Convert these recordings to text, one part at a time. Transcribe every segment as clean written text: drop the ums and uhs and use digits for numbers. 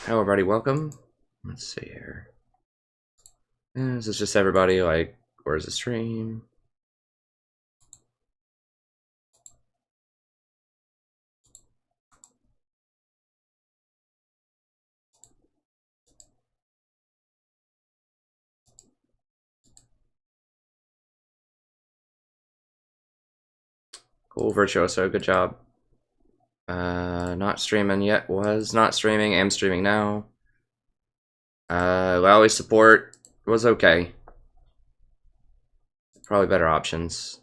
Hello everybody, welcome. Let's see here. Is this just everybody, like, where's the stream? Cool, Virtuoso, good job. Not streaming yet, was not streaming, am streaming now. Lally support was okay. Probably better options.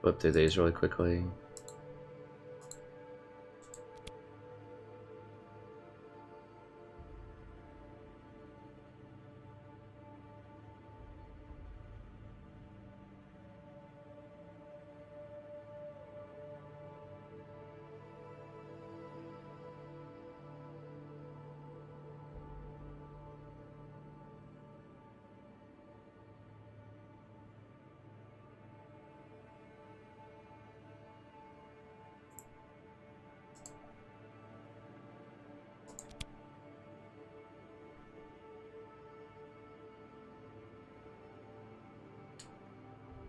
Flip through these really quickly.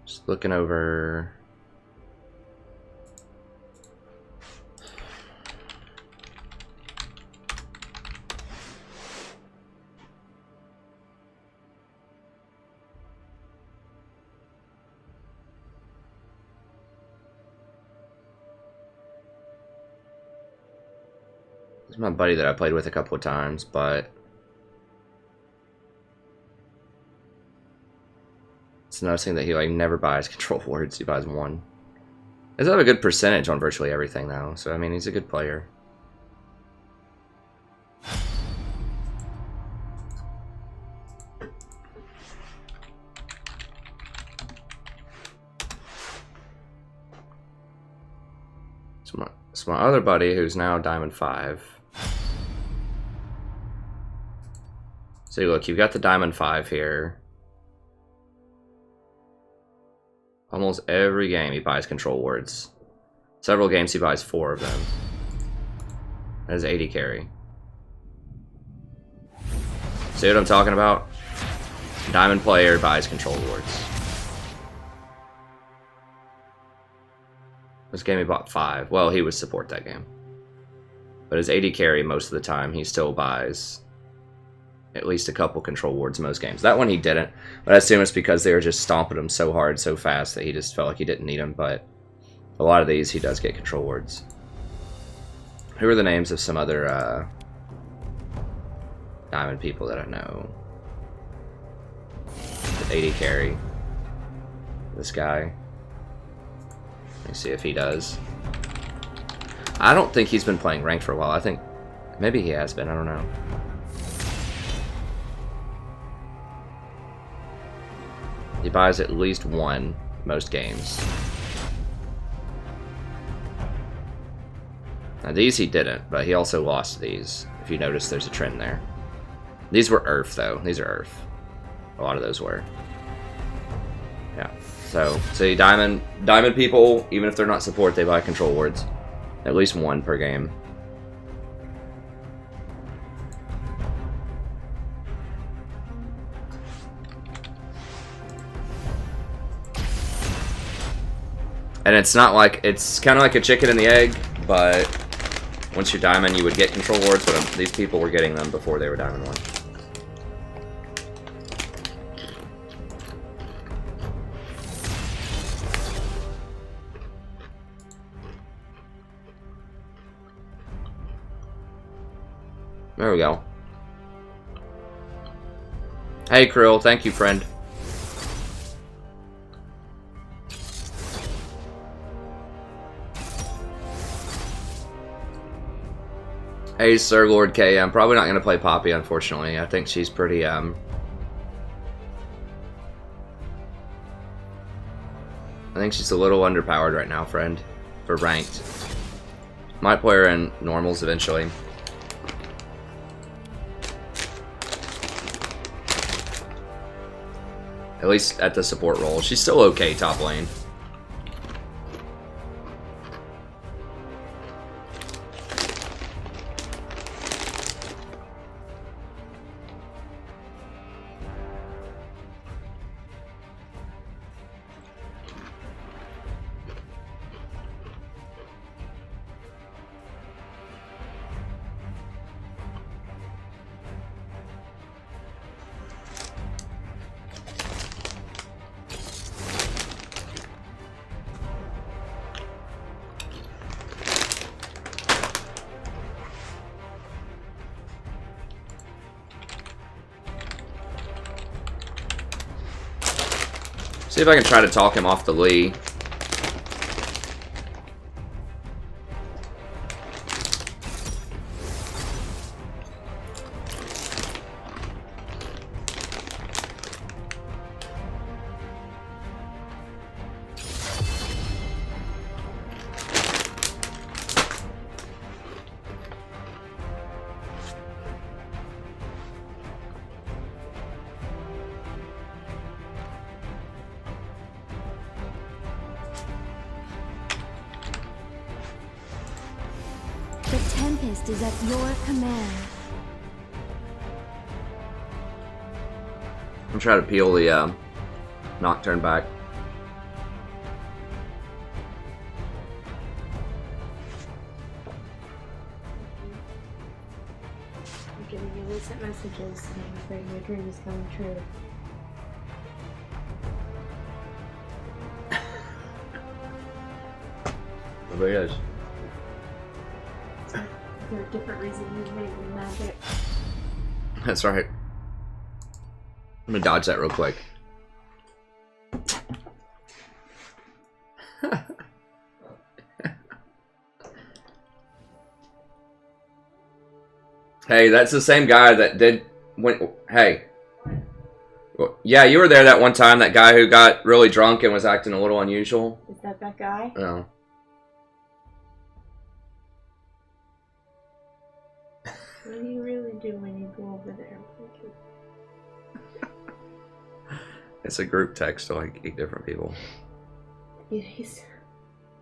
Just looking over. This is my buddy that I played with a couple of times, but it's noticing that he like never buys control wards. He buys one. He does have a good percentage on virtually everything though, so I mean he's a good player. So my other buddy who's now Diamond 5. So look, you've got the Diamond 5 here. Almost every game he buys control wards. Several games he buys 4 of them. That is 80 carry. See what I'm talking about? Diamond player buys control wards. This game he bought 5. Well, he would support that game. But his 80 carry most of the time, he still buys at least a couple control wards most games. That one he didn't, but I assume it's because they were just stomping him so hard, so fast, that he just felt like he didn't need them, but a lot of these he does get control wards. Who are the names of some other Diamond people that I know? 80 carry. This guy. Let me see if he does. I don't think he's been playing ranked for a while. I think maybe he has been, I don't know. He buys at least one most games. Now these he didn't, but he also lost these. If you notice, there's a trend there. These were Earth though. These are Earth. A lot of those were. Yeah. So see, Diamond people, even if they're not support, they buy control wards. At least one per game. And it's not like, it's kind of like a chicken and the egg, but once you're Diamond, you would get control wards, but these people were getting them before they were Diamond 1. There we go. Hey, Krill, thank you, friend. Hey, Sir Lord K. I'm probably not going to play Poppy, unfortunately. I think she's pretty, I think she's a little underpowered right now, friend, for ranked. Might play her in normals eventually. At least at the support role. She's still okay top lane. See if I can try to talk him off the Lee. Is at your command. I'm trying to peel the Nocturne back. I'm giving you recent messages and I'm afraid your dream is coming true. Nobody is. There are different reasons you've made with magic. That's right. I'm gonna dodge that real quick. Hey, that's the same guy that did when. Hey. Well, yeah, you were there that one time. That guy who got really drunk and was acting a little unusual. Is that guy? No. What do you really do when you go over there? It's a group text to like 8 different people. He's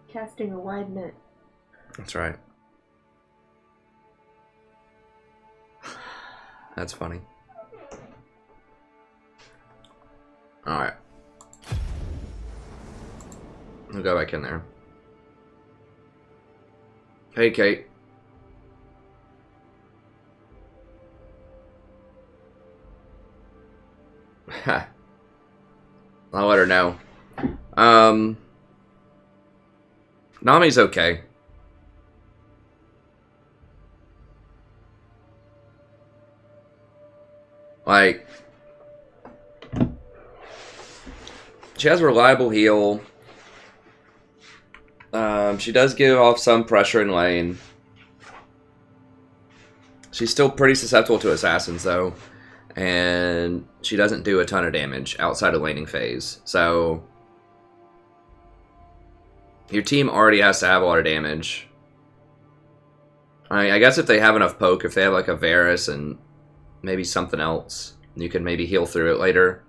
casting a wide net. That's right. That's funny. Alright. I'll go back in there. Hey, Kate. I'll let her know. Nami's okay. Like, she has a reliable heal. She does give off some pressure in lane. She's still pretty susceptible to assassins, though. And she doesn't do a ton of damage outside of laning phase. So your team already has to have a lot of damage. I guess if they have enough poke, if they have like a Varus and maybe something else, you can maybe heal through it later.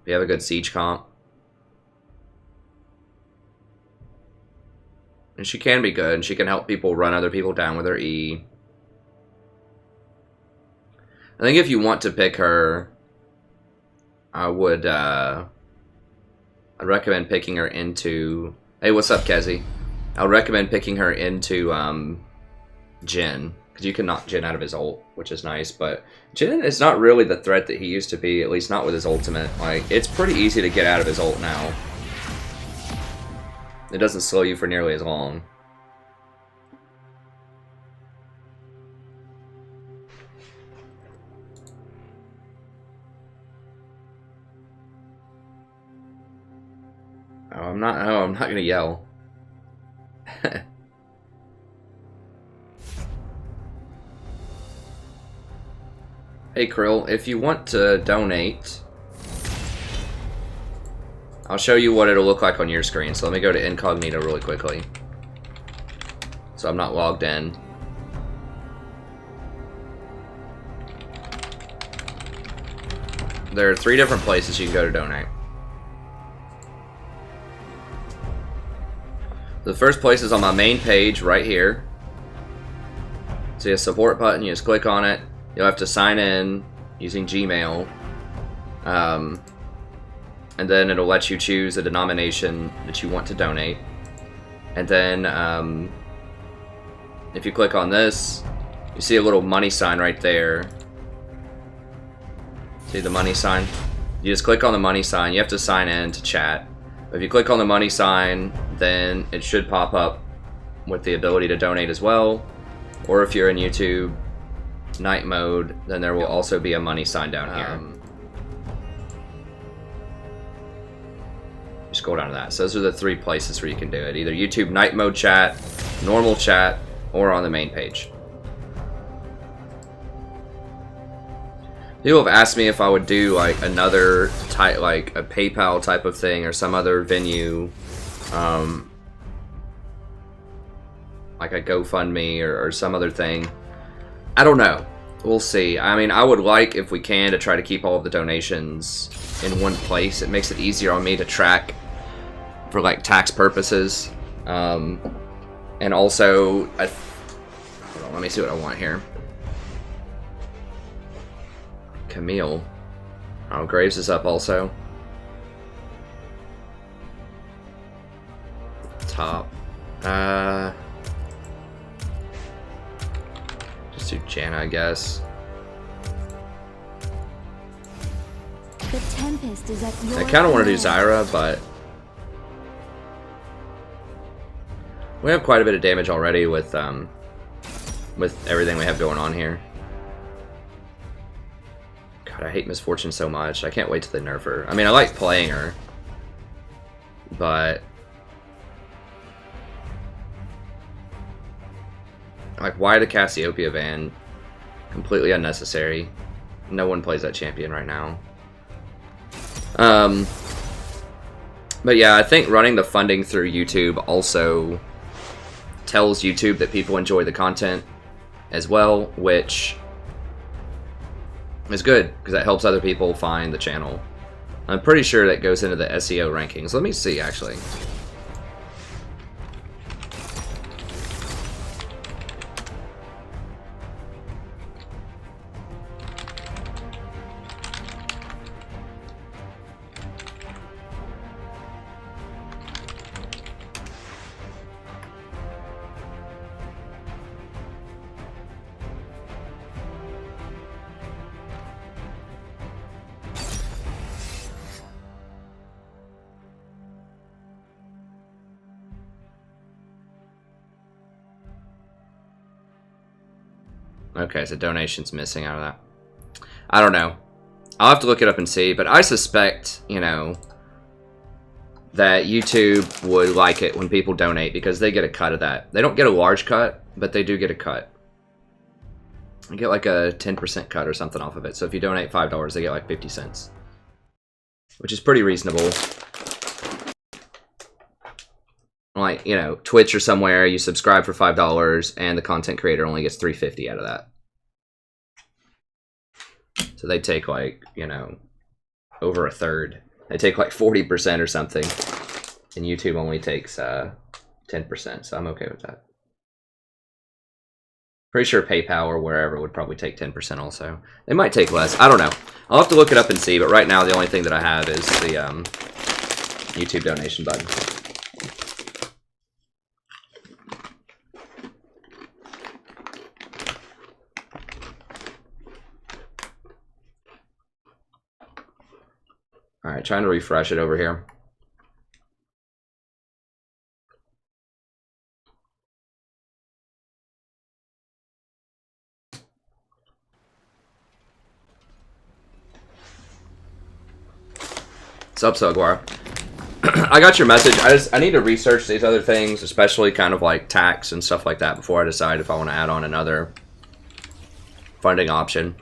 If you have a good siege comp. And she can be good, and she can help people run other people down with her E. I think if you want to pick her, I would, I'd recommend picking her into... Hey, what's up, Kezi? I would recommend picking her into, Jhin. Because you can knock Jhin out of his ult, which is nice, but Jhin is not really the threat that he used to be, at least not with his ultimate. Like, it's pretty easy to get out of his ult now. It doesn't slow you for nearly as long. Oh, I'm not gonna yell. Hey Krill, if you want to donate, I'll show you what it'll look like on your screen. So let me go to incognito really quickly. so I'm not logged in. There are 3 different places you can go to donate. The first place is on my main page right here. See a support button, you just click on it. You'll have to sign in using Gmail. And then it'll let you choose a denomination that you want to donate. And then if you click on this, you see a little money sign right there. See the money sign? You just click on the money sign. You have to sign in to chat. If you click on the money sign, then it should pop up with the ability to donate as well. Or if you're in YouTube night mode, then there will also be a money sign down here. You scroll down to that. So those are the 3 places where you can do it. Either YouTube night mode chat, normal chat, or on the main page. People have asked me if I would do like another type, like a PayPal type of thing or some other venue, like a GoFundMe or some other thing. I don't know. We'll see. I mean, I would like, if we can, to try to keep all of the donations in one place. It makes it easier on me to track for like tax purposes. And also, hold on, let me see what I want here. Camille. Oh, Graves is up also. Top. Just do Jana, I guess. The Tempest is at your I kind of want to do command. Zyra, but we have quite a bit of damage already with everything we have going on here. God, I hate Misfortune so much. I can't wait till they nerf her. I mean, I like playing her, but like, why the Cassiopeia van? Completely unnecessary. No one plays that champion right now. But yeah, I think running the funding through YouTube also tells YouTube that people enjoy the content as well, which is good because that helps other people find the channel. I'm pretty sure that goes into the SEO rankings. Let me see, actually. Okay, so donation's missing out of that. I don't know. I'll have to look it up and see, but I suspect, you know, that YouTube would like it when people donate because they get a cut of that. They don't get a large cut, but they do get a cut. They get like a 10% cut or something off of it. So if you donate $5, they get like 50 cents, which is pretty reasonable. Like, you know, Twitch or somewhere, you subscribe for $5 and the content creator only gets $3.50 out of that. So they take like, you know, over a third. They take like 40% or something. And YouTube only takes 10%, so I'm okay with that. Pretty sure PayPal or wherever would probably take 10% also. They might take less. I don't know. I'll have to look it up and see, but right now the only thing that I have is the YouTube donation button. Alright, trying to refresh it over here. What's up, Sogwar? I got your message. I need to research these other things, especially kind of like tax and stuff like that before I decide if I want to add on another funding option.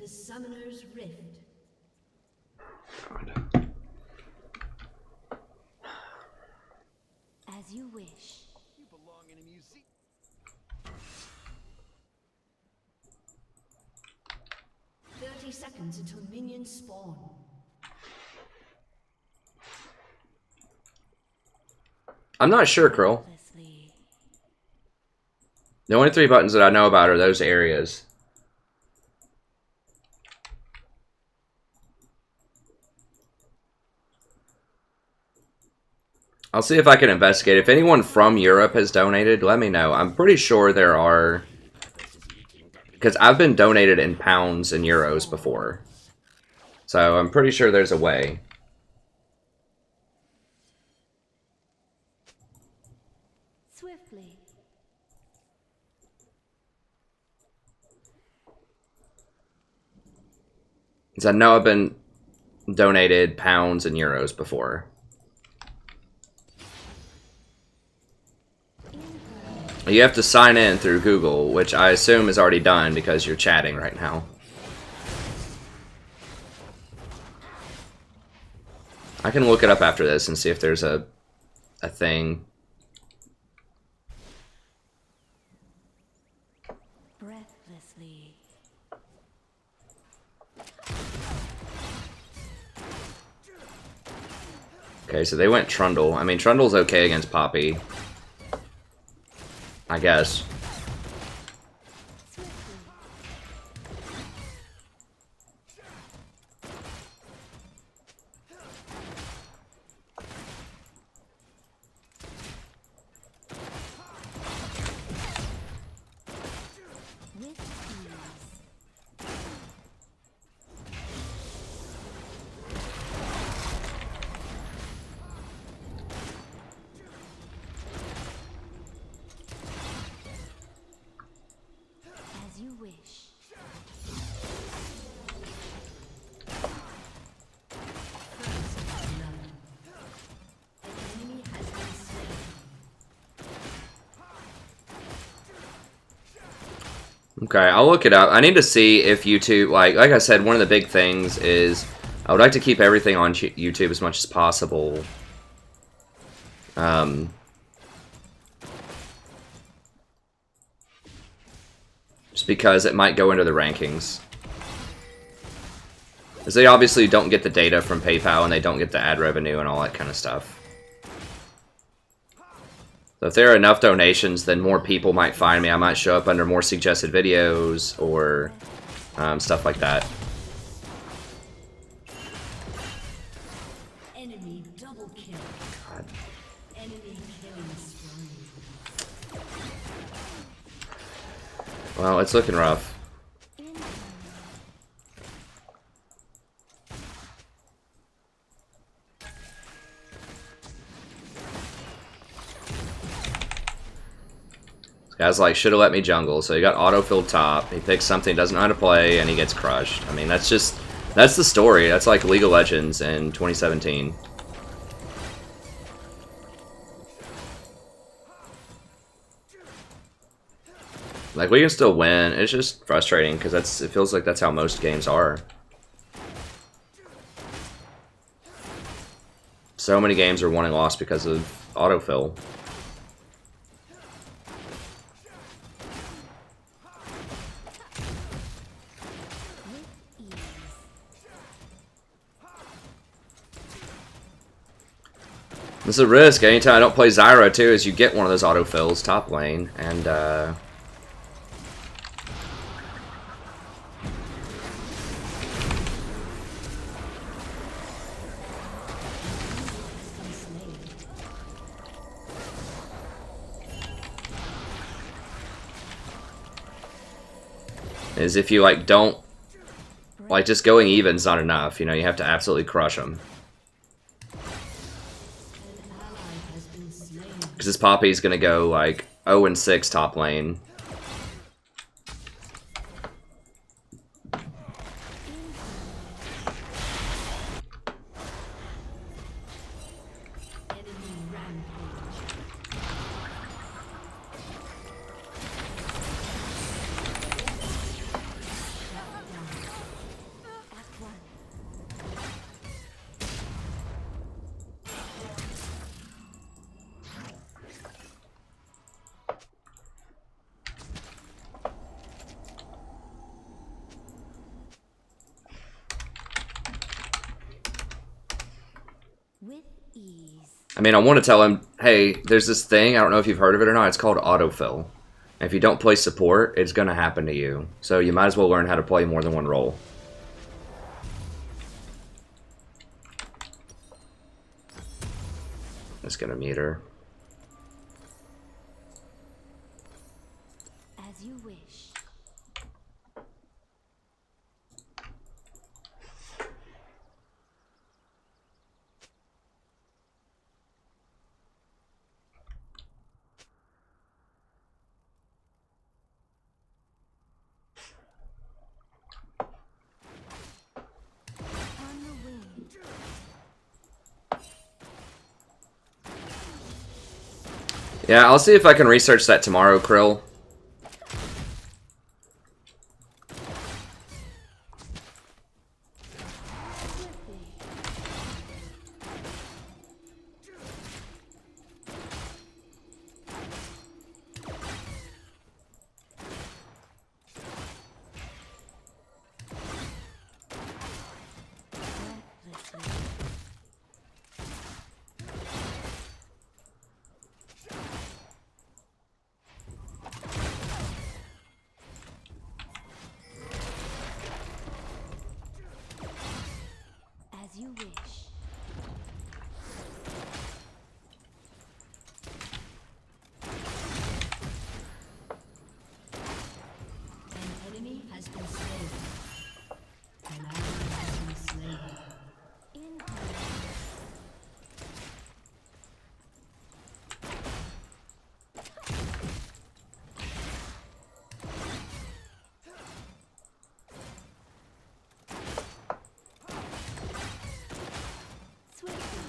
to Summoner's Rift. God. As you wish. You belong in a museum. 30 seconds until minions spawn. I'm not sure, Krill. Leslie. The only 3 buttons that I know about are those areas. I'll see if I can investigate. If anyone from Europe has donated, let me know. I'm pretty sure there are... Because I've been donated in pounds and euros before. So I'm pretty sure there's a way. Swiftly. Because I know I've been donated pounds and euros before. You have to sign in through Google, which I assume is already done because you're chatting right now. I can look it up after this and see if there's a thing. Breathlessly. Okay, so they went Trundle. I mean, Trundle's okay against Poppy, I guess. As you wish. Enemy has been slain. Okay, I'll look it up. I need to see if YouTube, like I said, one of the big things is I would like to keep everything on YouTube as much as possible. Just because it might go into the rankings. Because they obviously don't get the data from PayPal and they don't get the ad revenue and all that kind of stuff. So if there are enough donations, then more people might find me. I might show up under more suggested videos or stuff like that. Enemy double kill. God. Enemy killing spree. Well, it's looking rough. This guy's like, should have let me jungle. So he got auto-filled top. He picks something he doesn't know how to play, and he gets crushed. I mean, that's the story. That's like League of Legends in 2017. Like, we can still win. It's just frustrating because it feels like that's how most games are. So many games are won and lost because of autofill. This is a risk. Anytime I don't play Zyra too, is you get one of those autofills top lane, and is if you like don't like just going even's not enough. You know, you have to absolutely crush them. Because this Poppy's gonna go like 0-6 top lane. ease. I mean, I want to tell him, hey, there's this thing, I don't know if you've heard of it or not, it's called autofill. And if you don't play support, it's going to happen to you. So you might as well learn how to play more than one role. Just going to mute her. As you wish. On the wing. Yeah, I'll see if I can research that tomorrow, Krill. As you wish. An enemy has been slain. An ally has been slain. Swiftly.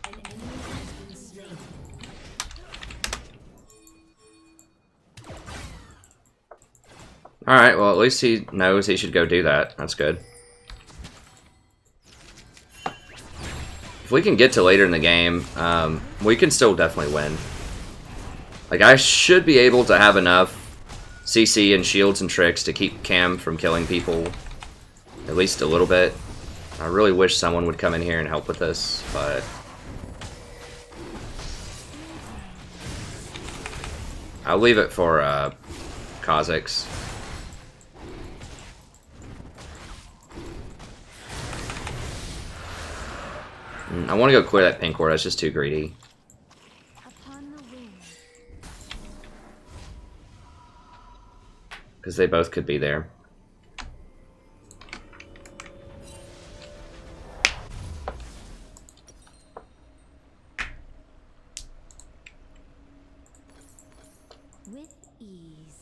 An enemy has been slain. Alright, well, at least he knows he should go do that. That's good. If we can get to later in the game, we can still definitely win. Like, I should be able to have enough CC and shields and tricks to keep Cam from killing people. At least a little bit. I really wish someone would come in here and help with this, but... I'll leave it for, Kha'Zix. I want to go clear that pink ward, that's just too greedy. Upon the wing. Because they both could be there. With ease.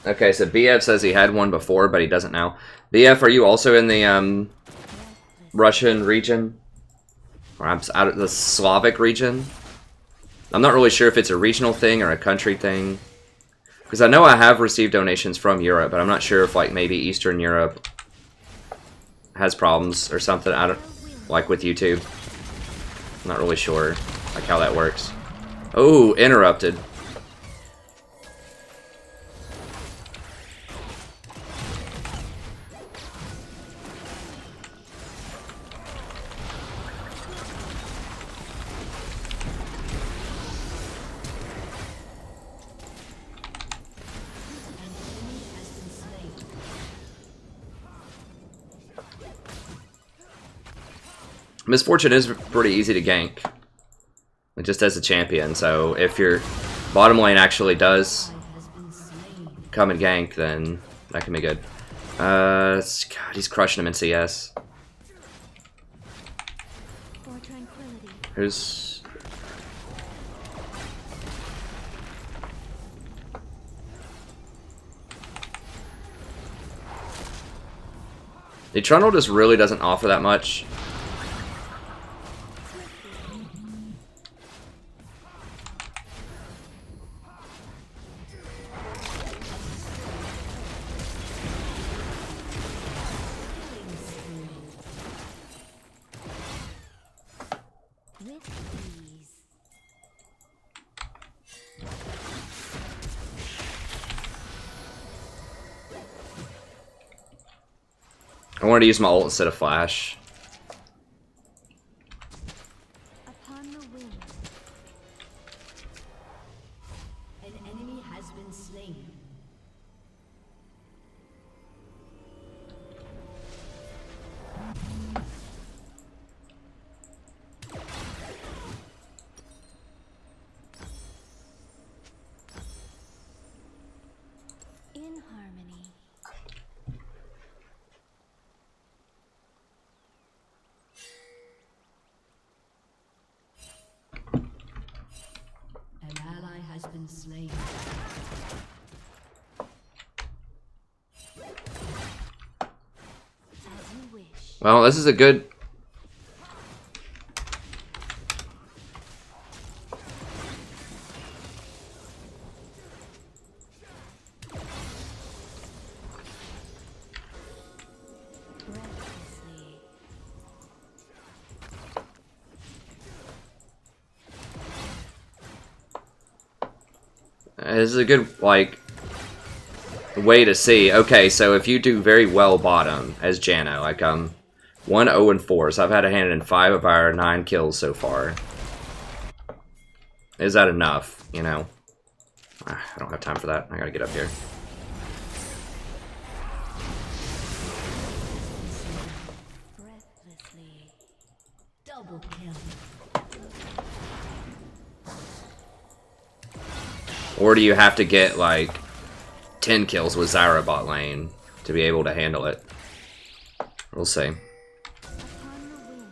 Okay, so BF says he had one before, but he doesn't now. BF, are you also in the Russian region? Or I'm out of the Slavic region? I'm not really sure if it's a regional thing or a country thing. Because I know I have received donations from Europe, but I'm not sure if, like, maybe Eastern Europe has problems or something. I don't, like with YouTube. I'm not really sure, like, how that works. Oh, interrupted. Misfortune is pretty easy to gank, just as a champion, so if your bottom lane actually does come and gank, then that can be good. God, he's crushing him in CS. For tranquility. Who's... The Trundle just really doesn't offer that much. I wanted to use my ult instead of flash. Upon the wind. An enemy has been slain. In harmony. An ally has been slain. As you wish. Well, this is a good... Breathlessly. This is a good, like, way to see. Okay, so if you do very well bottom as Jano, like 1-0-4, so I've had a hand in 5 of our 9 kills so far. Is that enough? You know, I don't have time for that. I gotta get up here. Breathlessly. Double kill. Or do you have to get like 10 kills with Zyra bot lane to be able to handle it? We'll see. Upon the wind.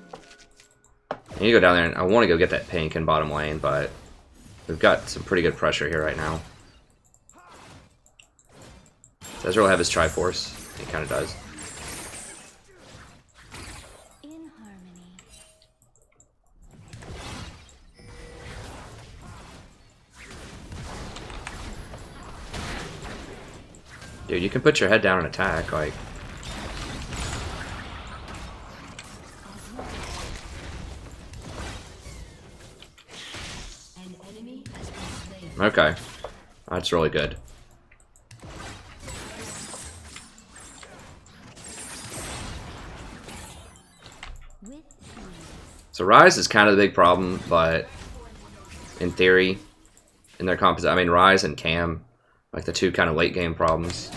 I need to go down there, and I want to go get that pink in bottom lane, but we've got some pretty good pressure here right now. Does Ezreal have his Triforce? He kind of does. In harmony. Dude, you can put your head down and attack, like... An enemy has been slain. Okay. That's really good. With ease. So Ryze is kind of the big problem, but in theory, in their composite, I mean Ryze and Cam, like the two kind of late game problems.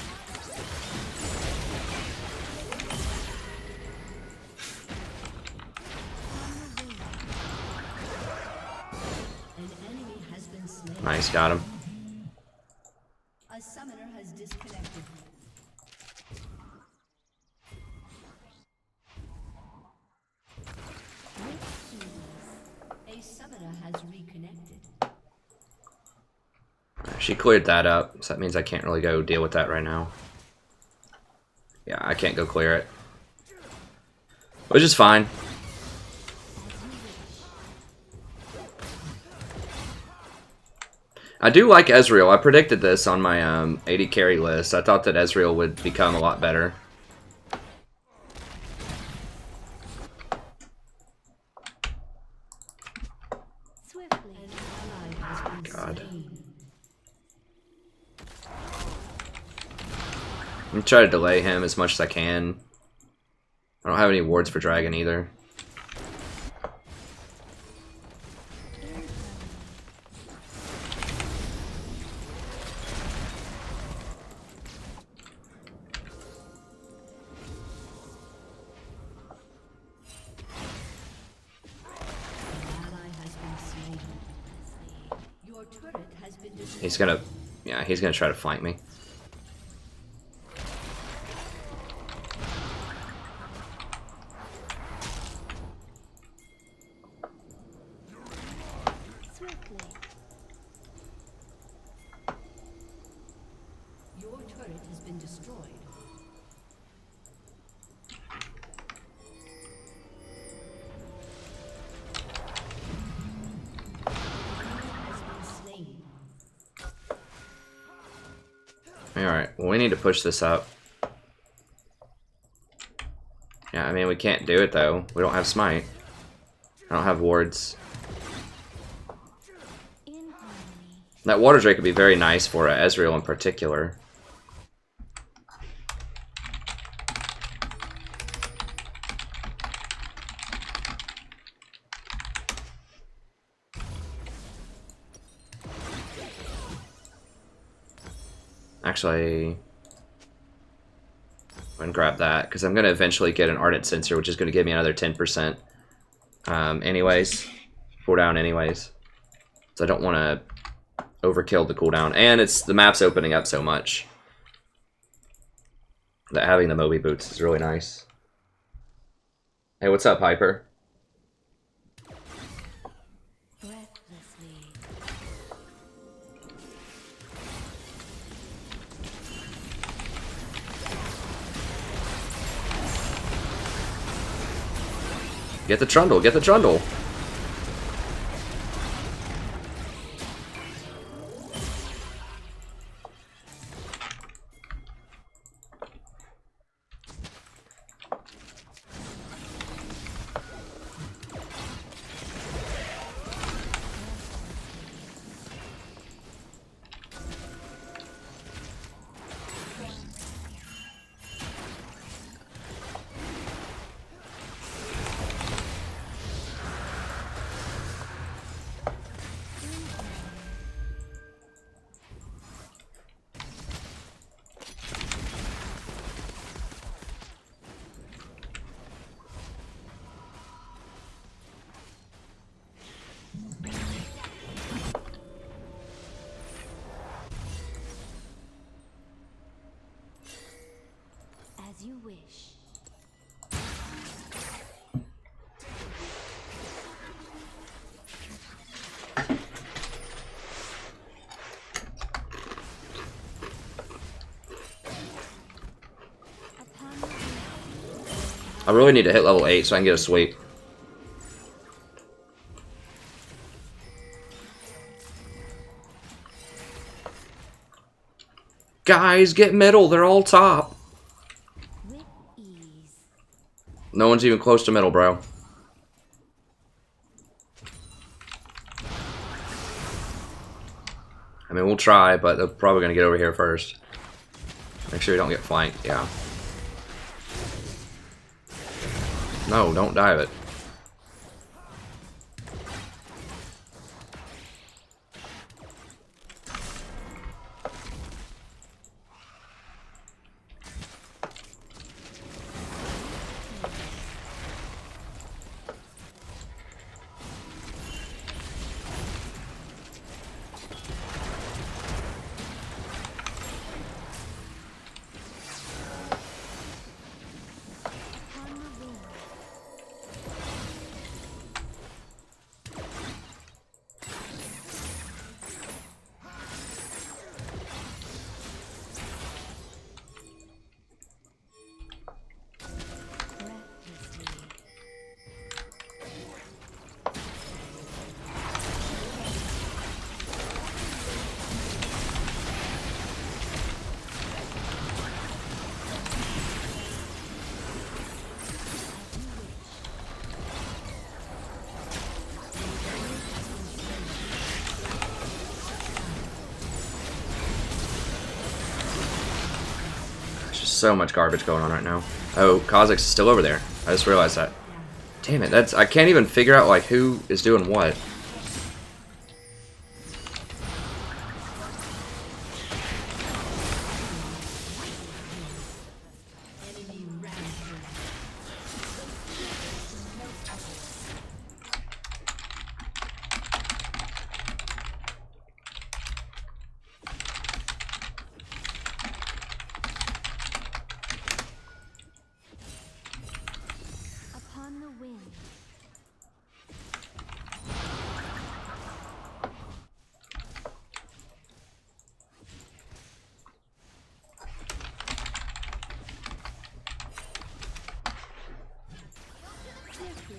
An enemy has been slain. Nice, got him. A summoner has disconnected. A summoner has reconnected. She cleared that up, so that means I can't really go deal with that right now. Yeah, I can't go clear it. Which is fine. I do like Ezreal. I predicted this on my 80 carry list. I thought that Ezreal would become a lot better. Swiftly. An ally has been God. slain. I'm gonna try to delay him as much as I can. I don't have any wards for Dragon either. An ally has been slain. Your turret has been destroyed. He's gonna, yeah, he's gonna try to flank me. Swiftly. Your turret has been destroyed. Has been slain. Alright, well we need to push this up. Yeah, I mean we can't do it though. We don't have smite. I don't have wards. In harmony. That water drake would be very nice for Ezreal in particular. Actually, I'm going to grab that, because I'm going to eventually get an Ardent Sensor, which is going to give me another 10%. Anyways, cooldown anyways. So I don't want to overkill the cooldown. And the map's opening up so much that having the Moby Boots is really nice. Hey, what's up, Hyper? Breathlessly. Get the Trundle, get the Trundle! As you wish. I really need to hit level 8 so I can get a sweep. Guys, get middle. They're all top. With ease. No one's even close to middle, bro. I mean, we'll try, but they're probably going to get over here first. Make sure you don't get flanked, yeah. No, don't dive it. So much garbage going on right now. Oh, Kha'Zix's still over there. I just realized that. Damn it, I can't even figure out like who is doing what. Upon the wind. Swiftly.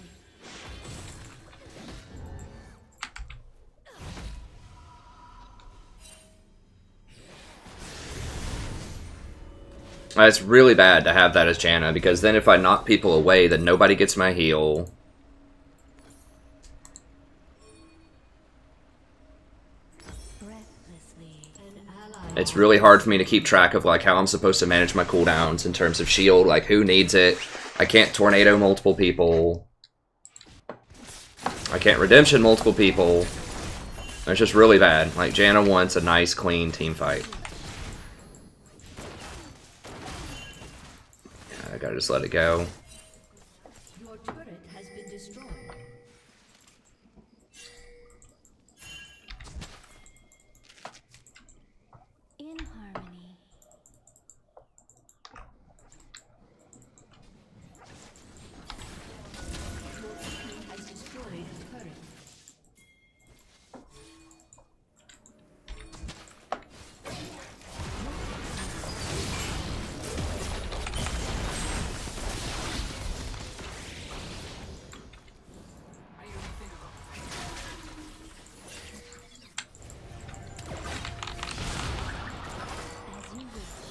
It's really bad to have that as Janna, because then if I knock people away, then nobody gets my heal. Breathlessly. An ally. It's really hard for me to keep track of like how I'm supposed to manage my cooldowns in terms of shield, like who needs it. I can't tornado multiple people. I can't redemption multiple people. It's just really bad. Like Janna wants a nice, clean team fight. I gotta just let it go. Your turret has been destroyed. In harmony. Your team has destroyed a turret. As you wish.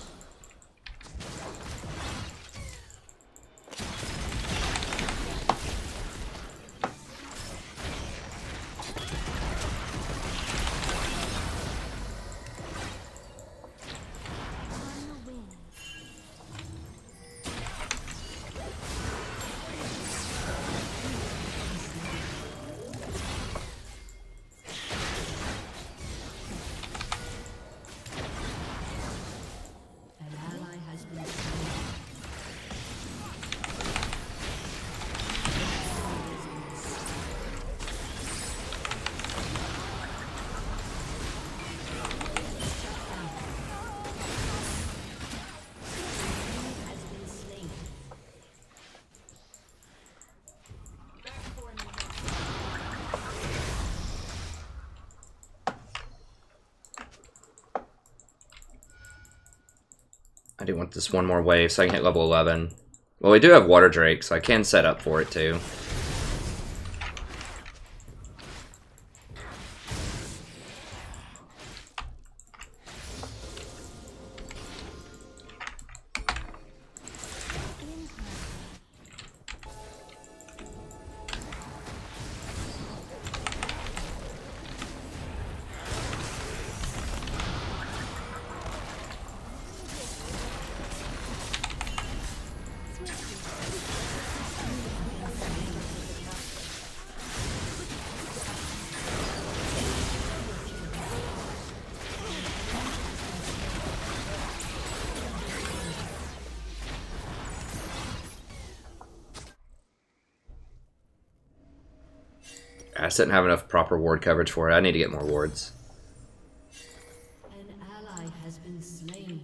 On the wind. An ally has been slain. Has been slain. I do want this one more wave so I can hit level 11. Well, we do have Water Drake, so I can set up for it too. In harmony. I just didn't have enough proper ward coverage for it. I need to get more wards. An ally has been slain.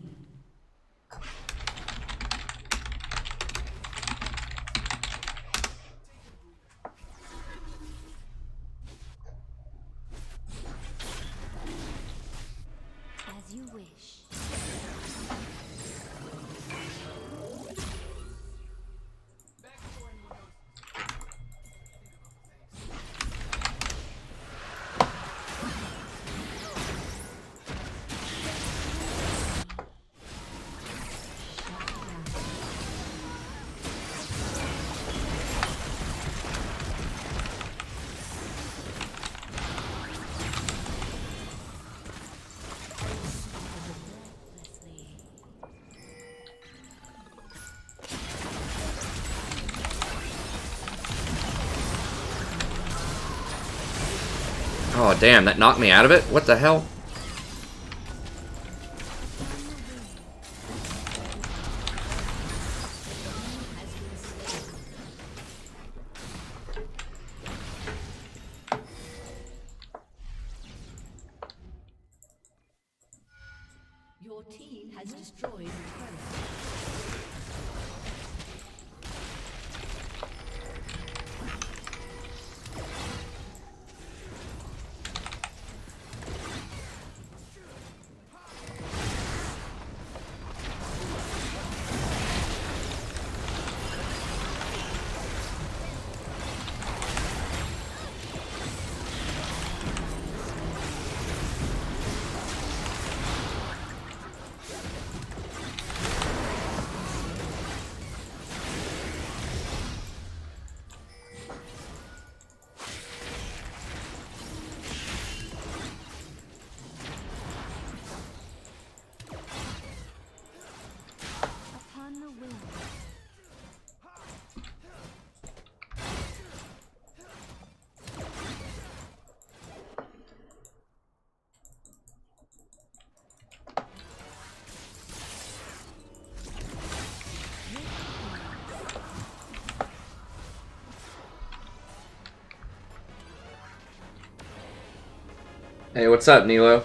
As you wish. Breathlessly. Oh, damn, that knocked me out of it? What the hell? Has been slain. Your team has destroyed a turret. Hey, what's up, Nilo?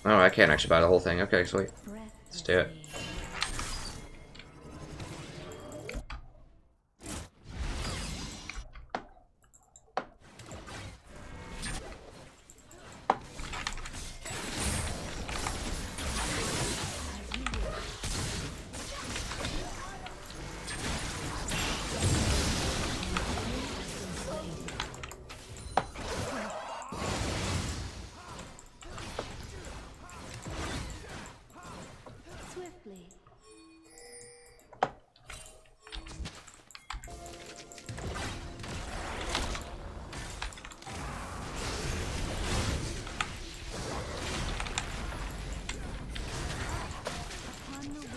Oh, I can't actually buy the whole thing. Okay, sweet. Let's do it. Swiftly. Upon the wind.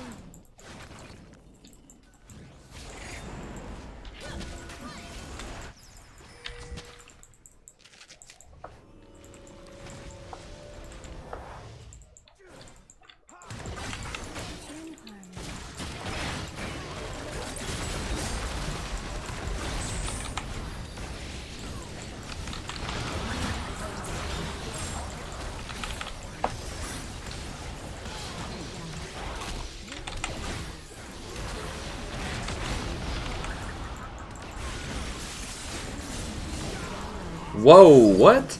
In harmony. Whoa, what?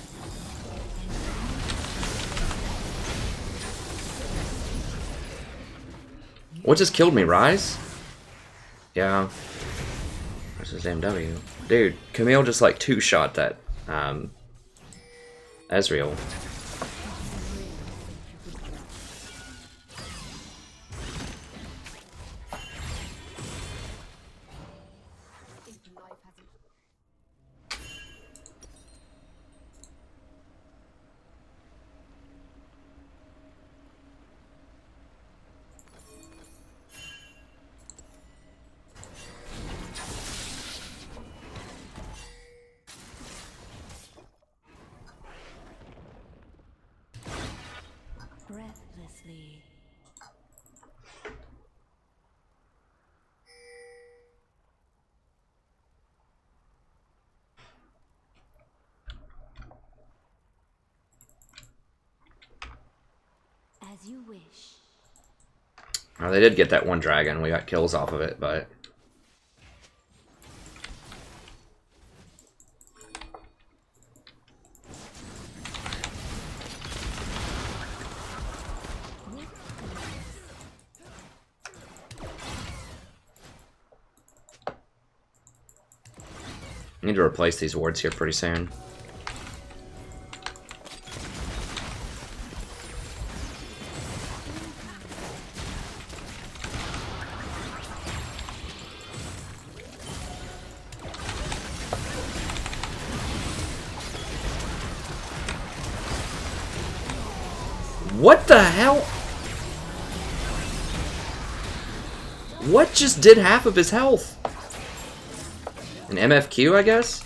What just killed me, Rise? Yeah. Where's his damn W? Dude, Camille just like two-shot that, Ezreal. Breathlessly. As you wish. Oh, they did get that one dragon. We got kills off of it, but... I need to replace these wards here pretty soon. What the hell? What just did half of his health? An MFQ, I guess?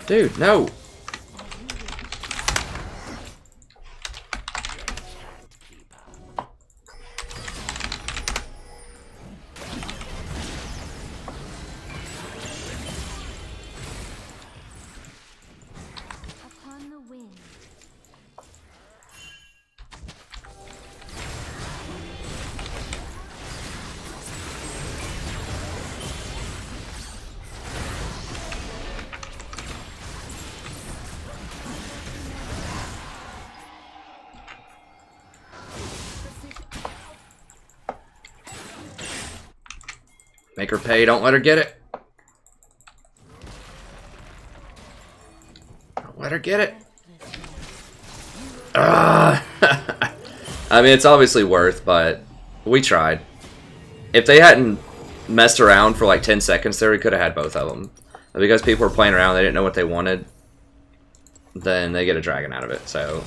Dude, no. Upon the wind. Make her pay, don't let her get it. Don't let her get it. Ah. I mean, it's obviously worth, but we tried. If they hadn't messed around for like 10 seconds there, we could have had both of them. But because people were playing around, they didn't know what they wanted, then they get a dragon out of it. So,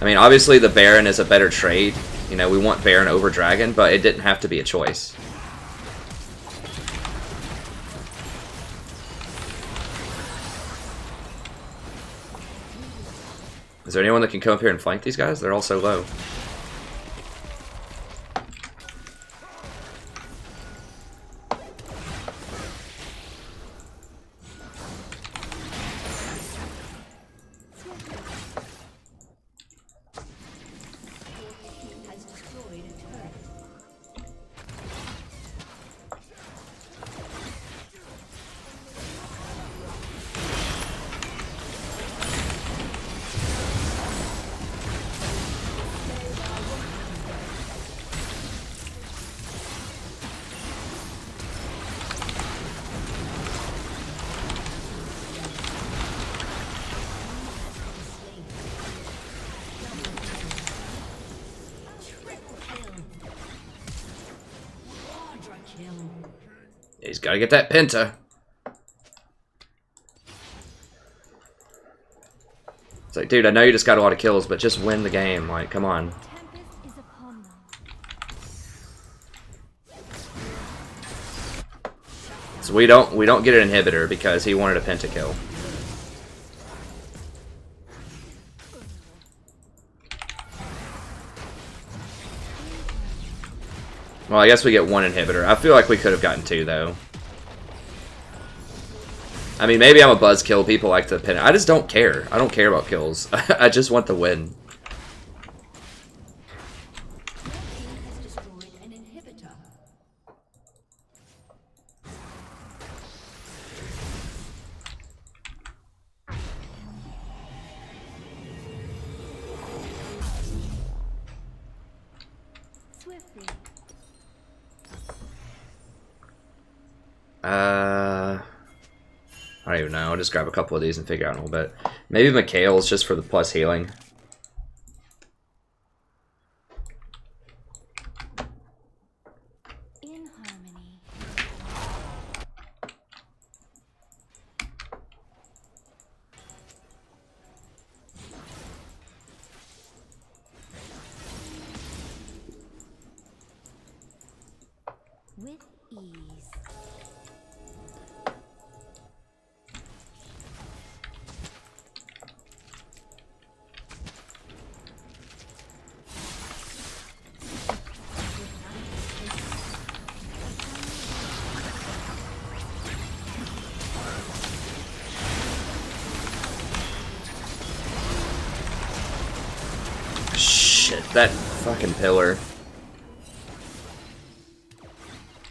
I mean, obviously the Baron is a better trade. You know, we want Baron over Dragon, but it didn't have to be a choice. Is there anyone that can come up here and flank these guys? They're all so low. He's got to get that penta. It's like, dude, I know you just got a lot of kills, but just win the game. Like, come on. Tempest is upon them. So we don't get an inhibitor because he wanted a pentakill. Well, I guess we get one inhibitor. I feel like we could have gotten two, though. I mean, maybe I'm a buzzkill. People like the pin. I just don't care. I don't care about kills. I just want the win. Swiftly. I don't even know. I'll just grab a couple of these and figure out in a little bit. Maybe Mikhail's just for the plus healing. In harmony. With ease. Shit, that fucking pillar.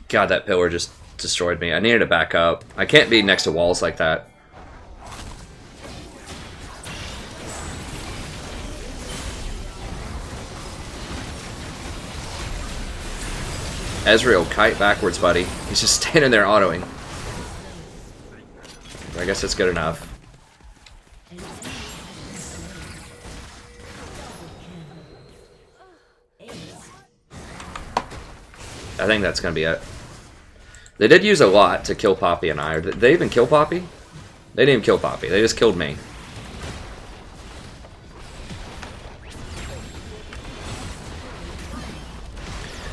God, that pillar just destroyed me. I needed to back up. I can't be next to walls like that. Ezreal, kite backwards, buddy. He's just standing there autoing. I guess that's good enough. I think that's going to be it. They did use a lot to kill Poppy and I. Did they even kill Poppy? They didn't even kill Poppy. They just killed me.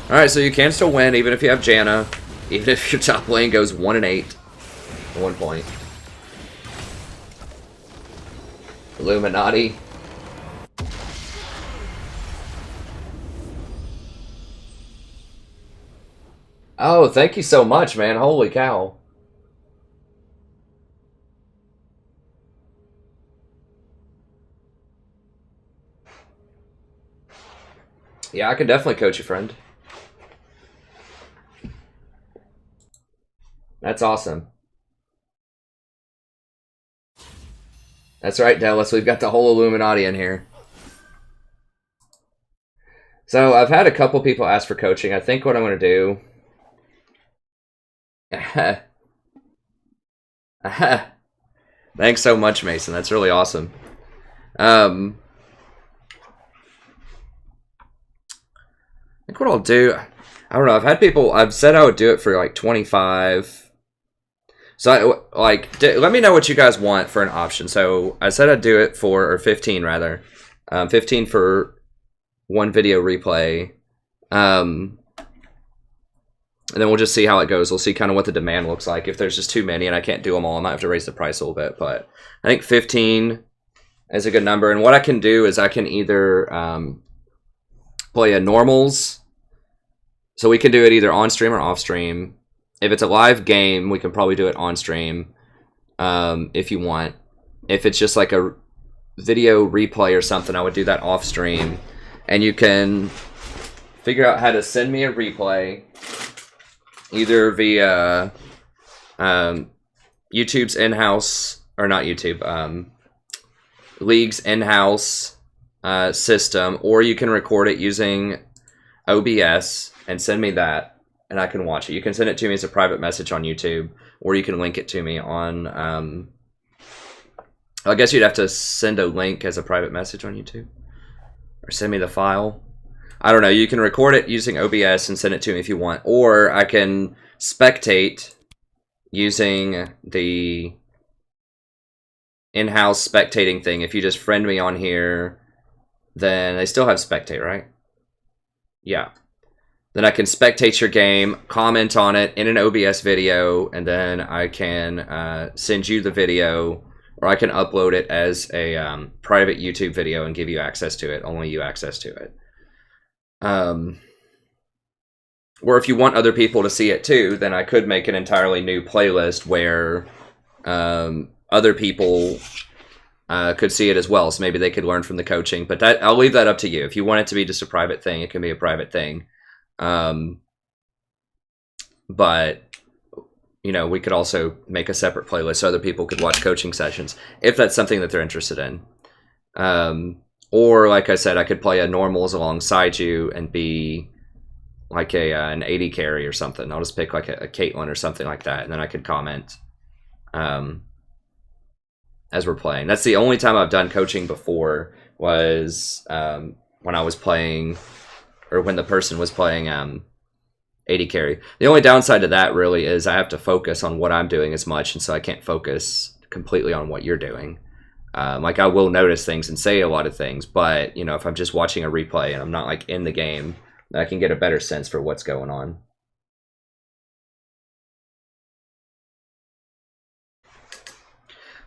Alright, so you can still win even if you have Janna. Even if your top lane goes 1-8 at one point. Illuminati. Oh, thank you so much, man. Holy cow. Yeah, I can definitely coach you, friend. That's awesome. That's right, Dallas. We've got the whole Illuminati in here. So, I've had a couple people ask for coaching. I think what I'm going to do... Thanks so much, Mason. That's really awesome. I think what I'll do... I don't know. I've had people... I've said I would do it for like 25... So, let me know what you guys want for an option. So, I said I'd do it for, or 15 rather. 15 for one video replay. And then we'll just see how it goes. We'll see kind of what the demand looks like. If there's just too many and I can't do them all, I might have to raise the price a little bit. But I think 15 is a good number. And what I can do is I can either play a normals. So we can do it either on stream or off stream. If it's a live game, we can probably do it on stream if you want. If it's just like a video replay or something, I would do that off stream. And you can figure out how to send me a replay either via YouTube's in-house, or not YouTube, League's in-house system, or you can record it using OBS and send me that, and I can watch it. You can send it to me as a private message on YouTube, or you can link it to me on, I guess you'd have to send a link as a private message on YouTube, or send me the file. I don't know. You can record it using OBS and send it to me if you want, or I can spectate using the in-house spectating thing. If you just friend me on here, then they still have spectate, right? Yeah. Then I can spectate your game, comment on it in an OBS video, and then I can send you the video, or I can upload it as a private YouTube video and give you access to it, only you access to it. Or if you want other people to see it too, then I could make an entirely new playlist where other people could see it as well. So maybe they could learn from the coaching. But that, I'll leave that up to you. If you want it to be just a private thing, it can be a private thing. But you know, we could also make a separate playlist so other people could watch coaching sessions if that's something that they're interested in. Or, like I said, I could play a normals alongside you and be like an 80 carry or something. I'll just pick like a Caitlyn or something like that, and then I could comment as we're playing. That's the only time I've done coaching before, was when I was playing, or when the person was playing 80 carry. The only downside to that really is I have to focus on what I'm doing as much, and so I can't focus completely on what you're doing. Like, I will notice things and say a lot of things, but, you know, if I'm just watching a replay and I'm not, like, in the game, I can get a better sense for what's going on.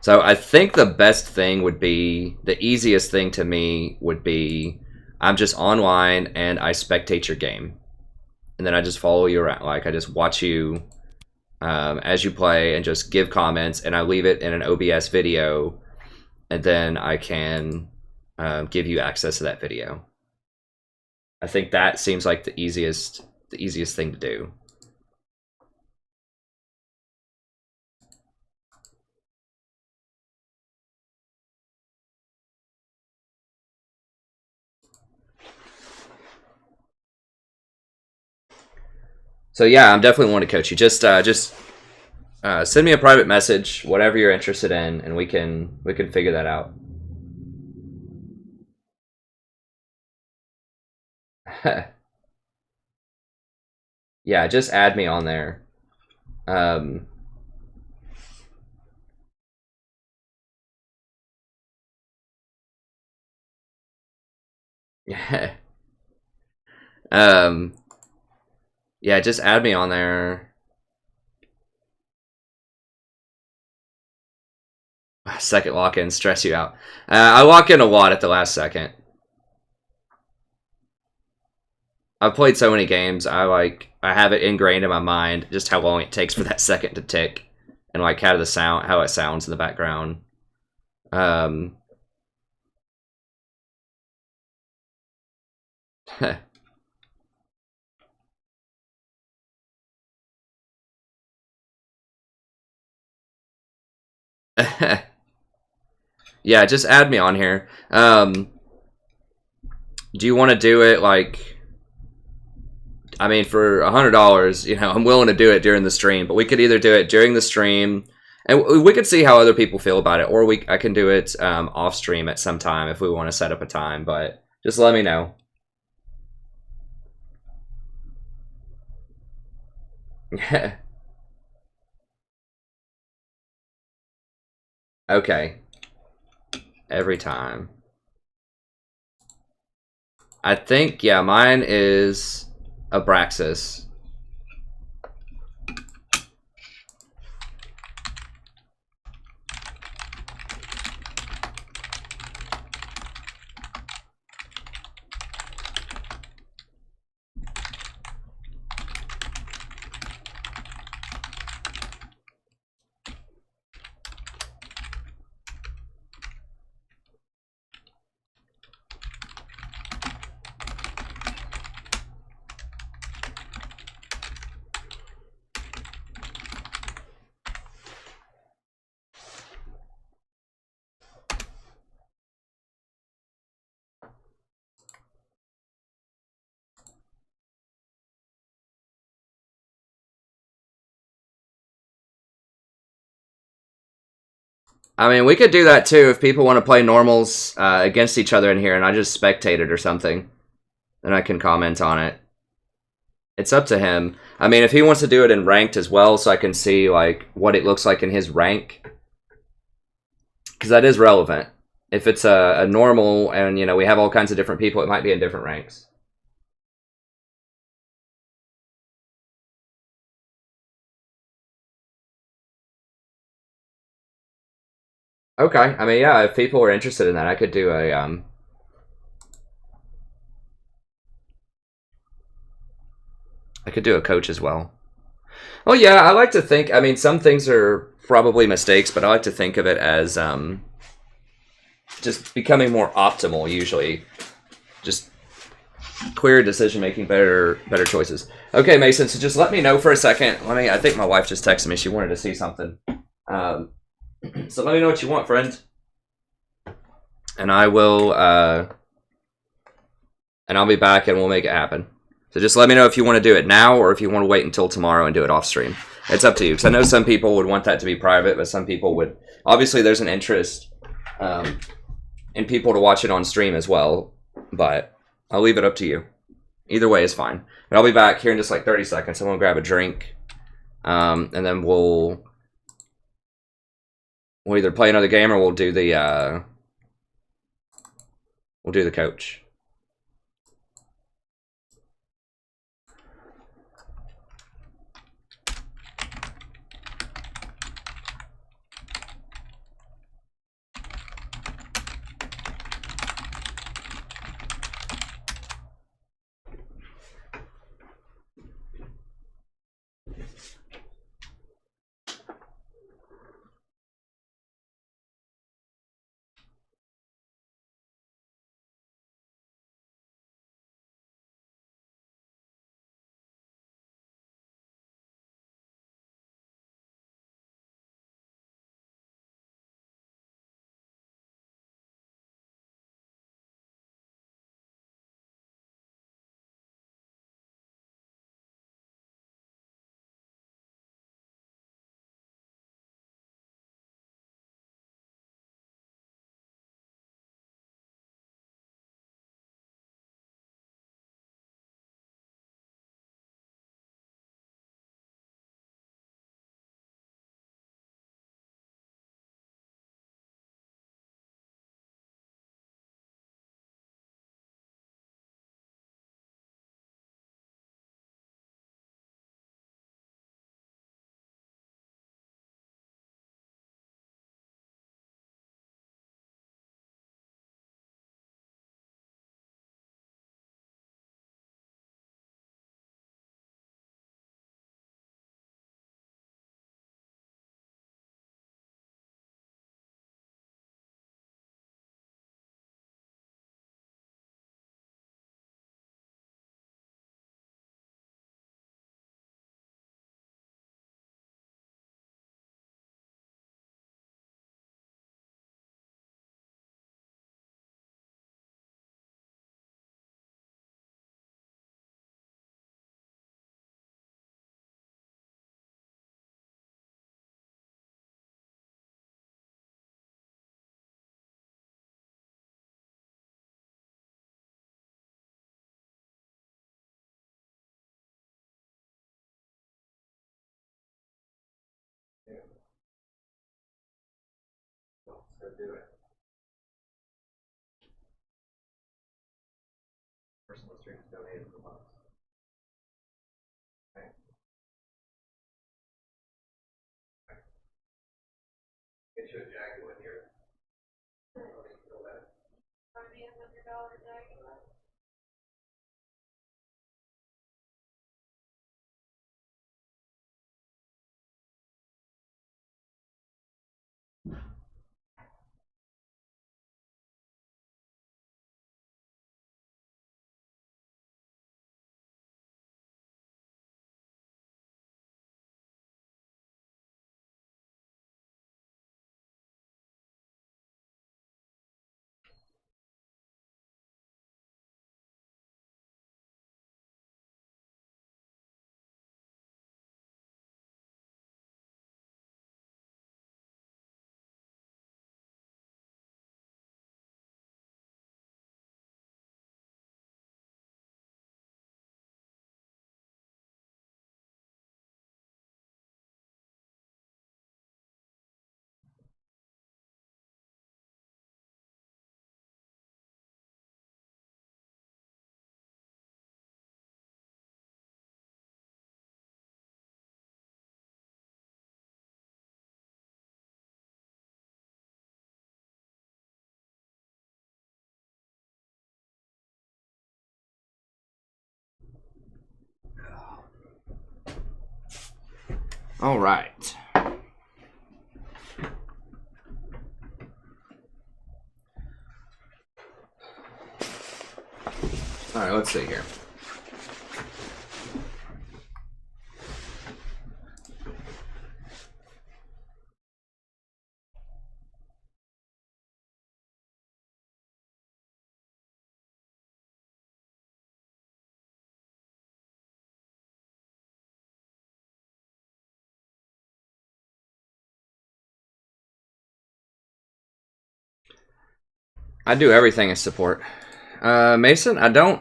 So I think the best thing would be, the easiest thing to me would be, I'm just online and I spectate your game. And then I just follow you around. Like, I just watch you as you play and just give comments, and I leave it in an OBS video, and then I can give you access to that video. I think that seems like the easiest thing to do. So yeah, I'm definitely want to coach you. Just send me a private message, whatever you're interested in, and we can figure that out. Yeah, just add me on there. Yeah. Yeah, just add me on there. Second lock-in, stress you out. I lock in a lot at the last second. I've played so many games, I have it ingrained in my mind just how long it takes for that second to tick, and like how it sounds in the background. Yeah, just add me on here. Do you want to do it like, I mean, for $100, you know, I'm willing to do it during the stream, but we could either do it during the stream, and we could see how other people feel about it, or I can do it off stream at some time if we want to set up a time, but just let me know. Okay. Every time. I think, yeah, mine is Abraxas. I mean, we could do that too if people want to play normals against each other in here, and I just spectate it or something. Then I can comment on it. It's up to him. I mean, if he wants to do it in ranked as well, so I can see like what it looks like in his rank, because that is relevant. If it's a normal and you know we have all kinds of different people, it might be in different ranks. Okay, I mean, yeah, if people are interested in that, I could do a I could do a coach as well. Oh yeah, I like to think. I mean, some things are probably mistakes, but I like to think of it as just becoming more optimal. Usually, just clear decision making, better choices. Okay, Mason. So just let me know for a second. I think my wife just texted me. She wanted to see something. So let me know what you want, friend, and I will. And I'll be back, and we'll make it happen. So just let me know if you want to do it now or if you want to wait until tomorrow and do it off stream. It's up to you, because I know some people would want that to be private, but some people would. Obviously, there's an interest in people to watch it on stream as well, but I'll leave it up to you. Either way is fine. But I'll be back here in just like 30 seconds. I'm going to grab a drink, and then we'll either play another game or we'll do the coach. Let's do it. Personal stream is donated for months. Okay. Get you a Jaguar here. All right. All right, let's see here. I do everything as support. Mason, I don't.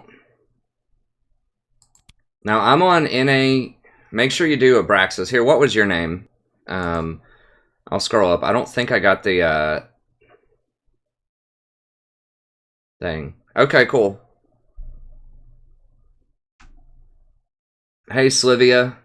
Now, I'm on NA. Make sure you do Abraxas. Here, what was your name? I'll scroll up. I don't think I got the thing. Okay, cool. Hey, Slivia.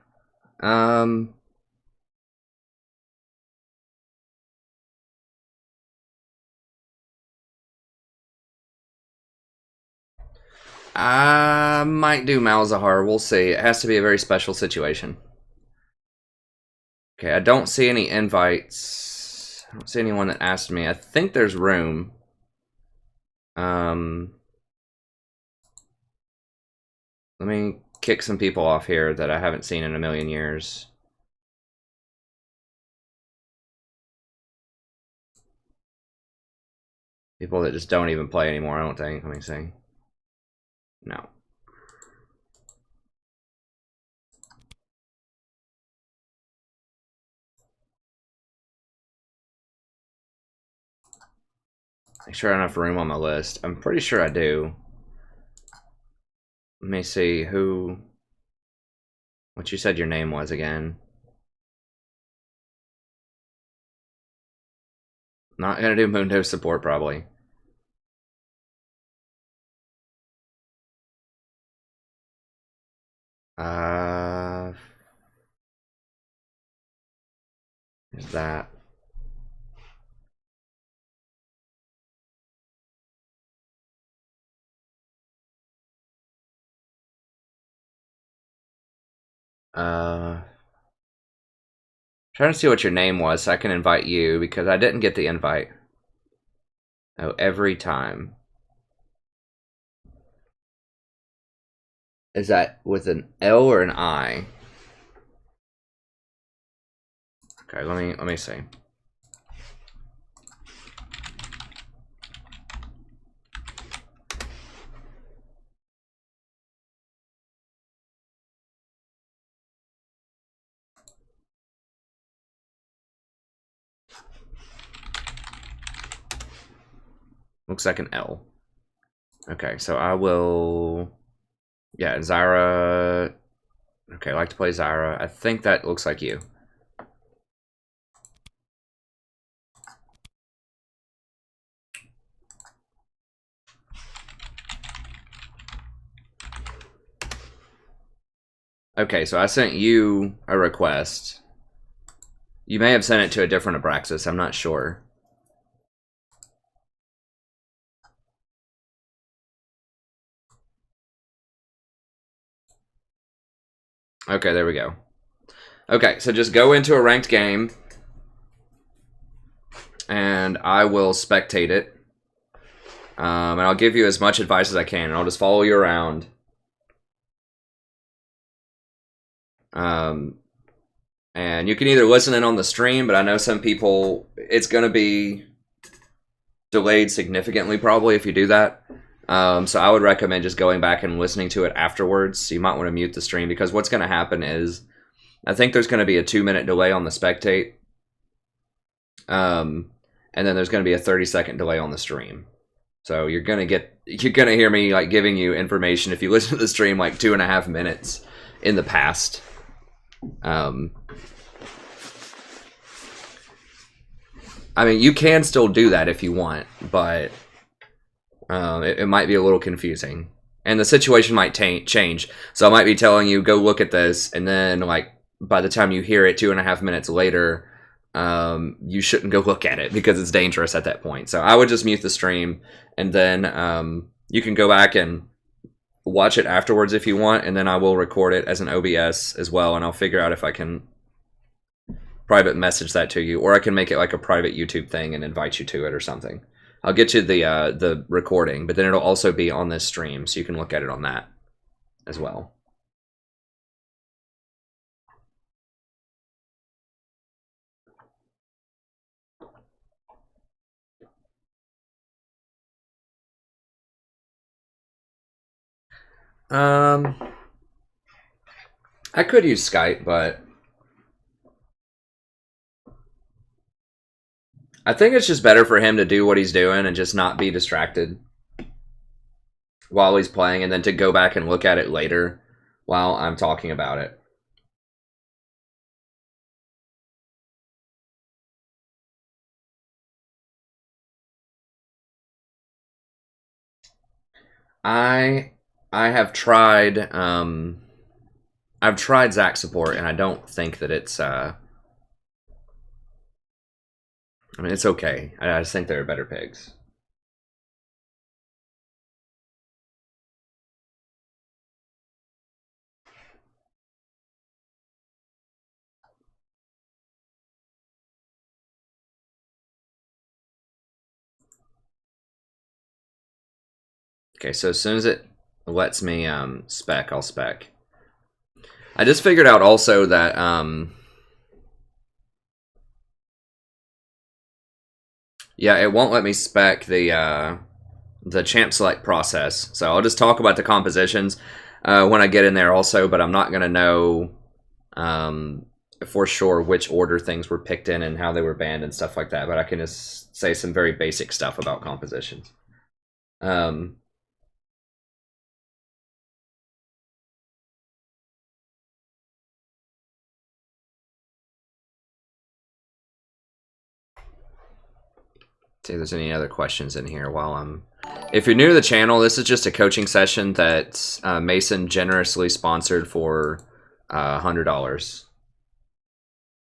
I might do Malzahar. We'll see. It has to be a very special situation. Okay, I don't see any invites. I don't see anyone that asked me. I think there's room. Let me kick some people off here that I haven't seen in a million years. People that just don't even play anymore, I don't think. Let me see. No. Make sure I have enough room on my list. I'm pretty sure I do. Let me see who... What you said your name was again. Not gonna do Mundo support, probably. Is that... Trying to see what your name was so I can invite you, because I didn't get the invite. Oh, every time. Is that with an L or an I? Okay, let me see. Looks like an L. Okay, so I will... Yeah, Zyra... Okay, I like to play Zyra. I think that looks like you. Okay, so I sent you a request. You may have sent it to a different Abraxas, I'm not sure. Okay, there we go. Okay, so just go into a ranked game, and I will spectate it. And I'll give you as much advice as I can, and I'll just follow you around. And you can either listen in on the stream, but I know some people, it's going to be delayed significantly probably if you do that. So I would recommend just going back and listening to it afterwards. So you might want to mute the stream, because what's going to happen is, I think there's going to be a 2-minute delay on the spectate. And then there's going to be a 30-second delay on the stream. So you're going to hear me like giving you information if you listen to the stream like 2.5 minutes in the past. I mean, you can still do that if you want, but it might be a little confusing. And the situation might change. So I might be telling you, go look at this, and then like by the time you hear it 2.5 minutes later, you shouldn't go look at it because it's dangerous at that point. So I would just mute the stream, and then you can go back and watch it afterwards if you want, and then I will record it as an OBS as well, and I'll figure out if I can private message that to you, or I can make it like a private YouTube thing and invite you to it or something. I'll get you the recording, but then it'll also be on this stream, so you can look at it on that as well. I could use Skype, but I think it's just better for him to do what he's doing and just not be distracted while he's playing, and then to go back and look at it later while I'm talking about it. I have tried I've tried Zach support, and I don't think that it's I mean, it's okay. I just think there are better pigs. Okay, so as soon as it lets me spec, I'll spec. I just figured out also that yeah, it won't let me spec the champ select process. So I'll just talk about the compositions when I get in there also, but I'm not gonna know for sure which order things were picked in and how they were banned and stuff like that. But I can just say some very basic stuff about compositions. See if there's any other questions in here while I'm... If you're new to the channel, this is just a coaching session that Mason generously sponsored for $100.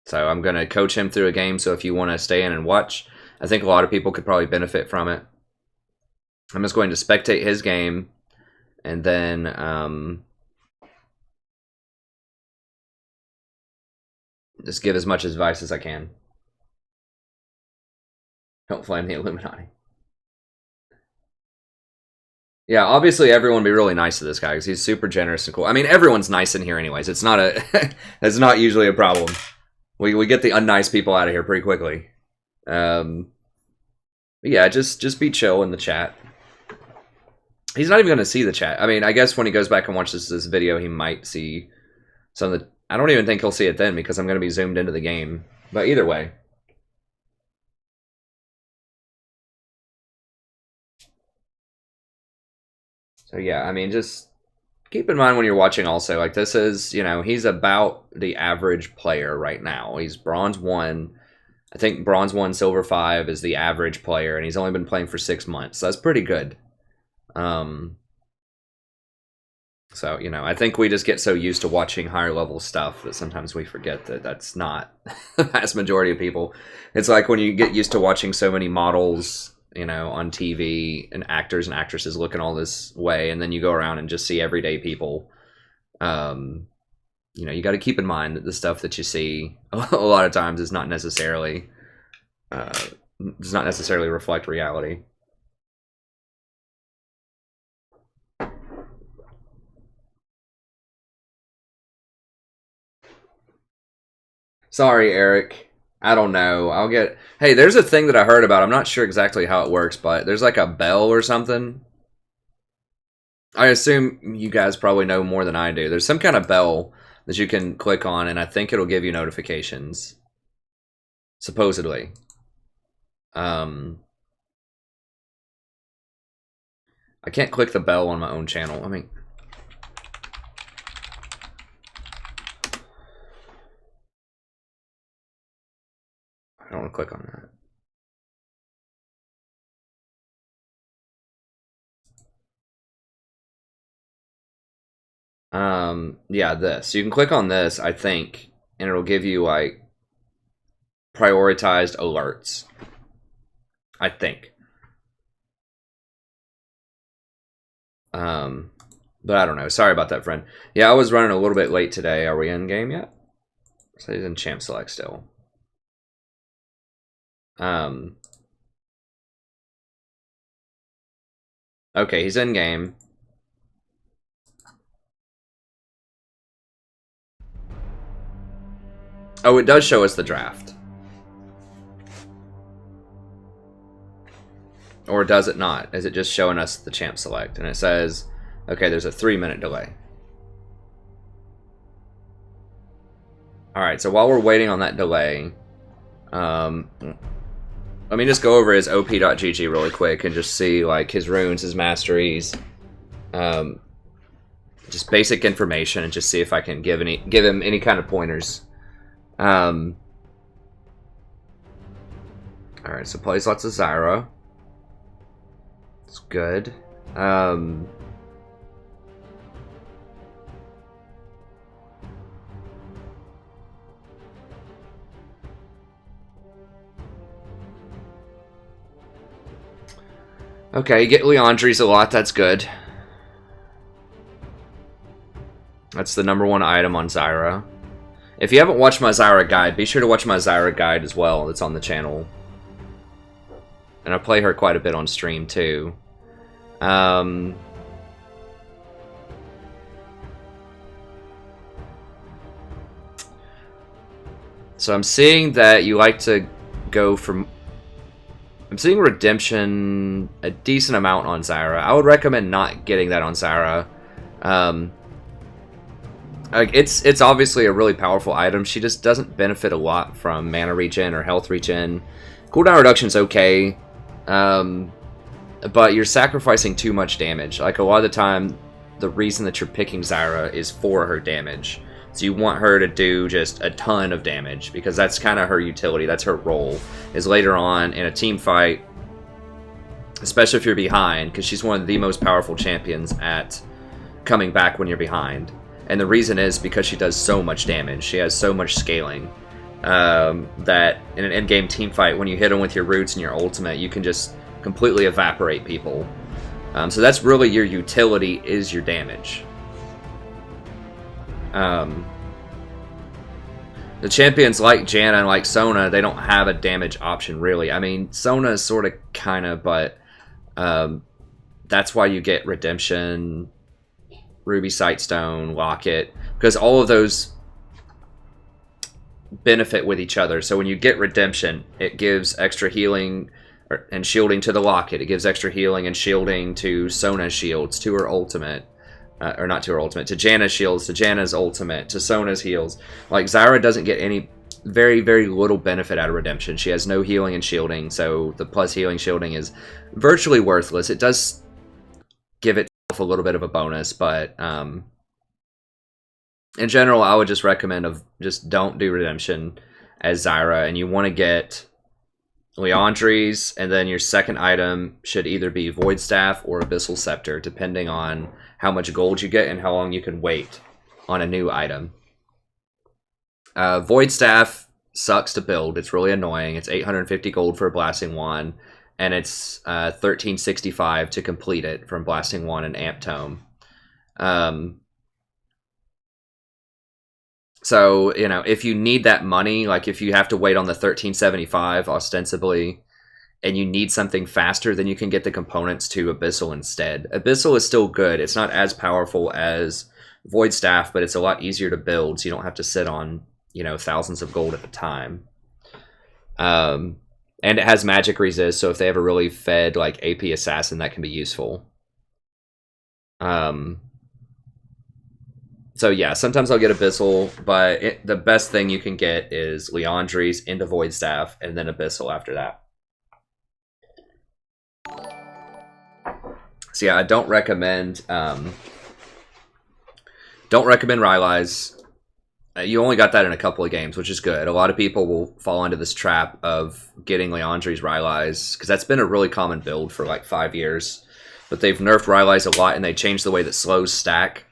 So I'm going to coach him through a game, so if you want to stay in and watch, I think a lot of people could probably benefit from it. I'm just going to spectate his game, and then just give as much advice as I can. Don't flame the Illuminati. Yeah, obviously everyone would be really nice to this guy because he's super generous and cool. I mean, everyone's nice in here anyways. It's not a it's not usually a problem. We get the unnice people out of here pretty quickly. Yeah, just be chill in the chat. He's not even going to see the chat. I mean, I guess when he goes back and watches this video, he might see some of the... I don't even think he'll see it then because I'm going to be zoomed into the game. But either way. So yeah, I mean, just keep in mind when you're watching also, like this is, you know, he's about the average player right now. He's bronze 1. I think bronze 1, silver 5 is the average player, and he's only been playing for 6 months. So that's pretty good. So, you know, I think we just get so used to watching higher level stuff that sometimes we forget that that's not the vast majority of people. It's like when you get used to watching so many models, you know, on TV and actors and actresses looking all this way, and then you go around and just see everyday people. You know, you got to keep in mind that the stuff that you see a lot of times is not necessarily does not necessarily reflect reality. Sorry, Eric. I don't know. I'll get... Hey, there's a thing that I heard about. I'm not sure exactly how it works, but there's like a bell or something. I assume you guys probably know more than I do. There's some kind of bell that you can click on, and I think it'll give you notifications. Supposedly. I can't click the bell on my own channel. I mean... I don't want to click on that. Yeah, this. You can click on this, I think, and it'll give you like prioritized alerts. I think. But I don't know. Sorry about that, friend. Yeah, I was running a little bit late today. Are we in game yet? So he's in champ select still. Okay, he's in game. Oh, it does show us the draft. Or does it not? Is it just showing us the champ select? And it says, okay, there's a 3-minute delay. Alright, so while we're waiting on that delay, let me just go over his op.gg really quick and just see like his runes, his masteries, just basic information, and just see if I can give him any kind of pointers. Alright, so plays lots of Zyra. It's good. Okay, you get Leandri's a lot, that's good. That's the #1 item on Zyra. If you haven't watched my Zyra guide, be sure to watch my Zyra guide as well. It's on the channel. And I play her quite a bit on stream too. So I'm seeing that you like to go from... I'm seeing redemption a decent amount on Zyra. I would recommend not getting that on Zyra. It's obviously a really powerful item. She just doesn't benefit a lot from mana regen or health regen. Cooldown reduction's okay, but you're sacrificing too much damage. Like, a lot of the time, the reason that you're picking Zyra is for her damage. So you want her to do just a ton of damage, because that's kind of her utility. That's her role, is later on in a team fight, especially if you're behind, because she's one of the most powerful champions at coming back when you're behind. And the reason is because she does so much damage. She has so much scaling that in an endgame team fight, when you hit them with your roots and your ultimate, you can just completely evaporate people. So that's really your utility, is your damage. The champions like Janna and like Sona, they don't have a damage option, really. I mean, Sona is sort of, kind of, but that's why you get Redemption, Ruby Sightstone, Locket, because all of those benefit with each other. So when you get Redemption, it gives extra healing and shielding to the Locket. It gives extra healing and shielding to Sona's shields, to her ultimate. Or not to her ultimate, to Janna's shields, to Janna's ultimate, to Sona's heals. Like, Zyra doesn't get any, very, very little benefit out of Redemption. She has no healing and shielding, so the plus healing shielding is virtually worthless. It does give itself a little bit of a bonus, but in general, I would just recommend just don't do Redemption as Zyra, and you want to get Leandri's, and then your second item should either be Void Staff or Abyssal Scepter, depending on how much gold you get and how long you can wait on a new item. Void Staff sucks to build. It's really annoying. It's 850 gold for a Blasting Wand, and it's 1365 to complete it from Blasting Wand and Amp Tome. So, you know, if you need that money, like if you have to wait on the 1375 ostensibly, and you need something faster, then you can get the components to Abyssal instead. Abyssal is still good. It's not as powerful as Void Staff, but it's a lot easier to build, so you don't have to sit on, you know, thousands of gold at a time. And it has magic resist, so if they have a really fed, like, AP assassin, that can be useful. So yeah, sometimes I'll get Abyssal, but the best thing you can get is Leandri's into Void Staff, and then Abyssal after that. So yeah, I don't recommend Rylai's. You only got that in a couple of games, which is good. A lot of people will fall into this trap of getting Leandri's Rylai's, because that's been a really common build for like 5 years. But they've nerfed Rylai's a lot, and they changed the way that slows stack,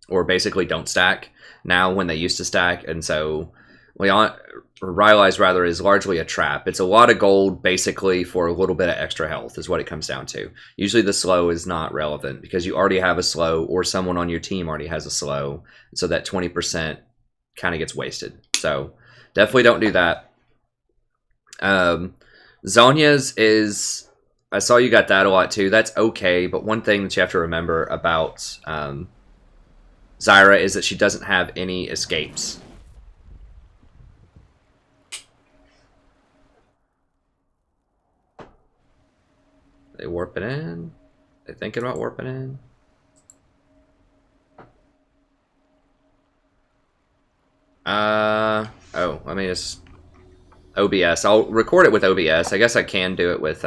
or basically don't stack now when they used to stack. And so Rylai's rather is largely a trap. It's a lot of gold basically for a little bit of extra health is what it comes down to. Usually the slow is not relevant because you already have a slow, or someone on your team already has a slow, so that 20% kind of gets wasted. So definitely don't do that. Zonya's is... I saw you got that a lot too. That's okay, but one thing that you have to remember about Zyra is that she doesn't have any escapes. They warping in? They thinking about warping in? Oh, let me just... OBS. I'll record it with OBS. I guess I can do it with,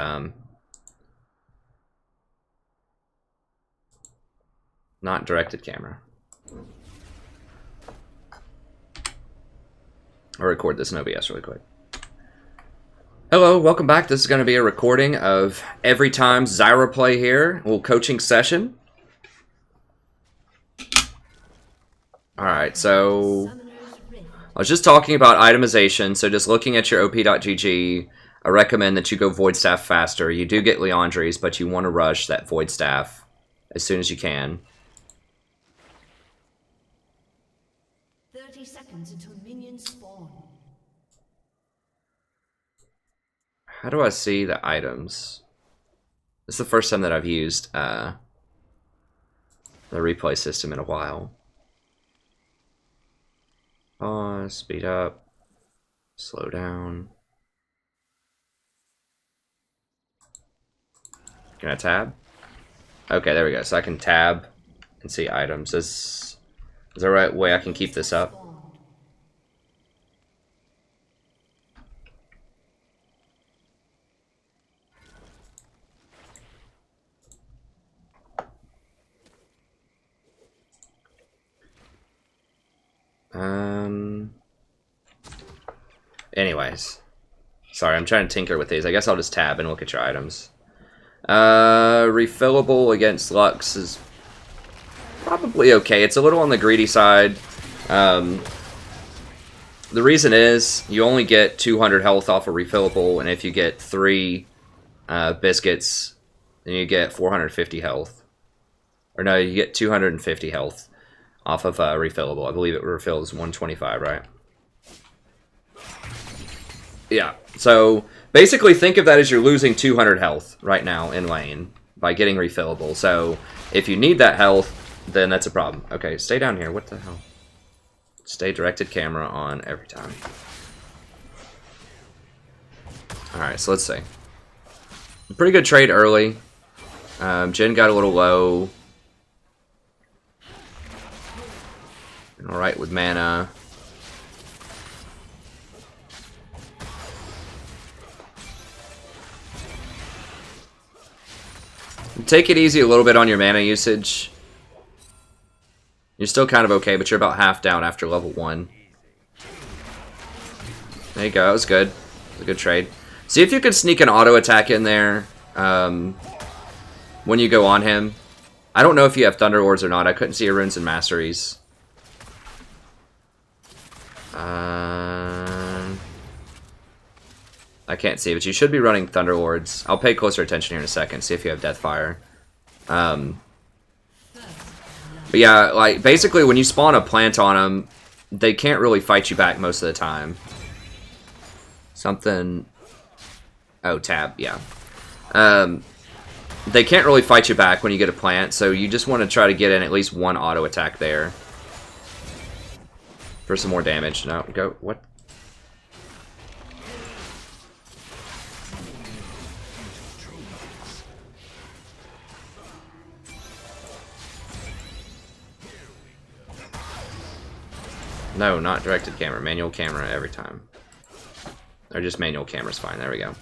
not directed camera. I'll record this in OBS really quick. Hello, welcome back. This is going to be a recording of every time Zyra play here. A little coaching session. Alright, so... I was just talking about itemization, so just looking at your op.gg, I recommend that you go Void Staff faster. You do get Leandries, but you want to rush that Void Staff as soon as you can. 30 seconds until minions spawn. How do I see the items? This is the first time that I've used the replay system in a while. Pause, speed up, slow down. Can I tab? Okay, there we go. So I can tab and see items. Is there a right way I can keep this up? Anyways. Sorry, I'm trying to tinker with these. I guess I'll just tab and look at your items. Refillable against Lux is probably okay. It's a little on the greedy side. The reason is you only get 200 health off a refillable, and if you get 3 biscuits, then you get 450 health. Or no, you get 250 health off of refillable. I believe it refills 125, right? Yeah, so basically think of that as you're losing 200 health right now in lane by getting refillable. So if you need that health, then that's a problem. Okay, stay down here. What the hell? Stay directed camera on every time. Alright, so let's see. Pretty good trade early. Jhin got a little low. Alright with mana. Take it easy a little bit on your mana usage. You're still kind of okay, but you're about half down after level 1. There you go, that was good. It was a good trade. See if you can sneak an auto attack in there when you go on him. I don't know if you have Thunder Lords or not. I couldn't see your runes and masteries. I can't see, but you should be running Thunder Lords. I'll pay closer attention here in a second, see if you have Deathfire. But yeah, like, basically when you spawn a plant on them, they can't really fight you back most of the time. Something... Oh, tab, yeah. They can't really fight you back when you get a plant, so you just want to try to get in at least one auto attack there. For some more damage. No, go, what? No, not directed camera. Manual camera every time. Or just manual camera's fine. There we go.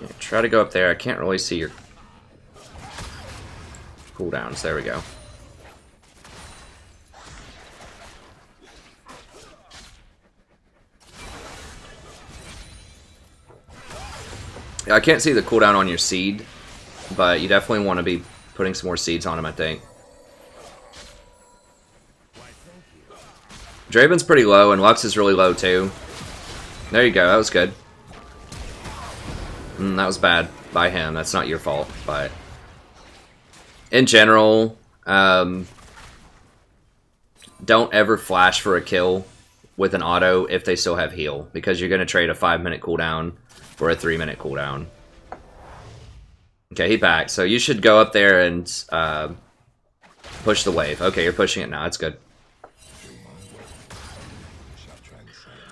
Yeah, try to go up there. I can't really see your cooldowns. There we go. Yeah, I can't see the cooldown on your seed, but you definitely want to be putting some more seeds on him, I think. Draven's pretty low, and Lux is really low, too. There you go, that was good. That was bad by him. That's not your fault, but... In general, don't ever flash for a kill with an auto if they still have heal, because you're going to trade a 5-minute cooldown for a 3-minute cooldown. Okay, he backed, so you should go up there and push the wave. Okay, you're pushing it now, that's good.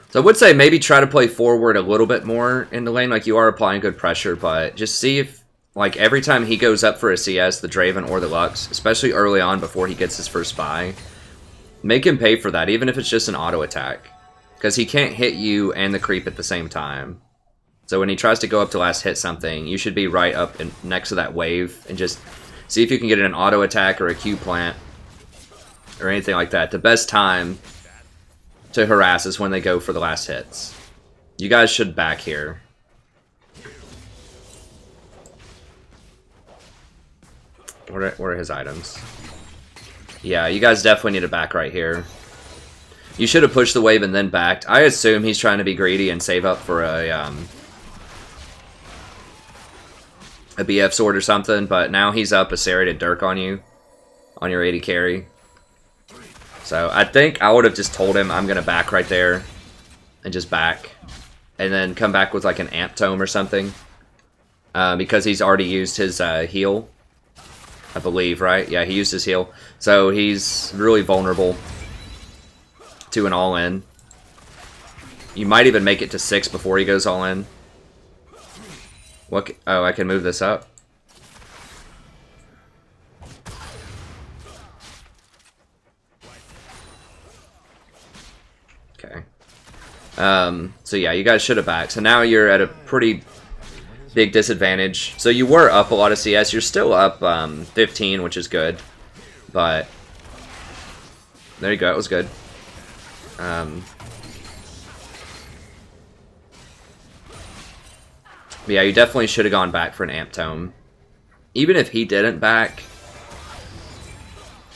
So I would say maybe try to play forward a little bit more in the lane, like you are applying good pressure, but just see if, like, every time he goes up for a CS, the Draven or the Lux, especially early on before he gets his first buy, make him pay for that, even if it's just an auto attack. Because he can't hit you and the creep at the same time. So when he tries to go up to last hit something, you should be right up next to that wave and just see if you can get an auto attack or a Q plant or anything like that. The best time to harass is when they go for the last hits. You guys should back here. What are his items? Yeah, you guys definitely need to back right here. You should have pushed the wave and then backed. I assume he's trying to be greedy and save up for a BF sword or something, but now he's up a serrated Dirk on you, on your 80 carry. So I think I would have just told him I'm going to back right there and just back. And then come back with like an amp tome or something. Because he's already used his heal. I believe, right? Yeah, he used his heal. So he's really vulnerable to an all-in. You might even make it to 6 before he goes all-in. What? Oh, I can move this up. Okay. So yeah, you guys should have backed. So now you're at a pretty big disadvantage. So you were up a lot of CS. You're still up 15, which is good. But there you go. It was good. But yeah, you definitely should have gone back for an amp tome. Even if he didn't back,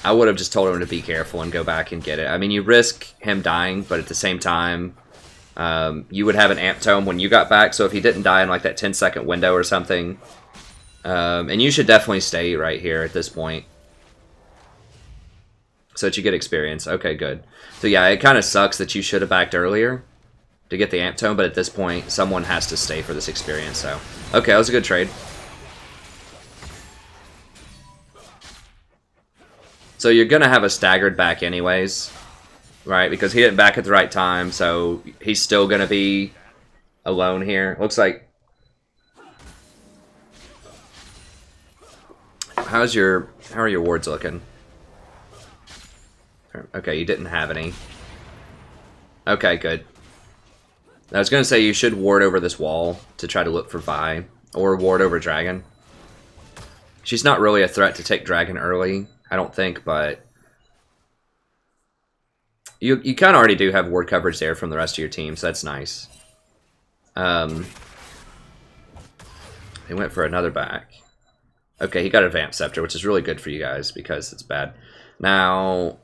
I would have just told him to be careful and go back and get it. I mean, you risk him dying, but at the same time, you would have an amp tome when you got back, so if he didn't die in like that 10-second window or something, and you should definitely stay right here at this point, so that you get experience. Okay, good. So yeah, it kind of sucks that you should have backed earlier to get the amp tome, but at this point, someone has to stay for this experience, so. Okay, that was a good trade. So you're going to have a staggered back anyways, right? Because he didn't back at the right time, so he's still going to be alone here. Looks like... How are your wards looking? Okay, you didn't have any. Okay, good. I was going to say you should ward over this wall to try to look for Vi, or ward over Dragon. She's not really a threat to take Dragon early, I don't think, but you kind of already do have ward coverage there from the rest of your team, so that's nice. He went for another back. Okay, he got a Vamp Scepter, which is really good for you guys because it's bad. Now,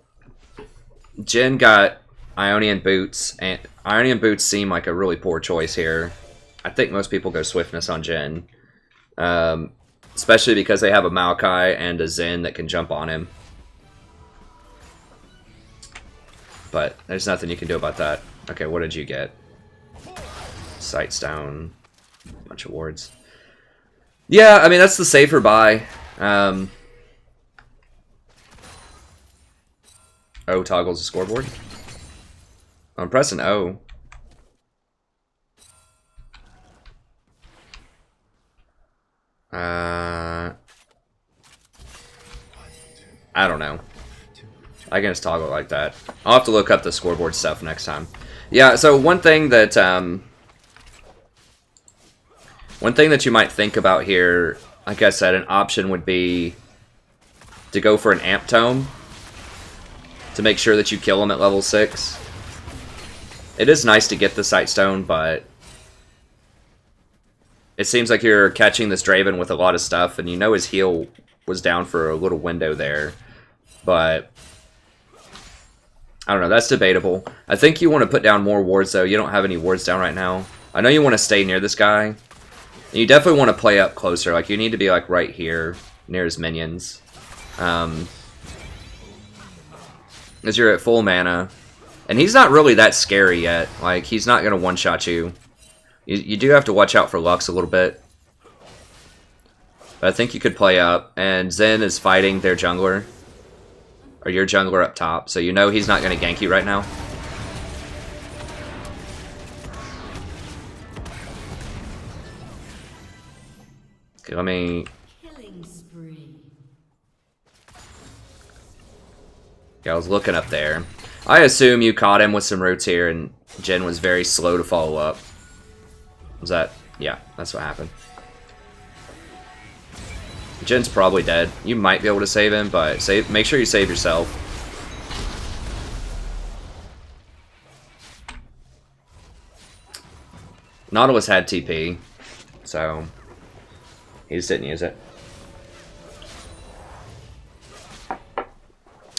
Jhin got Ionian Boots, and Ionian Boots seem like a really poor choice here. I think most people go Swiftness on Jhin. Especially because they have a Maokai and a Zen that can jump on him. But there's nothing you can do about that. Okay, what did you get? Sights down. Bunch of wards. Yeah, I mean, that's the safer buy. O toggles the scoreboard. I'm pressing O. I don't know. I can just toggle it like that. I'll have to look up the scoreboard stuff next time. Yeah, so one thing that you might think about here, like I said, an option would be to go for an amp tome to make sure that you kill him at level 6. It is nice to get the Sightstone, but it seems like you're catching this Draven with a lot of stuff, and you know his heal was down for a little window there. But I don't know, that's debatable. I think you want to put down more wards, though. You don't have any wards down right now. I know you want to stay near this guy. And you definitely want to play up closer. Like, you need to be, like, right here, near his minions. Because you're at full mana. And he's not really that scary yet. Like, he's not going to one-shot you. You do have to watch out for Lux a little bit. But I think you could play up. And Zen is fighting their jungler. Or your jungler up top. So you know he's not going to gank you right now. Okay, let me... Killing spree. Yeah, I was looking up there. I assume you caught him with some roots here, and Jhin was very slow to follow up. Was that... Yeah, that's what happened. Jin's probably dead. You might be able to save him, but make sure you save yourself. Nautilus had TP, so he just didn't use it.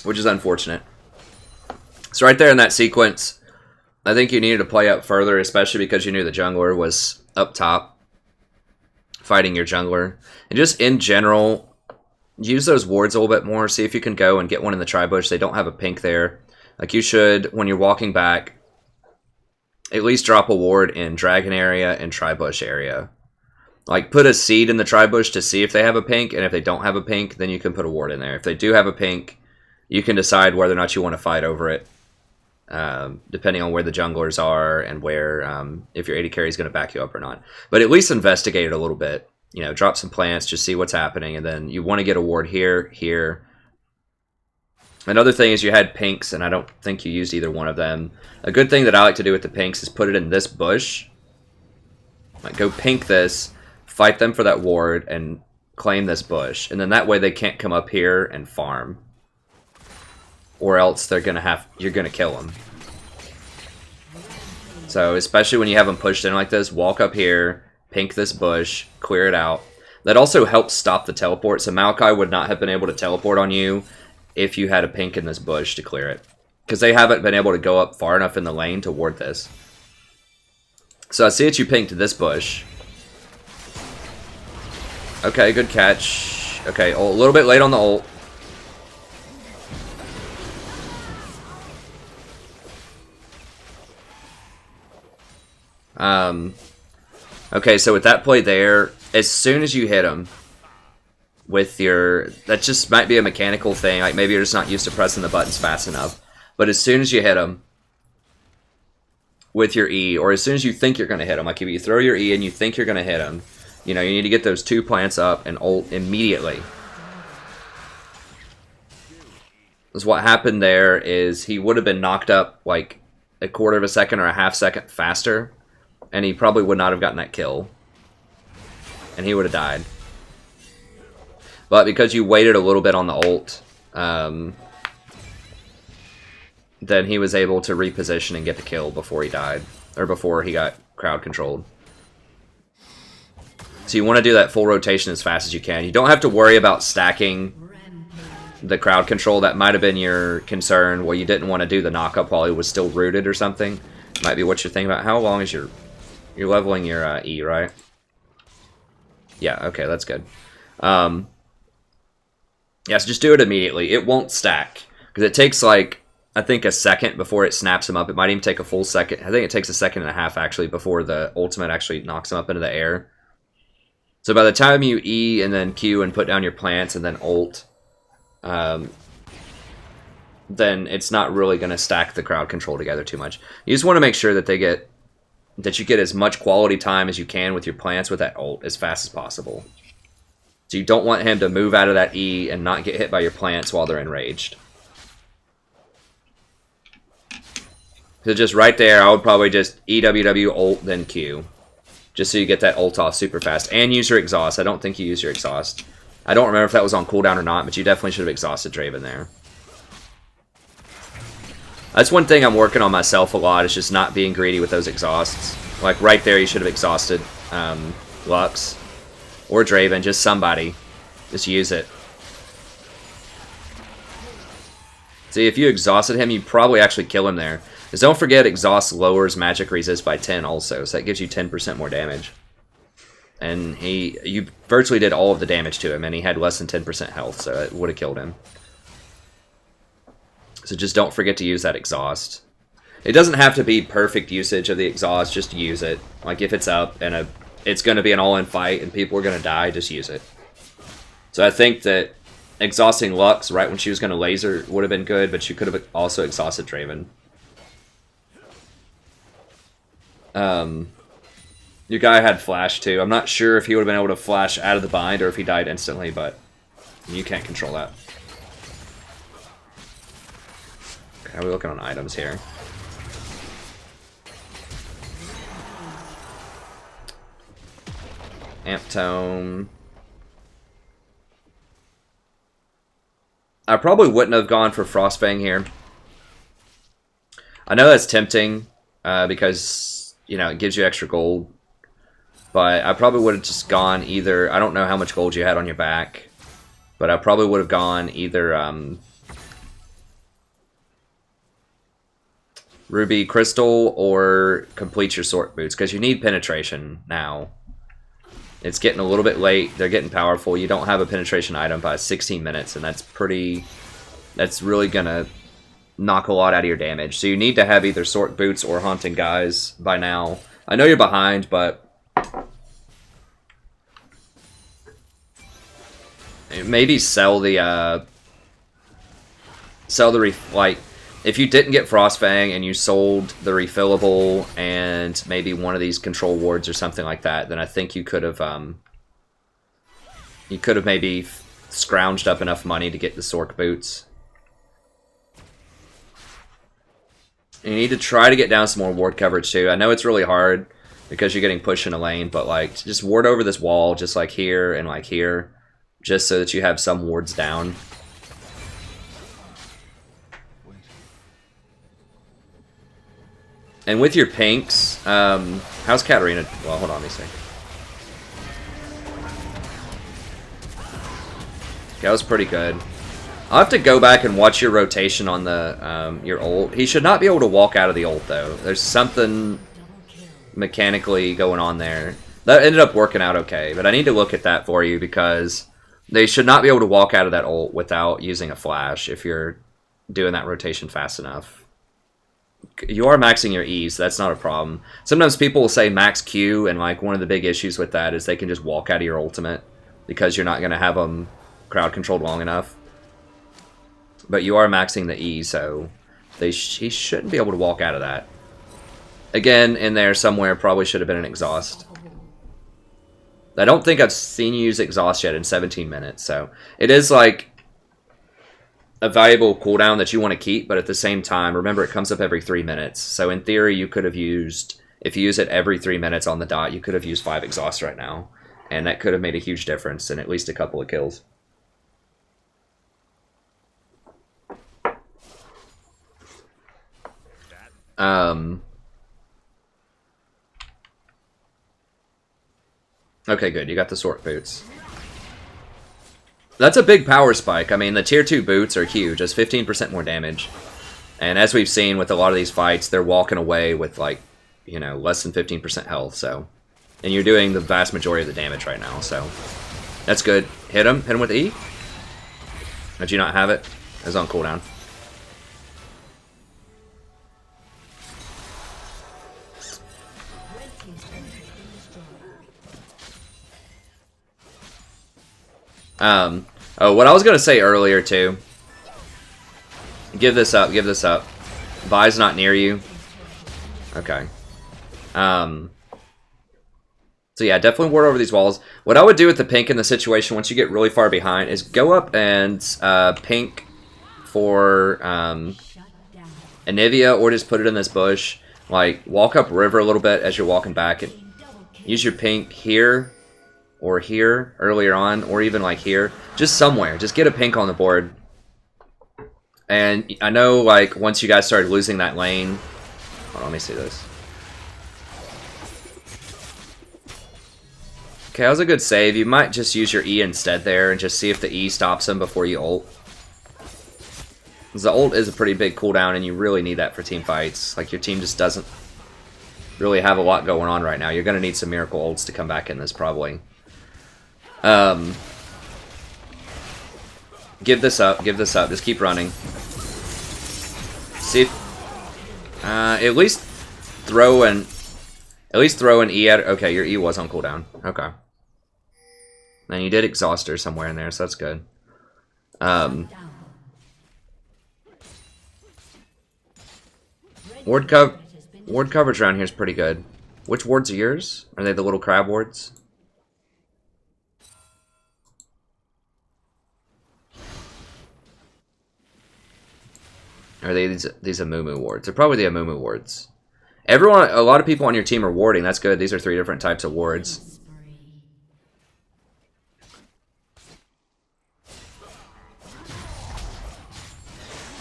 Which is unfortunate. So right there in that sequence, I think you needed to play up further, especially because you knew the jungler was up top fighting your jungler. And just in general, use those wards a little bit more. See if you can go and get one in the tri-bush. They don't have a pink there. Like you should, when you're walking back, at least drop a ward in dragon area and tri-bush area. Like put a seed in the tri-bush to see if they have a pink, and if they don't have a pink, then you can put a ward in there. If they do have a pink, you can decide whether or not you want to fight over it. Depending on where the junglers are and where, if your AD carry is going to back you up or not. But at least investigate it a little bit. You know, drop some plants, just see what's happening, and then you want to get a ward here, here. Another thing is you had pinks, and I don't think you used either one of them. A good thing that I like to do with the pinks is put it in this bush. Like, go pink this, fight them for that ward, and claim this bush. And then that way they can't come up here and farm. Or else they're gonna you're gonna kill them. So especially when you have them pushed in like this, walk up here, pink this bush, clear it out. That also helps stop the teleport. So Maokai would not have been able to teleport on you if you had a pink in this bush to clear it, because they haven't been able to go up far enough in the lane to ward this. So I see that you pinked this bush. Okay, good catch. Okay, a little bit late on the ult. Okay, so with that play there, as soon as you hit him with your... That just might be a mechanical thing. Like, maybe you're just not used to pressing the buttons fast enough. But as soon as you hit him with your E, or as soon as you think you're going to hit him, like if you throw your E and you think you're going to hit him, you know, you need to get those 2 plants up and ult immediately. Because what happened there is he would have been knocked up like a quarter of a second or a half second faster, and he probably would not have gotten that kill. And he would have died. But because you waited a little bit on the ult, then he was able to reposition and get the kill before he died. Or before he got crowd controlled. So you want to do that full rotation as fast as you can. You don't have to worry about stacking the crowd control. That might have been your concern. Well, you didn't want to do the knockup while he was still rooted or something. Might be what you're thinking about. How long is your... You're leveling your E, right? Yeah, okay, that's good. Yeah, so just do it immediately. It won't stack. Because it takes, like, I think a second before it snaps him up. It might even take a full second. I think it takes a second and a half, actually, before the ultimate actually knocks him up into the air. So by the time you E and then Q and put down your plants and then ult, then it's not really going to stack the crowd control together too much. You just want to make sure that you get as much quality time as you can with your plants with that ult as fast as possible. So you don't want him to move out of that E and not get hit by your plants while they're enraged. So just right there, I would probably just EWW ult then Q. Just so you get that ult off super fast. And use your exhaust. I don't think you use your exhaust. I don't remember if that was on cooldown or not, but you definitely should have exhausted Draven there. That's one thing I'm working on myself a lot, is just not being greedy with those exhausts. Like right there, you should have exhausted Lux or Draven, just somebody. Just use it. See, if you exhausted him, you'd probably actually kill him there. Because don't forget, exhaust lowers magic resist by 10 also, so that gives you 10% more damage. And you virtually did all of the damage to him, and he had less than 10% health, so it would have killed him. So just don't forget to use that exhaust. It doesn't have to be perfect usage of the exhaust, just use it. Like if it's up and it's going to be an all-in fight and people are going to die, just use it. So I think that exhausting Lux right when she was going to laser would have been good, but you could have also exhausted Draven. Your guy had flash too. I'm not sure if he would have been able to flash out of the bind or if he died instantly, but you can't control that. Okay, how are we looking on items here? Amp Tome. I probably wouldn't have gone for Frostfang here. I know that's tempting because, you know, it gives you extra gold. But I probably would have just gone either... I don't know how much gold you had on your back. But I probably would have gone either Ruby Crystal or complete your Sork Boots. Because you need penetration now. It's getting a little bit late. They're getting powerful. You don't have a penetration item by 16 minutes, and that's pretty... That's really going to knock a lot out of your damage. So you need to have either Sork Boots or Haunting Guys by now. I know you're behind, but... Maybe sell the... like, if you didn't get Frostfang and you sold the refillable and maybe one of these control wards or something like that, then I think you could have maybe scrounged up enough money to get the Sork Boots. You need to try to get down some more ward coverage too. I know it's really hard because you're getting pushed in a lane, but like just ward over this wall just like here and like here, just so that you have some wards down. And with your pinks, how's Katarina? Well, hold on, let me see. Okay, that was pretty good. I'll have to go back and watch your rotation on the your ult. He should not be able to walk out of the ult, though. There's something mechanically going on there. That ended up working out okay, but I need to look at that for you because they should not be able to walk out of that ult without using a flash if you're doing that rotation fast enough. You are maxing your E, so that's not a problem. Sometimes people will say max Q, and like one of the big issues with that is they can just walk out of your ultimate because you're not going to have them crowd controlled long enough. But you are maxing the E, so he shouldn't be able to walk out of that. Again, in there somewhere probably should have been an exhaust. I don't think I've seen you use exhaust yet in 17 minutes, so it is like a valuable cooldown that you want to keep, but at the same time, remember it comes up every 3 minutes. So in theory, you could have used, if you use it every 3 minutes on the dot, you could have used 5 exhausts right now. And that could have made a huge difference in at least a couple of kills. Okay, good. You got the Sork Boots. That's a big power spike. I mean, the tier 2 boots are huge. That's 15% more damage. And as we've seen with a lot of these fights, they're walking away with, like, you know, less than 15% health, so... And you're doing the vast majority of the damage right now, so... That's good. Hit him. Hit him with E. Did you not have it? It was on cooldown. Oh, what I was going to say earlier, too. Give this up, give this up. Vi's not near you. Okay. So yeah, definitely ward over these walls. What I would do with the pink in the situation, once you get really far behind, is go up and pink for Anivia, or just put it in this bush. Like, walk up river a little bit as you're walking back, and use your pink here, or here, earlier on, or even like here. Just somewhere. Just get a pink on the board. And I know, like, once you guys started losing that lane... Hold on, let me see this. Okay, that was a good save. You might just use your E instead there and just see if the E stops him before you ult. Because the ult is a pretty big cooldown, and you really need that for team fights. Like, your team just doesn't really have a lot going on right now. You're going to need some miracle ults to come back in this, probably. Give this up, just keep running. See if, at least throw an E at. Okay, your E was on cooldown. Okay. And you did exhaust her somewhere in there, so that's good. Ward coverage around here is pretty good. Which wards are yours? Are they the little crab wards? Or are they these Amumu wards? They're probably the Amumu wards. A lot of people on your team are warding. That's good. These are 3 different types of wards.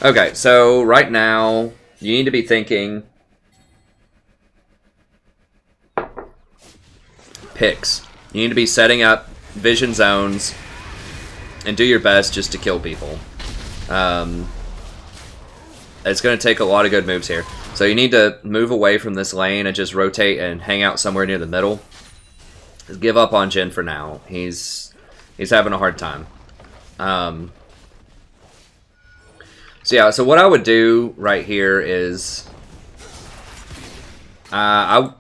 Okay, so right now, you need to be thinking picks. You need to be setting up vision zones and do your best just to kill people. It's going to take a lot of good moves here. So you need to move away from this lane and just rotate and hang out somewhere near the middle. Give up on Jhin for now. He's having a hard time. So yeah, so what I would do right here is yeah,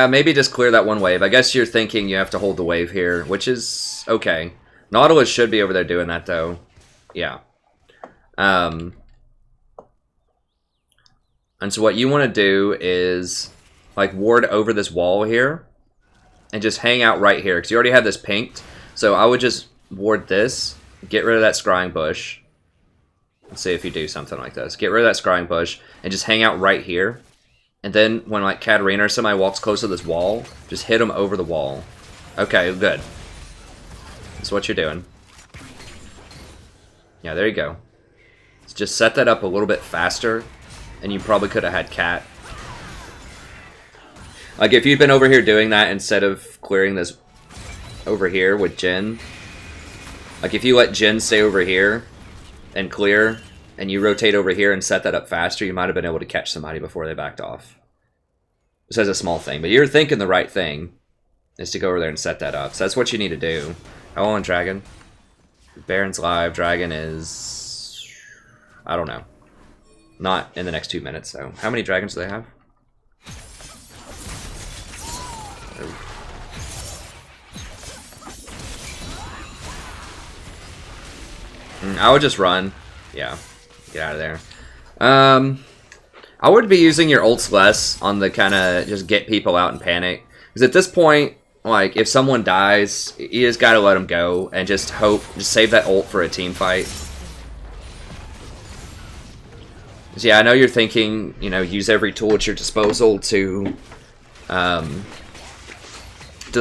maybe just clear that one wave. I guess you're thinking you have to hold the wave here, which is okay. Nautilus should be over there doing that though. Yeah. And so what you want to do is like ward over this wall here and just hang out right here because you already have this pinked. So I would just ward this, get rid of that scrying bush. Let's see if you do something like this. Get rid of that scrying bush and just hang out right here. And then when like Katarina or somebody walks close to this wall, just hit them over the wall. Okay, good. That's what you're doing. Yeah, there you go. So just set that up a little bit faster, and you probably could have had Cat. Like, if you'd been over here doing that instead of clearing this over here with Jhin. Like, if you let Jhin stay over here and clear, and you rotate over here and set that up faster, you might have been able to catch somebody before they backed off. This is a small thing, but you're thinking the right thing is to go over there and set that up. So that's what you need to do. How on Dragon? Baron's live. Dragon is... I don't know. Not in the next 2 minutes, so. How many dragons do they have? I would just run. Yeah. Get out of there. I would be using your ults less on the kind of just get people out and panic. Because at this point, like, if someone dies, you just gotta let them go and just hope, just save that ult for a team fight. So yeah, I know you're thinking, you know, use every tool at your disposal to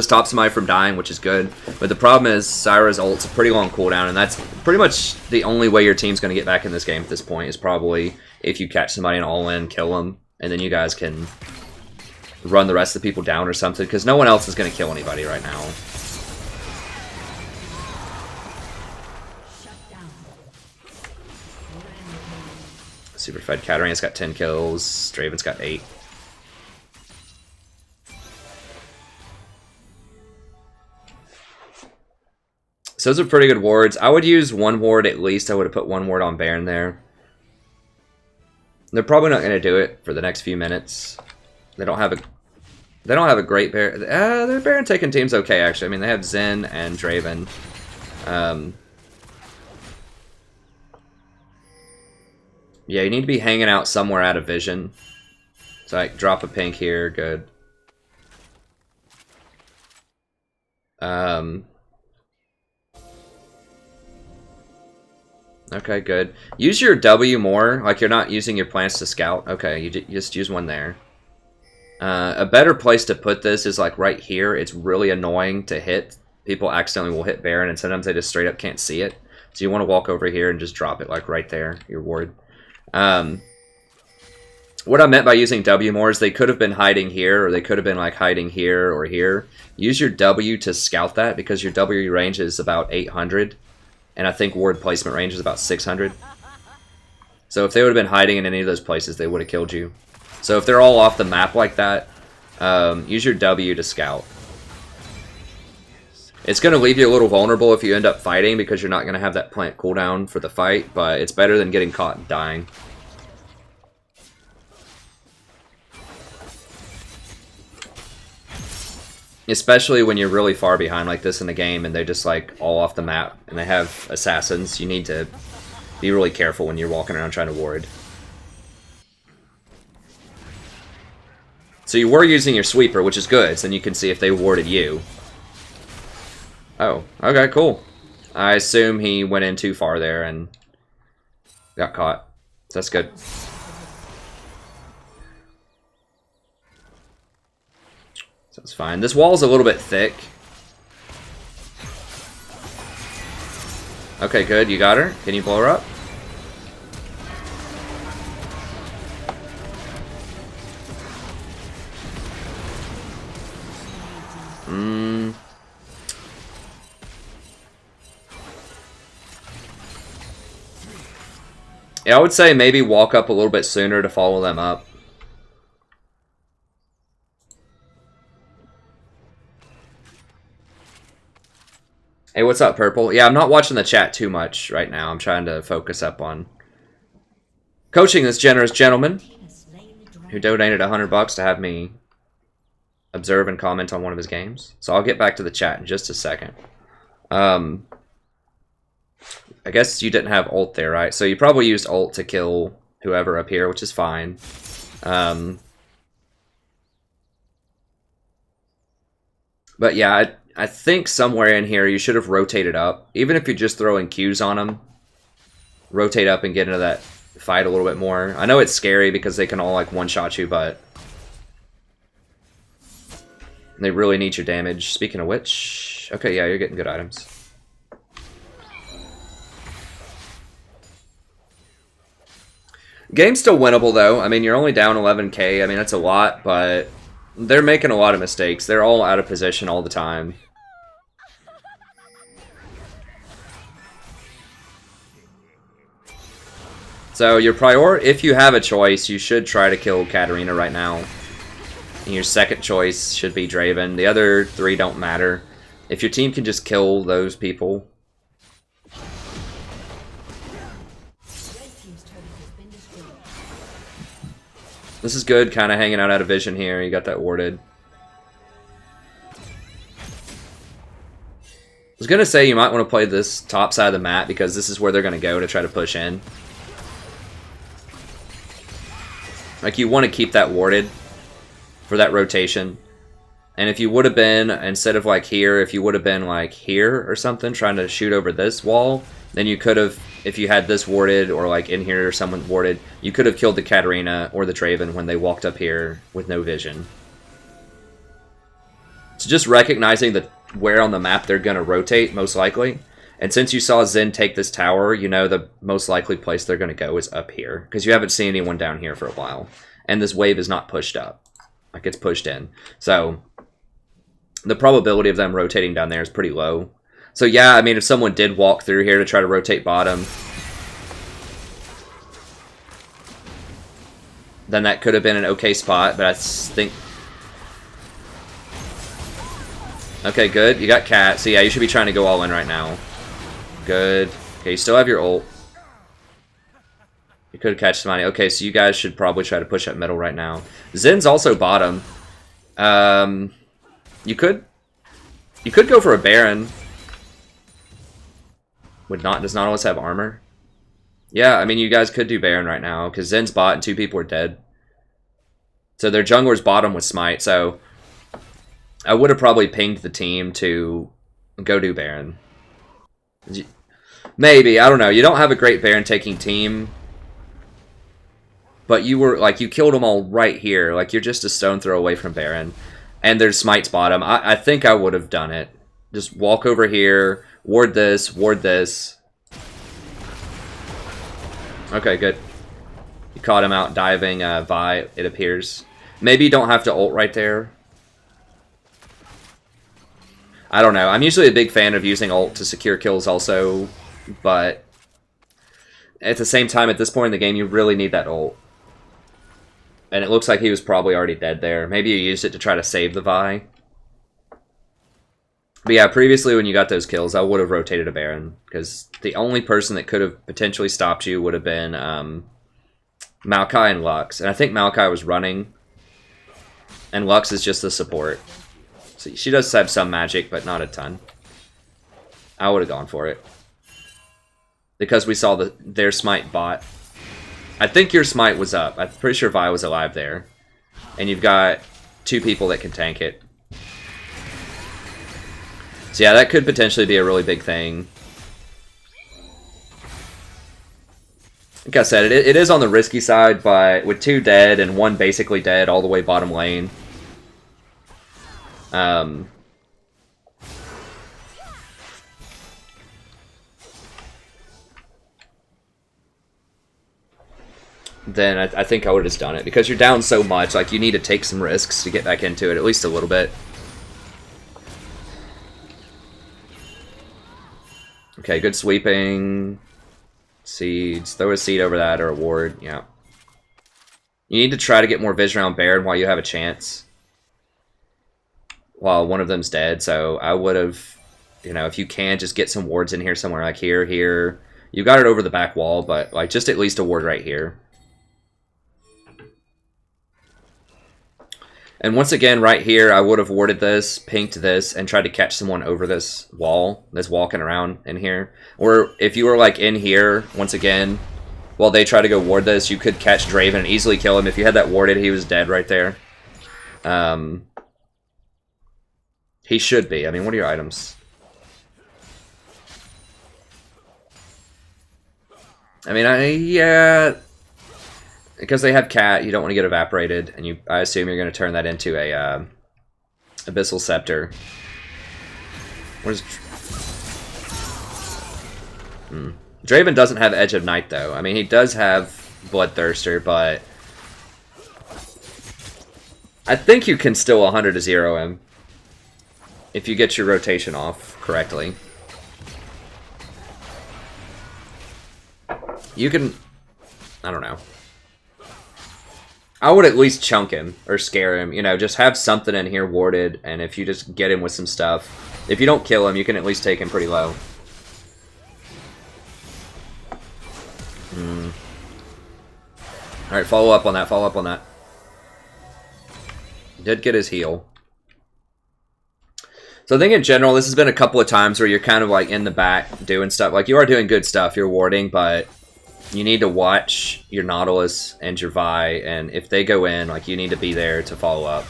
stop somebody from dying, which is good. But the problem is Zyra's ult's a pretty long cooldown, and that's pretty much the only way your team's going to get back in this game at this point is probably if you catch somebody and all-in, kill them, and then you guys can run the rest of the people down or something, because no one else is going to kill anybody right now. Super fed Katarina's got 10 kills, Draven's got 8. So those are pretty good wards. I would use one ward at least. I would have put one ward on Baron there. They're probably not going to do it for the next few minutes. They don't have a great Baron. Their Baron taking team's okay actually. I mean they have Zen and Draven. Yeah, you need to be hanging out somewhere out of vision. So like drop a pink here, good. Okay, good. Use your W more, like you're not using your plants to scout. Okay, you just use one there. A better place to put this is like right here. It's really annoying to hit. People accidentally will hit Baron, and sometimes they just straight up can't see it. So you want to walk over here and just drop it like right there, your ward. What I meant by using W more is they could have been hiding here, or they could have been like hiding here or here. Use your W to scout that, because your W range is about 800. And I think ward placement range is about 600. So if they would have been hiding in any of those places, they would have killed you. So if they're all off the map like that, use your W to scout. It's going to leave you a little vulnerable if you end up fighting because you're not going to have that plant cooldown for the fight, but it's better than getting caught and dying. Especially when you're really far behind like this in the game and they're just like all off the map and they have assassins. You need to be really careful when you're walking around trying to ward. So you were using your sweeper, which is good, so then you can see if they warded you. Oh, okay, cool. I assume he went in too far there and got caught. So that's good. So it's fine. This wall's a little bit thick. Okay, good. You got her. Can you blow her up? Yeah, I would say maybe walk up a little bit sooner to follow them up. Hey, what's up, Purple? Yeah, I'm not watching the chat too much right now. I'm trying to focus up on coaching this generous gentleman who donated $100 to have me observe and comment on one of his games. So I'll get back to the chat in just a second. I guess you didn't have ult there, right? So you probably used ult to kill whoever up here, which is fine. But yeah, I think somewhere in here you should have rotated up. Even if you're just throwing Qs on them, rotate up and get into that fight a little bit more. I know it's scary because they can all like one-shot you, but they really need your damage. Speaking of which, okay, yeah, you're getting good items. Game's still winnable though. I mean, you're only down 11k. I mean, that's a lot, but they're making a lot of mistakes. They're all out of position all the time. So your if you have a choice, you should try to kill Katarina right now. And your second choice should be Draven. The other three don't matter. If your team can just kill those people. This is good, kind of hanging out of vision here. You got that warded. I was going to say you might want to play this top side of the map because this is where they're going to go to try to push in. Like, you want to keep that warded for that rotation. And if you would have been, instead of like here, if you would have been like here or something, trying to shoot over this wall, then you could have, if you had this warded or like in here or someone warded, you could have killed the Katarina or the Draven when they walked up here with no vision. So just recognizing that where on the map they're going to rotate, most likely. And since you saw Zen take this tower, you know the most likely place they're going to go is up here. Because you haven't seen anyone down here for a while. And this wave is not pushed up. Like, it's pushed in. So the probability of them rotating down there is pretty low. So yeah, I mean, if someone did walk through here to try to rotate bottom, then that could have been an okay spot, but I think... Okay, good. You got Cat. So yeah, you should be trying to go all in right now. Good. Okay, you still have your ult. You could catch somebody. Okay, so you guys should probably try to push up middle right now. Zen's also bottom. You could go for a Baron. Does not always have armor. Yeah, I mean, you guys could do Baron right now because Zen's bot and 2 people are dead. So their jungler's bottom with Smite. So I would have probably pinged the team to go do Baron. Maybe, I don't know. You don't have a great Baron taking team. But you were, like, you killed them all right here. Like, you're just a stone throw away from Baron. And there's Smite's bottom. I think I would have done it. Just walk over here, ward this, ward this. Okay, good. You caught him out diving Vi, it appears. Maybe you don't have to ult right there. I don't know. I'm usually a big fan of using ult to secure kills also. But at the same time, at this point in the game, you really need that ult. And it looks like he was probably already dead there. Maybe you used it to try to save the Vi. But yeah, previously when you got those kills, I would have rotated a Baron, because the only person that could have potentially stopped you would have been Maokai and Lux. And I think Maokai was running, and Lux is just the support. So she does have some magic, but not a ton. I would have gone for it. Because we saw their smite bot. I think your smite was up. I'm pretty sure Vi was alive there. And you've got 2 people that can tank it. So yeah, that could potentially be a really big thing. Like I said, it is on the risky side, but with 2 dead and 1 basically dead all the way bottom lane. Then I think I would have just done it. Because you're down so much, like you need to take some risks to get back into it, at least a little bit. Okay, good sweeping. Seeds. Throw a seed over that or a ward. Yeah. You need to try to get more vision around Baron while you have a chance. While one of them's dead. So I would have, you know, if you can, just get some wards in here somewhere. Like here, here. You got it over the back wall, but like just at least a ward right here. And once again, right here, I would have warded this, pinked this, and tried to catch someone over this wall that's walking around in here. Or if you were like in here, once again, while they try to go ward this, you could catch Draven and easily kill him. If you had that warded, he was dead right there. He should be. I mean, what are your items? I mean, yeah... Because they have Cat, you don't want to get evaporated, and I assume you're going to turn that into a Abyssal Scepter. What is... Draven doesn't have Edge of Night, though. I mean, he does have Bloodthirster, but... I think you can still 100-0 him. If you get your rotation off correctly. You can... I don't know. I would at least chunk him or scare him, you know, just have something in here warded, and if you just get him with some stuff, if you don't kill him, you can at least take him pretty low. Alright, follow up on that, follow up on that. Did get his heal. So I think in general, this has been a couple of times where you're kind of like in the back doing stuff. Like you are doing good stuff, you're warding, but... You need to watch your Nautilus and your Vi, and if they go in, like, you need to be there to follow up.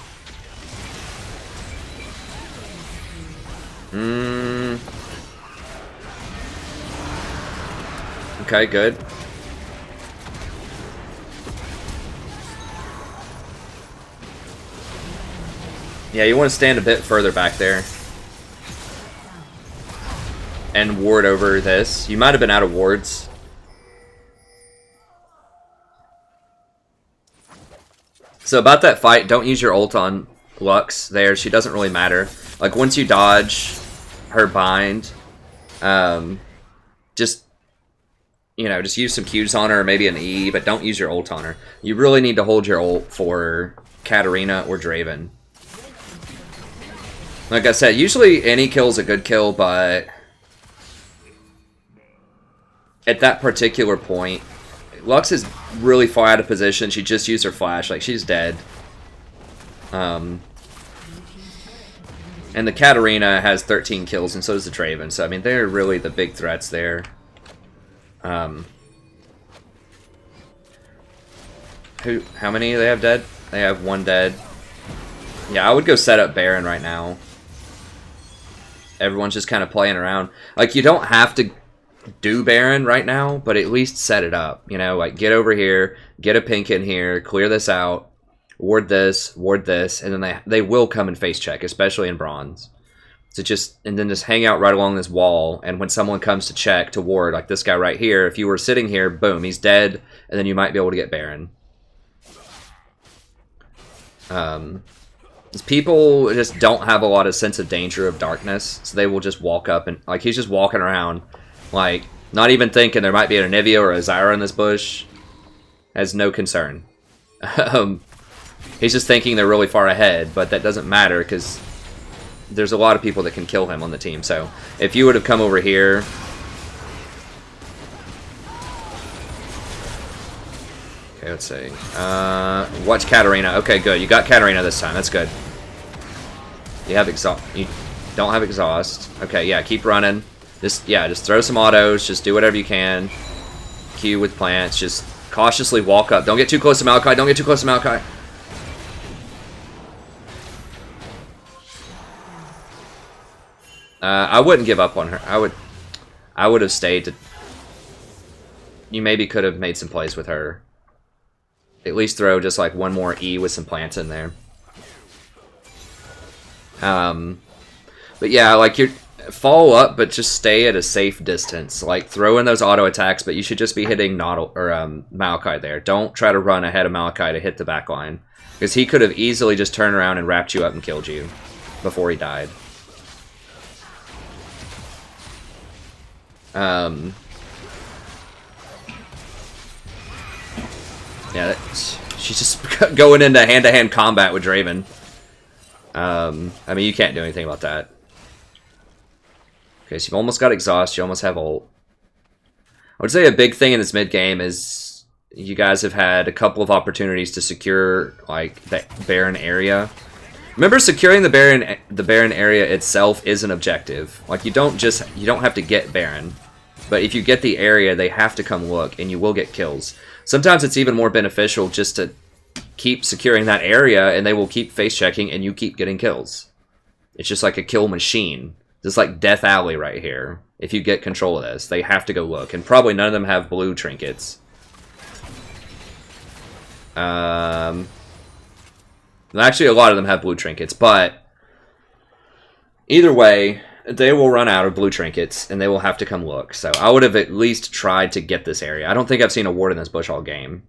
Okay, good. Yeah, you want to stand a bit further back there. And ward over this. You might have been out of wards. So about that fight, don't use your ult on Lux there. She doesn't really matter. Like, once you dodge her bind, just, you know, just use some Qs on her, or maybe an E, but don't use your ult on her. You really need to hold your ult for Katarina or Draven. Like I said, usually any kill's a good kill, but at that particular point, Lux is really far out of position. She just used her flash. Like, she's dead. And the Katarina has 13 kills, and so does the Draven. So, I mean, they're really the big threats there. How many do they have dead? They have 1 dead. Yeah, I would go set up Baron right now. Everyone's just kind of playing around. Like, you don't have to do Baron right now, but at least set it up. You know, like, get over here, get a pink in here, clear this out, ward this, and then they will come and face check, especially in bronze. So and then just hang out right along this wall, and when someone comes to check to ward, like this guy right here, if you were sitting here, boom, he's dead, and then you might be able to get Baron. People just don't have a lot of sense of danger of darkness, so they will just walk up and, like, he's just walking around, like, not even thinking there might be an Anivia or a Zyra in this bush. Has no concern. He's just thinking they're really far ahead, but that doesn't matter, because there's a lot of people that can kill him on the team. So if you would have come over here... Okay, let's see. Watch Katarina. Okay, good. You got Katarina this time. That's good. You have exhaust. You don't have exhaust. Okay, yeah, keep running. Just throw some autos. Just do whatever you can. Q with plants. Just cautiously walk up. Don't get too close to Maokai. Don't get too close to Maokai. I wouldn't give up on her. I would have stayed to... You maybe could have made some plays with her. At least throw just like one more E with some plants in there. But yeah, like you're follow up, but just stay at a safe distance. Like throw in those auto attacks, but you should just be hitting Maokai there. Don't try to run ahead of Maokai to hit the back line, because he could have easily just turned around and wrapped you up and killed you before he died. Yeah, she's just going into hand-to-hand combat with Draven. I mean, you can't do anything about that. Okay, so you've almost got exhaust. You almost have ult. I would say a big thing in this mid-game is you guys have had a couple of opportunities to secure, like, the Baron area. Remember, securing the Baron area itself is an objective. Like, you don't have to get Baron. But if you get the area, they have to come look, and you will get kills. Sometimes it's even more beneficial just to keep securing that area, and they will keep face-checking, and you keep getting kills. It's just like a kill machine. Just like Death Alley right here. If you get control of this, they have to go look. And probably none of them have blue trinkets. Actually, a lot of them have blue trinkets, but either way, they will run out of blue trinkets, and they will have to come look. So I would have at least tried to get this area. I don't think I've seen a ward in this bush all game.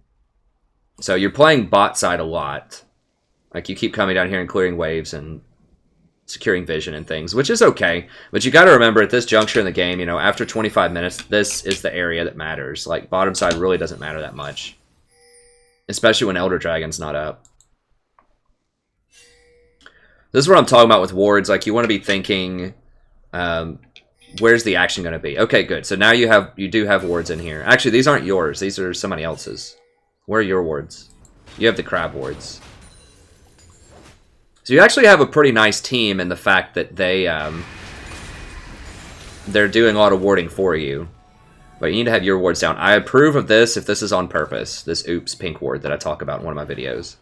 So you're playing bot side a lot. Like, you keep coming down here and clearing waves and securing vision and things, which is okay. But you got to remember, at this juncture in the game, you know, after 25 minutes, this is the area that matters. Like, bottom side really doesn't matter that much. Especially when Elder Dragon's not up. This is what I'm talking about with wards. Like, you want to be thinking... where's the action going to be? Okay, good. So now you do have wards in here. Actually, these aren't yours. These are somebody else's. Where are your wards? You have the crab wards. So you actually have a pretty nice team in the fact that they're doing a lot of warding for you. But you need to have your wards down. I approve of this if this is on purpose. This oops pink ward that I talk about in one of my videos.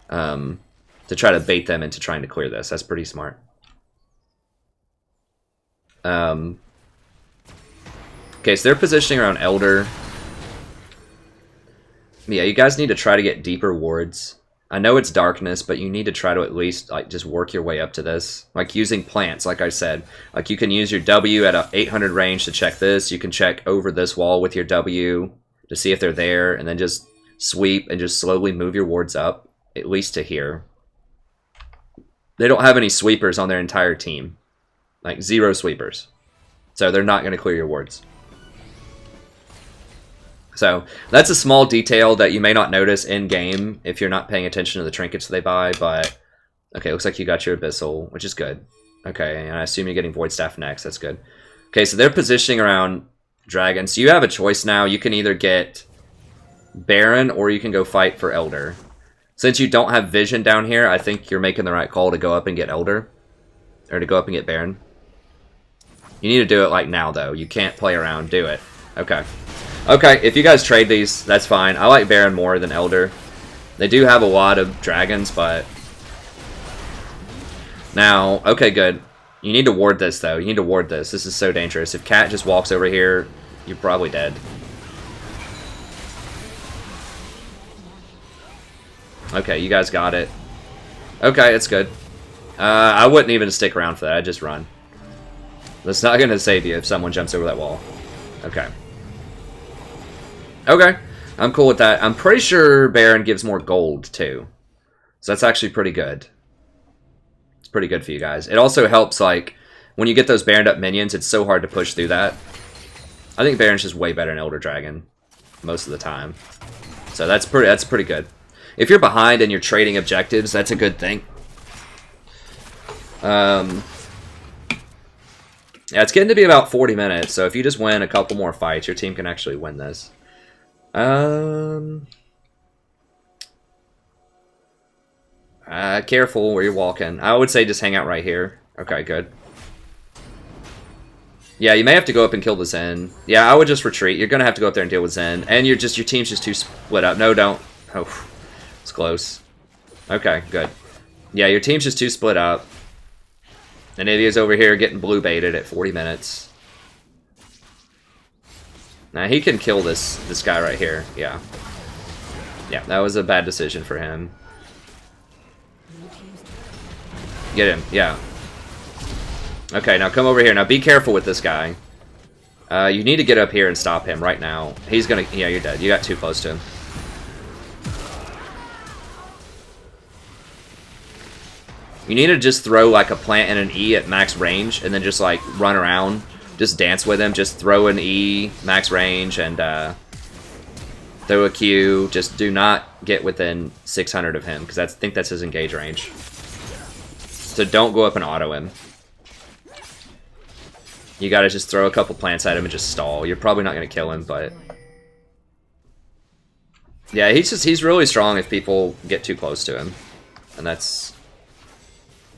To try to bait them into trying to clear this. That's pretty smart. Okay, so they're positioning around Elder. Yeah, you guys need to try to get deeper wards. I know it's darkness, but you need to try to at least like just work your way up to this. Like using plants, like I said. Like you can use your W at a 800 range to check this. You can check over this wall with your W to see if they're there, and then just sweep and just slowly move your wards up, at least to here. They don't have any sweepers on their entire team. Like 0 sweepers. So they're not going to clear your wards. So that's a small detail that you may not notice in-game if you're not paying attention to the trinkets they buy, but... Okay, looks like you got your Abyssal, which is good. Okay, and I assume you're getting Void Staff next, that's good. Okay, so they're positioning around Dragon. So you have a choice now. You can either get Baron or you can go fight for Elder. Since you don't have Vision down here, I think you're making the right call to go up and get Elder. Or to go up and get Baron. You need to do it like now, though. You can't play around. Do it. Okay. Okay, if you guys trade these, that's fine. I like Baron more than Elder. They do have a lot of dragons, but... Now, okay, good. You need to ward this, though. You need to ward this. This is so dangerous. If Cat just walks over here, you're probably dead. Okay, you guys got it. Okay, it's good. I wouldn't even stick around for that. I'd just run. That's not going to save you if someone jumps over that wall. Okay. Okay. I'm cool with that. I'm pretty sure Baron gives more gold, too. So that's actually pretty good. It's pretty good for you guys. It also helps, like, when you get those Baroned up minions, it's so hard to push through that. I think Baron's just way better than Elder Dragon. Most of the time. So that's pretty good. If you're behind and you're trading objectives, that's a good thing. Yeah, it's getting to be about 40 minutes, so if you just win a couple more fights, your team can actually win this. Careful where you're walking. I would say just hang out right here. Okay, good. Yeah, you may have to go up and kill the Zen. Yeah, I would just retreat. You're gonna have to go up there and deal with Zen. And your team's just too split up. No, don't. Oh, it's close. Okay, good. Yeah, your team's just too split up. And Idia's over here getting blue baited at 40 minutes. Now he can kill this guy right here. Yeah. Yeah, that was a bad decision for him. Get him, yeah. Okay, now come over here. Now be careful with this guy. You need to get up here and stop him right now. He's gonna... Yeah, you're dead. You got too close to him. You need to just throw like a plant and an E at max range and then just like run around. Just dance with him. Just throw an E, max range, and throw a Q. Just do not get within 600 of him because I think that's his engage range. So don't go up and auto him. You gotta just throw a couple plants at him and just stall. You're probably not gonna kill him, but... Yeah, he's really strong if people get too close to him. And that's...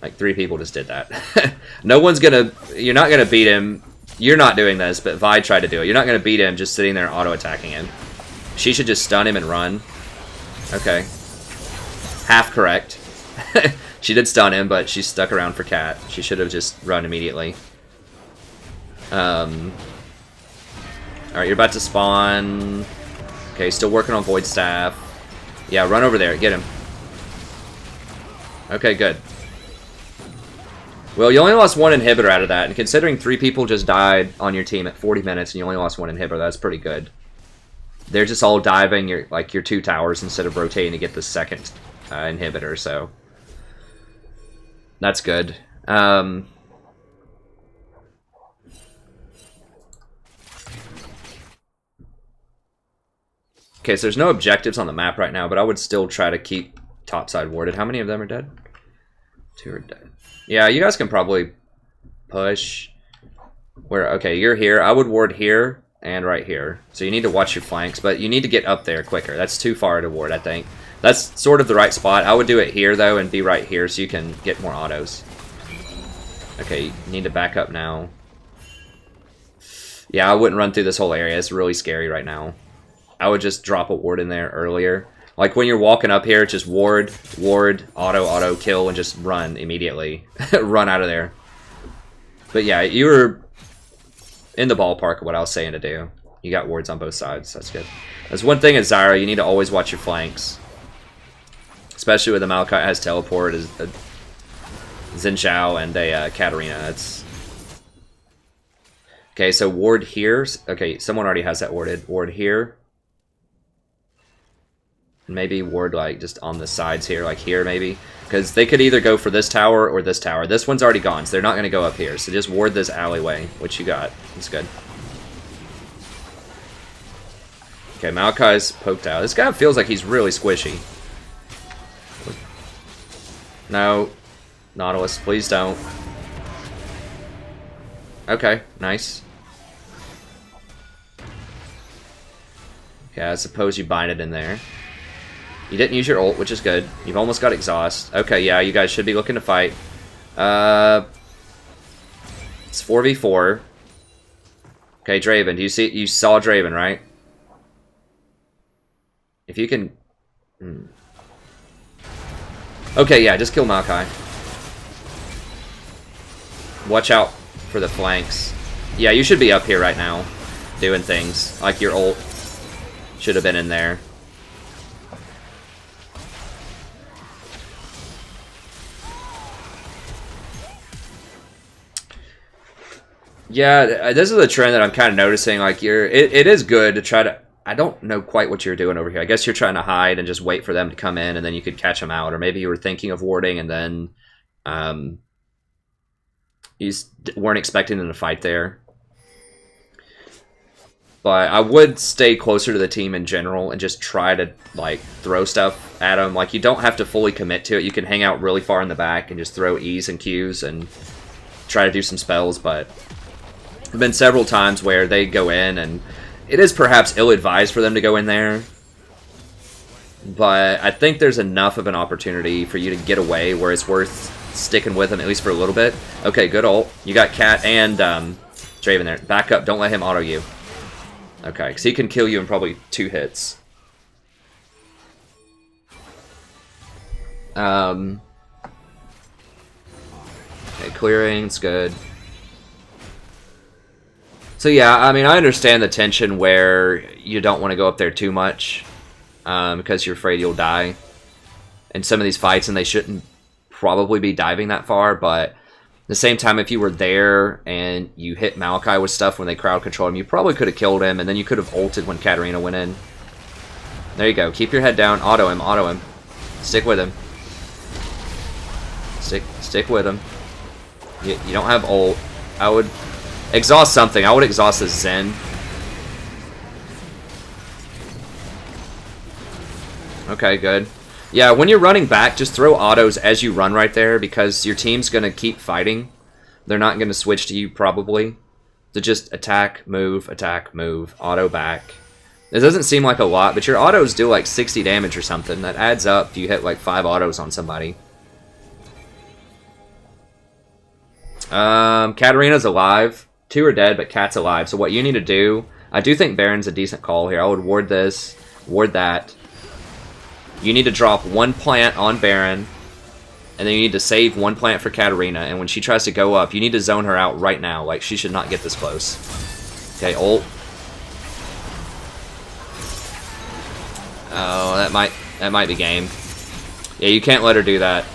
Like, 3 people just did that. No one's gonna... You're not gonna beat him. You're not doing this, but Vi tried to do it. You're not gonna beat him just sitting there auto-attacking him. She should just stun him and run. Okay. Half correct. She did stun him, but she stuck around for Cat. She should have just run immediately. Alright, you're about to spawn. Okay, still working on Void Staff. Yeah, run over there. Get him. Okay, good. Well, you only lost 1 inhibitor out of that, and considering 3 people just died on your team at 40 minutes and you only lost 1 inhibitor, that's pretty good. They're just all diving your 2 towers instead of rotating to get the second inhibitor, so... That's good. Okay, so there's no objectives on the map right now, but I would still try to keep topside warded. How many of them are dead? 2 are dead. Yeah, you guys can probably push. Where? Okay, you're here. I would ward here and right here. So you need to watch your flanks, but you need to get up there quicker. That's too far to ward, I think. That's sort of the right spot. I would do it here, though, and be right here so you can get more autos. Okay, you need to back up now. Yeah, I wouldn't run through this whole area. It's really scary right now. I would just drop a ward in there earlier. Like when you're walking up here, just ward, auto, kill, and just run immediately. Run out of there. But yeah, you were in the ballpark of what I was saying to do. You got wards on both sides. That's good. There's one thing at Zyra, you need to always watch your flanks. Especially with the Malachite has teleport, a Xin Zhao, and a Katarina. That's... Okay, so ward here. Okay, someone already has that warded. Ward here. Maybe ward like just on the sides here, like here maybe. Because they could either go for this tower or this tower. This one's already gone, so they're not going to go up here. So just ward this alleyway, which you got. That's good. Okay, Malachi's poked out. This guy feels like he's really squishy. No. Nautilus, please don't. Okay, nice. Okay, I suppose you bind it in there. You didn't use your ult, which is good. You've almost got exhaust. Okay, yeah, you guys should be looking to fight. It's 4v4. Okay, Draven, do you see? You saw Draven, right? If you can... Okay, yeah, just kill Maokai. Watch out for the flanks. Yeah, you should be up here right now, doing things. Like your ult should have been in there. Yeah, this is a trend that I'm kind of noticing. Like, it is good to try to... I don't know quite what you're doing over here. I guess you're trying to hide and just wait for them to come in, and then you could catch them out. Or maybe you were thinking of warding, and then you weren't expecting them to fight there. But I would stay closer to the team in general and just try to, like, throw stuff at them. Like, you don't have to fully commit to it. You can hang out really far in the back and just throw E's and Q's and try to do some spells, but... have been several times where they go in, and it is perhaps ill-advised for them to go in there. But I think there's enough of an opportunity for you to get away where it's worth sticking with him, at least for a little bit. Okay, good ult. You got Cat and Draven there. Back up. Don't let him auto you. Okay, because he can kill you in probably 2 hits. Okay, clearing's good. So yeah, I mean, I understand the tension where you don't want to go up there too much because you're afraid you'll die in some of these fights, and they shouldn't probably be diving that far, but at the same time, if you were there and you hit Maokai with stuff when they crowd control him, you probably could have killed him, and then you could have ulted when Katarina went in. There you go. Keep your head down. Auto him. Auto him. Stick with him. Stick with him. You don't have ult. I would exhaust something. I would exhaust the Zen. Okay, good. Yeah, when you're running back, just throw autos as you run right there, because your team's going to keep fighting. They're not going to switch to you, probably. So just attack, move, auto back. It doesn't seem like a lot, but your autos do like 60 damage or something. That adds up if you hit like 5 autos on somebody. Katarina's alive. 2 are dead, but Cat's alive. So what you need to do... I do think Baron's a decent call here. I would ward this, ward that. You need to drop 1 plant on Baron, and then you need to save 1 plant for Katarina, and when she tries to go up, you need to zone her out right now. Like, she should not get this close. Okay, ult. Oh, that might be game. Yeah, you can't let her do that.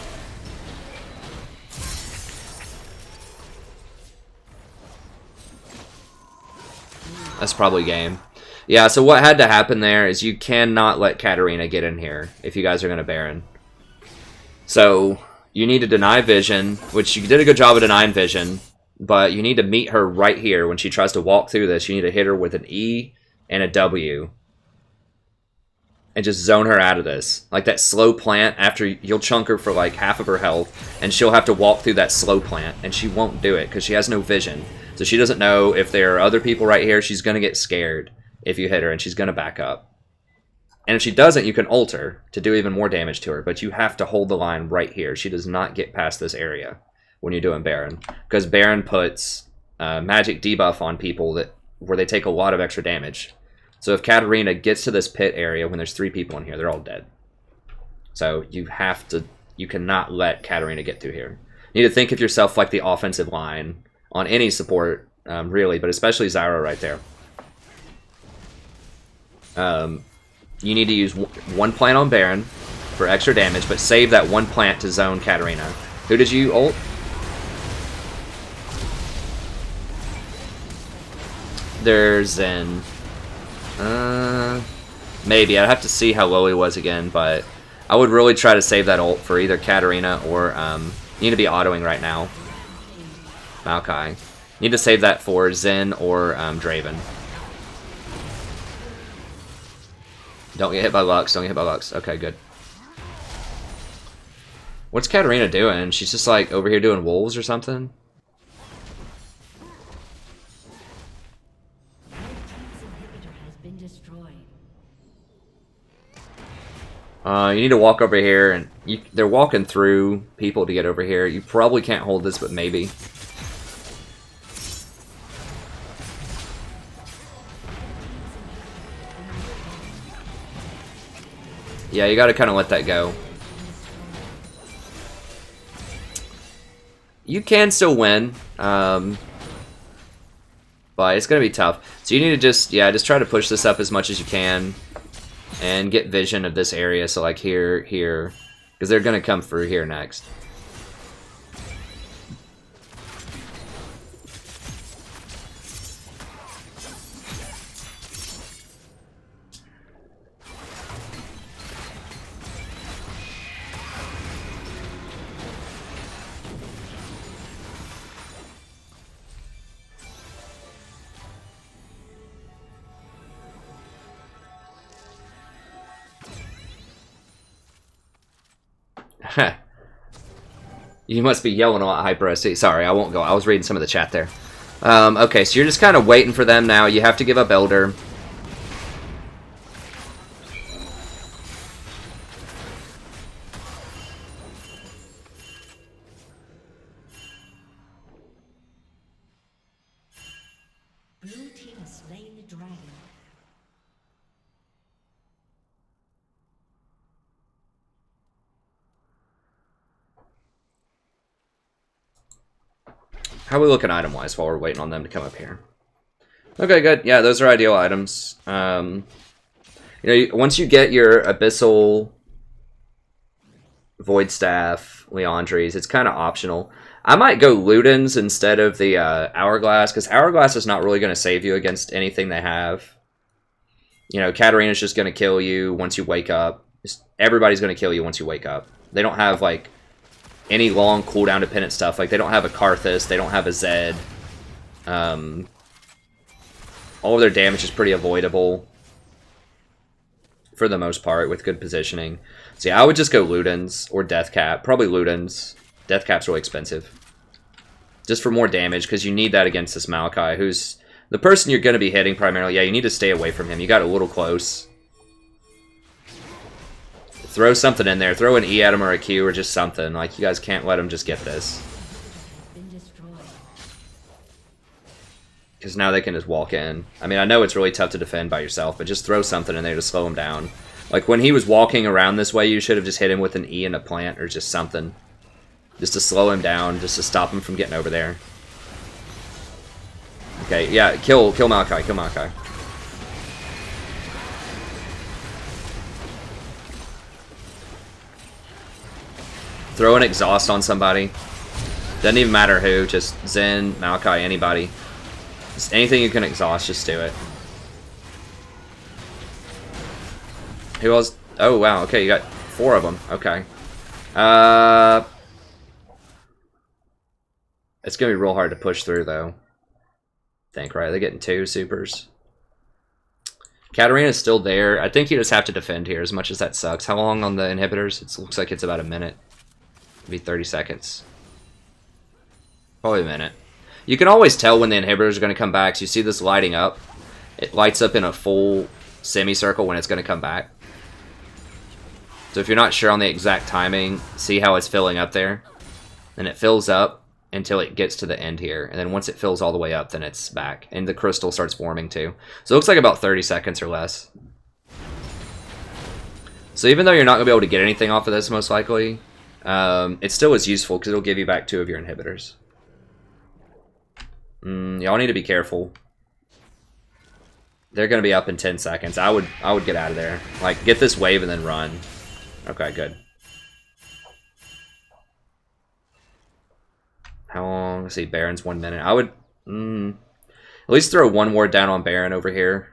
That's probably game. Yeah, so what had to happen there is you cannot let Katarina get in here if you guys are going to Baron. So you need to deny vision, which you did a good job of denying vision, but you need to meet her right here when she tries to walk through this. You need to hit her with an E and a W and just zone her out of this. Like that slow plant, after you'll chunk her for like half of her health, and she'll have to walk through that slow plant, and she won't do it because she has no vision. So she doesn't know if there are other people right here. She's going to get scared if you hit her, and she's going to back up. And if she doesn't, you can ult her to do even more damage to her, but you have to hold the line right here. She does not get past this area when you're doing Baron, because Baron puts magic debuff on people where they take a lot of extra damage. So if Katarina gets to this pit area when there's 3 people in here, they're all dead. So you cannot let Katarina get through here. You need to think of yourself like the offensive line on any support, really, but especially Zyra right there. You need to use 1 plant on Baron for extra damage, but save that 1 plant to zone Katarina. Who did you ult? There's Zen. Maybe. I'd have to see how low he was again, but I would really try to save that ult for either Katarina or, you need to be autoing right now. Maokai. Need to save that for Zen or Draven. Don't get hit by Lux. Don't get hit by Lux. Okay, good. What's Katarina doing? She's just like over here doing wolves or something? You need to walk over here, and they're walking through people to get over here. You probably can't hold this, but maybe. Yeah, you gotta kind of let that go. You can still win, but it's gonna be tough. So you need to just try to push this up as much as you can, and get vision of this area. So like here, because they're gonna come through here next. You must be yelling a lot, Hyper SC. Sorry, I won't go. I was reading some of the chat there. Okay, so you're just kind of waiting for them now. You have to give up Elder. Blue team has slain the dragon. How are we looking item-wise while we're waiting on them to come up here? Okay, good. Yeah, those are ideal items. You know, once you get your Abyssal, Void Staff, Leandries, it's kind of optional. I might go Ludens instead of the Hourglass, because Hourglass is not really going to save you against anything they have. You know, Katarina's just going to kill you once you wake up. Everybody's going to kill you once you wake up. They don't have, like, any long cooldown dependent stuff. Like, they don't have a Karthus, they don't have a Zed. All of their damage is pretty avoidable for the most part with good positioning. So yeah, I would just go Ludens or Deathcap. Probably Ludens. Deathcap's really expensive. Just for more damage, because you need that against this Maokai, who's the person you're going to be hitting primarily. Yeah, you need to stay away from him. You got a little close. Throw something in there. Throw an E at him or a Q or just something. Like, you guys can't let him just get this. Because now they can just walk in. I mean, I know it's really tough to defend by yourself, but just throw something in there to slow him down. Like, when he was walking around this way, you should have just hit him with an E and a plant or just something. Just to slow him down, just to stop him from getting over there. Okay, yeah, kill Maokai, kill Maokai. Throw an exhaust on somebody. Doesn't even matter who, just Zen, Maokai, anybody. Just anything you can exhaust, just do it. Who else? Oh, wow, okay, you got 4 of them. Okay. It's gonna be real hard to push through, though. I think, right? They're getting 2 supers. Katarina's still there. I think you just have to defend here, as much as that sucks. How long on the inhibitors? It looks like it's about a minute. Maybe 30 seconds. Probably a minute. You can always tell when the inhibitors are going to come back. So you see this lighting up. It lights up in a full semicircle when it's going to come back. So if you're not sure on the exact timing, see how it's filling up there. And it fills up until it gets to the end here. And then once it fills all the way up, then it's back. And the crystal starts forming too. So it looks like about 30 seconds or less. So even though you're not going to be able to get anything off of this, most likely, it still is useful because it'll give you back 2 of your inhibitors. Y'all need to be careful. They're going to be up in 10 seconds. I would get out of there. Like, get this wave and then run. Okay, good. How long? Let's see, Baron's 1 minute. I would at least throw 1 ward down on Baron over here.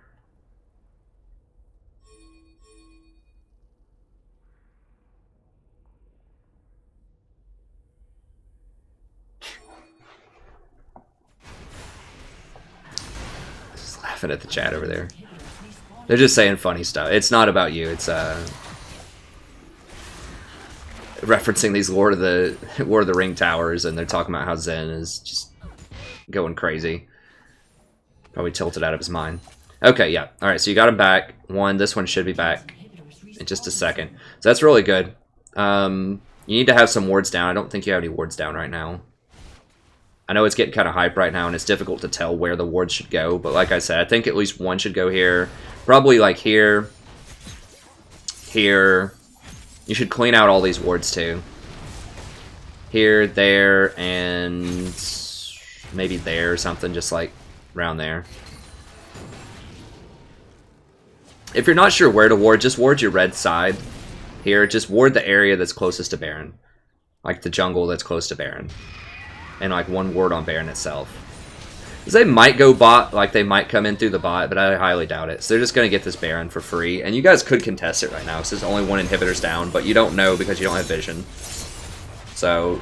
Just laughing at the chat over there. They're just saying funny stuff. It's not about you. It's referencing these Lord of the Ring towers, and they're talking about how Zen is just going crazy. Probably tilted out of his mind. Okay, yeah. All right, so you got him back. 1. This one should be back in just a second. So that's really good. You need to have some wards down. I don't think you have any wards down right now. I know it's getting kind of hype right now, and it's difficult to tell where the wards should go. But like I said, I think at least 1 should go here. Probably like here. Here. You should clean out all these wards too. Here, there, and maybe there or something, just like around there. If you're not sure where to ward, just ward your red side. Here, just ward the area that's closest to Baron. Like the jungle that's close to Baron. And like 1 ward on Baron itself. Because they might go bot, like they might come in through the bot, but I highly doubt it. So they're just going to get this Baron for free. And you guys could contest it right now, because there's only 1 inhibitor's down, but you don't know because you don't have vision. So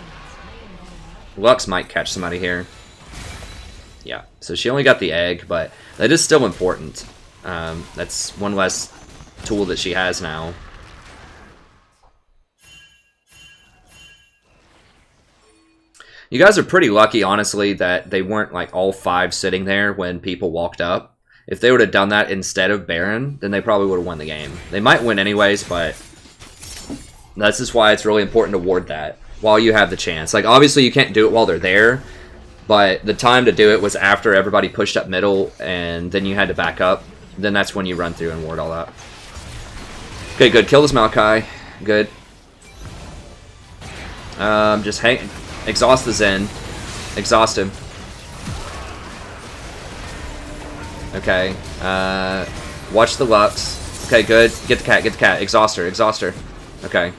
Lux might catch somebody here. Yeah, so she only got the egg, but that is still important. That's 1 less tool that she has now. You guys are pretty lucky, honestly, that they weren't like all 5 sitting there when people walked up. If they would have done that instead of Baron, then they probably would have won the game. They might win anyways, but that's just why it's really important to ward that while you have the chance. Like, obviously you can't do it while they're there, but the time to do it was after everybody pushed up middle, and then you had to back up. Then that's when you run through and ward all that. Okay, good. Kill this Maokai. Good. Just hang... Exhaust the Zen. Exhaust him. Okay. Watch the Lux. Okay, good. Get the cat. Get the cat. Exhaust her. Exhaust her. Okay.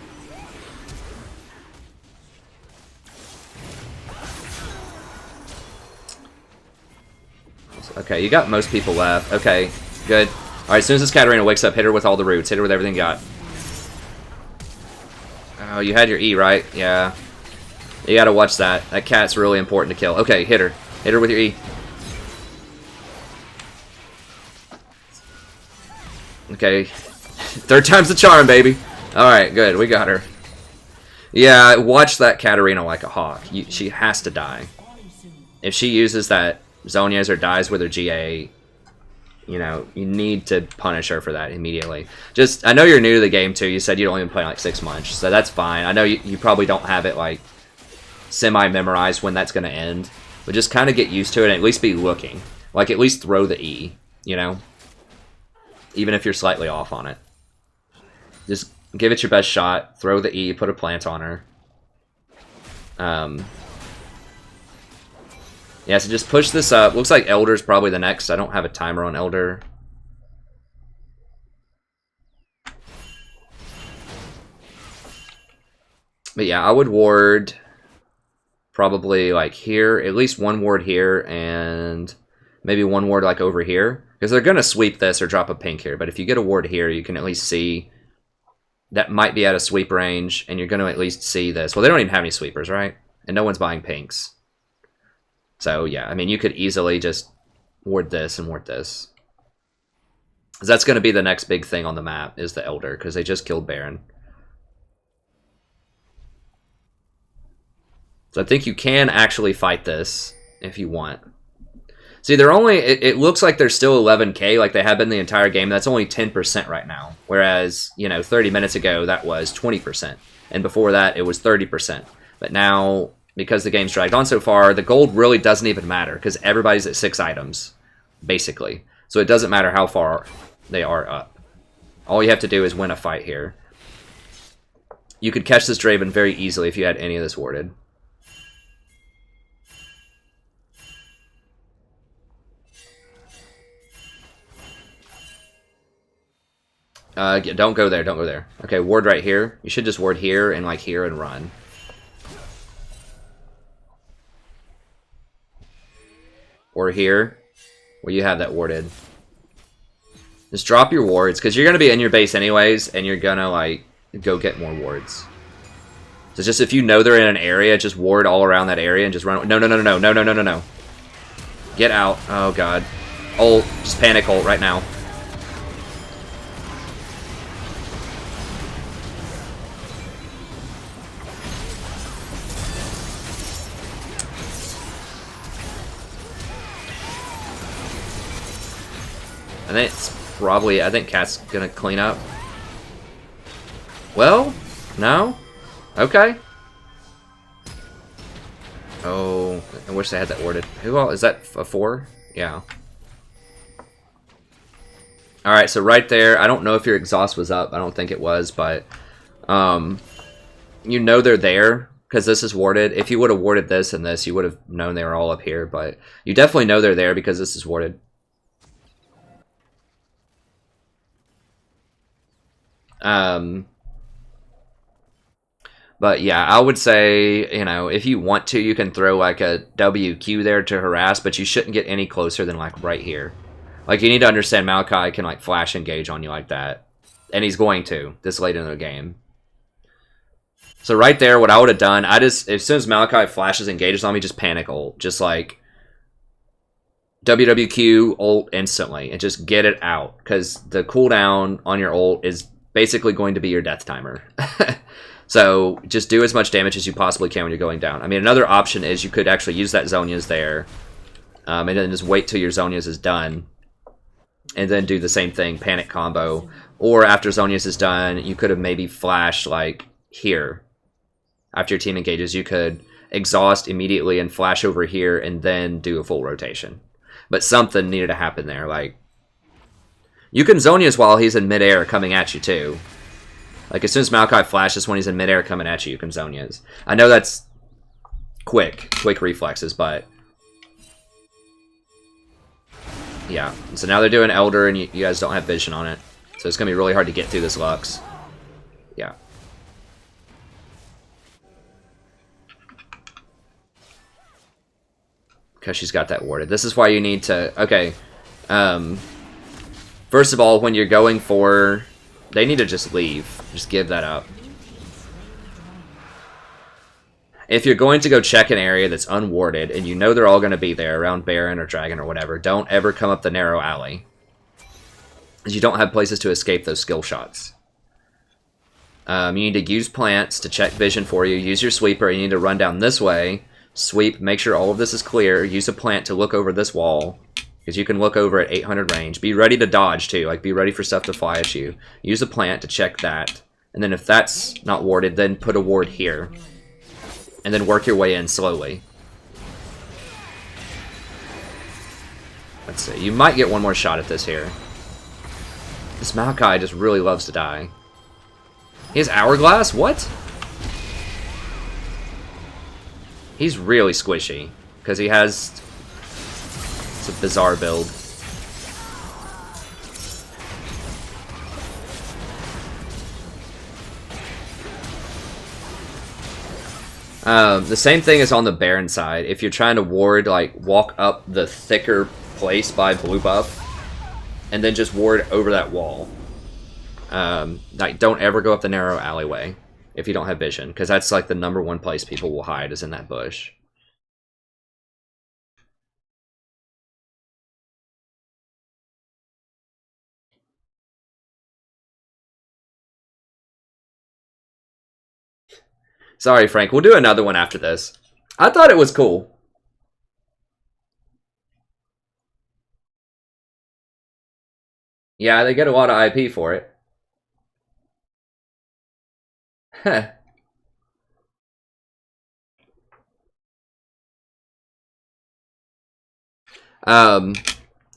Okay, you got most people left. Okay, good. Alright, as soon as this Katarina wakes up, hit her with all the roots. Hit her with everything you got. Oh, you had your E, right? Yeah. You gotta watch that. That cat's really important to kill. Okay, hit her. Hit her with your E. Okay. 3rd time's the charm, baby. Alright, good. We got her. Yeah, watch that Katarina like a hawk. She has to die. If she uses that Zhonya's or dies with her GA, you know, you need to punish her for that immediately. Just, I know you're new to the game too. You said you'd only been playing like 6 months, so that's fine. I know you probably don't have it like semi-memorized when that's going to end, but just kind of get used to it and at least be looking. Like, at least throw the E, you know? Even if you're slightly off on it. Just give it your best shot, throw the E, put a plant on her. Yeah, so just push this up. Looks like Elder's probably the next. I don't have a timer on Elder. But yeah, I would ward probably like here. At least 1 ward here and maybe 1 ward like over here. Because they're going to sweep this or drop a pink here. But if you get a ward here, you can at least see that might be out of sweep range. And you're going to at least see this. Well, they don't even have any sweepers, right? And no one's buying pinks. So, yeah, I mean, you could easily just ward this and ward this. Because that's going to be the next big thing on the map, is the Elder, because they just killed Baron. So I think you can actually fight this, if you want. See, they're only... It looks like they're still 11k, like they have been the entire game. That's only 10% right now. Whereas, you know, 30 minutes ago, that was 20%. And before that, it was 30%. But now... because the game's dragged on so far, the gold really doesn't even matter, because everybody's at 6 items, basically. So it doesn't matter how far they are up. All you have to do is win a fight here. You could catch this Draven very easily if you had any of this warded. Don't go there, don't go there. Okay, ward right here. You should just ward here and like here and run. Or here, where you have that warded. Just drop your wards, because you're going to be in your base anyways, and you're going to, like, go get more wards. So just if you know they're in an area, just ward all around that area and just run. No, no, no, no, no, no, no, no, no. Get out. Oh, God. Ult. Just panic ult right now. I think it's probably, I think Cat's gonna clean up. Well, no? Okay. Oh, I wish they had that worded. Who all, is that a 4? Yeah. Alright, so right there, I don't know if your exhaust was up. I don't think it was, but you know they're there because this is warded. If you would have warded this and this, you would have known they were all up here, but you definitely know they're there because this is warded. But yeah, I would say, you know, if you want to, you can throw like a WQ there to harass, but you shouldn't get any closer than like right here. Like, you need to understand Maokai can like flash engage on you like that. And he's going to, this late in the game. So right there, what I would have done, as soon as Maokai flashes engages on me, just panic ult. Just like WWQ ult instantly and just get it out. Because the cooldown on your ult is basically going to be your death timer. So just do as much damage as you possibly can when you're going down. I mean, another option is you could actually use that Zhonya's there, and then just wait till your Zhonya's is done, and then do the same thing, panic combo. Or after Zhonya's is done, you could have maybe flashed like here. After your team engages, you could exhaust immediately and flash over here and then do a full rotation. But something needed to happen there. Like, you can Zhonya's while he's in midair coming at you too. Like, as soon as Maokai flashes when he's in midair coming at you, you can Zhonya's. I know that's quick reflexes, but yeah. So now they're doing Elder and you guys don't have vision on it. So it's going to be really hard to get through this Lux. Yeah. Because she's got that warded. This is why you need to... Okay. First of all, when you're going for... They need to just leave. Just give that up. If you're going to go check an area that's unwarded, and you know they're all going to be there around Baron or Dragon or whatever, don't ever come up the narrow alley. Because you don't have places to escape those skill shots. You need to use plants to check vision for you. Use your sweeper. You need to run down this way. Sweep. Make sure all of this is clear. Use a plant to look over this wall. Because you can look over at 800 range. Be ready to dodge, too. Like, be ready for stuff to fly at you. Use a plant to check that. And then if that's not warded, then put a ward here. And then work your way in slowly. Let's see. You might get one more shot at this here. This Maokai just really loves to die. He has Hourglass? What? He's really squishy. Because he has... It's a bizarre build. The same thing is on the Baron side. If you're trying to ward, like, walk up the thicker place by blue buff, and then just ward over that wall. Like, don't ever go up the narrow alleyway if you don't have vision, because that's like the #1 place people will hide is in that bush. Sorry, Frank. We'll do another one after this. I thought it was cool. Yeah, they get a lot of IP for it. Huh.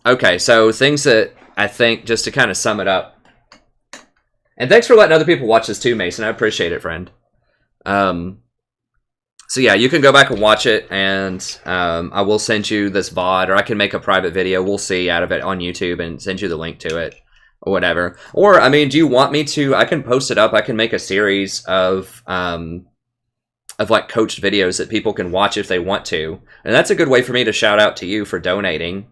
Okay, so things that I think, just to kind of sum it up. And thanks for letting other people watch this too, Mason. I appreciate it, friend. So yeah, you can go back and watch it, and I will send you this VOD, or I can make a private video, we'll see, out of it on YouTube and send you the link to it, or whatever. Or, I mean, do you want me to, I can post it up, I can make a series of like coached videos that people can watch if they want to. And that's a good way for me to shout out to you for donating,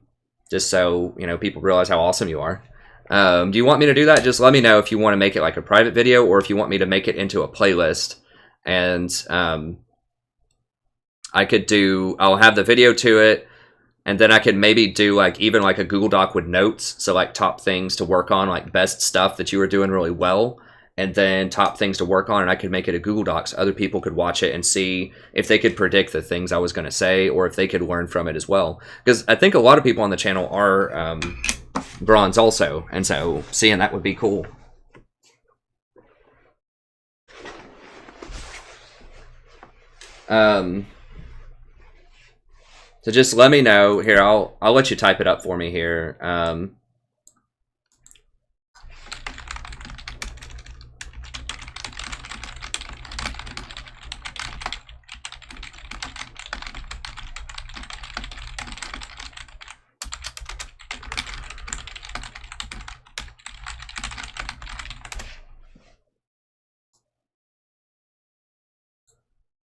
just so, you know, people realize how awesome you are. Do you want me to do that? Just let me know if you want to make it like a private video, or if you want me to make it into a playlist. And I could do, I'll have the video to it, and then I could maybe do like even like a Google Doc with notes, so like top things to work on, like best stuff that you were doing really well, and then top things to work on, and I could make it a Google Doc so other people could watch it and see if they could predict the things I was going to say, or if they could learn from it as well. Because I think a lot of people on the channel are bronze also, and so seeing that would be cool. So just let me know here. I'll let you type it up for me here.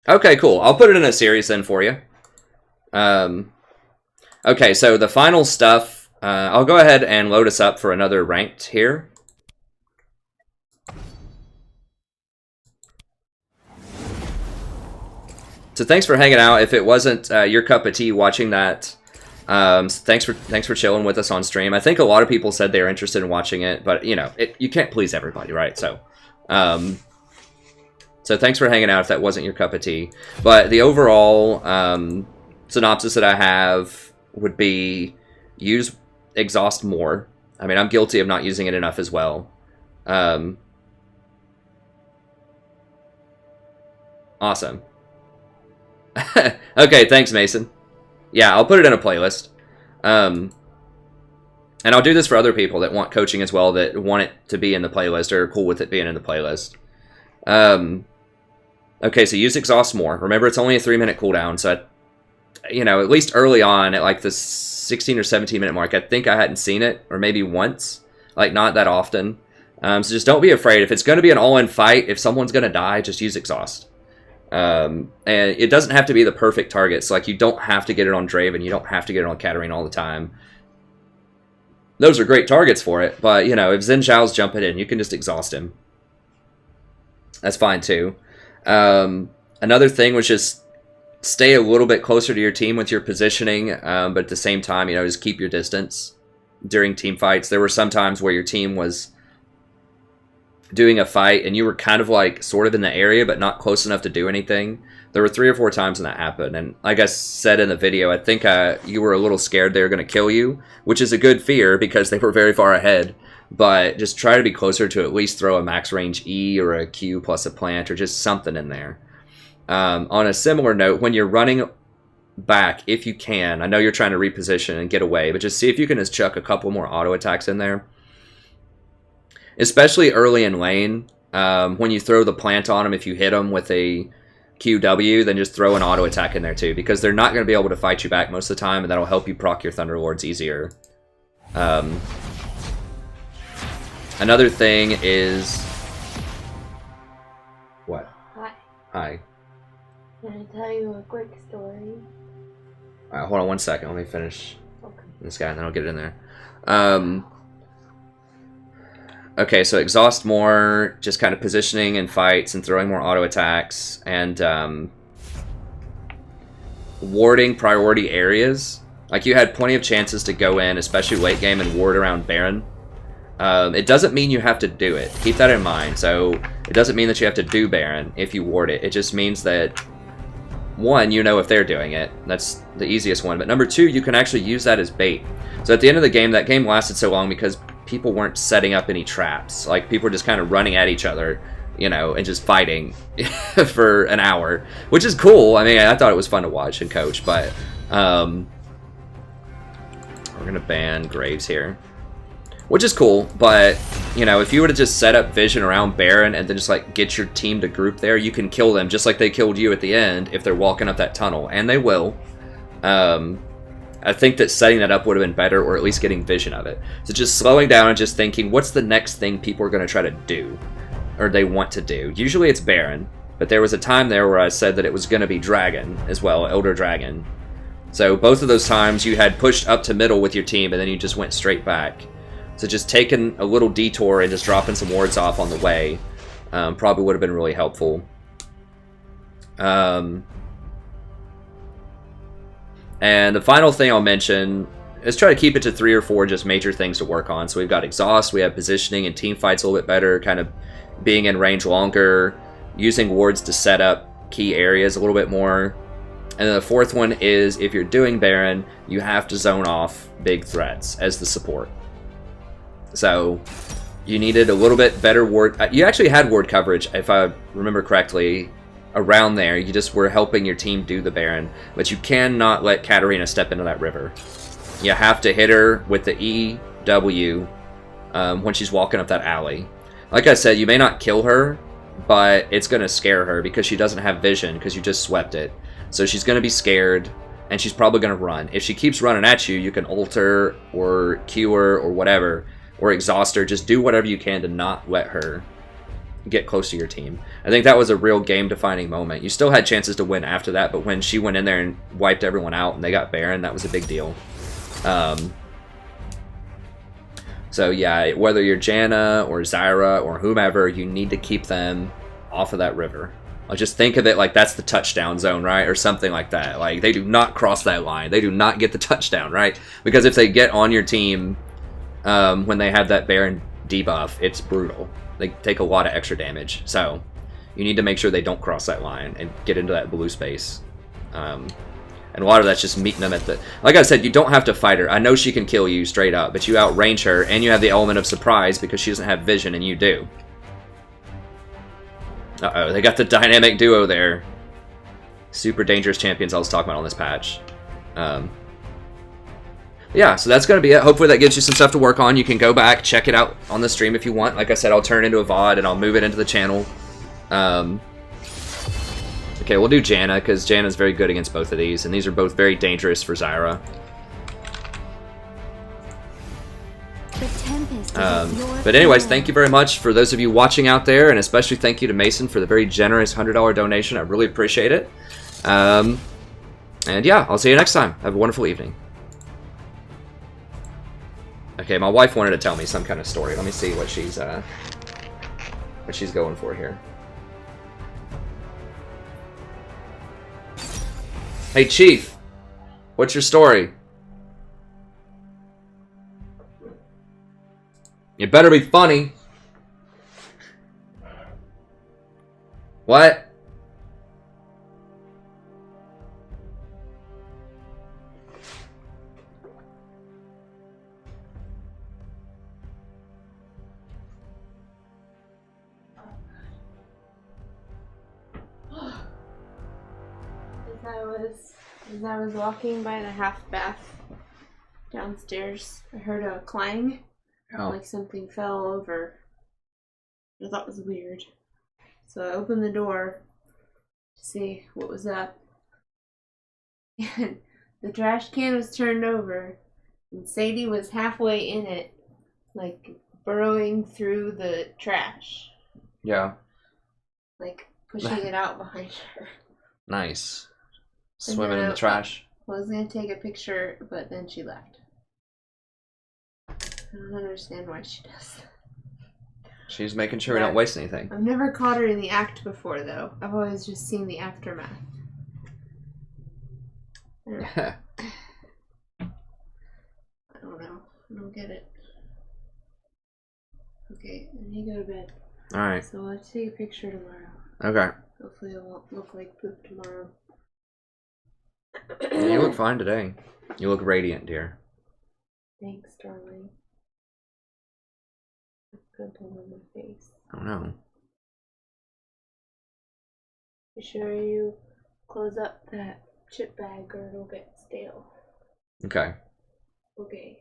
Okay, cool. I'll put it in a series then for you. Okay, so the final stuff, I'll go ahead and load us up for another ranked here. So thanks for hanging out. If it wasn't your cup of tea watching that, thanks for chilling with us on stream. I think a lot of people said they were interested in watching it, but you know, you can't please everybody, right? So So thanks for hanging out if that wasn't your cup of tea. But the overall synopsis that I have would be use exhaust more. I mean, I'm guilty of not using it enough as well. Awesome. Okay, thanks, Mason. Yeah, I'll put it in a playlist. And I'll do this for other people that want coaching as well, that want it to be in the playlist or are cool with it being in the playlist. Okay, so use exhaust more. Remember, it's only a 3-minute cooldown, so at least early on at like the 16 or 17 minute mark, I think I hadn't seen it, or maybe once, like not that often. So just don't be afraid. If it's going to be an all-in fight, if someone's going to die, just use exhaust. And it doesn't have to be the perfect targets. Like, you don't have to get it on Draven, you don't have to get it on Katarina all the time. Those are great targets for it, but if Xin Zhao's jumping in, you can just exhaust him. That's fine too. Another thing was just stay a little bit closer to your team with your positioning, but at the same time, just keep your distance during team fights. There were some times where your team was doing a fight and you were kind of like sort of in the area but not close enough to do anything. There were 3 or 4 times when that happened, and like I said in the video, I think you were a little scared they were going to kill you, which is a good fear because they were very far ahead. But just try to be closer to at least throw a max range E or a Q plus a plant or just something in there. On a similar note, when you're running back, if you can, I know you're trying to reposition and get away, but just see if you can just chuck a couple more auto attacks in there. Especially early in lane, when you throw the plant on them, if you hit them with a QW, then just throw an auto attack in there too, because they're not going to be able to fight you back most of the time, and that'll help you proc your Thunderlords easier. Another thing is... What? Hi. Hi. Can I tell you a quick story? Alright, hold on 1 second. Let me finish Okay. this guy, and then I'll get it in there. Okay, so exhaust more, just kind of positioning in fights and throwing more auto attacks, and warding priority areas. Like, you had plenty of chances to go in, especially late game, and ward around Baron. It doesn't mean you have to do it. Keep that in mind. So it doesn't mean that you have to do Baron if you ward it. It just means that, one, if they're doing it. That's the easiest one. But number 2, you can actually use that as bait. So at the end of the game, that game lasted so long because people weren't setting up any traps. Like, people were just kind of running at each other, and just fighting for an hour, which is cool. I mean, I thought it was fun to watch and coach, but we're going to ban Graves here. Which is cool, but, if you were to just set up vision around Baron and then just, like, get your team to group there, you can kill them just like they killed you at the end if they're walking up that tunnel, and they will. I think that setting that up would have been better, or at least getting vision of it. So just slowing down and just thinking, what's the next thing people are going to try to do, or they want to do? Usually it's Baron, but there was a time there where I said that it was going to be Dragon as well, Elder Dragon. So both of those times you had pushed up to middle with your team, and then you just went straight back. So just taking a little detour and just dropping some wards off on the way probably would have been really helpful. And the final thing I'll mention is try to keep it to 3 or 4 just major things to work on. So we've got exhaust, we have positioning and team fights a little bit better, kind of being in range longer, using wards to set up key areas a little bit more. And then the 4th one is, if you're doing Baron, you have to zone off big threats as the support. So you needed a little bit better ward. You actually had ward coverage, if I remember correctly, around there. You just were helping your team do the Baron. But you cannot let Katarina step into that river. You have to hit her with the EW when she's walking up that alley. Like I said, you may not kill her, but it's going to scare her because she doesn't have vision because you just swept it. So she's going to be scared, and she's probably going to run. If she keeps running at you, you can ult her or Q her or whatever, or exhaust her. Just do whatever you can to not let her get close to your team. I think that was a real game-defining moment. You still had chances to win after that, but when she went in there and wiped everyone out and they got Baron, that was a big deal. So yeah, whether you're Janna or Zyra or whomever, you need to keep them off of that river. Like, just think of it like that's the touchdown zone, right? Or something like that. Like, they do not cross that line. They do not get the touchdown, right? Because if they get on your team when they have that Baron debuff, it's brutal. They take a lot of extra damage. So You need to make sure they don't cross that line and get into that blue space. And a lot of that's just meeting them at the... Like I said, you don't have to fight her. I know she can kill you straight up, but you outrange her, and you have the element of surprise because she doesn't have vision and you do. Uh-oh, they got the dynamic duo there. Super dangerous champions I was talking about on this patch. Yeah, so that's going to be it. Hopefully that gives you some stuff to work on. You can go back, check it out on the stream if you want. Like I said, I'll turn it into a VOD and I'll move it into the channel. Okay, we'll do Janna, because Janna's very good against both of these, and these are both very dangerous for Zyra. But anyways, thank you very much for those of you watching out there, and especially thank you to Mason for the very generous $100 donation. I really appreciate it. And yeah, I'll see you next time. Have a wonderful evening. Okay, my wife wanted to tell me some kind of story. Let me see what she's going for here. Hey, Chief, what's your story? It better be funny. What? As I was walking by the half bath downstairs, I heard a clang. Oh. Like something fell over. I thought it was weird. So I opened the door to see what was up. And the trash can was turned over. And Sadie was halfway in it, like burrowing through the trash. Yeah. Like pushing it out behind her. Nice. Swimming in the trash. I was going to take a picture, but then she left. I don't understand why she does that. She's making sure we don't waste anything. I've never caught her in the act before, though. I've always just seen the aftermath. I don't know. I don't get it. Okay, I need to go to bed. Alright. So let's take a picture tomorrow. Okay. Hopefully it won't look like poop tomorrow. You look fine today. You look radiant, dear. Thanks, darling. Good on my face. I don't know. Be sure you close up that chip bag or it'll get stale. Okay. Okay.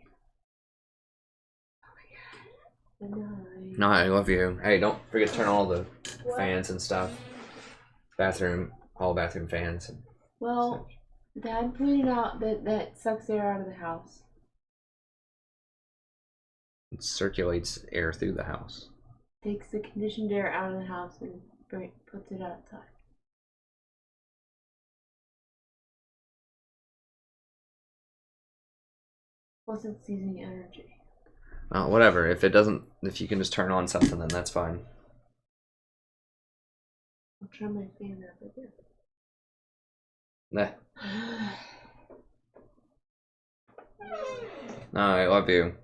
Oh my god. Good night. No, I love you. Hey, don't forget to turn on all the fans and stuff. Bathroom, all bathroom fans. And well, Dad pointed out that sucks air out of the house. it circulates air through the house. Takes the conditioned air out of the house and puts it outside. Plus it's using energy. Whatever. If you can just turn on something, then that's fine. I'll turn my fan up again. Nah. No, I love you.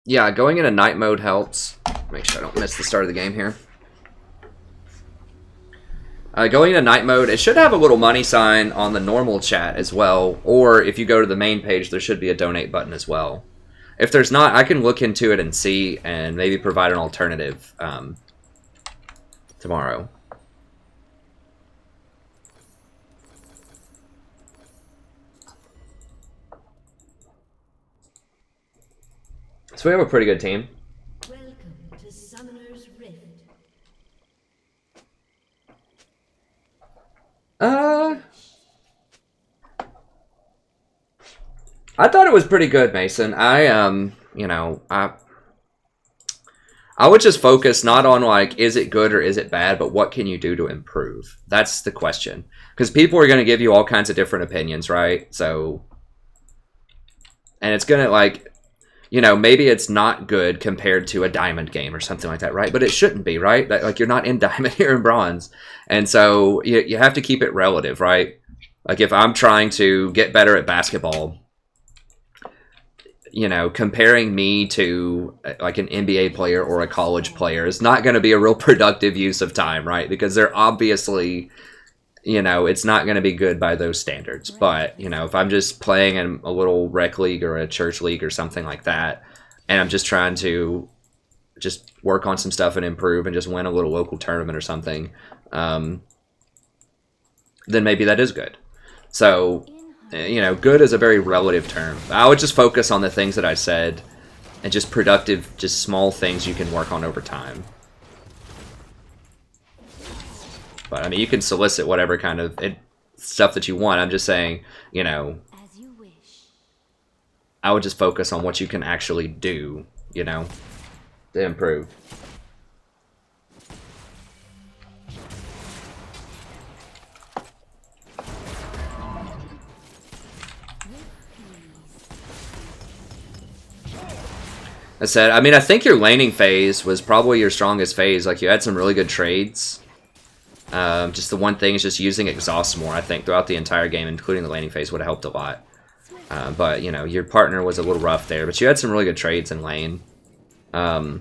Yeah, going into night mode helps. Make sure I don't miss the start of the game here. Going into night mode, it should have a little money sign on the normal chat as well. Or if you go to the main page, there should be a donate button as well. If there's not, I can look into it and see and maybe provide an alternative tomorrow. So we have a pretty good team. Welcome to Summoner's Rift. I thought it was pretty good, Mason. I I would just focus not on like, is it good or is it bad, but what can you do to improve? That's the question. Because people are going to give you all kinds of different opinions, right? So, and it's going to like, you know, maybe it's not good compared to a diamond game or something like that, right? But it shouldn't be, right? That, like, you're not in diamond, you're in bronze. And so you have to keep it relative, right? Like if I'm trying to get better at basketball, you know, comparing me to like an NBA player or a college player is not going to be a real productive use of time, right? Because they're obviously, you know, it's not going to be good by those standards. But, you know, if I'm just playing in a little rec league or a church league or something like that, and I'm just trying to just work on some stuff and improve and just win a little local tournament or something, then maybe that is good. So, you know, good is a very relative term. I would just focus on the things that I said and just productive, just small things you can work on over time. But, I mean, you can solicit whatever kind of stuff that you want. I'm just saying, you know, As you wish. I would just focus on what you can actually do, you know, to improve. I said, I mean, I think your laning phase was probably your strongest phase. Like, you had some really good trades. Just the one thing is just using exhaust more, I think, throughout the entire game, including the laning phase, would have helped a lot. But, you know, your partner was a little rough there. But you had some really good trades in lane. For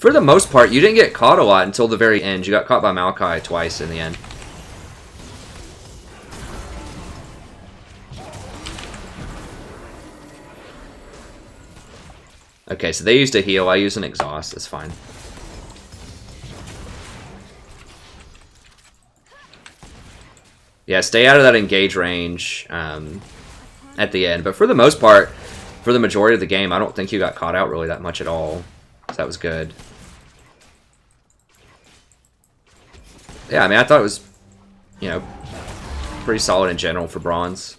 the most part, you didn't get caught a lot until the very end. You got caught by Maokai twice in the end. Okay, so they used a heal. I use an exhaust. That's fine. Yeah, stay out of that engage range at the end. But for the most part, for the majority of the game, I don't think you got caught out really that much at all. So that was good. Yeah, I mean, I thought it was, you know, pretty solid in general for bronze.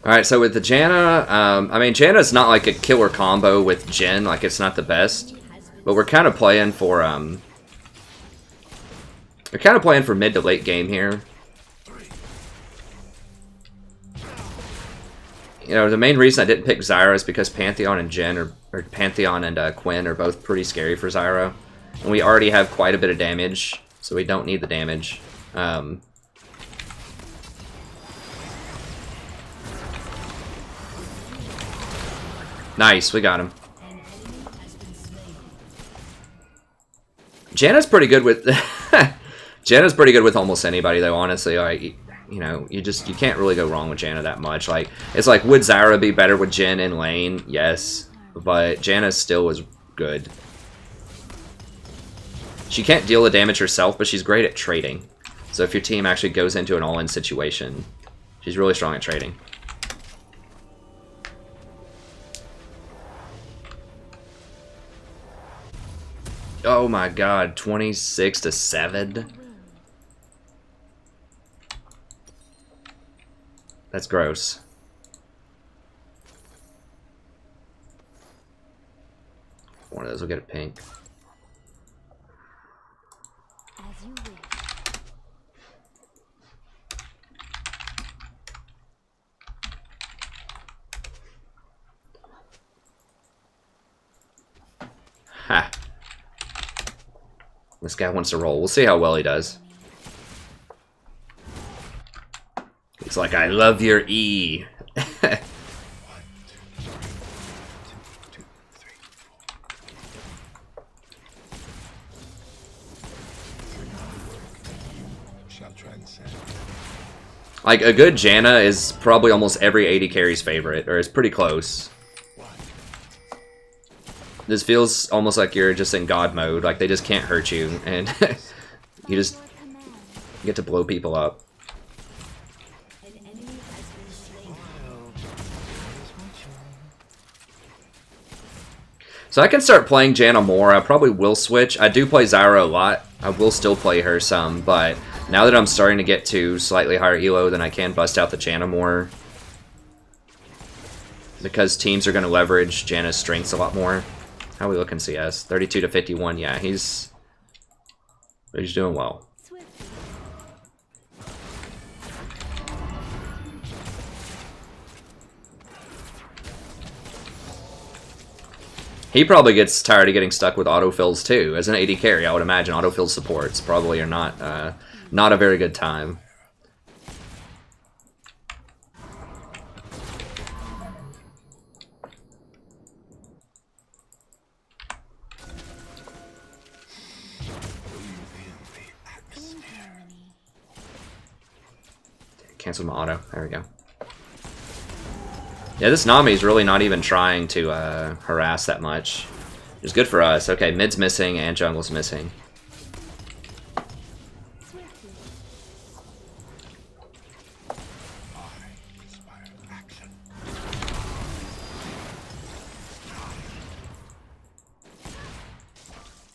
Alright, so with the Janna, I mean, Janna's not like a killer combo with Jhin, like it's not the best. But we're kind of playing for, mid to late game here. You know, the main reason I didn't pick Zyra is because Pantheon and Jhin, or Pantheon and Quinn are both pretty scary for Zyra. And we already have quite a bit of damage, so we don't need the damage. Nice, we got him. Janna's pretty good with Janna's pretty good with almost anybody though, honestly. Like, you know, you can't really go wrong with Janna that much. Like, it's like, would Zyra be better with Jhin in lane? Yes. But Janna still is good. She can't deal the damage herself, but she's great at trading. So if your team actually goes into an all-in situation, she's really strong at trading. Oh my god, 26-7? That's gross. One of those will get a pink. As you wish. Ha. This guy wants to roll. We'll see how well he does. He's like, I love your E. Like, a good Janna is probably almost every AD carry's favorite, or is pretty close. This feels almost like you're just in God mode. Like they just can't hurt you, and you just Your command. get to blow people up. An enemy has been slain. So I can start playing Janna more. I probably will switch. I do play Zyra a lot. I will still play her some, but now that I'm starting to get to slightly higher elo, then I can bust out the Janna more. Because teams are going to leverage Janna's strengths a lot more. How are we looking CS? 32 to 51. Yeah, he's doing well. Swiftly. He probably gets tired of getting stuck with autofills too. As an AD carry, I would imagine autofill supports probably are not a very good time. In harmony. Cancel my auto. There we go. Yeah, this Nami's really not even trying to harass that much. It's good for us. Okay, mid's missing and jungle's missing. Swiftly.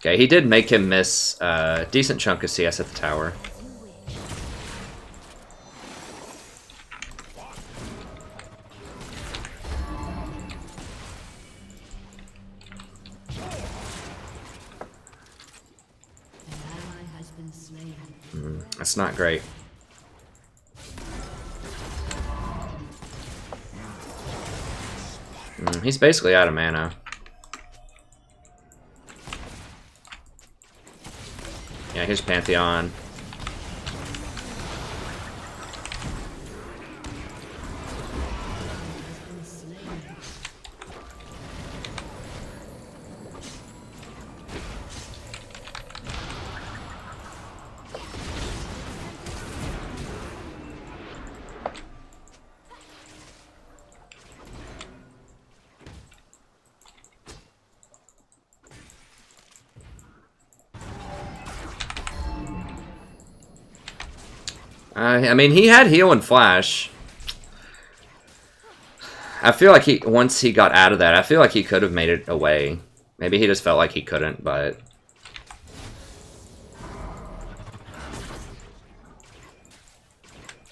Okay, he did make him miss a decent chunk of CS at the tower. As you wish. An ally has been slain. That's not great. He's basically out of mana. Yeah, here's Pantheon. Has been slain. I mean, he had heal and flash. I feel like once he got out of that, I feel like he could have made it away. Maybe he just felt like he couldn't, but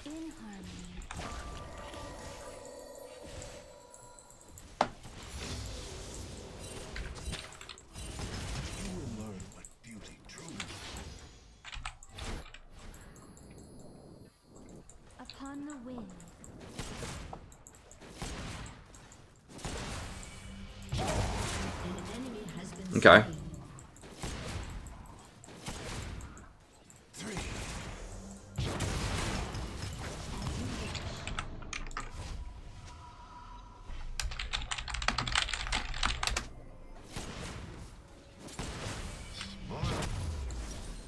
In harmony. Upon the wind. An enemy has been Okay. slain.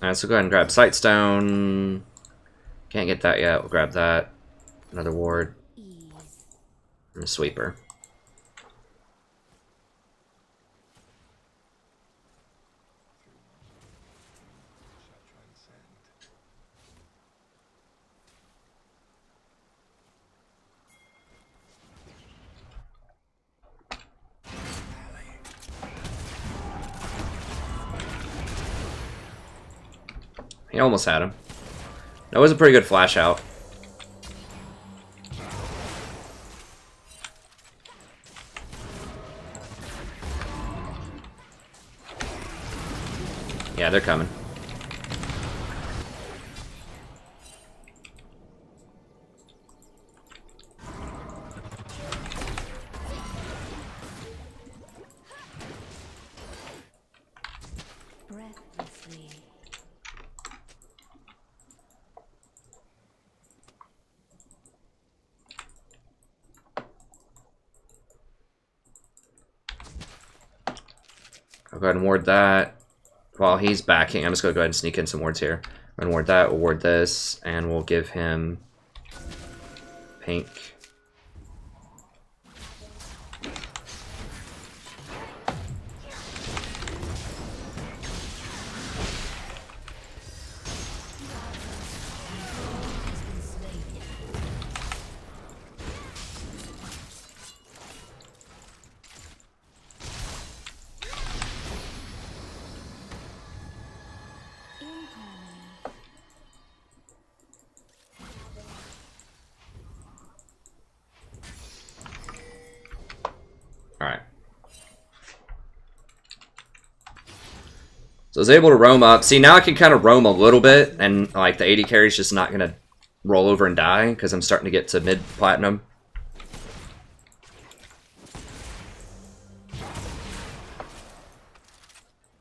Alright, so go ahead and grab Sightstone. Can't get that yet. We'll grab that. Another ward. Ease. And a sweeper. He almost had him. That was a pretty good flash out. Yeah, they're coming. Breathlessly. I'll go ahead and ward that. While he's backing, I'm just going to go ahead and sneak in some wards here. We're going to ward that, we'll ward this, and we'll give him pink. Alright. So I was able to roam up. See, now I can kind of roam a little bit, and like the 80 carry's just not going to roll over and die, because I'm starting to get to mid-platinum.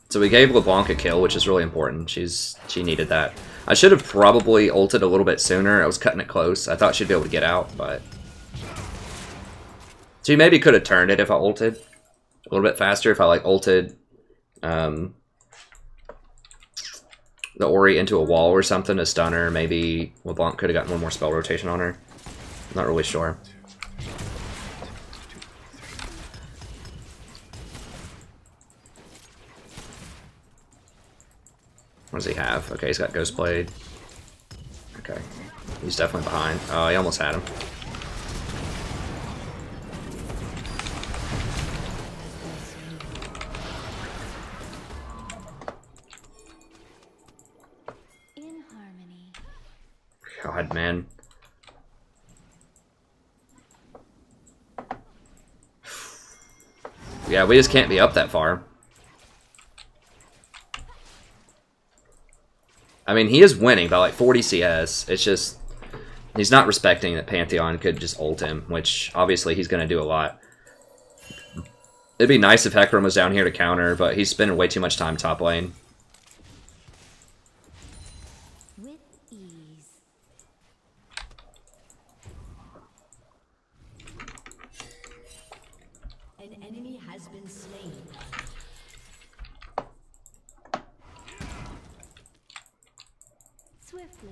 So we gave LeBlanc a kill, which is really important. She needed that. I should have probably ulted a little bit sooner. I was cutting it close. I thought she'd be able to get out, but... She maybe could have turned it if I ulted a little bit faster. If I like ulted the Ori into a wall or something to stun her, maybe LeBlanc could have gotten one more spell rotation on her. I'm not really sure. What does he have? Okay, he's got Ghost Blade. Okay. He's definitely behind. Oh, he almost had him. In harmony. God, man. Yeah, we just can't be up that far. I mean, he is winning by like 40 CS. It's just, he's not respecting that Pantheon could just ult him, which obviously he's going to do a lot. It'd be nice if Hecarim was down here to counter, but he's spending way too much time top lane. With ease. An enemy has been slain. Swiftly.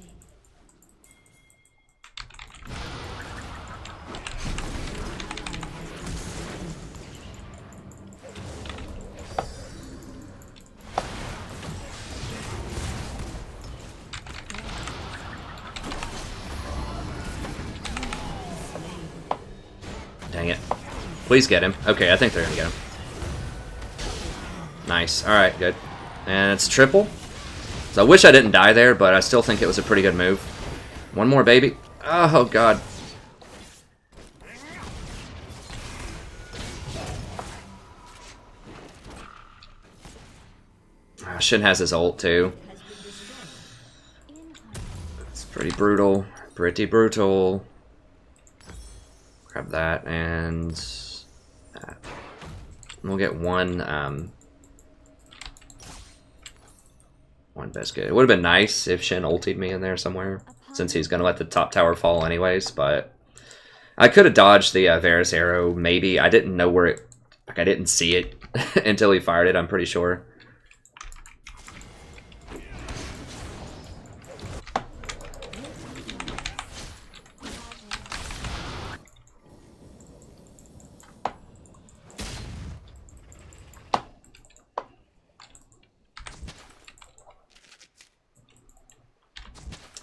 Dang it. Please get him. Okay, I think they're going to get him. Nice. Alright, good. And it's triple. So I wish I didn't die there, but I still think it was a pretty good move. One more, baby. Oh, God. Shin has his ult, too. It's pretty brutal. Pretty brutal. Grab that, and that. We'll get one biscuit. It would have been nice if Shin ultied me in there somewhere, since he's going to let the top tower fall anyways, but I could have dodged the Varus arrow, maybe. I didn't know where it... Like, I didn't see it until he fired it, I'm pretty sure.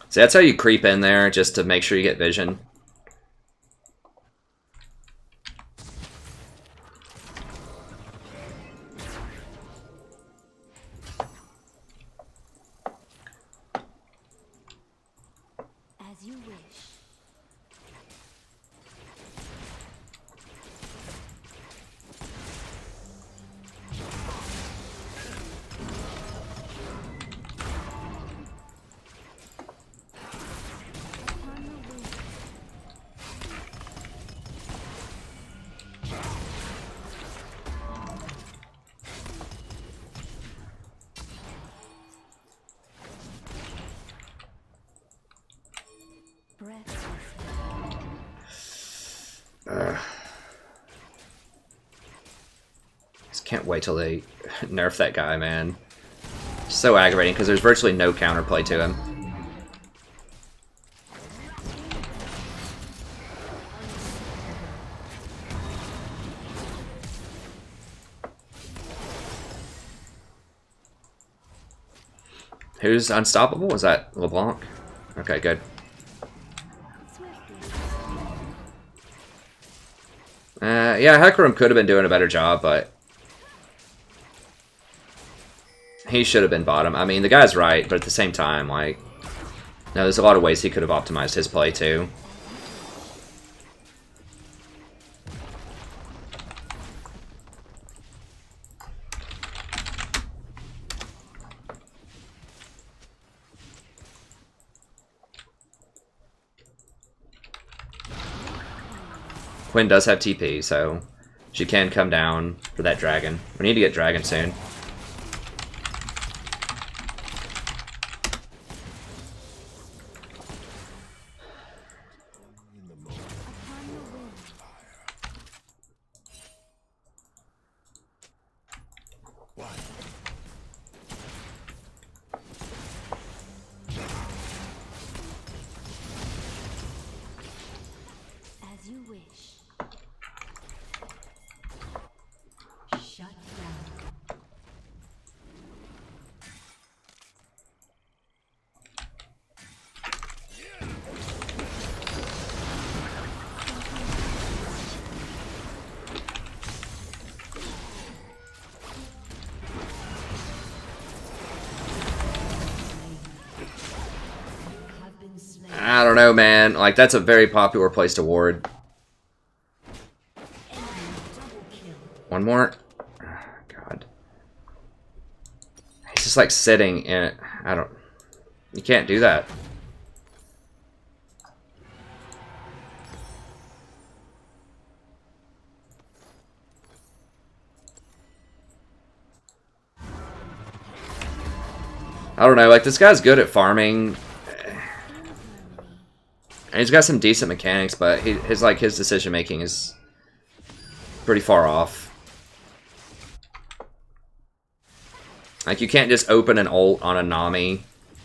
So that's how you creep in there, just to make sure you get vision. As you wish. Upon the wind. Just can't wait till they nerf that guy, man. So aggravating, because there's virtually no counterplay to him. Who's unstoppable? Was that LeBlanc? Okay, good. Yeah, Hecarim could have been doing a better job, but he should have been bottom. I mean, the guy's right, but at the same time, like, no, there's a lot of ways he could have optimized his play too. Quinn does have TP, so she can come down for that dragon. We need to get dragon soon. As you wish. Shut down. Have been slain. I don't know, man. Like, that's a very popular place to ward. Enemy double kill. One more. Oh, God. He's just like sitting in it. I don't. You can't do that. I don't know. Like, this guy's good at farming. And he's got some decent mechanics, but his decision making is pretty far off. Like, you can't just open an ult on a Nami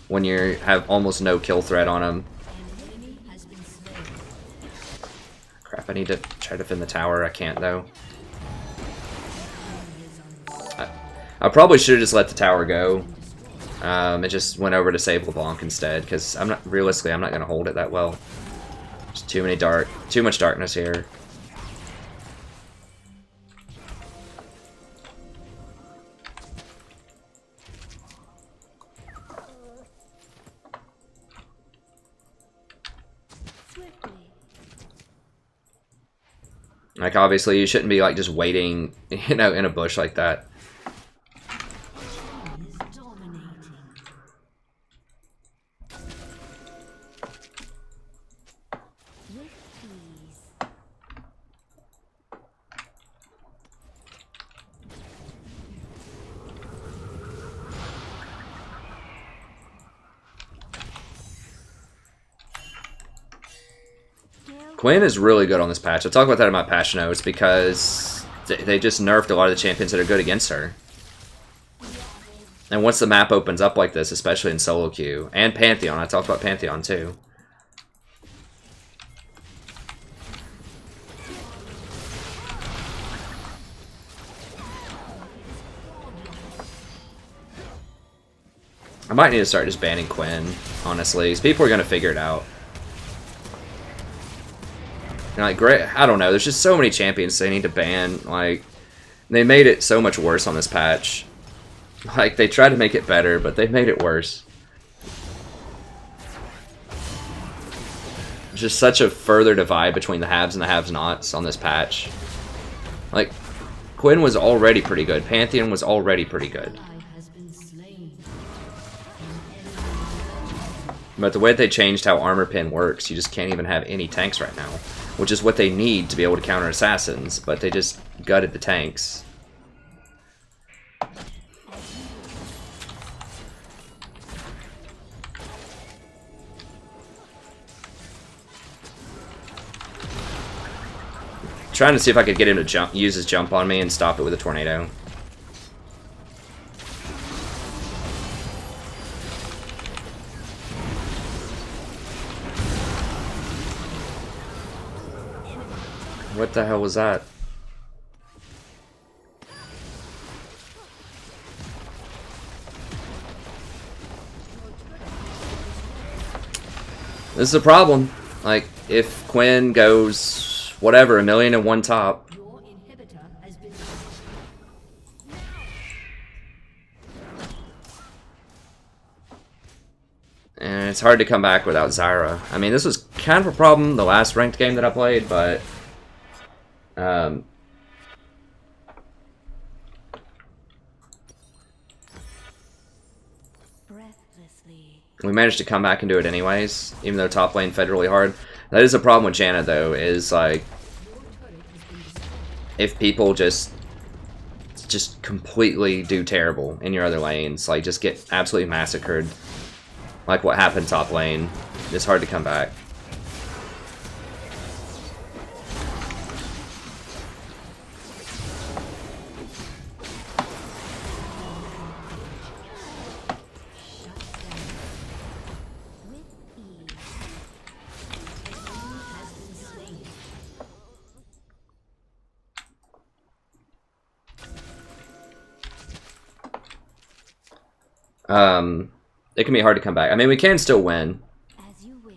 when you have almost no kill threat on him. An enemy has been slain. Crap, I need to try to defend the tower. I can't, though. I probably should have just let the tower go. It just went over to save LeBlanc instead, because I'm not going to hold it that well. There's too much darkness here. Swiftly. Like, obviously, you shouldn't be, like, just waiting, you know, in a bush like that. Is dominating. With ease. Quinn is really good on this patch. I'll talk about that in my patch notes, because they just nerfed a lot of the champions that are good against her. And once the map opens up like this, especially in solo queue, and Pantheon, I talked about Pantheon too. I might need to start just banning Quinn, honestly, because people are going to figure it out. And like, great, I don't know, there's just so many champions they need to ban. Like, they made it so much worse on this patch. Like, they tried to make it better, but they made it worse. There's just such a further divide between the haves and the have-nots on this patch. Like, Quinn was already pretty good. Pantheon was already pretty good. Ally has been slain. But the way they changed how armor pin works, you just can't even have any tanks right now. Which is what they need to be able to counter assassins, but they just gutted the tanks. Trying to see if I could get him to jump, use his jump on me and stop it with a tornado. What the hell was that? This is a problem. Like, if Quinn goes, whatever, 1,000,001 top. Your inhibitor has been And it's hard to come back without Zyra. I mean, this was kind of a problem the last ranked game that I played, but... Breathlessly. we managed to come back and do it anyways, even though top lane fed really hard. That is a problem with Janna, though, is, like, if people just completely do terrible in your other lanes, like just get absolutely massacred, like what happened top lane. It's hard to come back. It can be hard to come back. I mean, we can still win. As you wish.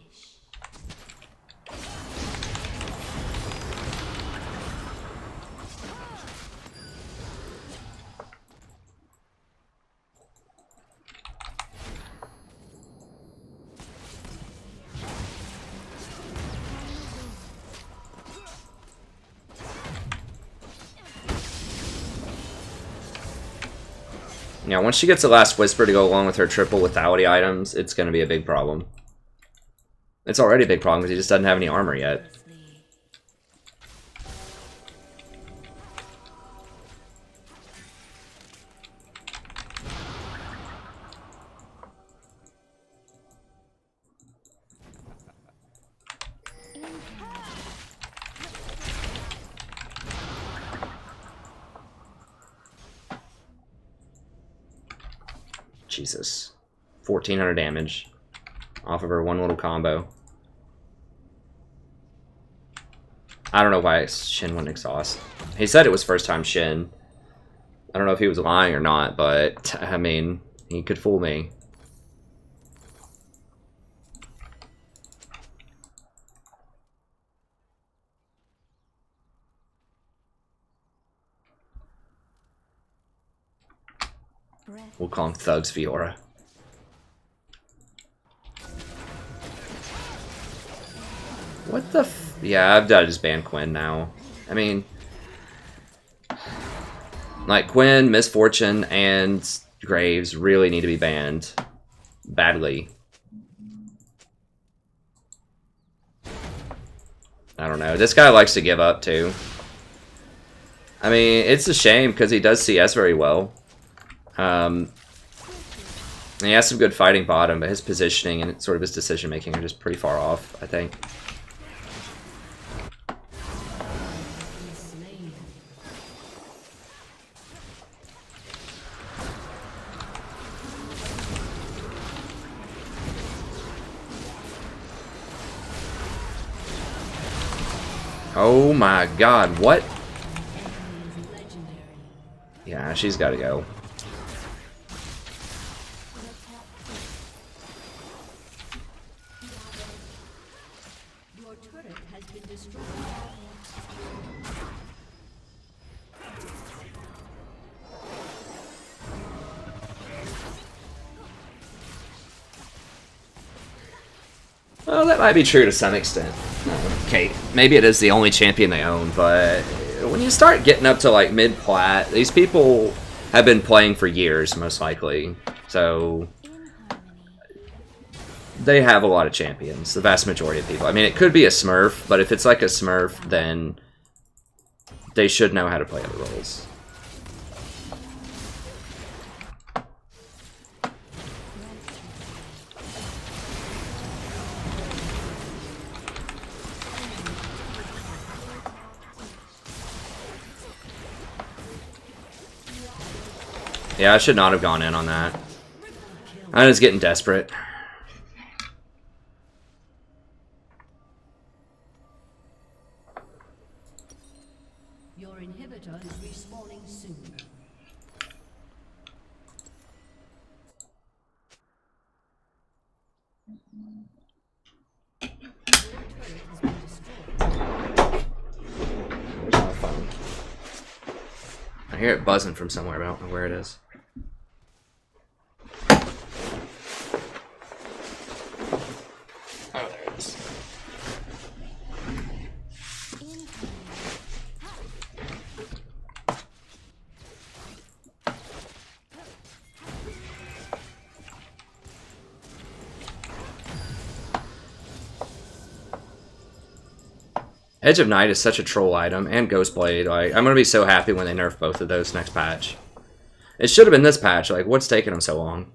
Yeah, once she gets the last Whisper to go along with her triple lethality items, it's going to be a big problem. It's already a big problem because he just doesn't have any armor yet. Jesus. 1400 damage off of her one little combo. I don't know why Shin wouldn't exhaust. He said it was first time Shin. I don't know if he was lying or not, but I mean, he could fool me. We'll call him Thugs Fiora. What the f... Yeah, I've got to just ban Quinn now. I mean... Like, Quinn, Misfortune, and Graves really need to be banned. Badly. I don't know. This guy likes to give up, too. I mean, it's a shame, because he does CS very well. And he has some good fighting bottom, but his positioning and sort of his decision making are just pretty far off, I think. Oh my god, what? Yeah, she's gotta go. Your turret has been destroyed. Well, that might be true to some extent. Okay, maybe it is the only champion they own, but when you start getting up to like mid-plat, these people have been playing for years, most likely. So they have a lot of champions, the vast majority of people. I mean, it could be a Smurf, but if it's like a Smurf, then they should know how to play other roles. Yeah, I should not have gone in on that. I was getting desperate. Your inhibitor is respawning soon. Where's my phone? I hear it buzzing from somewhere, but I don't know where it is. Oh, there it is. Edge of Night is such a troll item, and Ghostblade. Like, I'm gonna be so happy when they nerf both of those next patch. It should have been this patch. Like, what's taking them so long?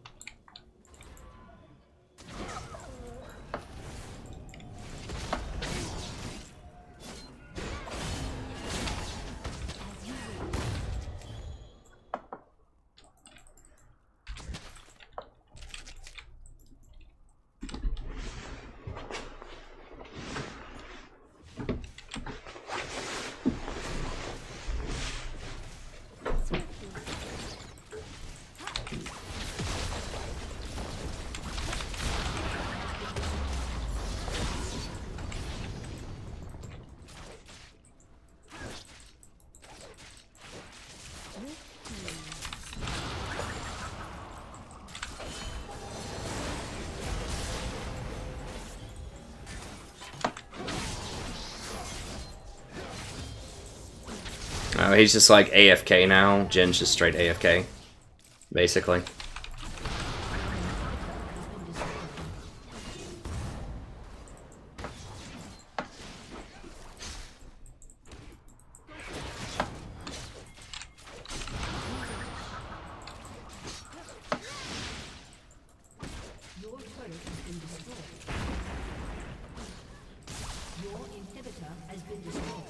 Oh, he's just like AFK now. Jin's just straight AFK, basically. Your turret has been destroyed. Your inhibitor has been destroyed.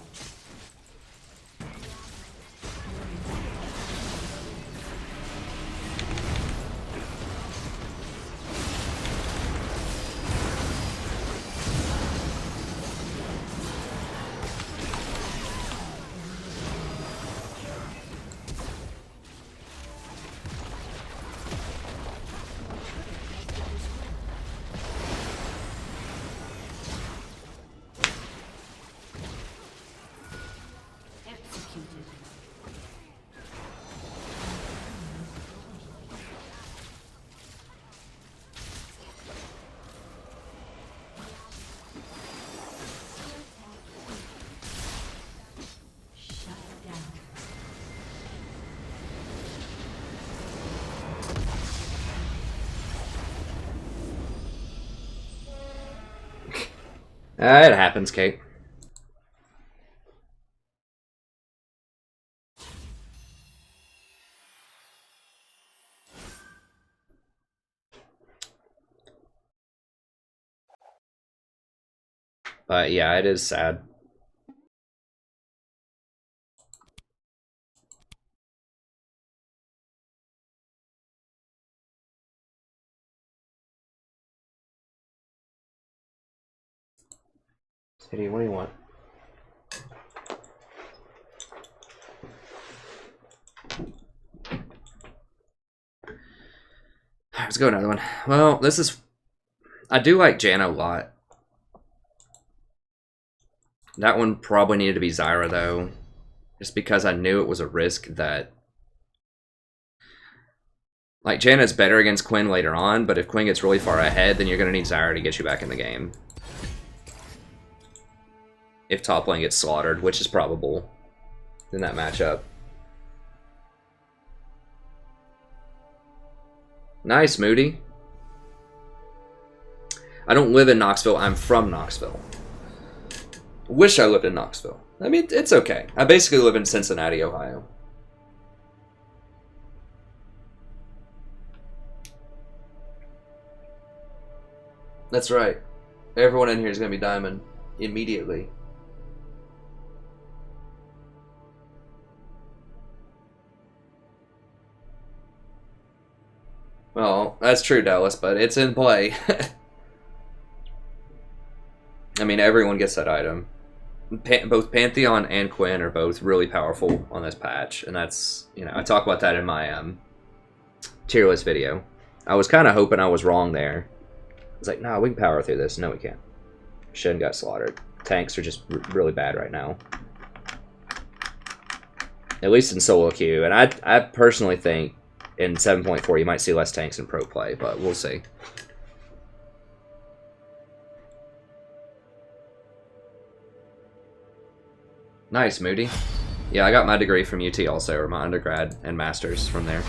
Executed. Shut down. It happens, Kate. But yeah, it is sad. Sadie, what do you want? Let's go another one. Well, this is... I do like Janna a lot. That one probably needed to be Zyra, though. Just because I knew it was a risk that... Like, Janna's better against Quinn later on, but if Quinn gets really far ahead, then you're going to need Zyra to get you back in the game. If top lane gets slaughtered, which is probable in that matchup. Nice, Moody. I don't live in Knoxville, I'm from Knoxville. Wish I lived in Knoxville. I mean, it's okay. I basically live in Cincinnati, Ohio. That's right. Everyone in here is going to be diamond immediately. Well, that's true, Dallas, but it's in play. I mean, everyone gets that item. Both Pantheon and Quinn are both really powerful on this patch, and that's, you know, I talk about that in my tier list video. I was kind of hoping I was wrong there. I was like, nah, we can power through this. No, we can't. Shen got slaughtered. Tanks are just really bad right now. At least in solo queue, and I personally think in 7.4 you might see less tanks in pro play, but we'll see. Nice, Moody. Yeah, I got my degree from UT also, or my undergrad and master's from there.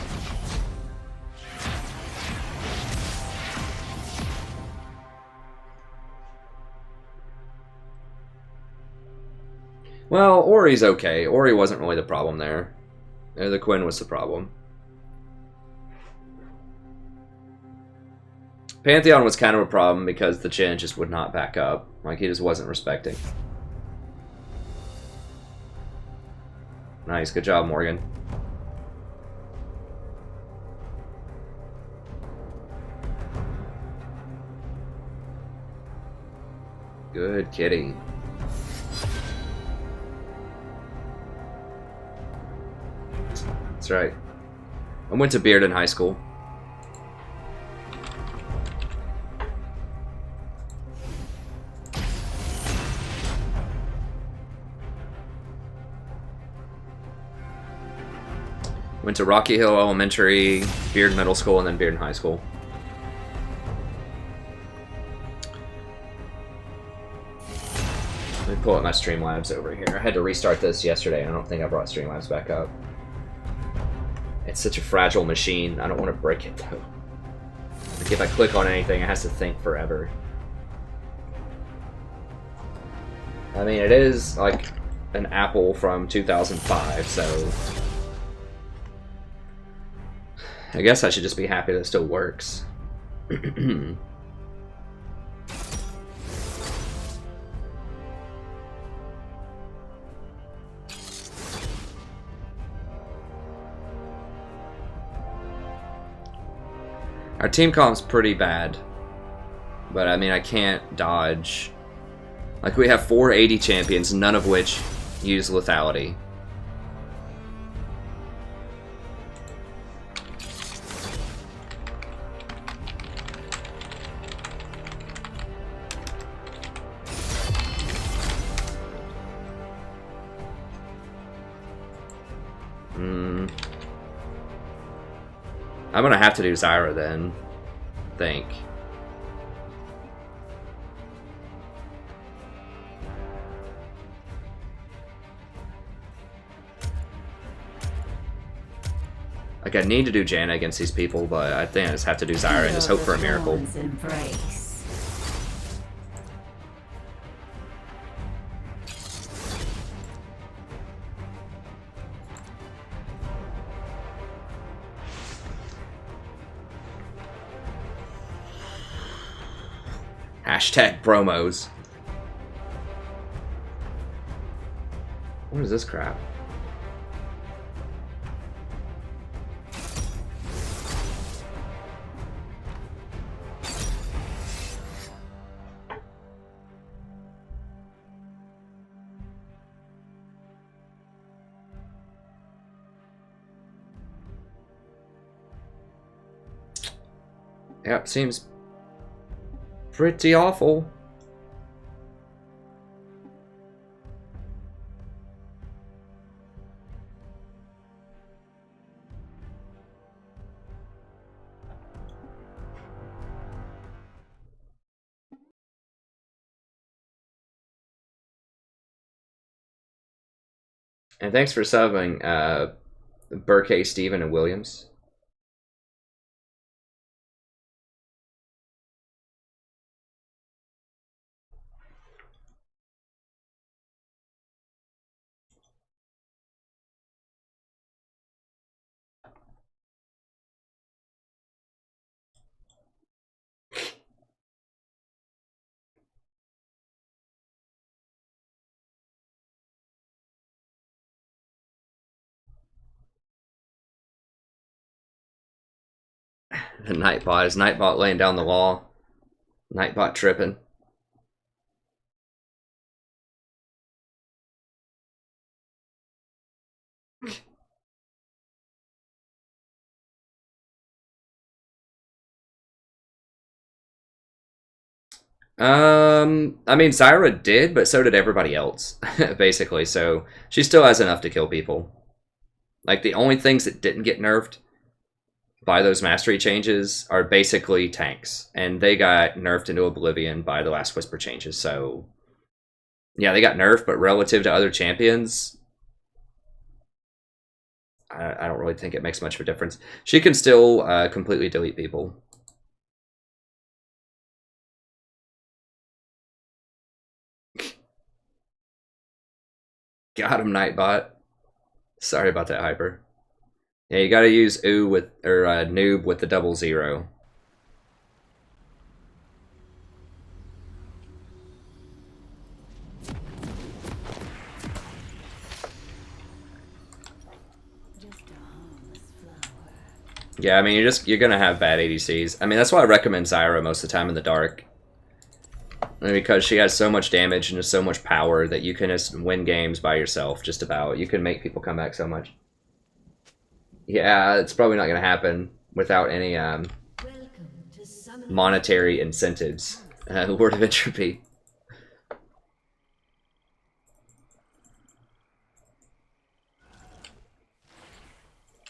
Well, Ori's okay. Ori wasn't really the problem there. The Quinn was the problem. Pantheon was kind of a problem because the Chen just would not back up. Like, he just wasn't respecting. Nice, good job, Morgan. Good kitty. That's right. I went to Bearden High School. Went to Rocky Hill Elementary, Bearden Middle School, and then Bearden High School. Let me pull up my Streamlabs over here. I had to restart this yesterday. I don't think I brought Streamlabs back up. It's such a fragile machine. I don't want to break it, though. Like, if I click on anything, it has to think forever. I mean, it is, like, an Apple from 2005, so... I guess I should just be happy that it still works. Our team comp's pretty bad. But I mean, I can't dodge. Like, we have 4 AD champions, none of which use lethality. I'm gonna have to do Zyra then, I think. Like, I need to do Janna against these people, but I think I just have to do Zyra and just hope for a miracle. Embrace. Hashtag promos. What is this crap? Yep, seems pretty awful. And thanks for subbing, Burke, Steven, and Williams. The Nightbot. Is Nightbot laying down the law? Nightbot tripping. I mean, Zyra did, but so did everybody else, basically. So she still has enough to kill people. Like, the only things that didn't get nerfed by those mastery changes are basically tanks, and they got nerfed into oblivion by the last whisper changes. So yeah, they got nerfed, but relative to other champions, I don't really think it makes much of a difference. She can still completely delete people. Got him, Nightbot. Sorry about that, Hyper. Yeah, you gotta use noob with the double 0. Yeah, I mean, you're gonna have bad ADCs. I mean, that's why I recommend Zyra most of the time in the dark. Because she has so much damage and just so much power that you can just win games by yourself, just about. You can make people come back so much. Yeah, it's probably not gonna happen without any monetary incentives. Word of Entropy.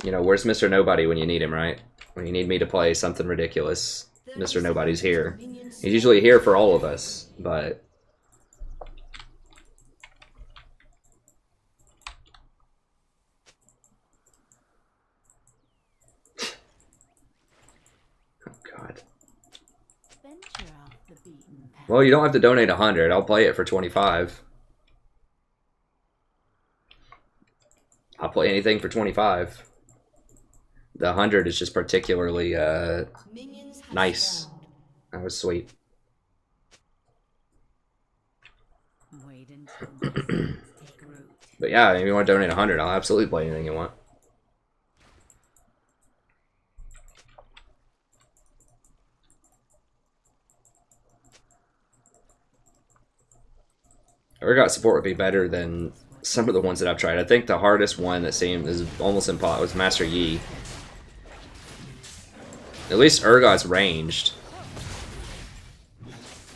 You know, where's Mr. Nobody when you need him, right? When you need me to play something ridiculous, Mr. Nobody's here. He's usually here for all of us, but... Oh, God. Well, you don't have to donate 100. I'll play it for 25. I'll play anything for 25. The 100 is just particularly nice. That was sweet. But yeah, if you want to donate 100, I'll absolutely play anything you want. Urgot support would be better than some of the ones that I've tried. I think the hardest one that seemed is almost impossible was Master Yi. At least Urgot's ranged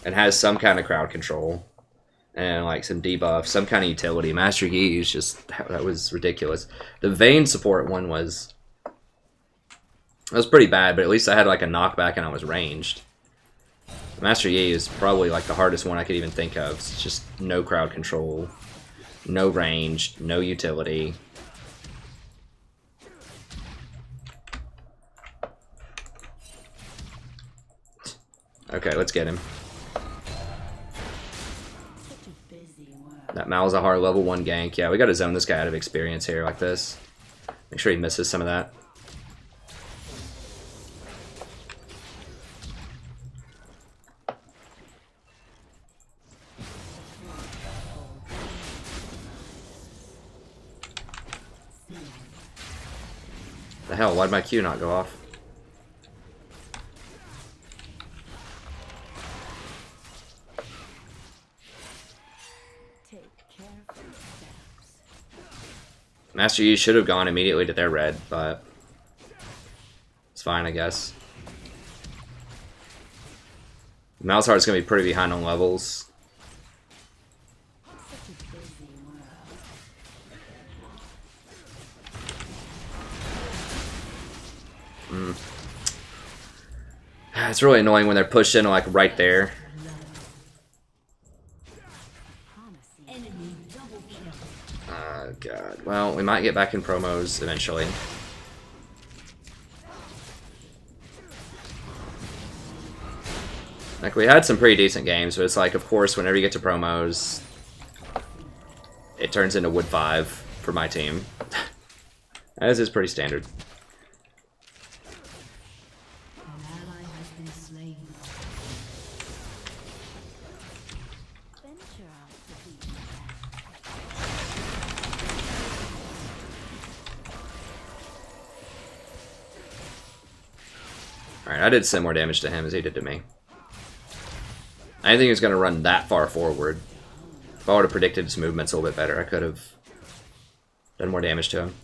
and has some kind of crowd control and like some debuff, some kind of utility. Master Yi is just that was ridiculous. The Vayne support one was pretty bad, but at least I had like a knockback and I was ranged. Master Yi is probably like the hardest one I could even think of. It's just no crowd control, no range, no utility. Okay, let's get him. That Malzahar level 1 gank. Yeah, we gotta zone this guy out of experience here like this. Make sure he misses some of that. The hell, why'd my Q not go off? Master Yi should have gone immediately to their red, but it's fine, I guess. Malzahar's gonna be pretty behind on levels. It's really annoying when they're pushed in like right there. Oh god. Well, we might get back in promos eventually. Like, we had some pretty decent games, but it's like, of course, whenever you get to promos, it turns into Wood 5 for my team. As is pretty standard. Alright, I did similar damage to him as he did to me. I didn't think he was going to run that far forward. If I would have predicted his movements a little bit better, I could have done more damage to him.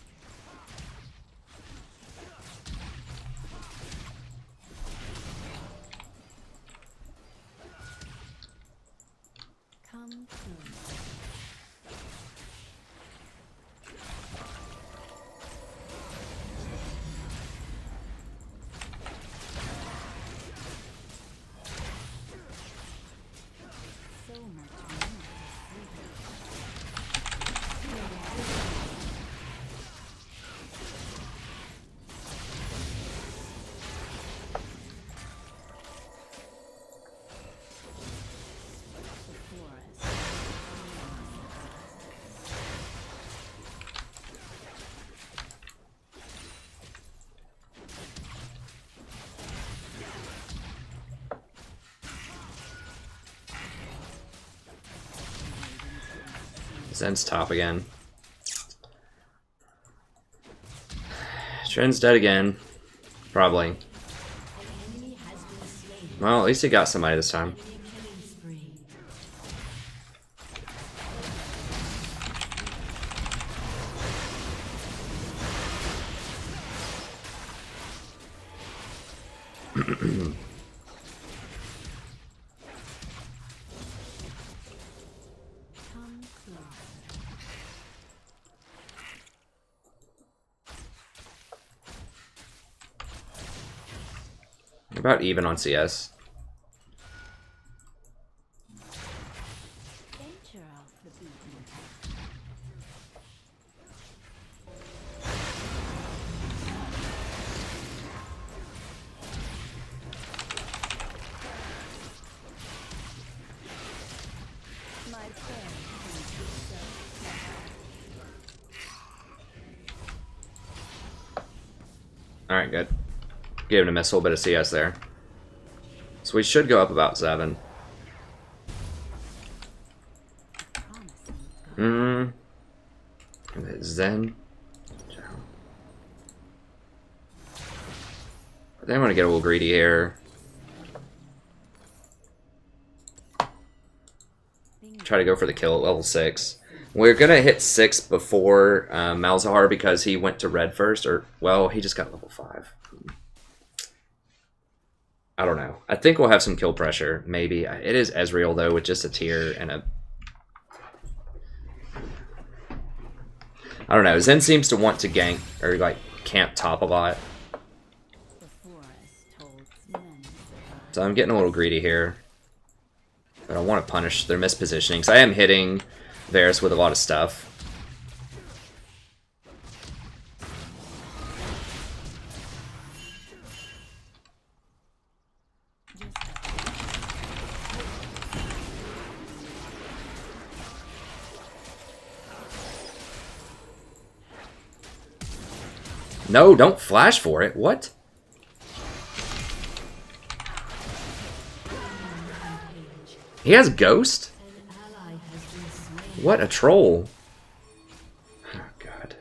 Zen's top again. Trent's dead again. Probably. Well, at least he got somebody this time. About even on CS. Venture off the beaten path. My friend thinks it's so. Alright, good. Gave him a missile, bit of CS there. So we should go up about 7. Zen. I think I'm gonna get a little greedy here. Try to go for the kill at level 6. We're gonna hit 6 before Malzahar because he went to red first, or well, he just got level 5. I don't know. I think we'll have some kill pressure, maybe. It is Ezreal though, with just a tier and a. I don't know. Zen seems to want to gank or like camp top a lot, The forest holds many so I'm getting a little greedy here. But I want to punish their mispositioning, because I am hitting Varus with a lot of stuff. No, don't flash for it. What? He has Ghost? What a troll. Oh, God.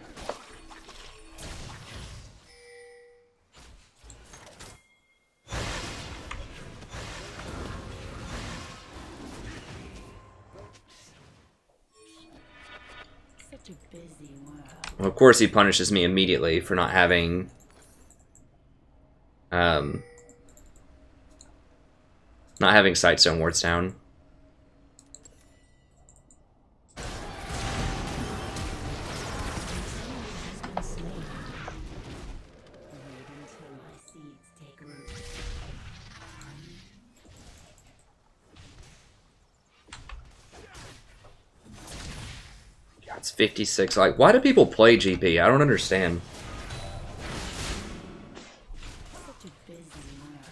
such a busy world. Well, of course he punishes me immediately for not having... not having Sightstone Wards down. God, it's 56. Like, why do people play GP? I don't understand. Such a busy world.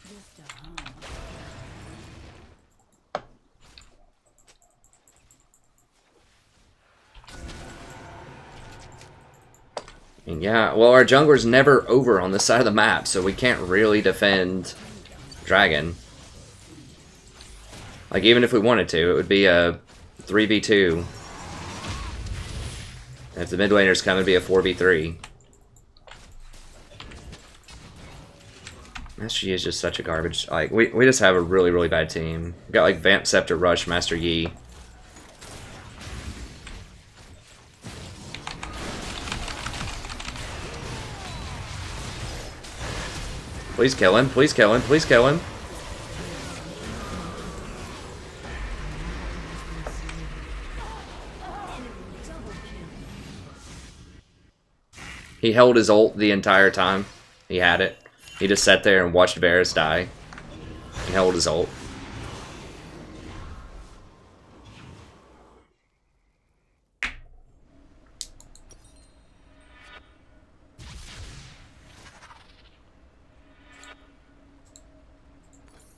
Just a home. And yeah, well, our jungler's never over on this side of the map, so we can't really defend Dragon. Like, even if we wanted to, it would be a 3v2. If the mid laner's coming, it'd be a 4v3. Master Yi is just such a garbage. Like, we just have a really, really bad team. We got, like, Vamp, Scepter, Rush, Master Yi. Please kill him, please kill him, please kill him. He held his ult the entire time. He had it. He just sat there and watched Varus die. He held his ult.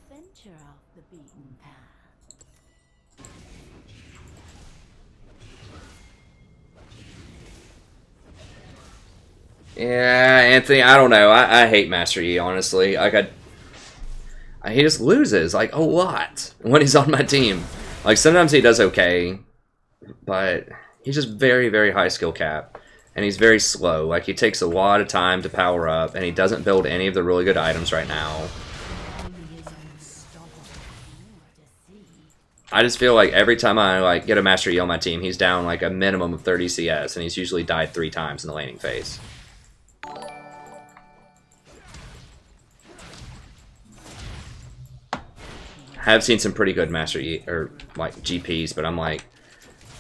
Venture off the beaten path. Yeah, Anthony, I don't know. I hate Master Yi, honestly. Like, he just loses, like, a lot when he's on my team. Like, sometimes he does okay, but he's just very, very high skill cap. And he's very slow. Like, he takes a lot of time to power up, and he doesn't build any of the really good items right now. I just feel like every time I like get a Master Yi on my team, he's down like a minimum of 30 CS, and he's usually died 3 times in the laning phase. I have seen some pretty good Master Yi, or like GPs, but I'm like,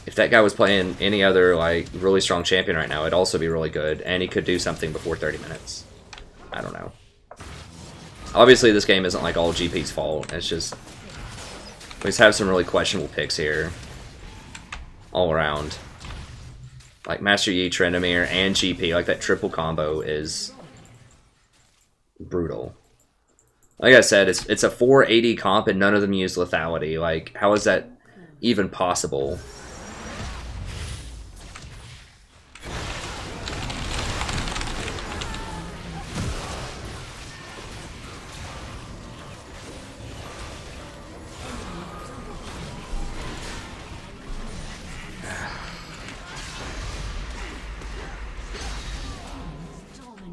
if that guy was playing any other like really strong champion right now, it'd also be really good, and he could do something before 30 minutes. I don't know. Obviously, this game isn't like all GP's fault. It's just we just have some really questionable picks here, all around. Like Master Yi, Trendamere, and GP, like that triple combo is brutal. Like I said, it's a 480 comp and none of them use lethality. Like, how is that even possible?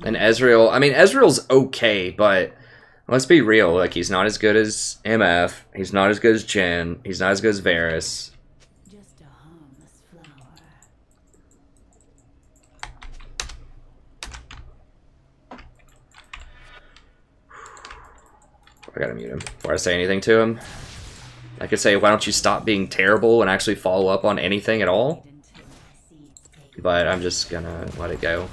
And Ezreal, I mean, Ezreal's okay, but let's be real. Like, he's not as good as MF. He's not as good as Jhin. He's not as good as Varus. Just a harmless flower. I gotta mute him before I say anything to him. I could say, why don't you stop being terrible and actually follow up on anything at all? But I'm just gonna let it go.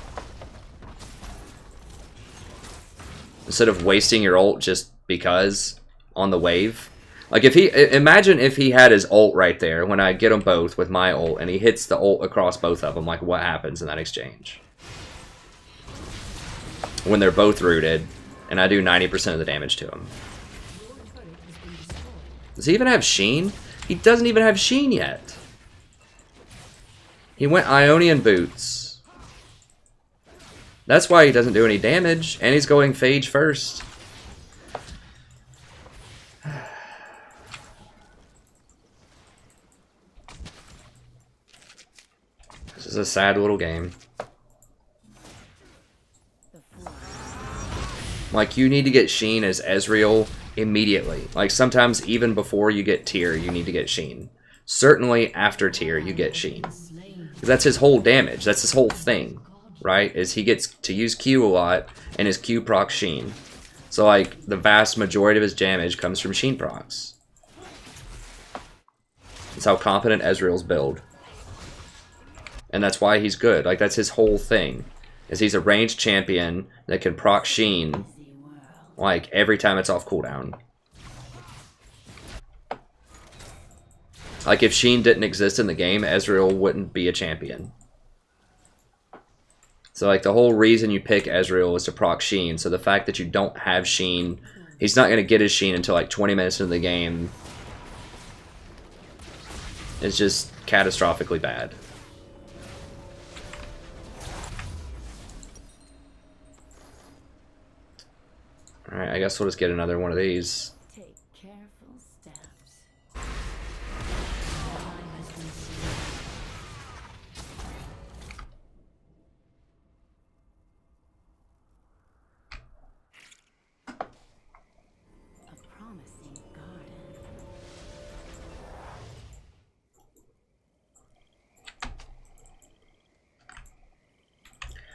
Instead of wasting your ult just because on the wave. Like, if he, imagine if he had his ult right there when I get them both with my ult and he hits the ult across both of them, like what happens in that exchange? When they're both rooted and I do 90% of the damage to him. Does he even have Sheen? He doesn't even have Sheen yet. He went Ionian Boots. That's why he doesn't do any damage, and he's going Phage first. This is a sad little game. Like, you need to get Sheen as Ezreal immediately. Like, sometimes even before you get tier, you need to get Sheen. Certainly after tier, you get Sheen. Because that's his whole damage. That's his whole thing. Right? Is he gets to use Q a lot, and his Q procs Sheen. So, like, the vast majority of his damage comes from Sheen procs. That's how competent Ezreal's build. And that's why he's good. Like, that's his whole thing. Is he's a ranged champion that can proc Sheen, like, every time it's off cooldown. Like, if Sheen didn't exist in the game, Ezreal wouldn't be a champion. So, like, the whole reason you pick Ezreal is to proc Sheen. So the fact that you don't have Sheen, he's not going to get his Sheen until, like, 20 minutes into the game. It's just catastrophically bad. Alright, I guess we'll just get another one of these. Take careful steps. A promising garden.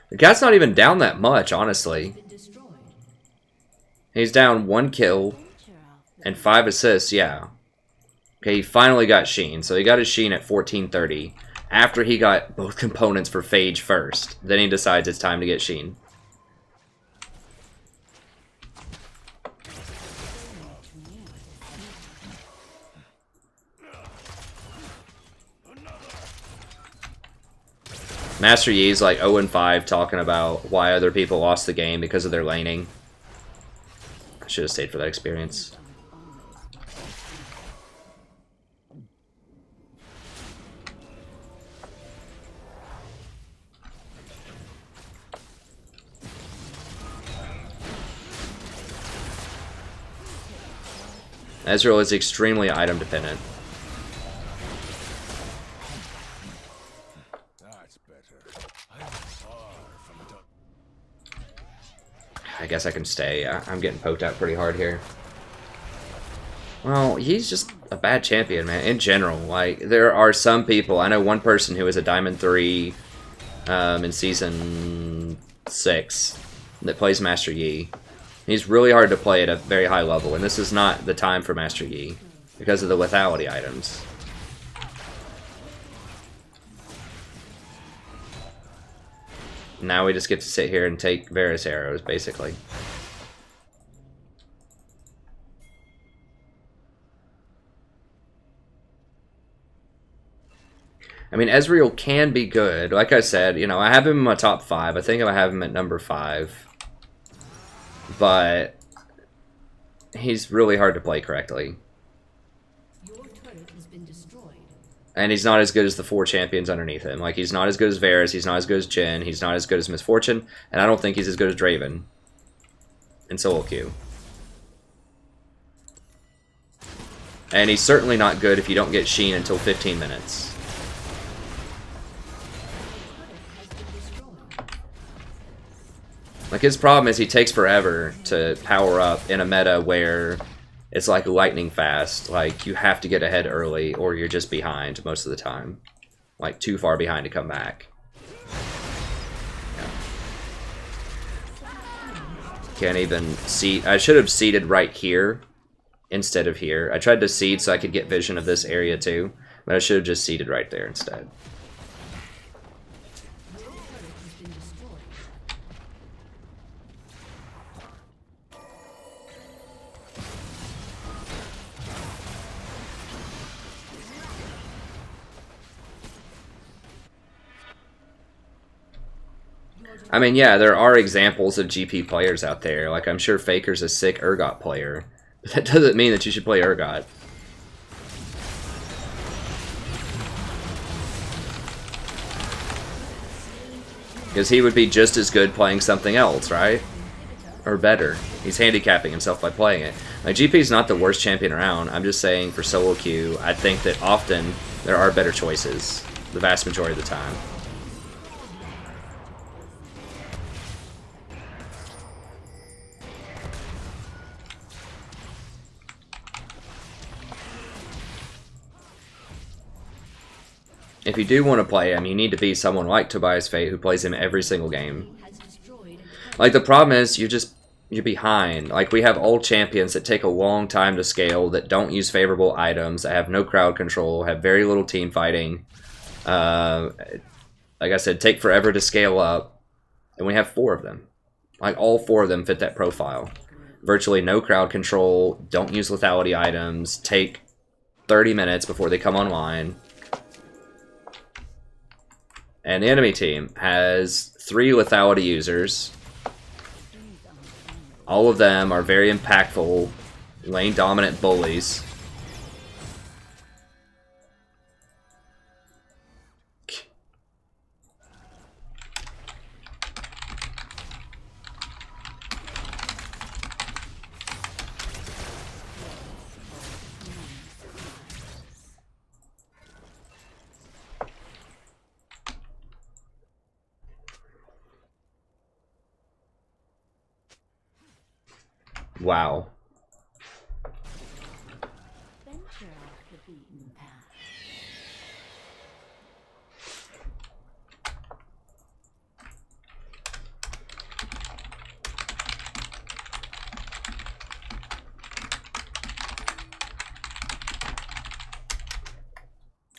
The guy's not even down that much, honestly. He's down 1 kill and 5 assists, yeah. Okay, he finally got Sheen. So he got his Sheen at 1430 after he got both components for Phage first. Then he decides it's time to get Sheen. Master Yi's like 0-5 talking about why other people lost the game because of their laning. I should have stayed for that experience. Ezreal is extremely item dependent. That's better. I'm far from done. I guess I can stay. I'm getting poked out pretty hard here. Well, he's just a bad champion, man. In general, like, there are some people. I know one person who is a Diamond 3 in Season 6 that plays Master Yi. He's really hard to play at a very high level, and this is not the time for Master Yi because of the lethality items. Now we just get to sit here and take Varus arrows, basically. I mean, Ezreal can be good. Like I said, you know, I have him in my top 5. I think I have him at number 5. But he's really hard to play correctly. Your turret has been destroyed. And he's not as good as the 4 champions underneath him. Like, he's not as good as Varus, he's not as good as Jhin, he's not as good as Misfortune, and I don't think he's as good as Draven in solo queue. And he's certainly not good if you don't get Sheen until 15 minutes. Like, his problem is he takes forever to power up in a meta where it's like lightning fast. Like, you have to get ahead early or you're just behind most of the time. Like, too far behind to come back. Yeah. Can't even see. I should have seeded right here instead of here. I tried to seed so I could get vision of this area too, but I should have just seeded right there instead. I mean, yeah, there are examples of GP players out there. Like, I'm sure Faker's a sick Urgot player. But that doesn't mean that you should play Urgot. Because he would be just as good playing something else, right? Or better. He's handicapping himself by playing it. Like, GP's not the worst champion around. I'm just saying for solo queue, I think that often there are better choices. The vast majority of the time. If you do want to play him, you need to be someone like Tobias Fate who plays him every single game. Like, the problem is you're behind. Like, we have old champions that take a long time to scale, that don't use favorable items, that have no crowd control, have very little team fighting. Like I said, take forever to scale up, and we have 4 of them. Like, all 4 of them fit that profile. Virtually no crowd control, don't use lethality items, take 30 minutes before they come online. And the enemy team has 3 lethality users. All of them are very impactful, lane dominant bullies. Wow. Venture off the beaten path.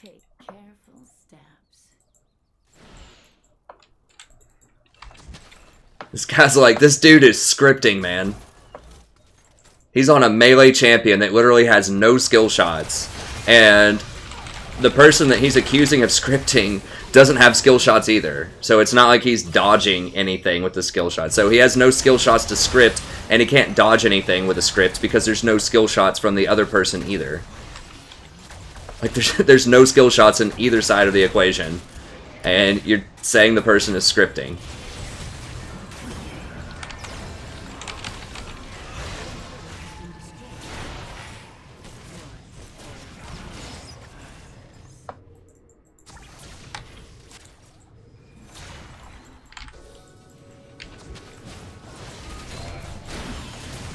Take careful steps. This guy's like, this dude is scripting, man. He's on a melee champion that literally has no skill shots. And the person that he's accusing of scripting doesn't have skill shots either. So it's not like he's dodging anything with the skill shots. So he has no skill shots to script, and he can't dodge anything with a script because there's no skill shots from the other person either. Like, there's no skill shots in either side of the equation. And you're saying the person is scripting.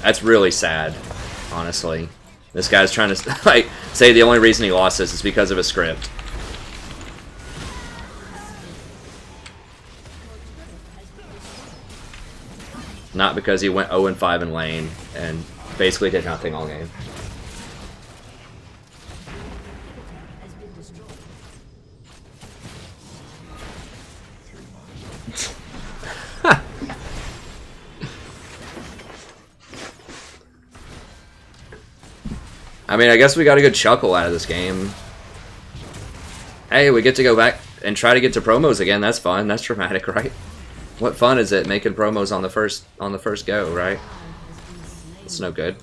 That's really sad, honestly. This guy's trying to like say the only reason he lost this is because of a script. Not because he went 0-5 in lane and basically did nothing all game. I mean, I guess we got a good chuckle out of this game. Hey, we get to go back and try to get to promos again. That's fun. That's dramatic, right? What fun is it making promos on the first go, right? It's no good.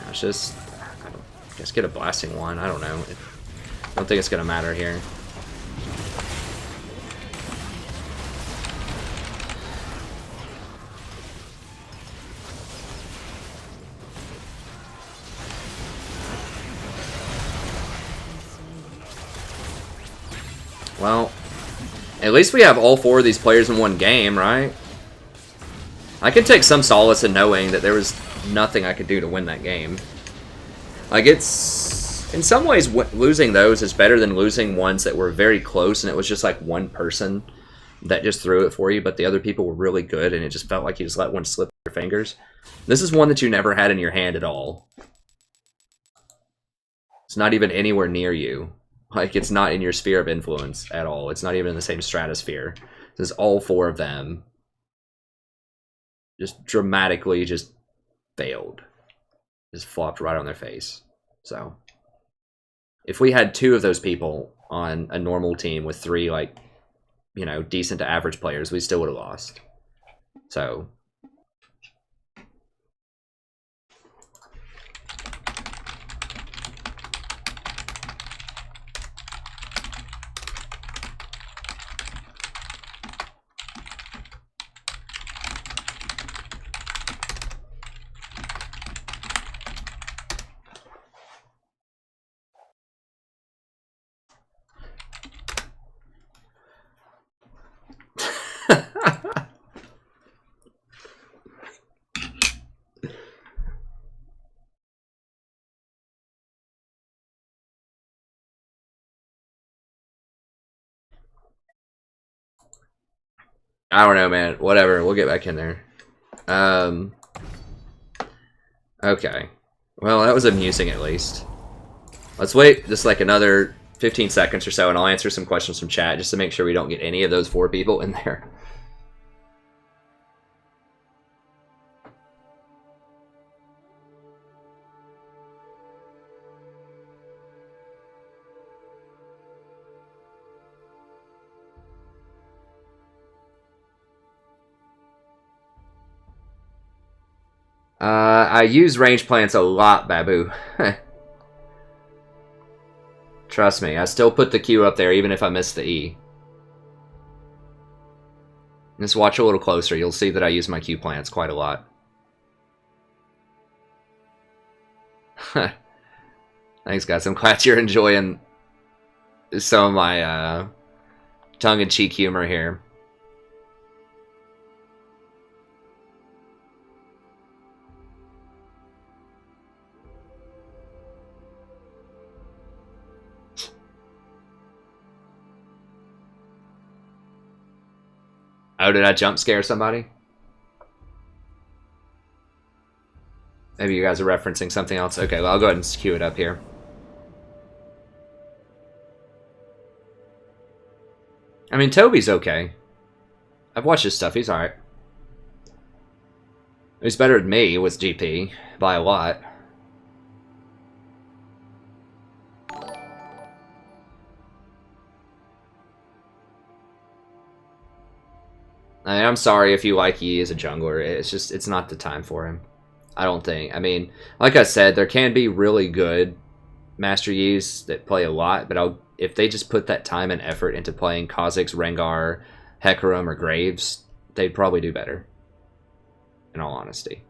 It's just, I guess get a blasting one. I don't know. I don't think it's gonna matter here. Well, at least we have all 4 of these players in one game, right? I can take some solace in knowing that there was nothing I could do to win that game. Like, it's... in some ways, losing those is better than losing ones that were very close and it was just like one person that just threw it for you, but the other people were really good and it just felt like you just let one slip through your fingers. This is one that you never had in your hand at all. It's not even anywhere near you. Like, it's not in your sphere of influence at all. It's not even in the same stratosphere. This is all 4 of them. Just dramatically just failed. Just flopped right on their face. So, if we had 2 of those people on a normal team with 3, like, you know, decent to average players, we still would have lost. So... I don't know, man. Whatever. We'll get back in there. Okay. Well, that was amusing at least. Let's wait just like another 15 seconds or so, and I'll answer some questions from chat just to make sure we don't get any of those 4 people in there. I use range plants a lot, Babu. Trust me, I still put the Q up there even if I miss the E. Just watch a little closer, you'll see that I use my Q plants quite a lot. Thanks guys, I'm glad you're enjoying some of my tongue-in-cheek humor here. Oh, did I jump scare somebody? Maybe you guys are referencing something else. Okay, well, I'll go ahead and queue it up here. I mean, Toby's okay. I've watched his stuff. He's alright. He's better than me with GP by a lot. I mean, I'm sorry if you like Yi as a jungler. It's just, it's not the time for him. I don't think. I mean, like I said, there can be really good Master Yis that play a lot, but if they just put that time and effort into playing Kha'Zix, Rengar, Hecarim, or Graves, they'd probably do better. In all honesty.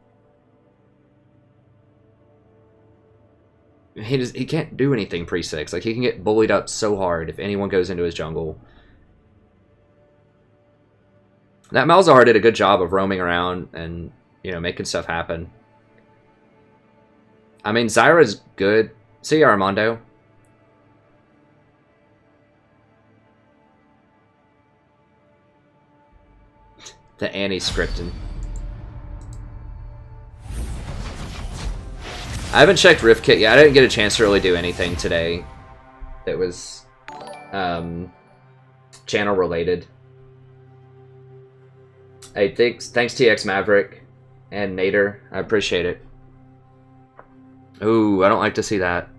He can't do anything pre-6. Like, he can get bullied up so hard if anyone goes into his jungle. That Malzahar did a good job of roaming around and you know, making stuff happen. I mean, Zyra's good. See ya, Armando. The Annie scripting. I haven't checked Rift Kit yet. I didn't get a chance to really do anything today that was channel related. Hey, thanks TX Maverick and Nader. I appreciate it. Ooh, I don't like to see that.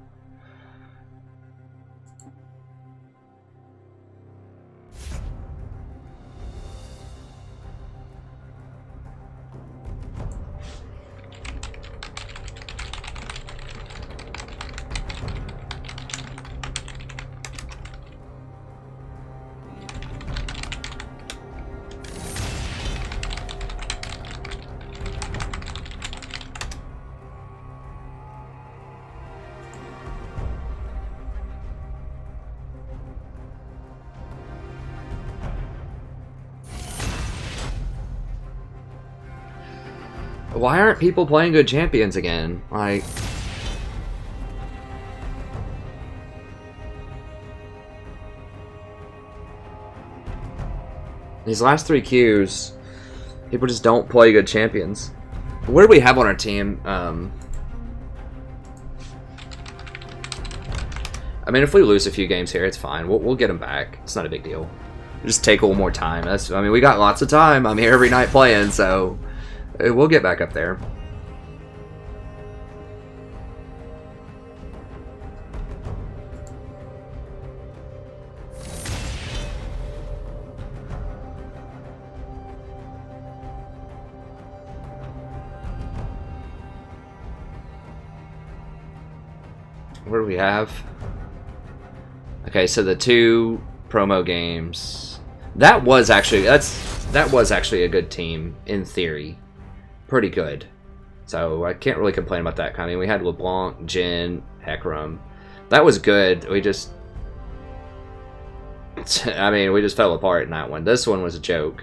Why aren't people playing good champions again? Like... these last 3 queues, people just don't play good champions. What do we have on our team? I mean, if we lose a few games here, it's fine. We'll get them back. It's not a big deal. Just take a little more time. I mean, we got lots of time. I'm here every night playing, so... we'll get back up there. What do we have? Okay, so the 2 promo games. That was actually a good team in theory. Pretty good. So I can't really complain about that. I mean, we had LeBlanc, Jin, Hecarim. That was good. We just... I mean, we just fell apart in that one. This one was a joke.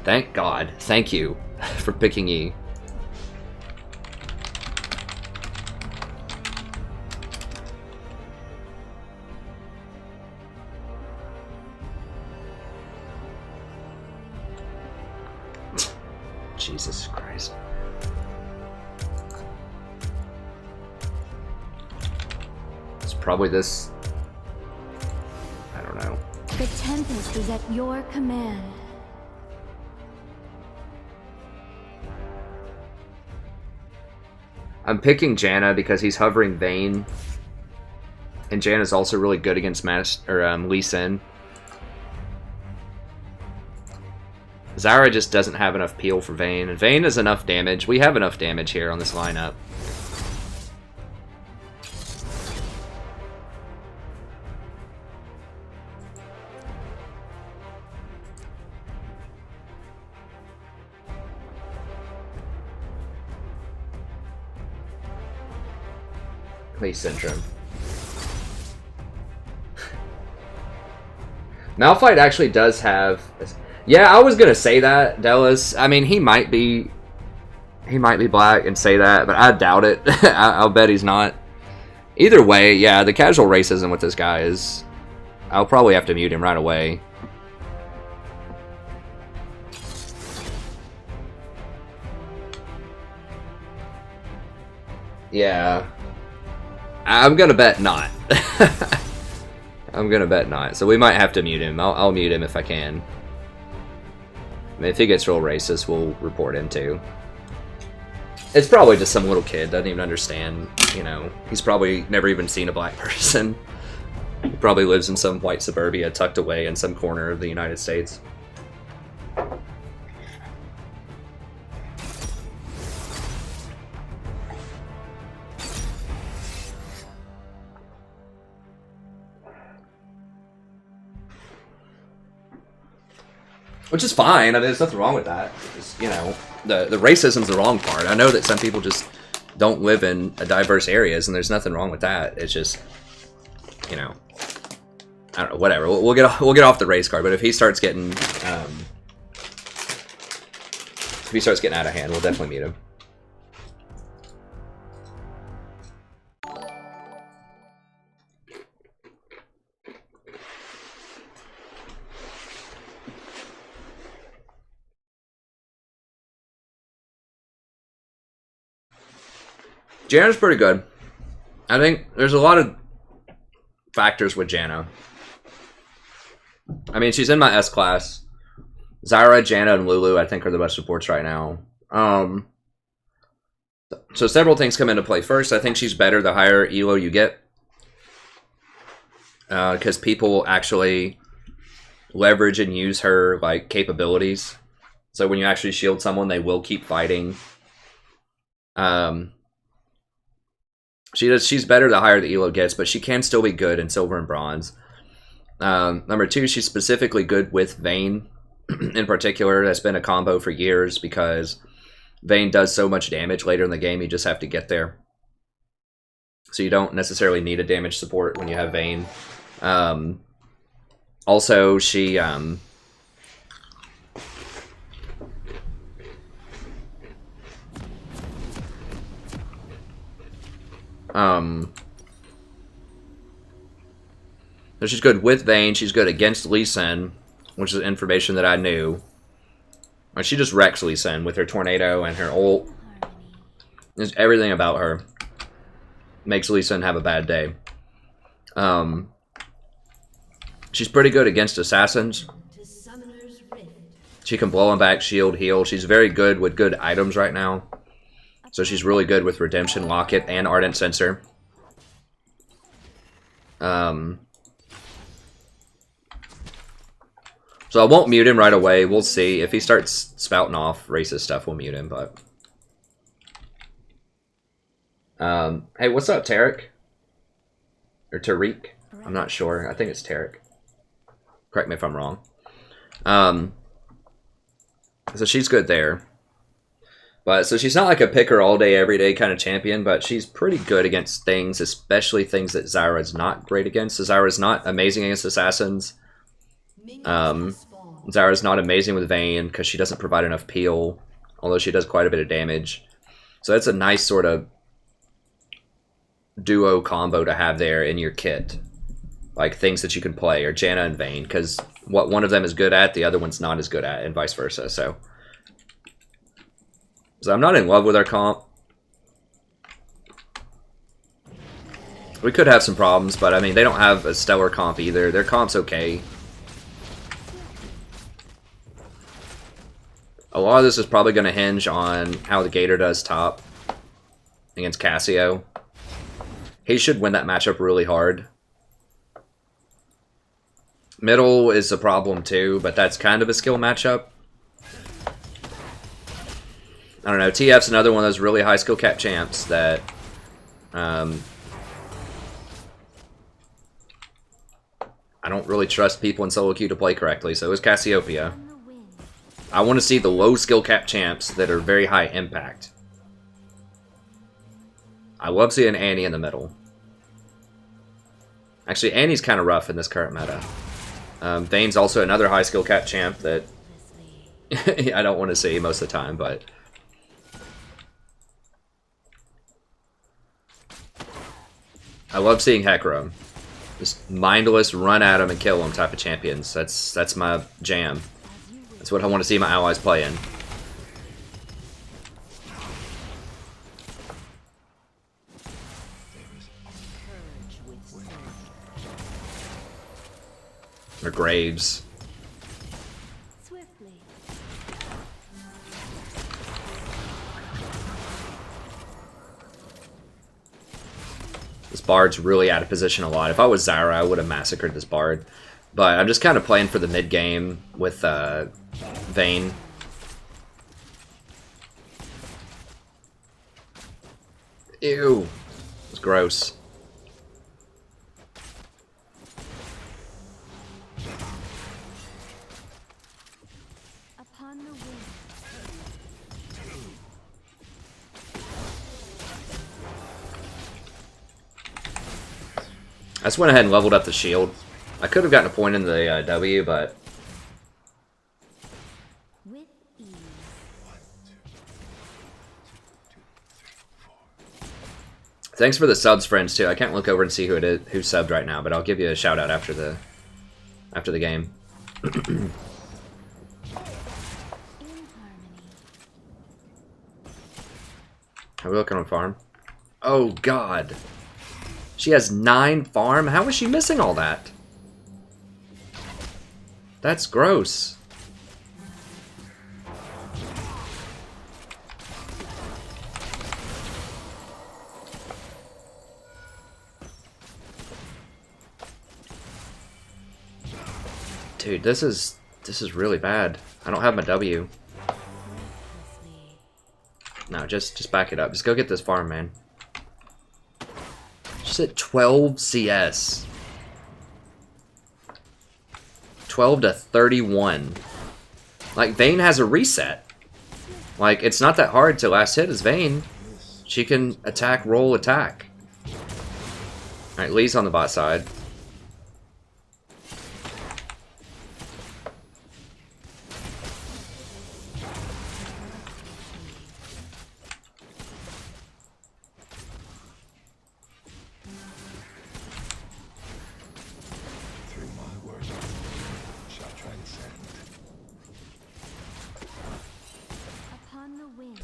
Thank God. Thank you for picking E. Jesus Christ. It's probably this... I don't know. The Tempest is at your command. I'm picking Janna because he's hovering Vayne. And Janna's also really good against Lee Sin. Zyra just doesn't have enough peel for Vayne, and Vayne is enough damage. We have enough damage here on this lineup. Lee Syndrome. Malphite actually does have... yeah, I was gonna say that, Dallas. I mean, he might be black and say that, but I doubt it. I'll bet he's not. Either way, yeah, the casual racism with this guy is... I'll probably have to mute him right away. Yeah. I'm gonna bet not. I'm gonna bet not. So we might have to mute him. I'll mute him if I can. I mean, if he gets real racist, we'll report him too. It's probably just some little kid, doesn't even understand, you know. He's probably never even seen a black person. He probably lives in some white suburbia tucked away in some corner of the United States. Which is fine. I mean, there's nothing wrong with that. Just, you know, the racism's the wrong part. I know that some people just don't live in diverse areas, and there's nothing wrong with that. It's just, you know, I don't know, whatever. We'll get off the race card, but if he starts getting out of hand, we'll definitely meet him. Janna's pretty good. I think there's a lot of factors with Janna. I mean, she's in my S class. Zyra, Janna, and Lulu, I think, are the best supports right now. So several things come into play. First, I think she's better the higher elo you get. Because people actually leverage and use her like capabilities. So when you actually shield someone, they will keep fighting. She's better the higher the elo gets, but she can still be good in silver and bronze. Number 2, she's specifically good with Vayne. In particular, that's been a combo for years because Vayne does so much damage later in the game, you just have to get there. So you don't necessarily need a damage support when you have Vayne. Also, she... so she's good with Vayne, she's good against Lee Sin, which is information that I knew. She just wrecks Lee Sin with her tornado and her ult. Just everything about her makes Lee Sin have a bad day. She's pretty good against assassins. She can blow them back, shield, heal. She's very good with good items right now. So she's really good with Redemption, Locket, and Ardent Sensor. So I won't mute him right away. We'll see. If he starts spouting off racist stuff, we'll mute him. But hey, what's up, Tarek? Or Tariq? I'm not sure. I think it's Tarek. Correct me if I'm wrong. So she's good there. But so she's not like a picker all day, every day kind of champion, but she's pretty good against things, especially things that Zyra's not great against. So Zyra's not amazing against assassins. Zyra's not amazing with Vayne because she doesn't provide enough peel, although she does quite a bit of damage. So that's a nice sort of duo combo to have there in your kit. Like things that you can play, or Janna and Vayne, because what one of them is good at, the other one's not as good at, and vice versa. So I'm not in love with our comp. We could have some problems, but I mean, they don't have a stellar comp either. Their comp's okay. A lot of this is probably going to hinge on how the Gator does top against Cassio. He should win that matchup really hard. Middle is a problem too, but that's kind of a skill matchup. I don't know, TF's another one of those really high skill cap champs that I don't really trust people in solo queue to play correctly, so is Cassiopeia. I want to see the low skill cap champs that are very high impact. I love seeing Annie in the middle. Actually, Annie's kind of rough in this current meta. Vayne's also another high skill cap champ that I don't want to see most of the time, but I love seeing Hecarim. Just mindless, run at him and kill him type of champions. That's my jam. That's what I want to see my allies playing. Or Graves. Swiftly. This Bard's really out of position a lot. If I was Zyra, I would have massacred this Bard. But I'm just kind of playing for the mid game with Vayne. Ew. It's gross. Upon the wind. I just went ahead and leveled up the shield. I could have gotten a point in the W, but With ease. thanks for the subs, friends, too. I can't look over and see who it is, who's subbed right now, but I'll give you a shout out after the game. In harmony. Are we looking on farm? Oh God, she has 9 farm. How is she missing all that? That's gross. Dude, this is really bad. I don't have my W. No, just back it up. Just go get this farm, man. She's at 12 CS. 12 to 31. Like, Vayne has a reset. Like, it's not that hard to last hit as Vayne. She can attack, roll, attack. Alright, Lee's on the bot side. Through my work, shall transcend. Upon the wind.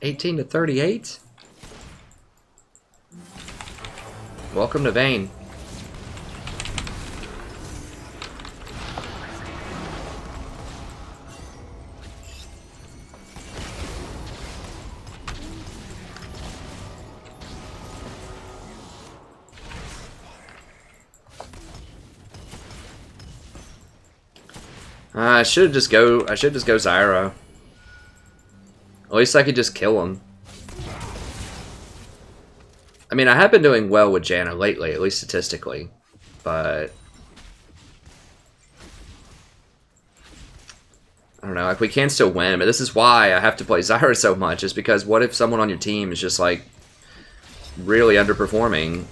18 to 38? Welcome to Vayne. I should just go Zyra. At least I could just kill him. I mean, I have been doing well with Janna lately, at least statistically, but I don't know, like, we can still win, but this is why I have to play Zyra so much, is because what if someone on your team is just, like, really underperforming,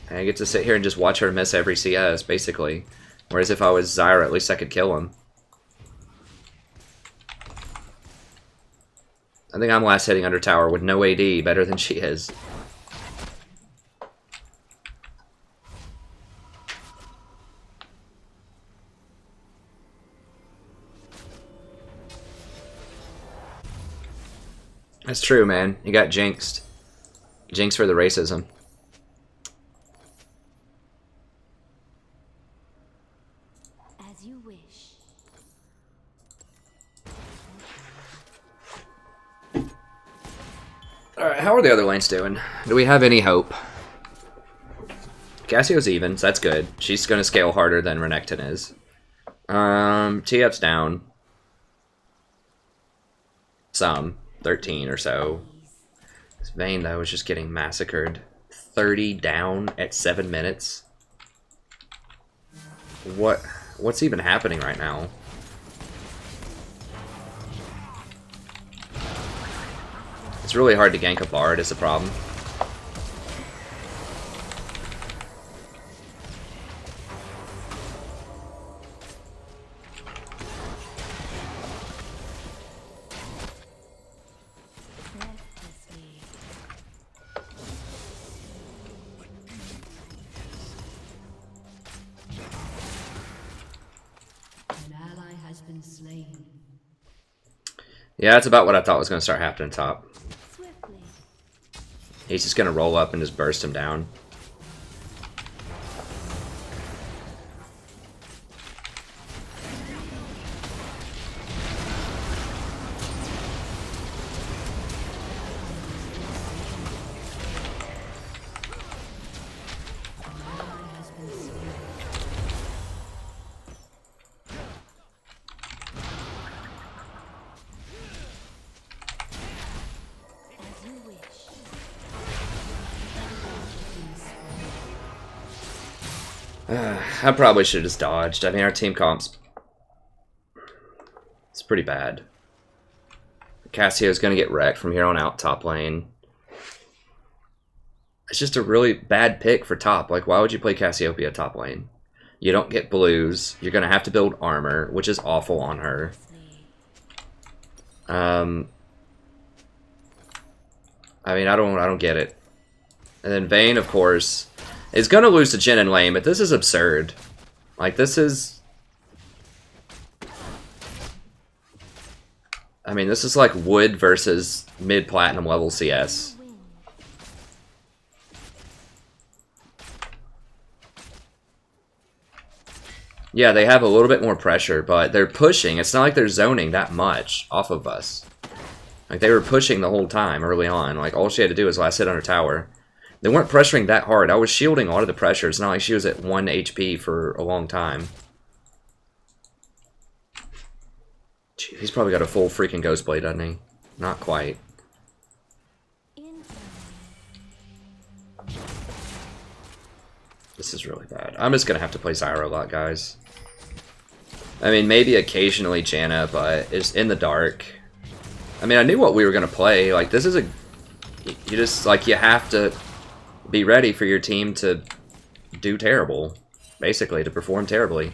and I get to sit here and just watch her miss every CS, basically. Whereas if I was Zyra, at least I could kill him. I think I'm last hitting under tower with no AD, better than she is. That's true, man. You got jinxed. Jinxed for the racism. As you wish. Alright, how are the other lanes doing? Do we have any hope? Cassio's even, so that's good. She's going to scale harder than Renekton is. TF's down. Some. 13 or so. This Vayne, though, is just getting massacred. 30 down at 7 minutes. What's even happening right now? It's really hard to gank a Bard is the problem. Breathlessly. An ally has been slain. Yeah, that's about what I thought was going to start happening top. Swiftly. He's just going to roll up and just burst him down. As you wish. I probably should have just dodged. I mean, our team comp's... It's pretty bad. Cassio's going to get wrecked from here on out top lane. It's just a really bad pick for top. Like, why would you play Cassiopeia top lane? You don't get blues. You're going to have to build armor, which is awful on her. I mean, I don't get it. And then Vayne, of course, is going to lose to Jhin and lane, but this is absurd. Like, this is... I mean, this is like Wood versus mid-platinum level CS. Yeah, they have a little bit more pressure, but they're pushing. It's not like they're zoning that much off of us. Like, they were pushing the whole time early on. Like, all she had to do was last hit on her tower. They weren't pressuring that hard. I was shielding a lot of the pressure. It's not like she was at 1 HP for a long time. Gee, he's probably got a full freaking Ghost Blade, doesn't he? Not quite. This is really bad. I'm just gonna have to play Zyra a lot, guys. I mean, maybe occasionally Janna, but it's in the dark. I mean, I knew what we were gonna play. Like, this is a... You just, like, you have to be ready for your team to do terrible. Basically, to perform terribly.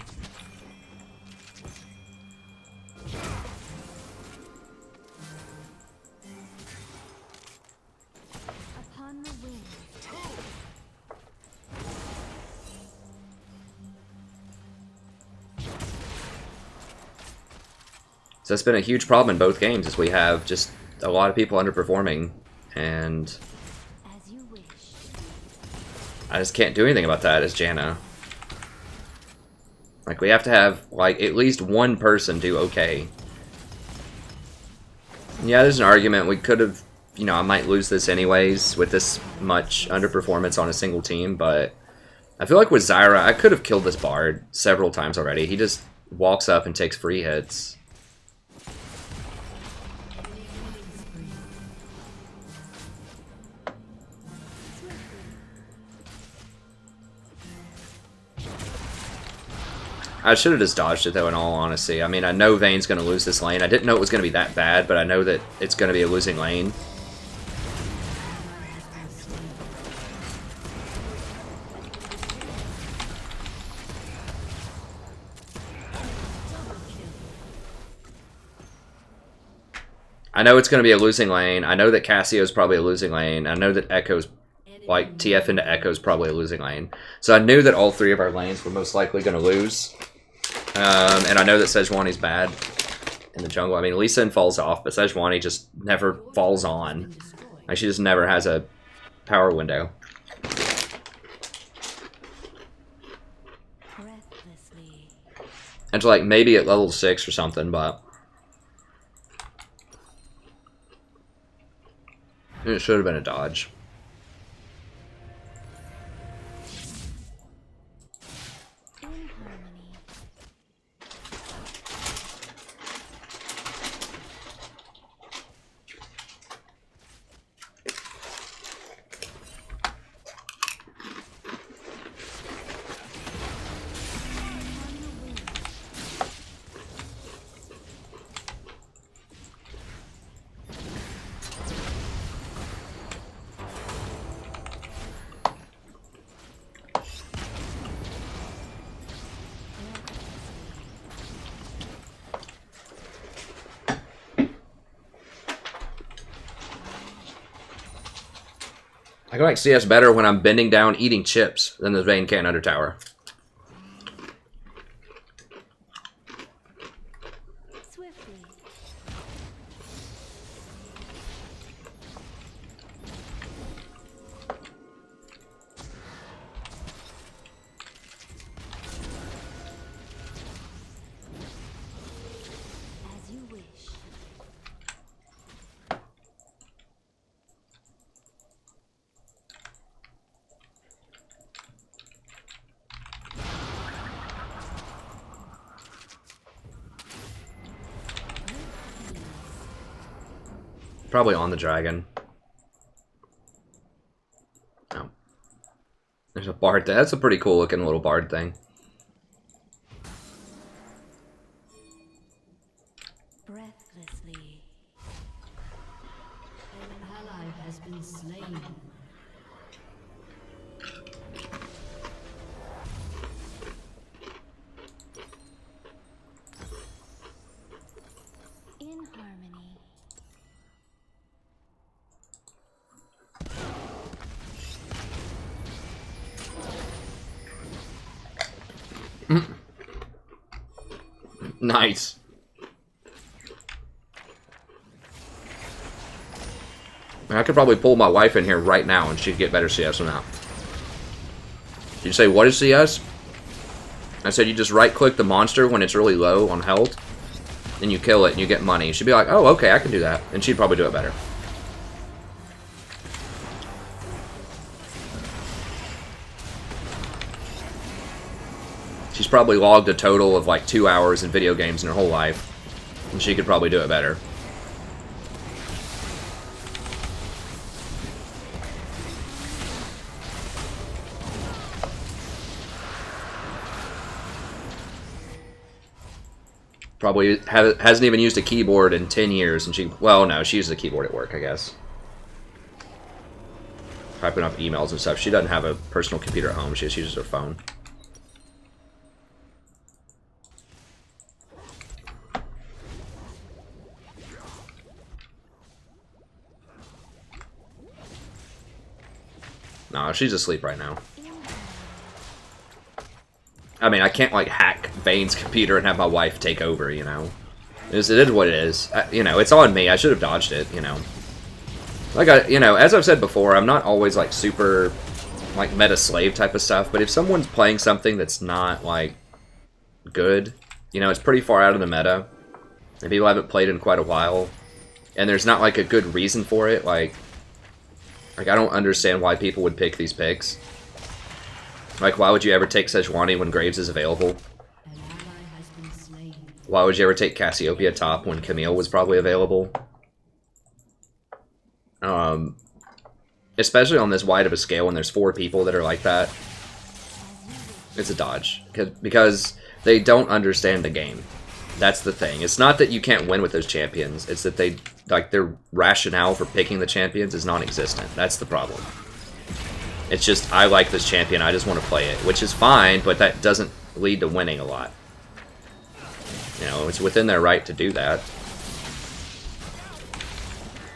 Upon the wind. So that's been a huge problem in both games, is we have just a lot of people underperforming, and As you wish. I just can't do anything about that as Janna. Like, we have to have, like, at least one person do okay. Yeah, there's an argument we could have, you know, I might lose this anyways with this much underperformance on a single team, but I feel like with Zyra, I could have killed this Bard several times already. He just walks up and takes free hits. I should have just dodged it, though, in all honesty. I mean, I know Vayne's going to lose this lane. I didn't know it was going to be that bad, but I know that it's going to be a losing lane. I know it's going to be a losing lane. I know that Cassio's probably a losing lane. I know that Echo's, like, TF into Echo's probably a losing lane. So I knew that all three of our lanes were most likely going to lose. And I know that Sejuani's bad in the jungle. I mean, Lee Sin falls off, but Sejuani just never falls on. Like, she just never has a power window. Breathlessly. Until, like, maybe at level 6 or something, but... It should have been a dodge. In harmony. I can like CS better when I'm bending down eating chips than the Vayne can under tower. Swiftly. As you wish. Probably on the dragon. Oh. There's a bard. That's a pretty cool looking little bard thing. Breathlessly. An ally has been slain. In harmony. Nice. I could probably pull my wife in here right now and she'd get better CS than that. You say, what is CS? I said you just right-click the monster when it's really low on health, and you kill it and you get money. She'd be like, oh, okay, I can do that. And she'd probably do it better. She's probably logged a total of like 2 hours in video games in her whole life, and she could probably do it better. Probably hasn't even used a keyboard in 10 years, and she... Well, no, she uses a keyboard at work, I guess. Typing up emails and stuff. She doesn't have a personal computer at home. She just uses her phone. No, she's asleep right now. I mean, I can't, like, hack Bane's computer and have my wife take over, you know? It is what it is. You know, it's on me. I should have dodged it, you know? Like, you know, as I've said before, I'm not always, like, super, like, meta-slave type of stuff, but if someone's playing something that's not, like, good, you know, it's pretty far out of the meta, and people haven't played in quite a while, and there's not, like, a good reason for it, like, I don't understand why people would pick these picks. Like, why would you ever take Sejuani when Graves is available? An ally has been slain. Why would you ever take Cassiopeia top when Camille was probably available? Especially on this wide of a scale when there's 4 people that are like that. It's a dodge. Because they don't understand the game. That's the thing. It's not that you can't win with those champions. It's that they, like, their rationale for picking the champions is non-existent. That's the problem. It's just, I like this champion, I just want to play it. Which is fine, but that doesn't lead to winning a lot. You know, it's within their right to do that.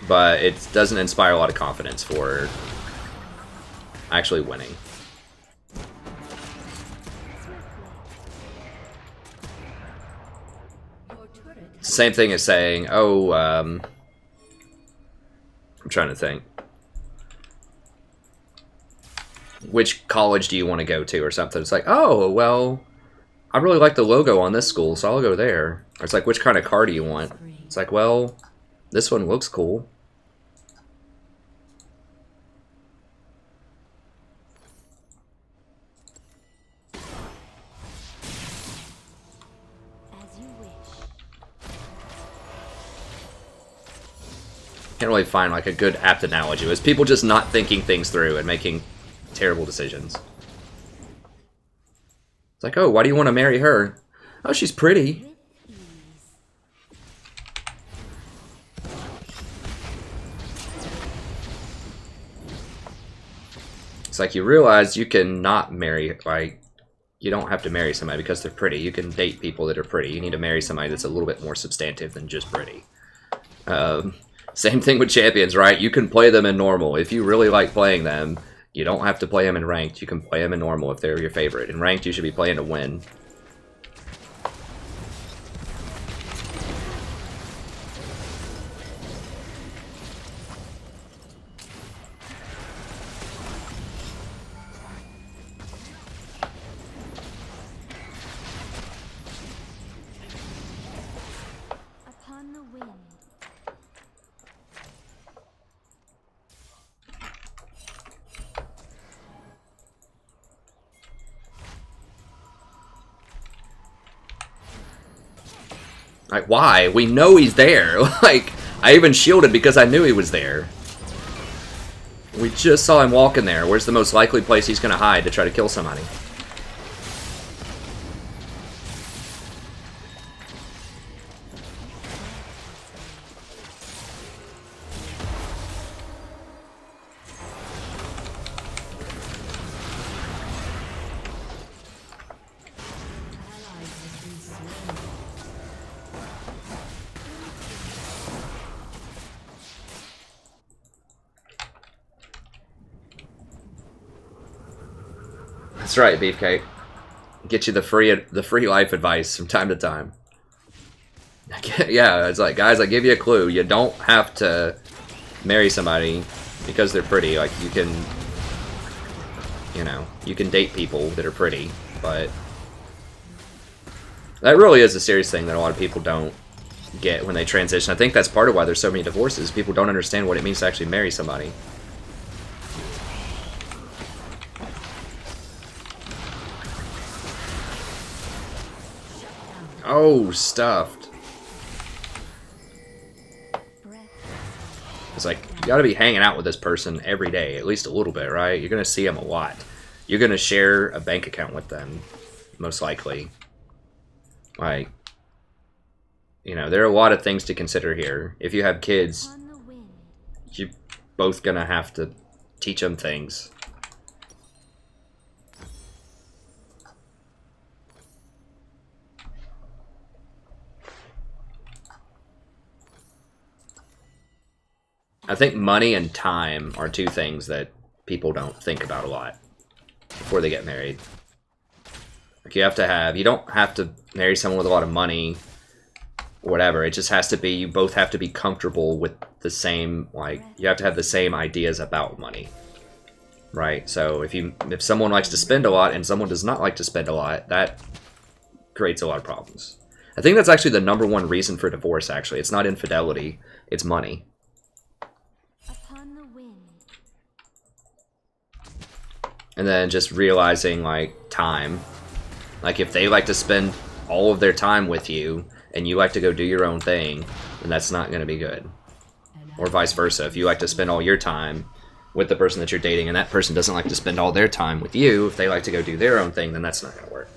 But it doesn't inspire a lot of confidence for actually winning. It's the same thing as saying, oh, I'm trying to think. Which college do you want to go to or something? It's like, oh, well, I really like the logo on this school, so I'll go there. Or it's like, which kind of car do you want? It's like, well, this one looks cool. As you wish. Can't really find like a good apt analogy. It was people just not thinking things through and making terrible decisions. It's like, oh, why do you want to marry her? Oh, she's pretty. With ease. It's like you realize you can not marry, like, you don't have to marry somebody because they're pretty. You can date people that are pretty. You need to marry somebody that's a little bit more substantive than just pretty. Same thing with champions, right? You can play them in normal. If you really like playing them, you don't have to play them in ranked. You can play them in normal if they're your favorite. In ranked, you should be playing to win. Upon the wind. Like, why? We know he's there. Like, I even shielded because I knew he was there. We just saw him walk in there. Where's the most likely place he's going to hide to try to kill somebody? That's right, Beefcake. Get you the free life advice from time to time. Yeah, it's like, guys, I give you a clue. You don't have to marry somebody because they're pretty. Like, you can, you know, you can date people that are pretty, but that really is a serious thing that a lot of people don't get when they transition. I think that's part of why there's so many divorces. People don't understand what it means to actually marry somebody. Oh, stuffed. It's like, you gotta be hanging out with this person every day, at least a little bit, right? You're gonna see them a lot. You're gonna share a bank account with them, most likely. Like, you know, there are a lot of things to consider here. If you have kids, you're both gonna have to teach them things. I think money and time are two things that people don't think about a lot before they get married. Like, you don't have to marry someone with a lot of money or whatever. It just has to be, you both have to be comfortable with the same, like, you have to have the same ideas about money. Right? So if someone likes to spend a lot and someone does not like to spend a lot, that creates a lot of problems. I think that's actually the #1 reason for divorce, actually. It's not infidelity, it's money. And then just realizing, like, time. Like, if they like to spend all of their time with you, and you like to go do your own thing, then that's not going to be good. Or vice versa. If you like to spend all your time with the person that you're dating, and that person doesn't like to spend all their time with you, if they like to go do their own thing, then that's not going to work.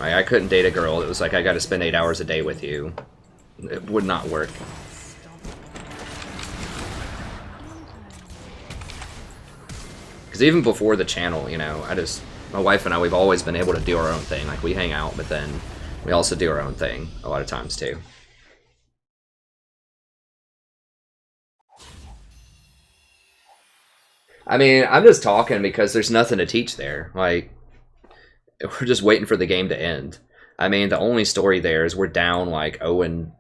I couldn't date a girl. It was like, I got to spend 8 hours a day with you. It would not work. Because even before the channel, you know, my wife and I, we've always been able to do our own thing. Like, we hang out, but then we also do our own thing a lot of times too. I mean, I'm just talking because there's nothing to teach there. Like, we're just waiting for the game to end. I mean, the only story there is we're down like 3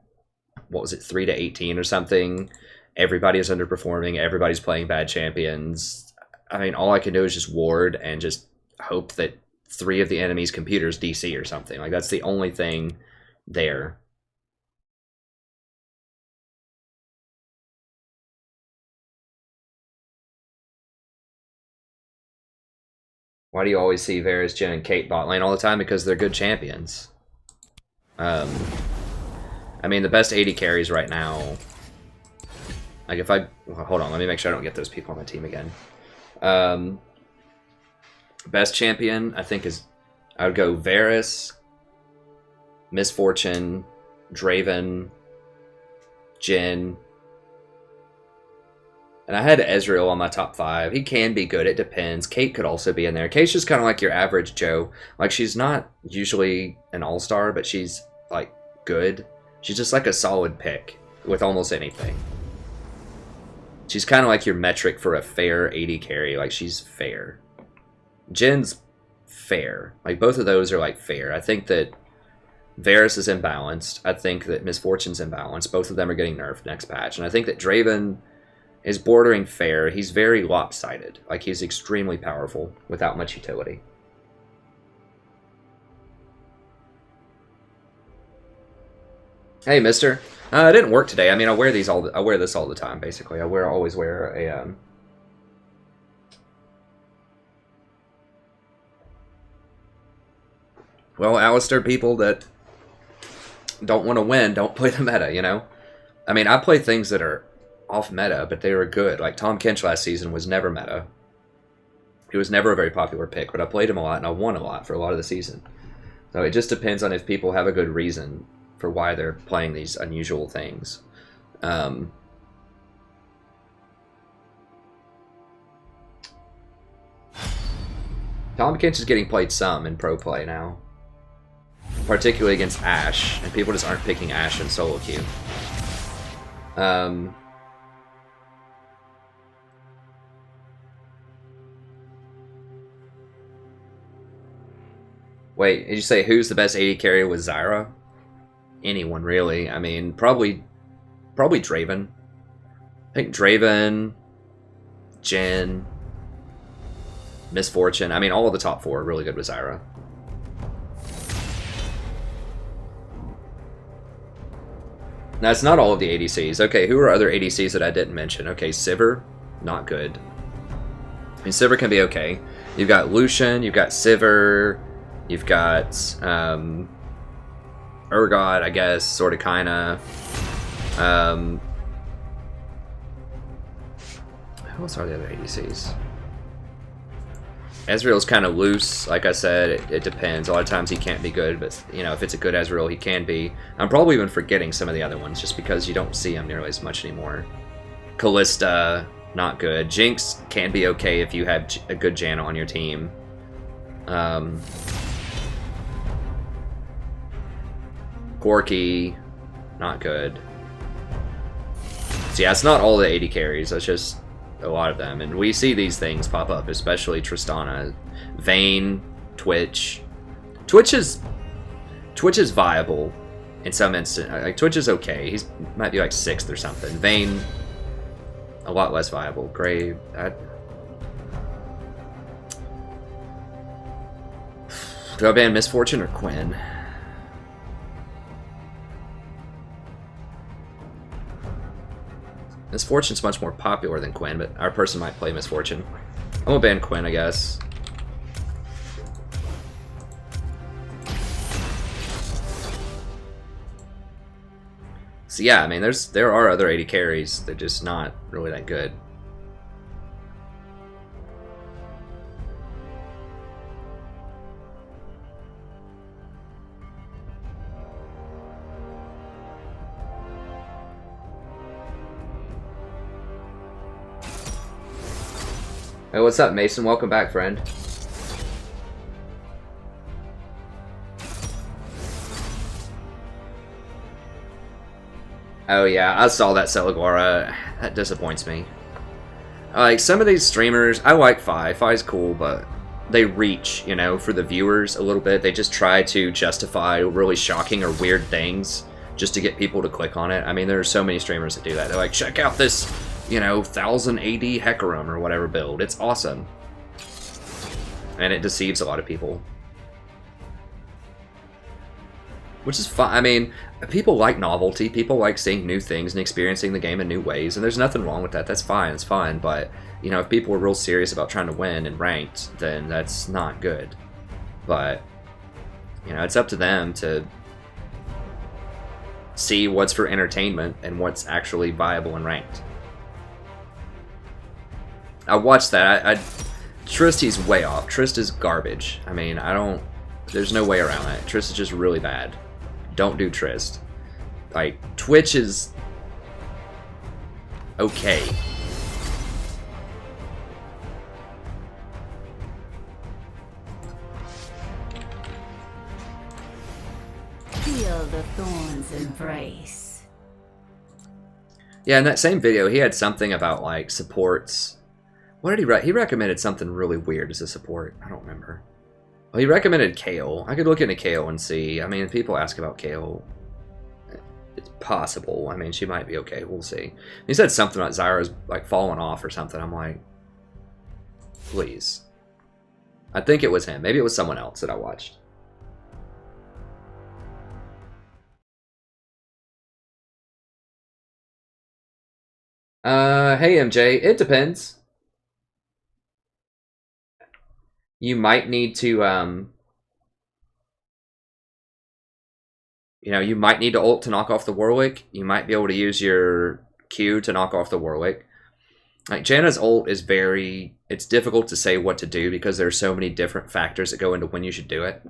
to 18 or something. Everybody is underperforming. Everybody's playing bad champions. I mean, all I can do is just ward and just hope that 3 of the enemy's computers DC or something. Like, that's the only thing there. Why do you always see Varus, Jhin, and Kate bot lane all the time? Because they're good champions. I mean, the best AD carries right now... Like, if I... Well, hold on, let me make sure I don't get those people on my team again. Best champion, I think, is... I would go Varus, Misfortune, Draven, Jhin... And I had Ezreal on my top 5. He can be good, it depends. Kate could also be in there. Kate's just kind of like your average Joe. Like, she's not usually an all-star, but she's, like, good. She's just like a solid pick with almost anything. She's kind of like your metric for a fair AD carry. Like, she's fair. Jin's fair. Like, both of those are, like, fair. I think that Varus is imbalanced. I think that Misfortune's imbalanced. Both of them are getting nerfed next patch. And I think that Draven is bordering fair. He's very lopsided. Like, he's extremely powerful without much utility. Hey, mister. It didn't work today. I mean, I wear this all the time, basically. I always wear a Well, Alistair, people that don't want to win don't play the meta, you know? I mean, I play things that are off meta, but they were good. Like Tom Kench last season was never meta. He was never a very popular pick, but I played him a lot and I won a lot for a lot of the season. So it just depends on if people have a good reason for why they're playing these unusual things. Tom Kench is getting played some in pro play now. Particularly against Ashe, and people just aren't picking Ashe in solo queue. Wait, did you say who's the best AD carry with Zyra? Anyone, really. I mean, probably Draven. I think Draven, Jhin, Misfortune. I mean, all of the top 4 are really good with Zyra. Now, it's not all of the ADCs. Okay, who are other ADCs that I didn't mention? Okay, Sivir, not good. I mean, Sivir can be okay. You've got Lucian, you've got Sivir, you've got Urgot, I guess, sort of, kind of. Who else are the other ADCs? Ezreal's kind of loose, like I said, it depends. A lot of times he can't be good, but you know, if it's a good Ezreal, he can be. I'm probably even forgetting some of the other ones just because you don't see him nearly as much anymore. Kalista, not good. Jinx can be okay if you have a good Janna on your team. Corki, not good. So yeah, it's not all the AD carries, it's just a lot of them, and we see these things pop up, especially Tristana, Vayne, Twitch. Twitch is viable in some instance. Like Twitch is okay. He's might be like 6th or something. Vayne, a lot less viable. Grave. Do I ban Misfortune or Quinn? Misfortune's much more popular than Quinn, but our person might play Misfortune. I'm gonna ban Quinn, I guess. So yeah, I mean, there are other AD carries. They're just not really that good. Hey, what's up, Mason? Welcome back, friend. Oh yeah, I saw that Celigora. That disappoints me. Like, some of these streamers, I like Fi. Fi's cool, but they reach, you know, for the viewers a little bit. They just try to justify really shocking or weird things just to get people to click on it. I mean, there are so many streamers that do that. They're like, check out this, you know, 1000 AD Hecarim or whatever build. It's awesome. And it deceives a lot of people. Which is fun. I mean, people like novelty. People like seeing new things and experiencing the game in new ways. And there's nothing wrong with that. That's fine. It's fine. But, you know, if people are real serious about trying to win and ranked, then that's not good. But, you know, it's up to them to see what's for entertainment and what's actually viable and ranked. I watched that. Trist, he's way off. Trist is garbage. I mean, there's no way around that. Trist is just really bad. Don't do Trist. Like, Twitch is okay. Feel the thorns embrace. Yeah, in that same video, he had something about, like, supports. What did he He recommended something really weird as a support. I don't remember. Well, he recommended Kale. I could look into Kale and see. I mean, people ask about Kale. It's possible. I mean, she might be okay. We'll see. He said something about Zyra's, like, falling off or something. I'm like, please. I think it was him. Maybe it was someone else that I watched. Hey, MJ. It depends. You might need to, You know, you might need to ult to knock off the Warwick. You might be able to use your Q to knock off the Warwick. Like, Janna's ult is very... It's difficult to say what to do because there are so many different factors that go into when you should do it.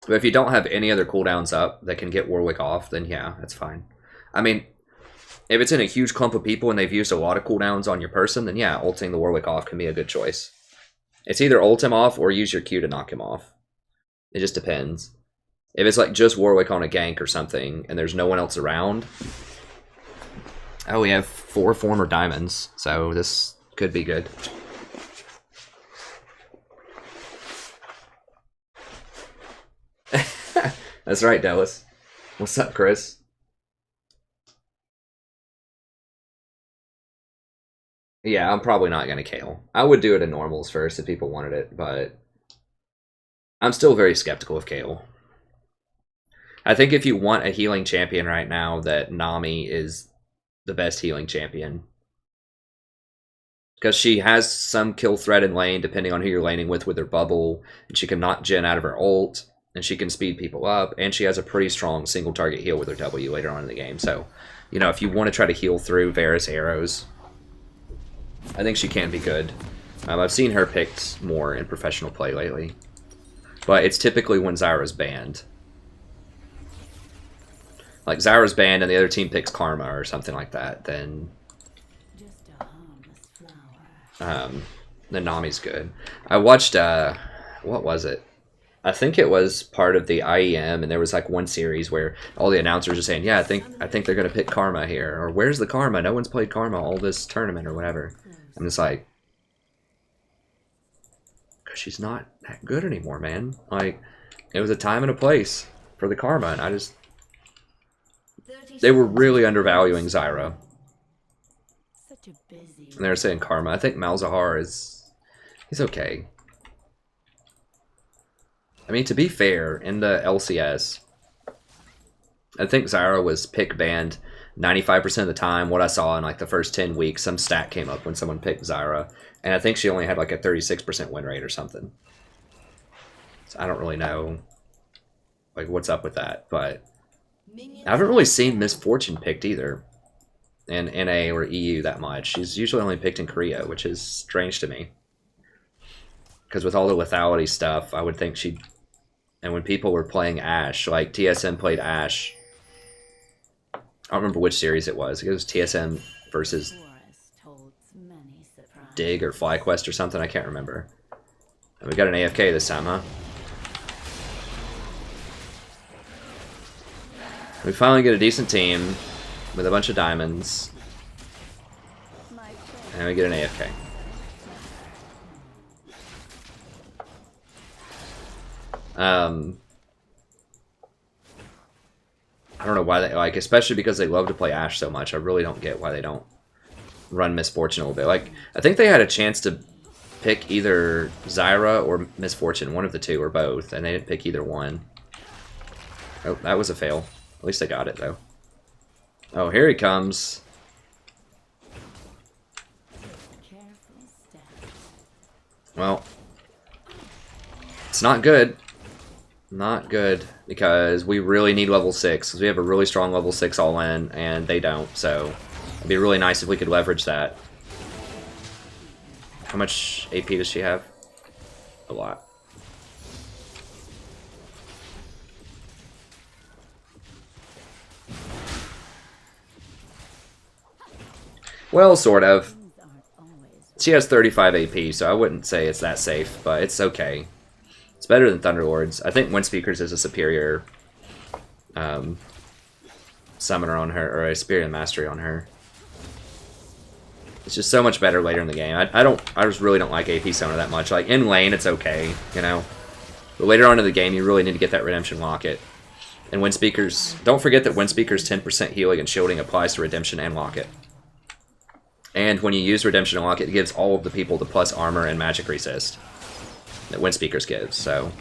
But if you don't have any other cooldowns up that can get Warwick off, then yeah, that's fine. I mean, if it's in a huge clump of people and they've used a lot of cooldowns on your person, then yeah, ulting the Warwick off can be a good choice. It's either ult him off or use your Q to knock him off. It just depends. If it's like just Warwick on a gank or something and there's no one else around... Oh, we have 4 former diamonds, so this could be good. That's right, Dallas. What's up, Chris? Yeah, I'm probably not going to Kayle. I would do it in normals first if people wanted it, but I'm still very skeptical of Kayle. I think if you want a healing champion right now, that Nami is the best healing champion. Because she has some kill threat in lane, depending on who you're laning with her bubble, and she can knock Jhin out of her ult, and she can speed people up, and she has a pretty strong single target heal with her W later on in the game. So, you know, if you want to try to heal through Varus arrows, I think she can be good. I've seen her picked more in professional play lately. But it's typically when Zyra's banned. Like, Zyra's banned and the other team picks Karma or something like that, then... Just a harmless flower. Then Nami's good. I watched, what was it? I think it was part of the IEM, and there was like one series where all the announcers are saying, yeah, I think they're going to pick Karma here, or where's the Karma? No one's played Karma all this tournament or whatever. I'm just like, because she's not that good anymore, man. Like, it was a time and a place for the Karma, and I just... They were really undervaluing Zyra. Such a busy. And they were saying Karma. I think Malzahar is... He's okay. I mean, to be fair, in the LCS, I think Zyra was pick banned 95% of the time. What I saw in like the first 10 weeks, some stat came up when someone picked Zyra. And I think she only had like a 36% win rate or something. So I don't really know like what's up with that, but... I haven't really seen Miss Fortune picked either in NA or EU that much. She's usually only picked in Korea, which is strange to me. Because with all the lethality stuff, I would think she'd... And when people were playing Ashe, like TSM played Ashe. I don't remember which series it was. It was TSM versus Dig or FlyQuest or something. I can't remember. And we got an AFK this time, huh? We finally get a decent team with a bunch of diamonds. And we get an AFK. I don't know why they, like, especially because they love to play Ashe so much, I really don't get why they don't run Miss Fortune a little bit. Like, I think they had a chance to pick either Zyra or Miss Fortune, one of the two or both, and they didn't pick either one. Oh, that was a fail. At least I got it, though. Oh, here he comes. Well, it's not good. Not good, because we really need level 6, because we have a really strong level 6 all-in, and they don't, so it'd be really nice if we could leverage that. How much AP does she have? A lot. Well, sort of. She has 35 AP, so I wouldn't say it's that safe, but it's okay. It's better than Thunderlords. I think Windspeakers is a superior summoner on her, or a superior mastery on her. It's just so much better later in the game. I just really don't like AP summoner that much. Like, in lane, it's okay, you know? But later on in the game, you really need to get that Redemption Locket. And Windspeakers, don't forget that Windspeakers 10% healing and shielding applies to Redemption and Locket. And when you use Redemption and Locket, it gives all of the people the plus armor and magic resist that Windspeakers gives, so...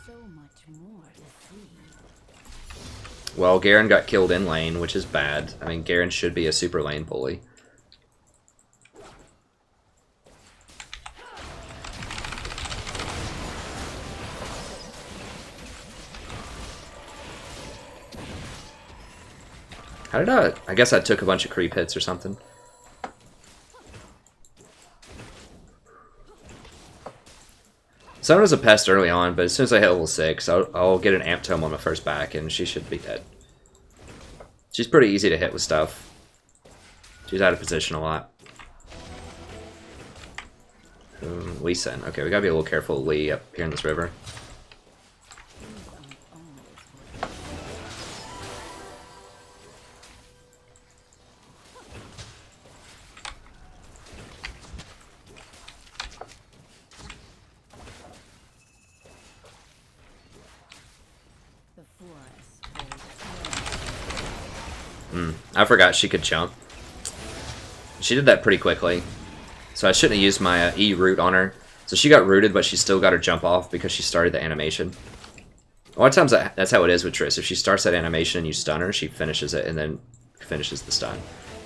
So much more to see. Well, Garen got killed in lane, which is bad. I mean, Garen should be a super lane bully. How did I guess I took a bunch of creep hits or something. Sona's a pest early on, but as soon as I hit level 6, I'll get an amp tome on my first back, and she should be dead. She's pretty easy to hit with stuff. She's out of position a lot. Lee Sin. Okay, we gotta be a little careful of Lee up here in this river. I forgot she could jump. She did that pretty quickly. So I shouldn't have used my E root on her. So she got rooted, but she still got her jump off because she started the animation. A lot of times that's how it is with Triss. If she starts that animation and you stun her, she finishes it and then finishes the stun.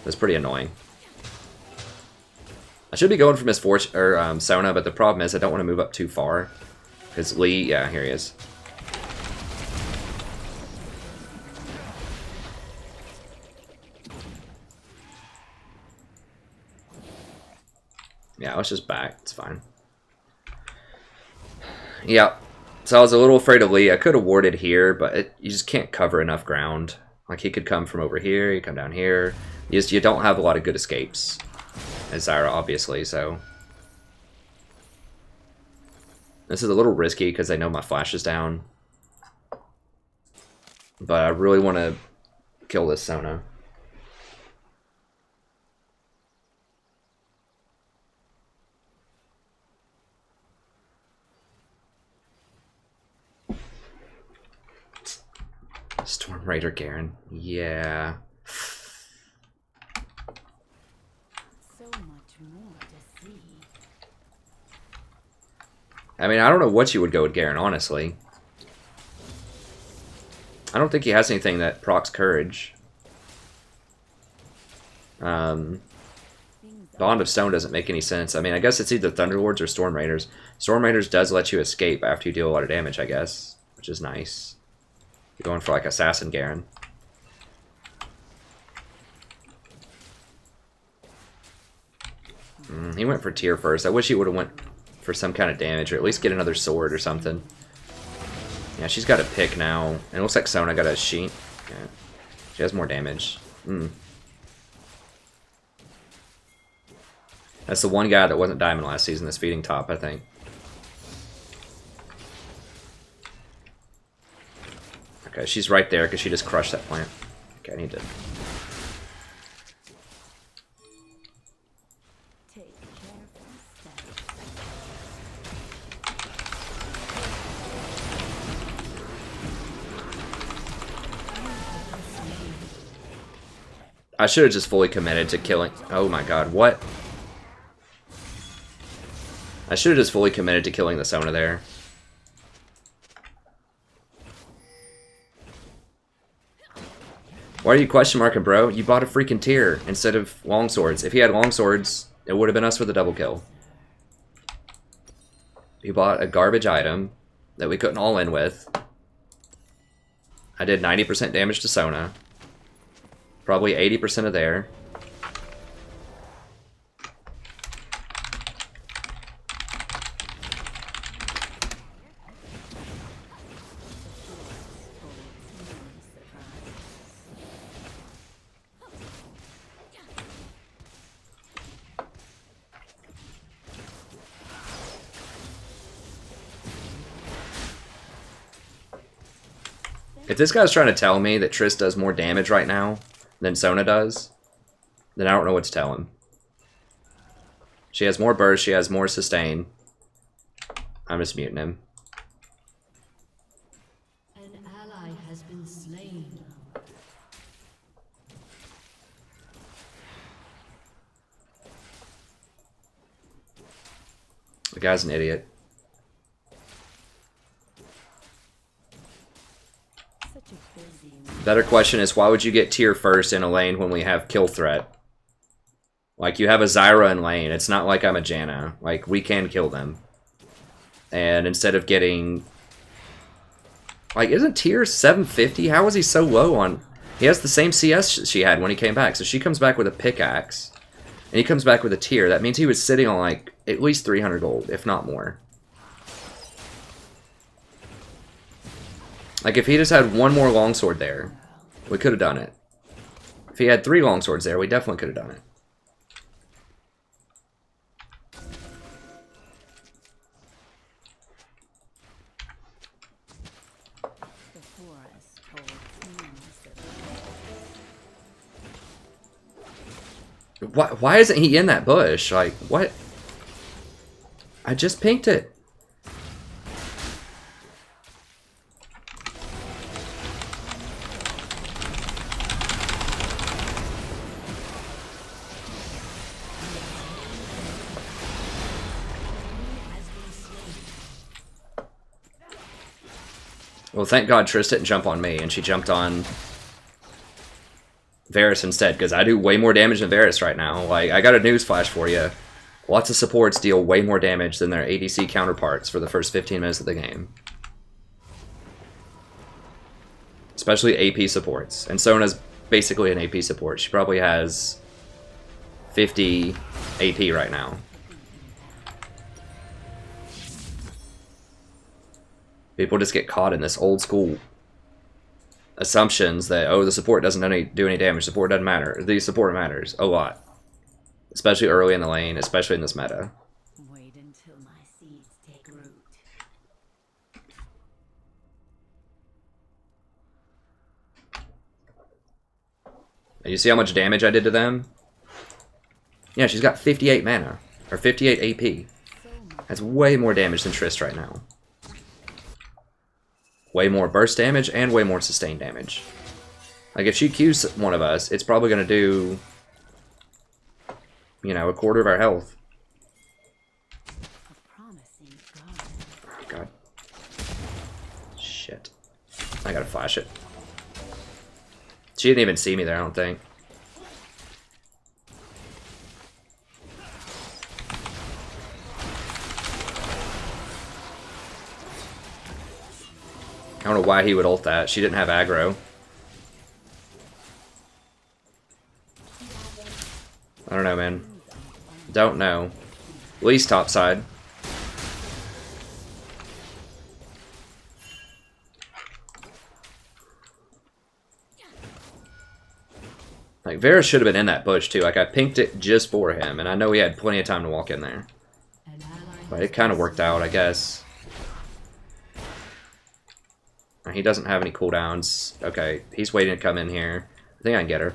That's pretty annoying. I should be going for Misfortune or Sona, but the problem is I don't want to move up too far. Because Lee, yeah, here he is. Yeah, I was just back. It's fine. Yeah. So I was a little afraid of Lee. I could have warded here, but you just can't cover enough ground. Like, he could come from over here. He come down here. You don't have a lot of good escapes. As Zyra, obviously, so... This is a little risky because I know my flash is down. But I really want to kill this Sona. Storm Raider Garen. Yeah. So much more to see. I mean, I don't know what you would go with Garen, honestly. I don't think he has anything that procs courage. Bond of Stone doesn't make any sense. I mean, I guess it's either Thunderlords or Storm Raiders. Storm Raiders does let you escape after you deal a lot of damage, I guess, which is nice. You're going for like Assassin Garen. He went for tier first. I wish he would have went for some kind of damage, or at least get another sword or something. Yeah, she's got a pick now. And it looks like Sona got a sheet. Yeah. She has more damage. That's the one guy that wasn't Diamond last season that's feeding top, I think. Okay, she's right there because she just crushed that plant. Okay, I need to... Take careful steps. I should have just fully committed to killing... Oh my god, what? I should have just fully committed to killing the Sona there. Why are you question marking, bro? You bought a freaking tier instead of longswords. If he had longswords, it would have been us for the double kill. You bought a garbage item that we couldn't all in with. I did 90% damage to Sona. Probably 80% of there. If this guy's trying to tell me that Triss does more damage right now than Sona does, then I don't know what to tell him. She has more burst, she has more sustain. I'm just muting him. An ally has been slain. The guy's an idiot. Such a busy Better question is, why would you get tier first in a lane when we have kill threat? Like, you have a Zyra in lane. It's not like I'm a Janna. Like, we can kill them. And instead of getting... Like, isn't tier 750? How was he so low on... He has the same CS she had when he came back. So she comes back with a pickaxe. And he comes back with a tier. That means he was sitting on like at least 300 gold, if not more. Like if he just had one more longsword there, we could have done it. If he had 3 longswords there, we definitely could have done it. The forest holds many surprises. Why isn't he in that bush? Like, what? I just pinked it. Well, thank God Triss didn't jump on me, and she jumped on Varus instead, because I do way more damage than Varus right now. Like, I got a news flash for you. Lots of supports deal way more damage than their ADC counterparts for the first 15 minutes of the game. Especially AP supports. And Sona's basically an AP support. She probably has 50 AP right now. People just get caught in this old school assumptions that, oh, the support doesn't do any damage. Support doesn't matter. The support matters a lot. Especially early in the lane, especially in this meta. Wait until my seeds take root. And you see how much damage I did to them? Yeah, she's got 58 mana. Or 58 AP. That's way more damage than Triss right now. Way more burst damage and way more sustained damage. Like, if she Qs one of us, it's probably going to do, you know, a quarter of our health. A promising garden. Oh, God. Shit. I gotta flash it. She didn't even see me there, I don't think. I don't know why he would ult that. She didn't have aggro. I don't know, man. Don't know. At least top side. Like, Varus should have been in that bush, too. Like, I pinked it just for him, and I know he had plenty of time to walk in there. But it kind of worked out, I guess. He doesn't have any cooldowns. Okay, he's waiting to come in here. I think I can get her.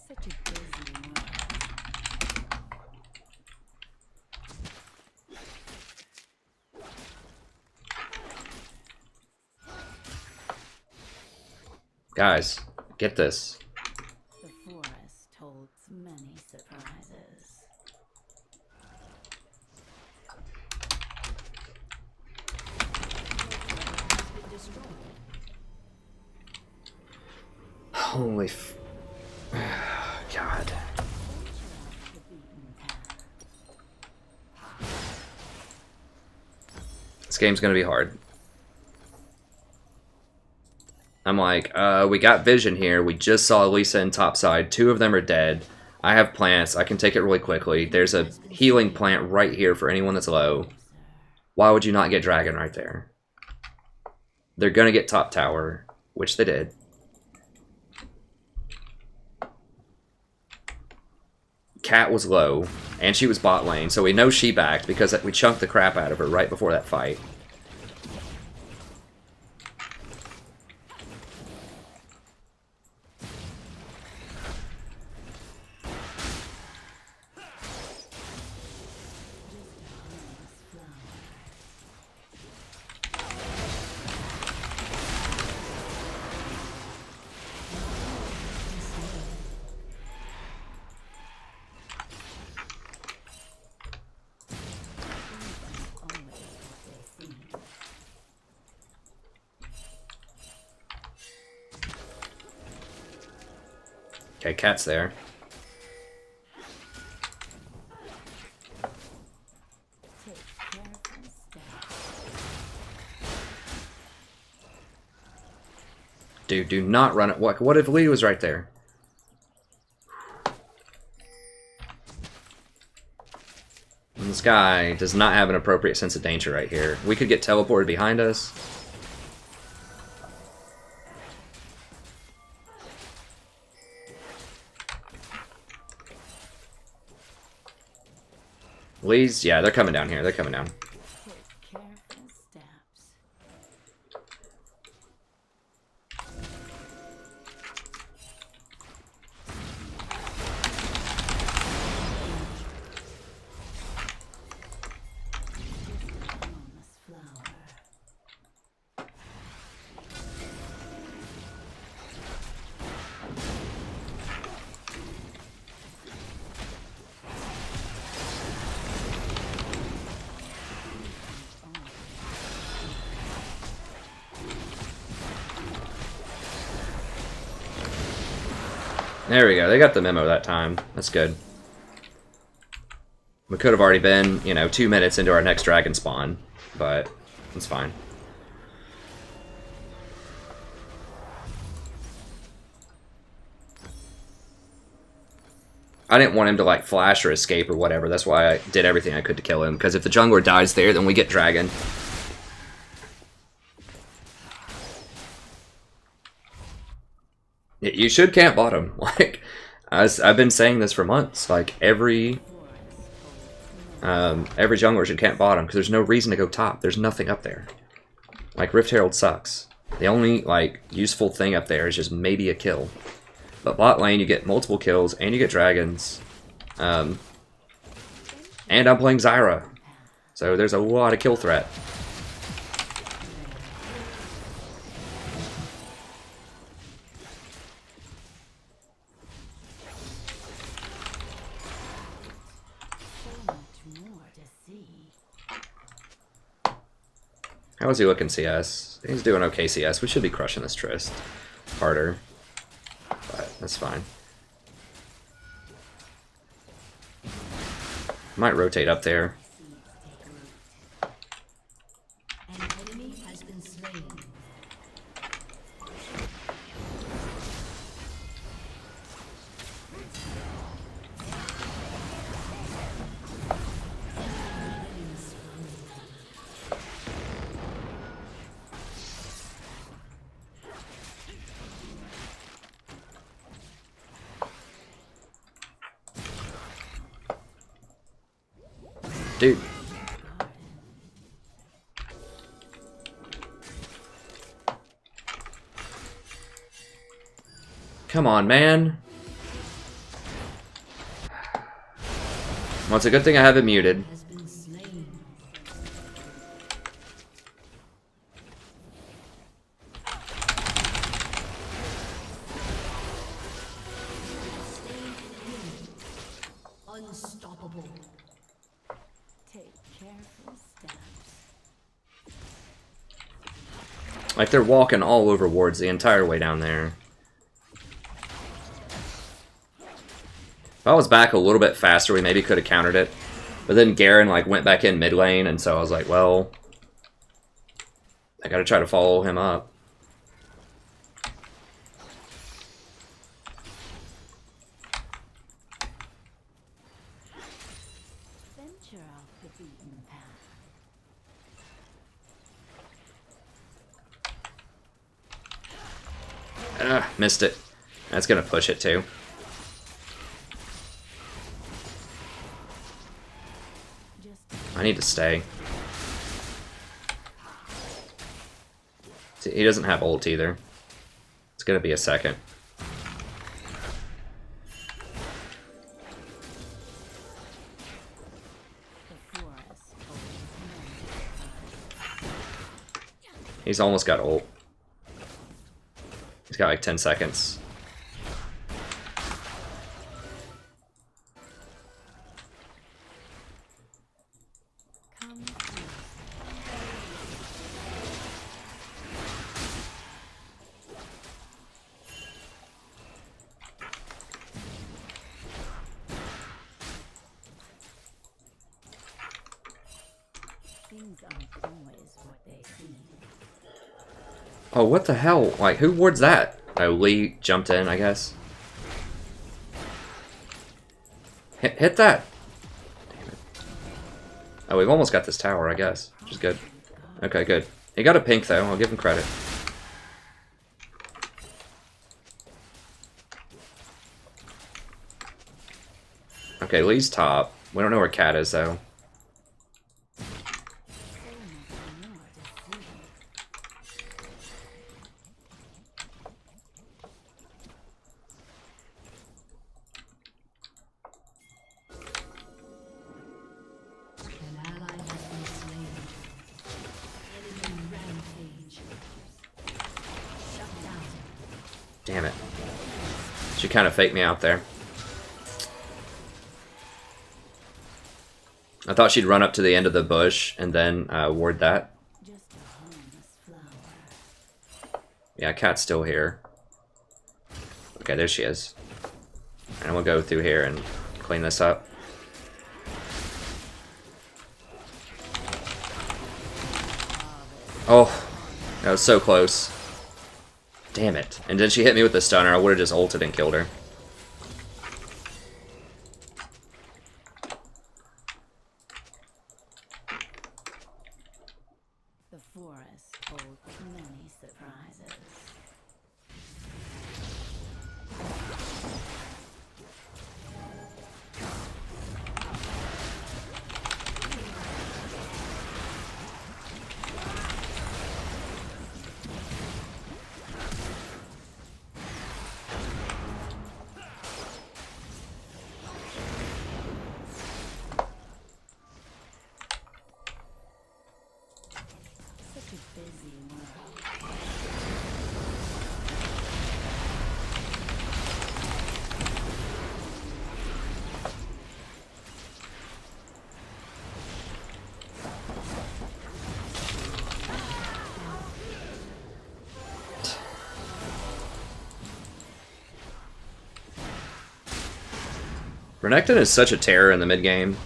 Such a busy world. Guys, get this. The forest holds many surprises. Holy God. The beaten path. This game's gonna be hard. I'm like, we got vision here. We just saw Lisa in topside. 2 of them are dead. I have plants. I can take it really quickly. There's a healing plant right here for anyone that's low. Why would you not get dragon right there? They're gonna get top tower, which they did. Cat was low, and she was bot lane, so we know she backed because we chunked the crap out of her right before that fight. Okay, cat's there. Take careful steps. Dude, do not run it. What if Lee was right there? And this guy does not have an appropriate sense of danger right here. We could get teleported behind us. Lee's, yeah, they're coming down here. They're coming down. Take careful steps. Enormous flower. There we go. They got the memo that time. That's good. We could have already been, you know, 2 minutes into our next dragon spawn, but it's fine. I didn't want him to, like, flash or escape or whatever. That's why I did everything I could to kill him, because if the jungler dies there, then we get dragon. You should camp bottom. Like, I've been saying this for months. Like, every jungler should camp bottom, because there's no reason to go top. There's nothing up there. Like, Rift Herald sucks. The only, like, useful thing up there is just maybe a kill. But bot lane, you get multiple kills, and you get dragons. And I'm playing Zyra. So there's a lot of kill threat. So much more to see. How is he looking, CS? He's doing okay, CS. We should be crushing this Trist harder. But that's fine. Might rotate up there. An enemy has been slain. Dude. Come on, man. Well, it's a good thing I have it muted. Has been slain. Unstoppable. Take careful steps. Like, they're walking all over wards the entire way down there. If I was back a little bit faster, we maybe could have countered it. But then Garen, like, went back in mid lane, and so I was like, well, I gotta try to follow him up. Venture off the beaten path. Missed it. That's gonna push it too. Just I need to stay. See, he doesn't have ult either. It's gonna be a second. the forest holds He's almost got ult. He's got like 10 seconds. come close. is what they see. Oh, what the hell? Like, who wards that? Oh, Lee jumped in, I guess. Hit that! Damn it. Oh, we've almost got this tower, I guess. Which is good. Okay, good. He got a pink, though. I'll give him credit. Okay, Lee's top. We don't know where Cat is, though. An ally has been slain. Enemy rampage. Shut down. Damn it. She kind of faked me out there. I thought she'd run up to the end of the bush and then ward that. Just a harmless flower. Yeah, Cat's still here. Okay, there she is. And we'll go through here and clean this up. Oh, that was so close. Damn it. And then she hit me with the stunner. I would have just ulted and killed her. The forest holds many surprises. Such a busy world. Renekton is such a terror in the mid game.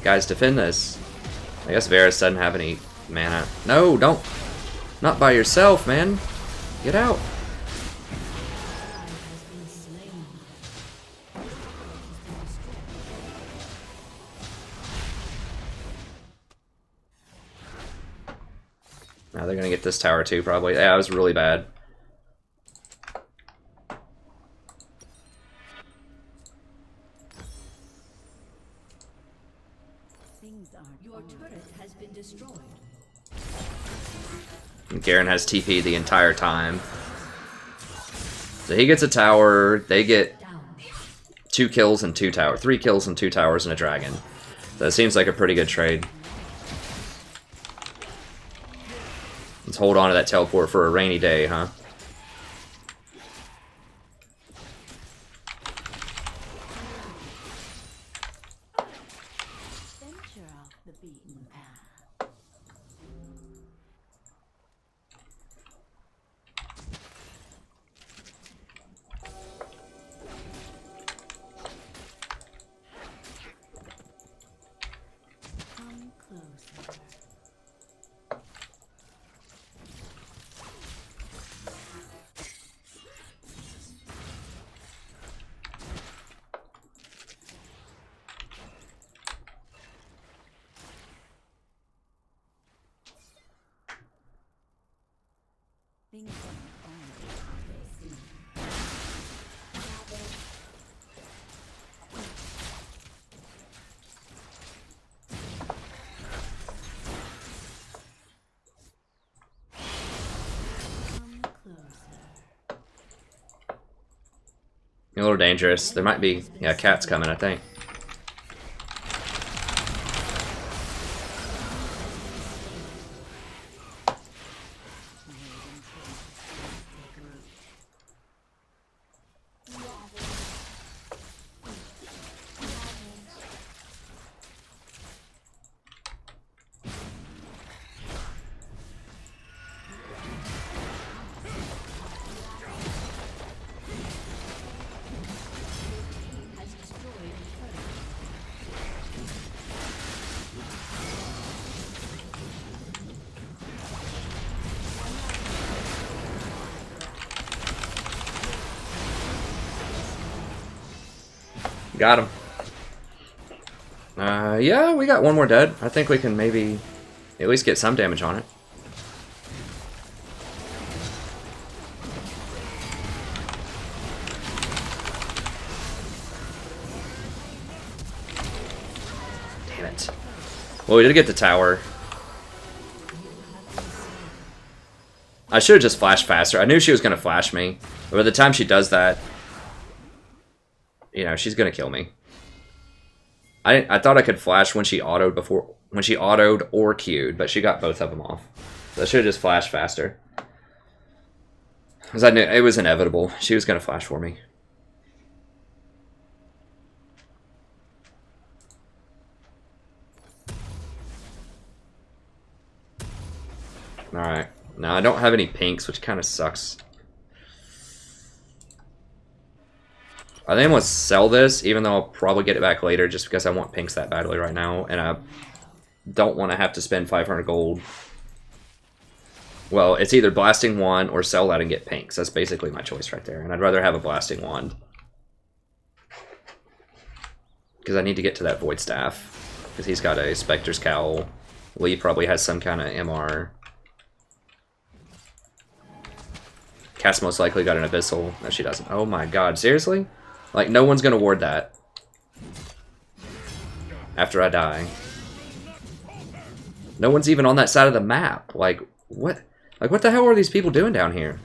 Guys, defend this. I guess Varus doesn't have any mana. No, don't. Not by yourself, man. Get out. Ally has been slain. Now they're gonna get this tower too, probably. Yeah, it was really bad. Things aren't your turret has been destroyed. And Garen has TP the entire time. So he gets a tower, they get Down. 2 kills and 2 towers. 3 kills and 2 towers and a dragon. So it seems like a pretty good trade. Let's hold on to that teleport for a rainy day, huh? Venture off the beaten path. Come closer. Things aren't always what they seem. Come closer. A little dangerous. There might be, yeah, Cat's coming, I think. Has destroyed a turret. Got him. Yeah, we got one more dead. I think we can maybe at least get some damage on it. Damn it. Well, we did get the tower. I should have just flashed faster. I knew she was going to flash me. But by the time she does that, you know, she's going to kill me. I thought I could flash when she autoed before, when she autoed or Q'd, but she got both of them off. So I should have just flashed faster. Because I knew it was inevitable. She was going to flash for me. Alright. Now I don't have any pinks, which kind of sucks. I think I'm going to sell this, even though I'll probably get it back later, just because I want pinks that badly right now, and I don't want to have to spend 500 gold. Well, it's either Blasting Wand or sell that and get pinks. That's basically my choice right there, and I'd rather have a Blasting Wand. Because I need to get to that Void Staff, because he's got a Spectre's Cowl. Lee probably has some kind of MR. Cass most likely got an Abyssal. No, she doesn't. Oh my god, seriously? Like, no one's gonna ward that. After I die. No one's even on that side of the map. Like, what? Like, what the hell are these people doing down here?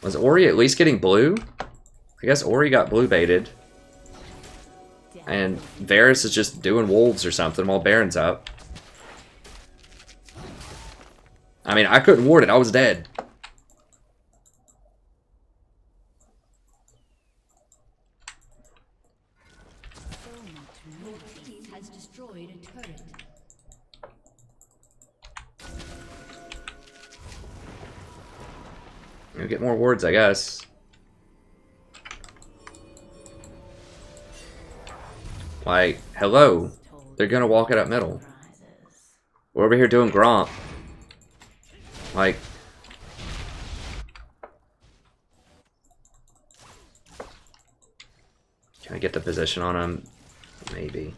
Was Ori at least getting blue? I guess Ori got blue baited. And Varus is just doing wolves or something while Baron's up. I mean, I couldn't ward it. I was dead. We'll get more wards, I guess. Like, hello. They're gonna walk it up middle. We're over here doing Gromp. Like... Can I get the position on him? Maybe.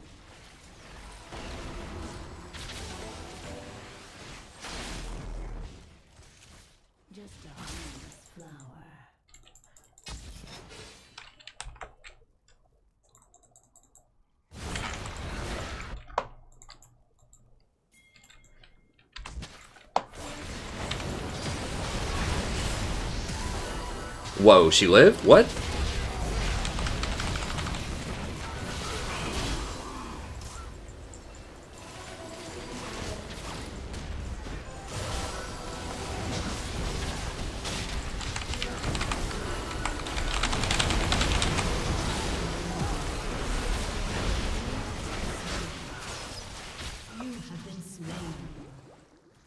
Whoa, she lived? What?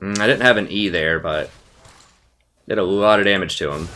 I didn't have an E there, but did a lot of damage to him.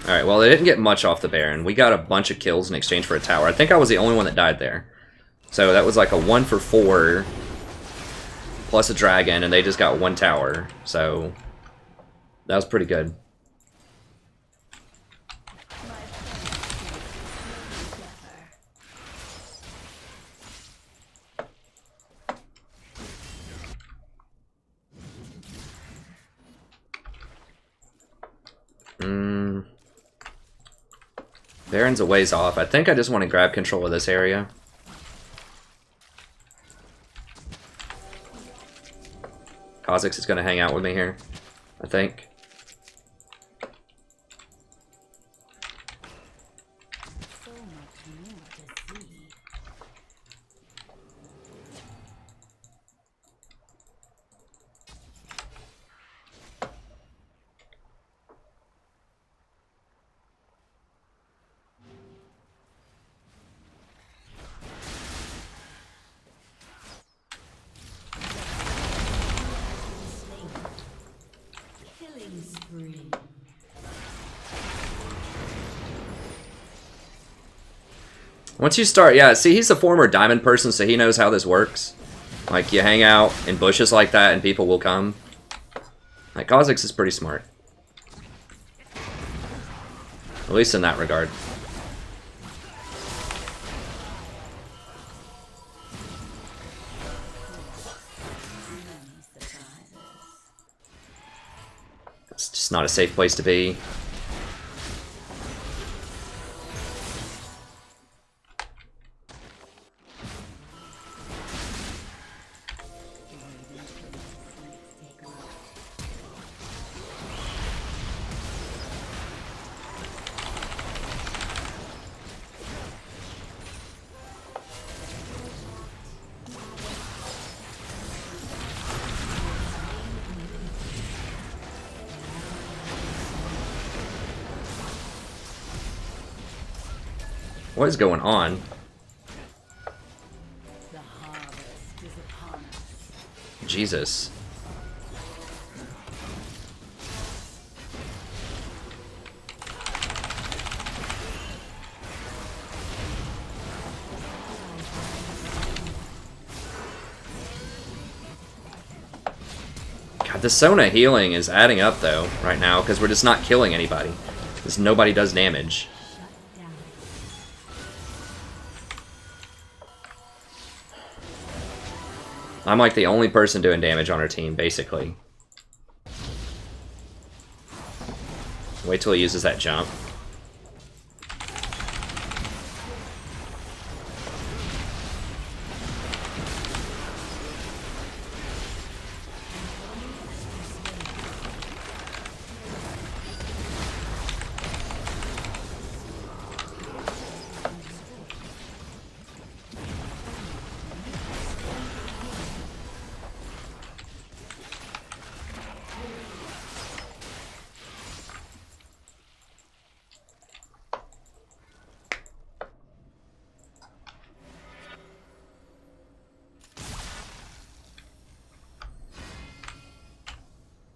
Alright, well, they didn't get much off the Baron. We got a bunch of kills in exchange for a tower. I think I was the only one that died there. So that was like a 1 for 4 plus a dragon, and they just got 1 tower. So that was pretty good. Baron's a ways off. I think I just want to grab control of this area. Kha'Zix is going to hang out with me here, I think. Once you start, yeah, see, he's a former diamond person, so he knows how this works. Like, you hang out in bushes like that, and people will come. Like, Kha'Zix is pretty smart. At least in that regard. It's just not a safe place to be. What is going on? The harvest is upon us. Jesus. God, the Sona healing is adding up though right now because we're just not killing anybody. Because nobody does damage. I'm like the only person doing damage on our team, basically. Wait till he uses that jump.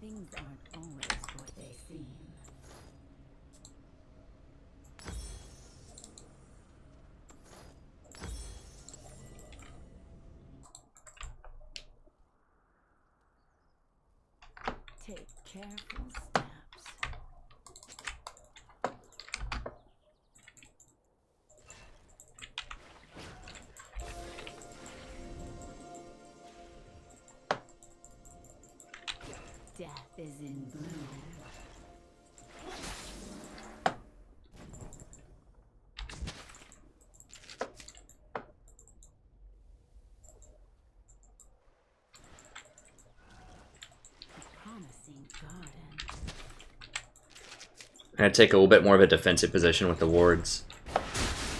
Things aren't always what they seem. Take careful steps. Death is in bloom. A promising garden. I'm gonna take a little bit more of a defensive position with the wards.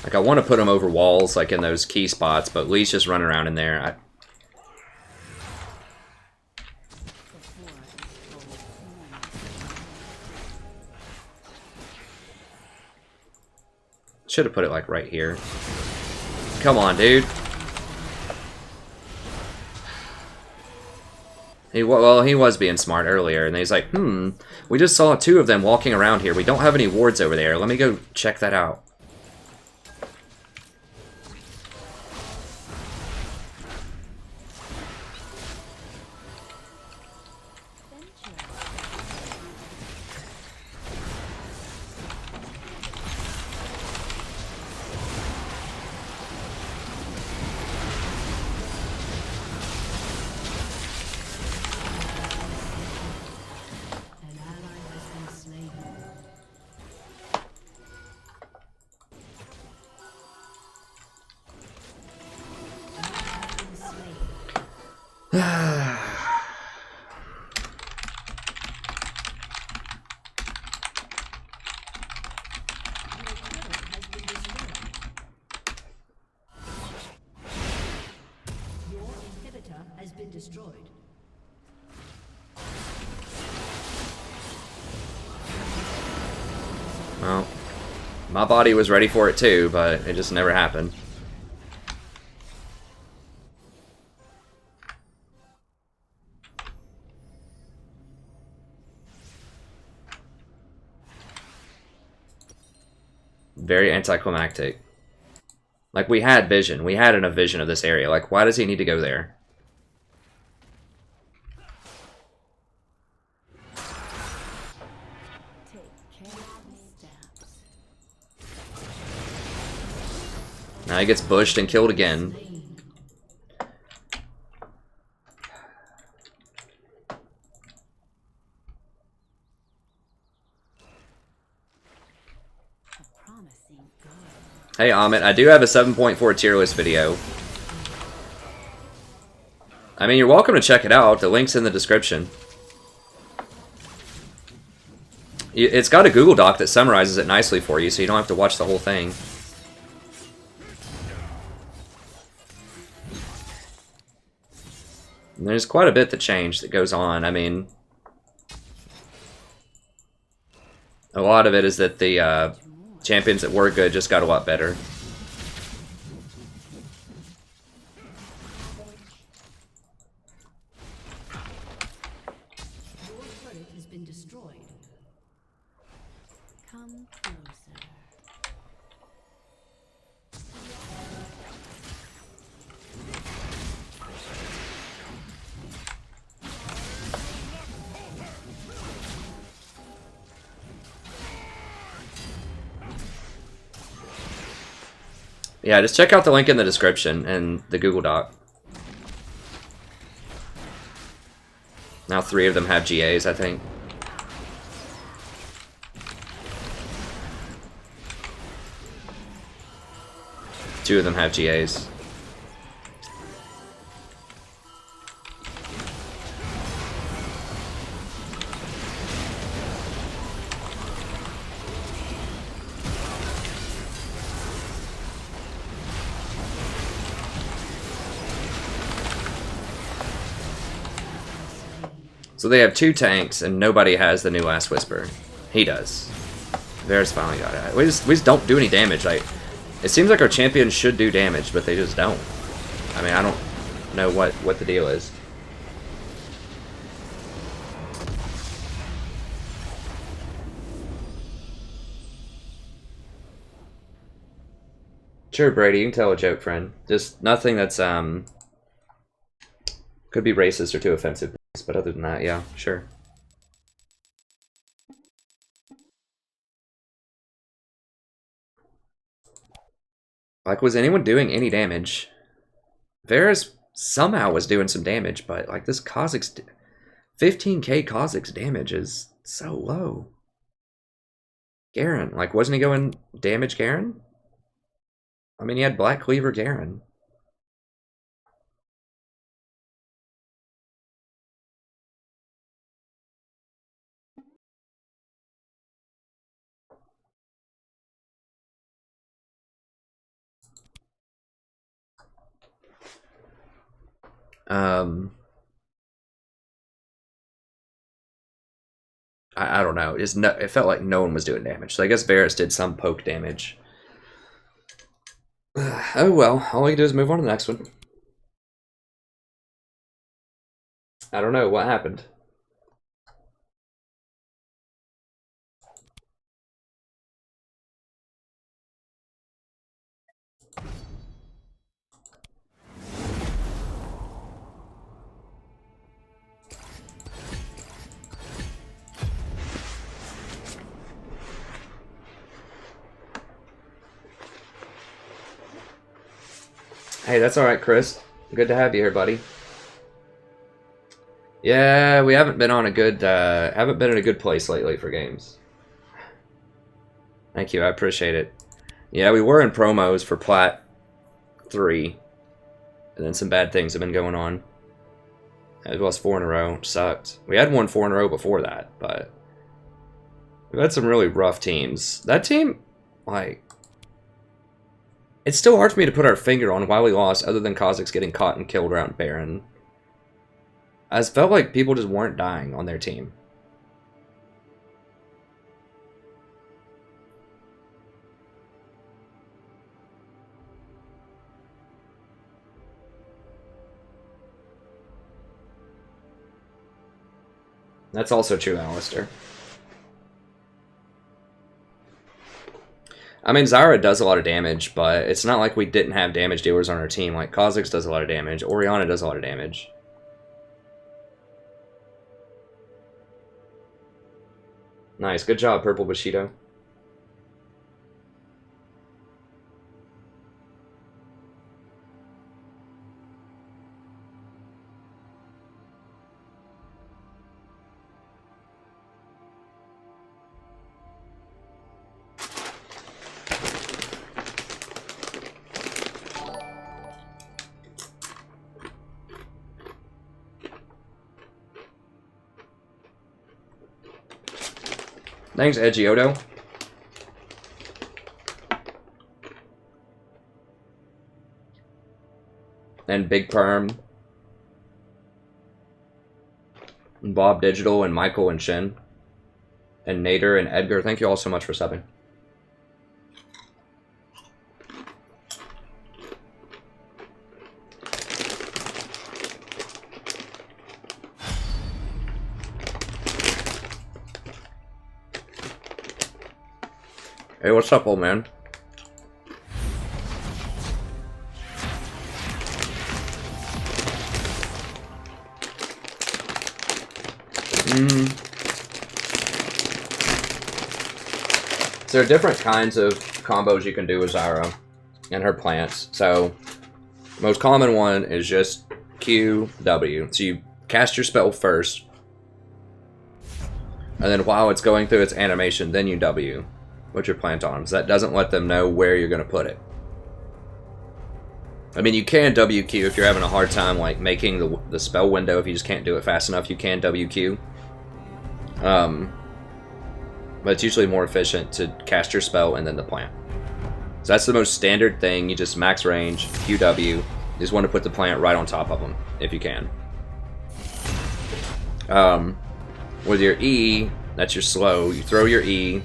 Like, I want to put them over walls, like in those key spots, but Lee's just running around in there. Should have put it like right here. Come on, dude. He was being smart earlier, and he's like, we just saw 2 of them walking around here. We don't have any wards over there. Let me go check that out. Has been destroyed. Well, my body was ready for it too, but it just never happened. Very anticlimactic. Like, we had vision. We had a vision of this area. Like, why does he need to go there? Now he gets bushed and killed again. Hey Amit, I do have a 7.4 tier list video. I mean, you're welcome to check it out. The link's in the description. It's got a Google Doc that summarizes it nicely for you, so you don't have to watch the whole thing. And there's quite a bit that changed that goes on. I mean, a lot of it is that the champions that were good just got a lot better. Your turret has been destroyed. Come closer. Yeah, just check out the link in the description and the Google Doc. Now 3 of them have GAs, I think. Two of them have GAs. So they have 2 tanks, and nobody has the new Last Whisper. He does. Varus finally got it. We just don't do any damage. Like, it seems like our champions should do damage, but they just don't. I mean, I don't know what the deal is. Sure, Brady, you can tell a joke, friend. Just nothing that's, could be racist or too offensive. But other than that, yeah, sure. Like, was anyone doing any damage? Varus somehow was doing some damage, but like this Kha'Zix, 15k Kha'Zix damage is so low. Garen, like, wasn't he going damage Garen? I mean, he had Black Cleaver Garen. I don't know. It felt like no one was doing damage. So I guess Varus did some poke damage. Oh well, all we can do is move on to the next one. I don't know what happened. Hey, that's alright, Chris. Good to have you here, buddy. Yeah, we haven't been on a good, haven't been in a good place lately for games. Thank you, I appreciate it. Yeah, we were in promos for Plat 3. And then some bad things have been going on. We lost 4 in a row, which sucked. We had won 4 in a row before that, but we've had some really rough teams. That team, like, it's still hard for me to put our finger on why we lost, other than Kha'Zix getting caught and killed around Baron. I just felt like people just weren't dying on their team. That's also true, Alistair. I mean, Zyra does a lot of damage, but it's not like we didn't have damage dealers on our team. Like, Kha'Zix does a lot of damage. Orianna does a lot of damage. Nice. Good job, Purple Bushido. Thanks, Edgioto. And Big Perm. And Bob Digital and Michael and Shin. And Nader and Edgar. Thank you all so much for subbing. Hey, what's up, old man? So there are different kinds of combos you can do with Zyra and her plants. So, most common one is just Q, W. So you cast your spell first, and then while it's going through its animation, then you W. Put your plant on them. So that doesn't let them know where you're going to put it. I mean, you can WQ if you're having a hard time like making the spell window. If you just can't do it fast enough, you can WQ. But it's usually more efficient to cast your spell and then the plant. So that's the most standard thing. You just max range, QW. You just want to put the plant right on top of them, if you can. With your E, that's your slow. You throw your E.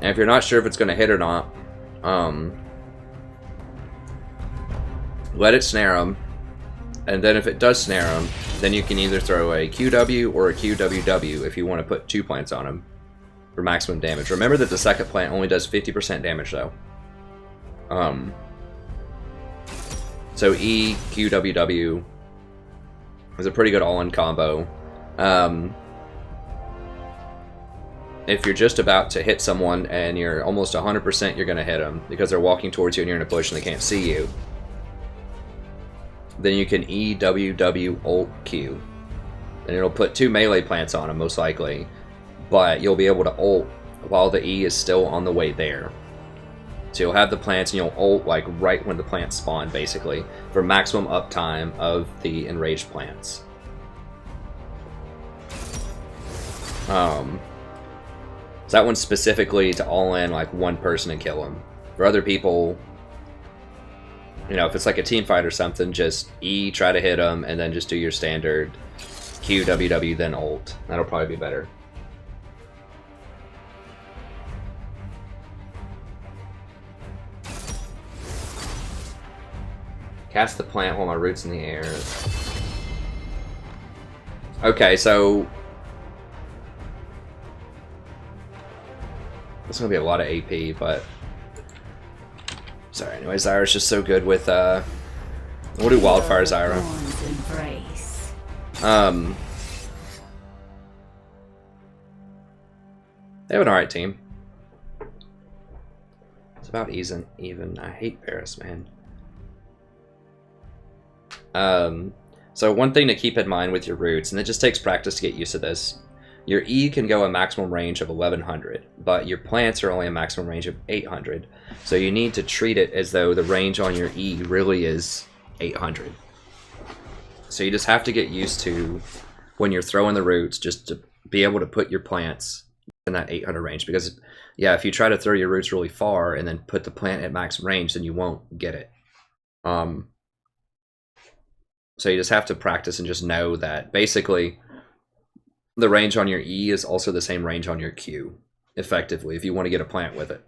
And if you're not sure if it's going to hit or not, let it snare them. And then if it does snare them, then you can either throw a QW or a QWW if you want to put 2 plants on them for maximum damage. Remember that the second plant only does 50% damage though. So E, QWW is a pretty good all-in combo. If you're just about to hit someone and you're almost 100% you're going to hit them because they're walking towards you and you're in a bush and they can't see you, then you can E, W, W, Ult, Q. And it'll put 2 melee plants on them most likely, but you'll be able to ult while the E is still on the way there. So you'll have the plants and you'll ult like right when the plants spawn basically for maximum uptime of the enraged plants. So that one's specifically to all in like one person and kill them. For other people, you know, if it's like a team fight or something, just E, try to hit them, and then just do your standard Q, W, W, then ult. That'll probably be better. Cast the plant while my root's in the air. Okay, so it's gonna be a lot of AP, but sorry. Anyway, Zyra's just so good with we'll do Wildfire Zyra. They have an alright team. It's about even. I hate Paris, man. So one thing to keep in mind with your roots, and it just takes practice to get used to this. Your E can go a maximum range of 1100, but your plants are only a maximum range of 800. So you need to treat it as though the range on your E really is 800. So you just have to get used to, when you're throwing the roots, just to be able to put your plants in that 800 range. Because, yeah, if you try to throw your roots really far and then put the plant at max range, then you won't get it. So you just have to practice and just know that basically the range on your E is also the same range on your Q, effectively, if you want to get a plant with it.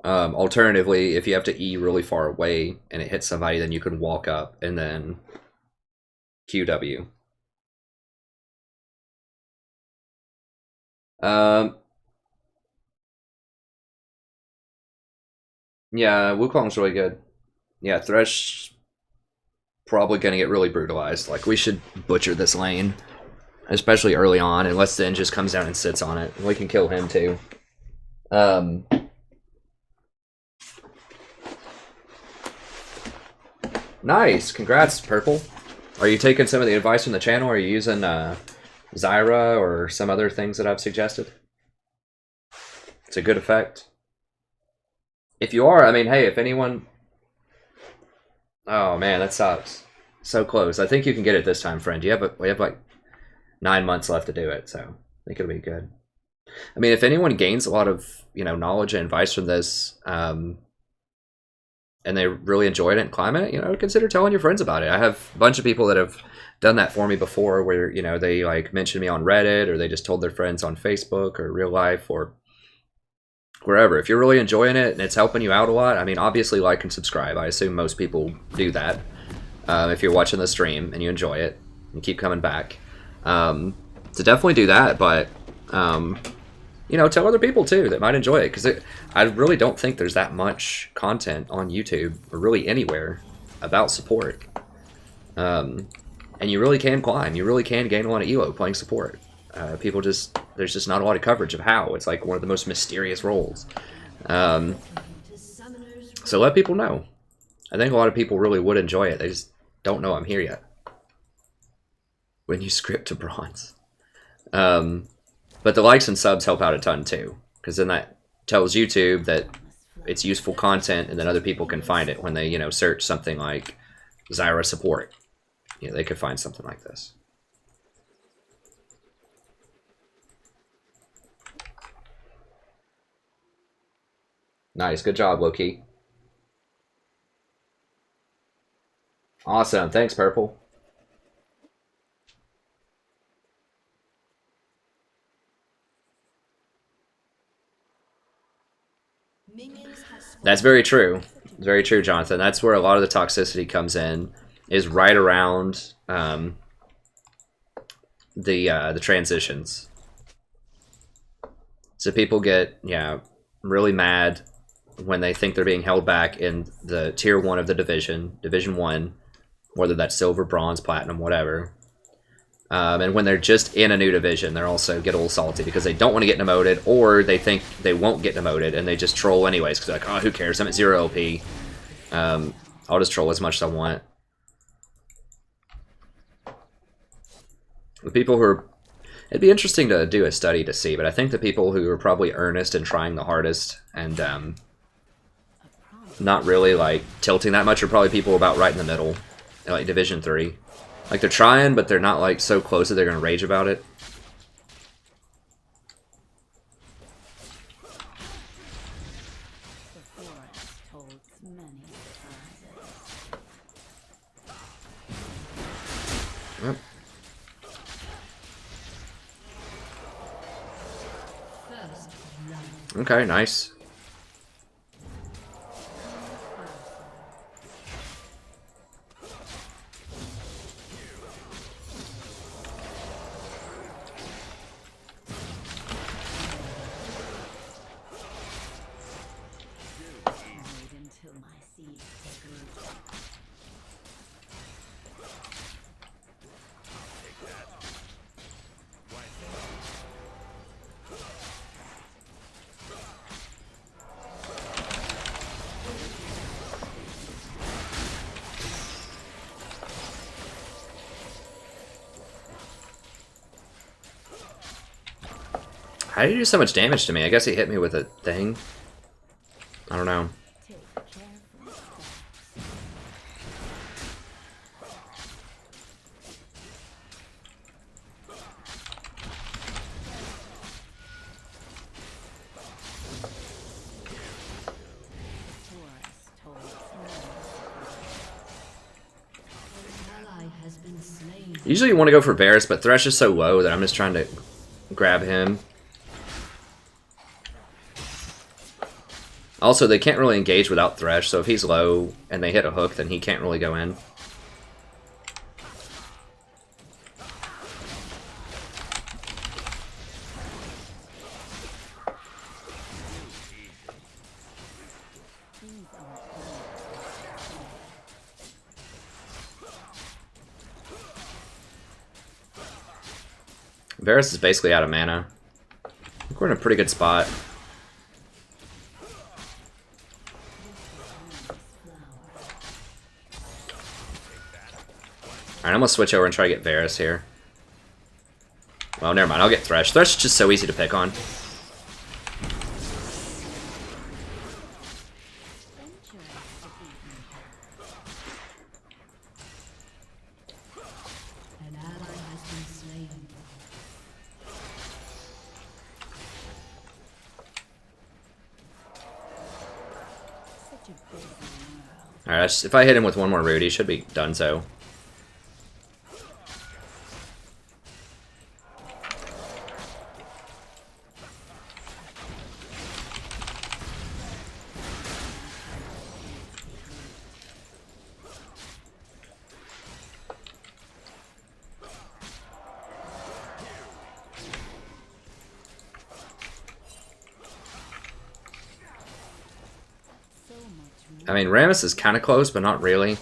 Alternatively, if you have to E really far away and it hits somebody, then you can walk up and then QW. Yeah, Wukong's really good. Yeah, Thresh probably gonna get really brutalized. Like, we should butcher this lane, especially early on, unless Zen just comes down and sits on it. We can kill him too. Nice, congrats, Purple. Are you taking some of the advice from the channel? Are you using Zyra or some other things that I've suggested? It's a good effect. If you are, I mean, hey, if anyone... Oh man, that sucks. So close. I think you can get it this time, friend. We have like 9 months left to do it, so I think it'll be good. I mean, if anyone gains a lot of, you know, knowledge and advice from this, and they really enjoyed it and climb it, you know, consider telling your friends about it. I have a bunch of people that have done that for me before, where, you know, they like mentioned me on Reddit, or they just told their friends on Facebook or real life or wherever. If you're really enjoying it and it's helping you out a lot, I mean, obviously like and subscribe. I assume most people do that. If you're watching the stream and you enjoy it and keep coming back, so definitely do that. But you know, tell other people too that might enjoy it, because I really don't think there's that much content on YouTube or really anywhere about support. And you really can climb. You really can gain a lot of elo playing support. People just, there's just not a lot of coverage of how. It's like one of the most mysterious roles. So let people know. I think a lot of people really would enjoy it. They just don't know I'm here yet. When you script to bronze. But the likes and subs help out a ton too, because then that tells YouTube that it's useful content, and then other people can find it when they, you know, search something like Zyra support. You know, they could find something like this. Nice, good job, Loki. Awesome, thanks, Purple. That's very true. Very true, Jonathan. That's where a lot of the toxicity comes in, is right around the transitions. So people get, yeah, really mad when they think they're being held back in the tier 1 of the Division 1, whether that's silver, bronze, platinum, whatever. And when they're just in a new division, they're also get a little salty because they don't want to get demoted, or they think they won't get demoted and they just troll anyways because they're like, oh, who cares? I'm at 0 LP. I'll just troll as much as I want. The people who are... It'd be interesting to do a study to see, but I think the people who are probably earnest and trying the hardest and not really like tilting that much are probably people about right in the middle, like Division 3. Like, they're trying, but they're not, like, so close that they're going to rage about it. Yep. Okay, nice. How did he do so much damage to me? I guess he hit me with a thing. I don't know. Usually you want to go for Varus, but Thresh is so low that I'm just trying to grab him. Also, they can't really engage without Thresh, so if he's low and they hit a hook, then he can't really go in. Varus is basically out of mana. I think we're in a pretty good spot. Alright, I'm gonna switch over and try to get Varus here. Well, never mind, I'll get Thresh. Thresh is just so easy to pick on. An ally has been slain. Such a busy world. Alright, if I hit him with one more root, he should be done so. I mean, Rammus is kind of close, but not really.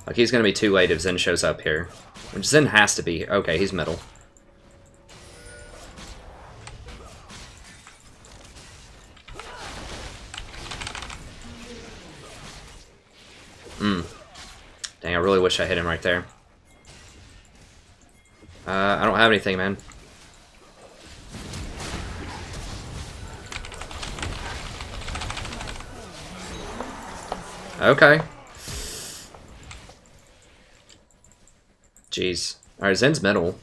Like, he's going to be too late if Zen shows up here. Which Zen has to be. Okay, he's middle. Dang, I really wish I hit him right there. I don't have anything, man. Okay. Jeez. Alright, Zen's middle.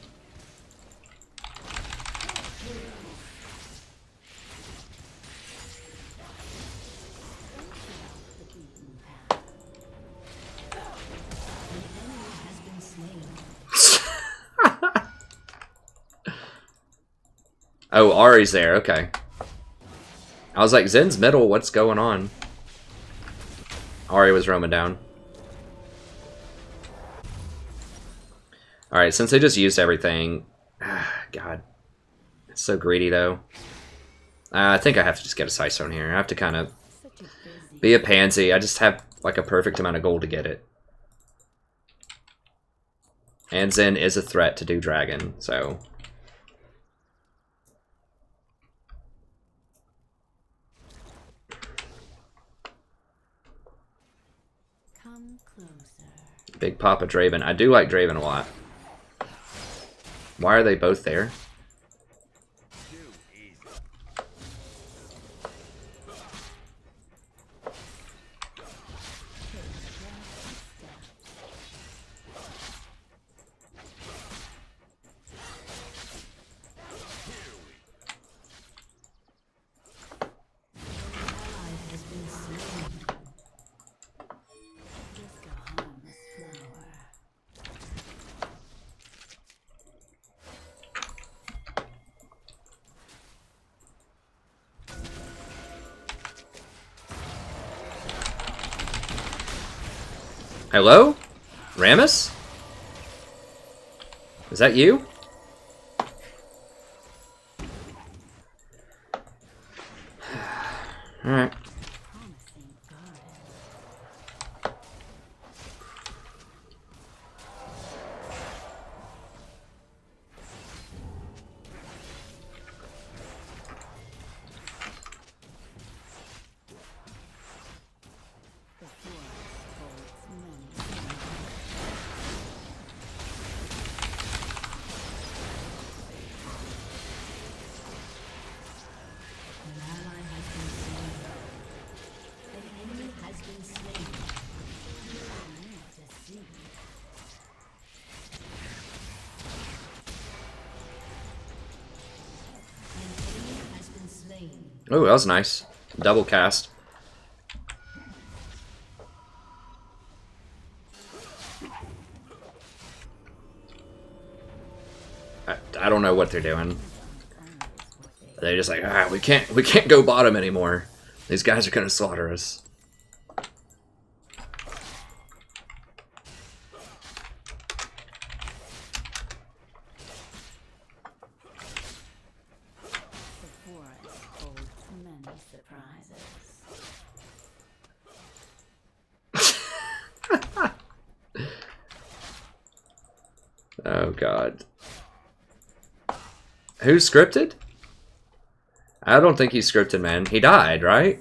Oh, Ari's there, okay. I was like, Zen's middle, what's going on? Ari was roaming down. Alright, since they just used everything... God. It's so greedy, though. I think I have to just get a Sightstone here. I have to kind of be a pansy. I just have, like, a perfect amount of gold to get it. And Zen is a threat to do Dragon, so... Big Papa Draven. I do like Draven a lot. Why are they both there? Hello? Rammus? Is that you? Alright. Oh, that was nice. Double cast. I don't know what they're doing. They're just like, we can't go bottom anymore. These guys are gonna slaughter us. The forest holds many surprises. Oh god. Who's scripted? I don't think he's scripted, man. He died, right?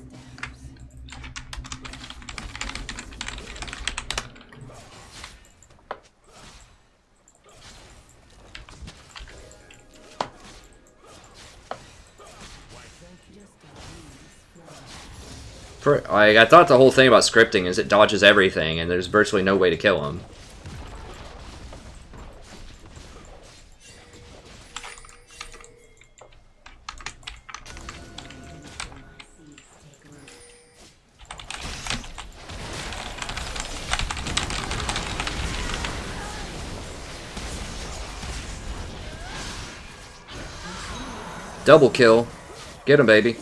Like, I thought the whole thing about scripting is it dodges everything, and there's virtually no way to kill him. Double kill. Get him, baby.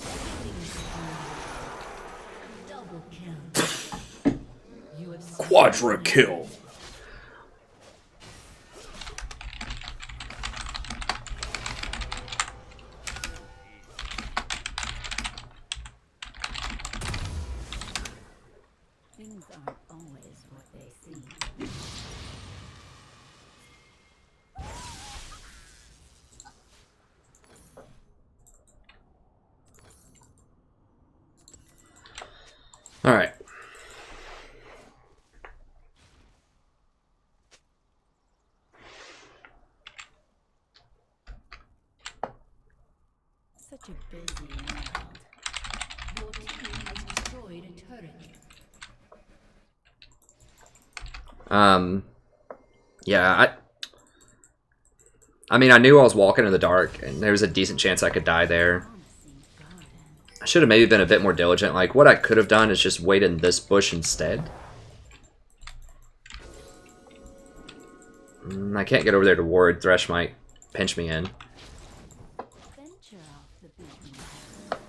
Quadra kill. Things aren't always what they seem. All right. Such a busy world. Your team has destroyed a turret. Yeah, I mean, I knew I was walking in the dark, and there was a decent chance I could die there. Promising garden. I should have maybe been a bit more diligent. Like, what I could have done is just wait in this bush instead. I can't get over there to ward. Thresh might pinch me in. Venture off the beaten path.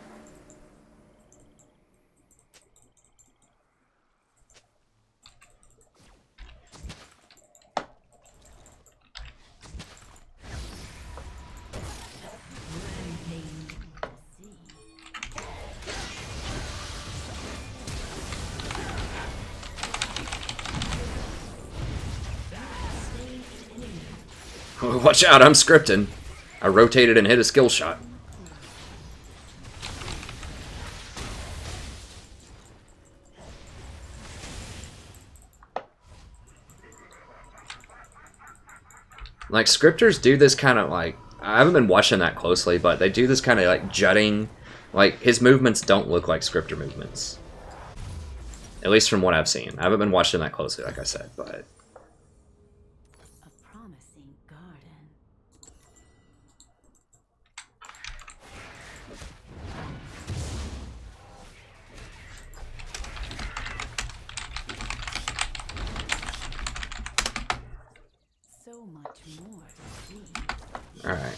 Watch out, I'm scripting. I rotated and hit a skill shot. Like, scripters do this kind of, like, I haven't been watching that closely, but they do this kind of, like, jutting. Like, his movements don't look like scripter movements. At least from what I've seen. I haven't been watching that closely, like I said, but... A promising garden. So much more to see. Alright.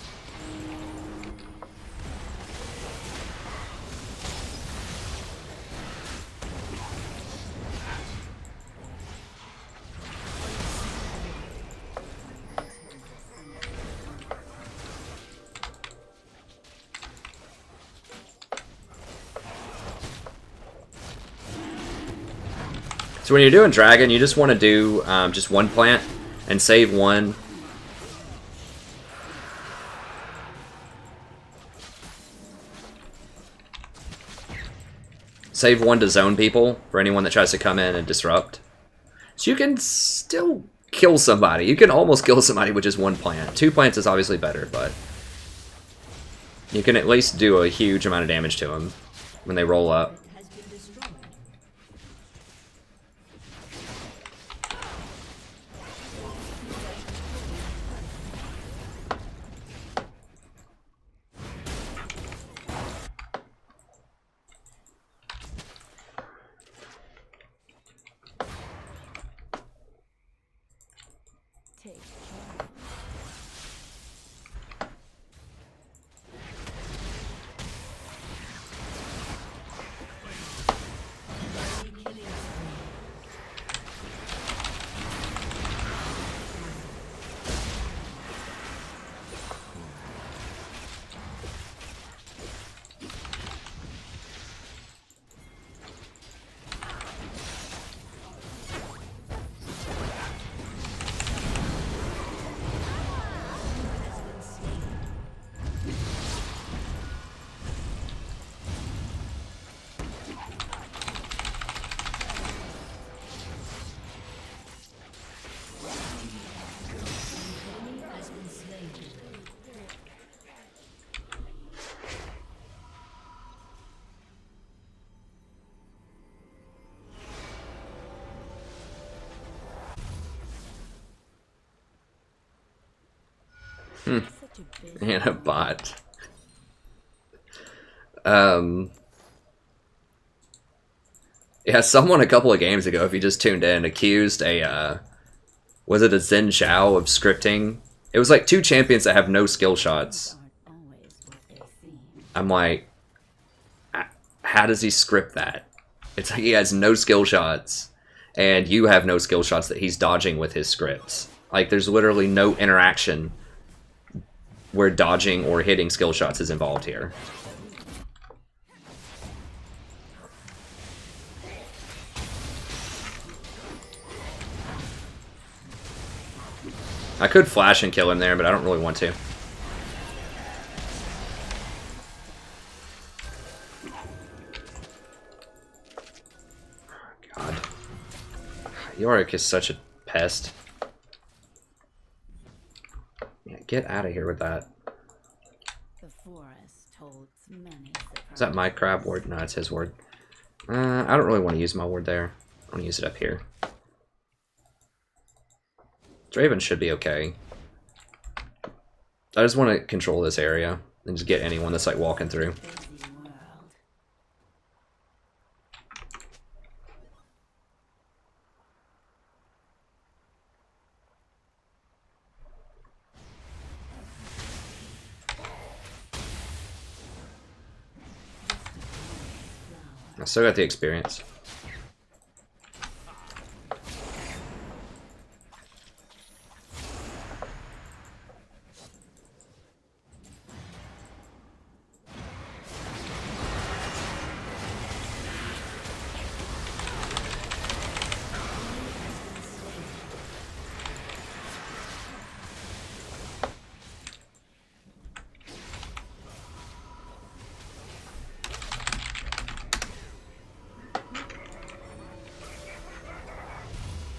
So when you're doing dragon, you just want to do just one plant and save one. Save one to zone people for anyone that tries to come in and disrupt. So you can still kill somebody. You can almost kill somebody with just one plant. 2 plants is obviously better, but you can at least do a huge amount of damage to them when they roll up. Has been destroyed. Take care. Hmm. Such a busy And a bot. Yeah, someone a couple of games ago, if you just tuned in, accused a, was it a Zen Zhao of scripting? It was like 2 champions that have no skill shots. aren't always what they seem. I'm like, how does he script that? It's like he has no skill shots, and you have no skill shots that he's dodging with his scripts. Like, there's literally no interaction where dodging or hitting skill shots is involved here. I could flash and kill him there, but I don't really want to. God. Yorick is such a pest. Yeah, get out of here with that. The forest holds many Is that my crab ward? No, it's his ward. I don't really want to use my ward there. I want to use it up here. Draven should be okay. I just want to control this area and just get anyone that's like walking through. busy world. I still got the experience.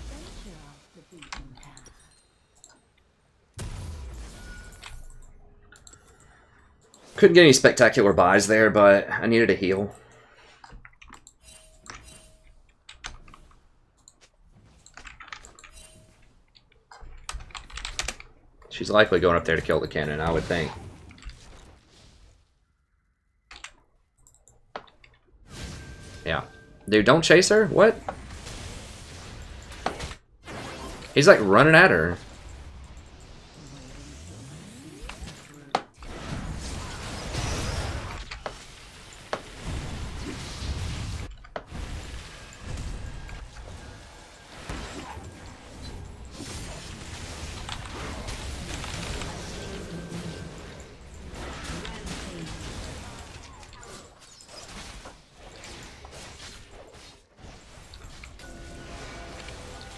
Venture off the beaten path. Couldn't get any spectacular buys there, but I needed a heal. She's likely going up there to kill the cannon, I would think. Yeah. Dude, don't chase her? What? He's like running at her.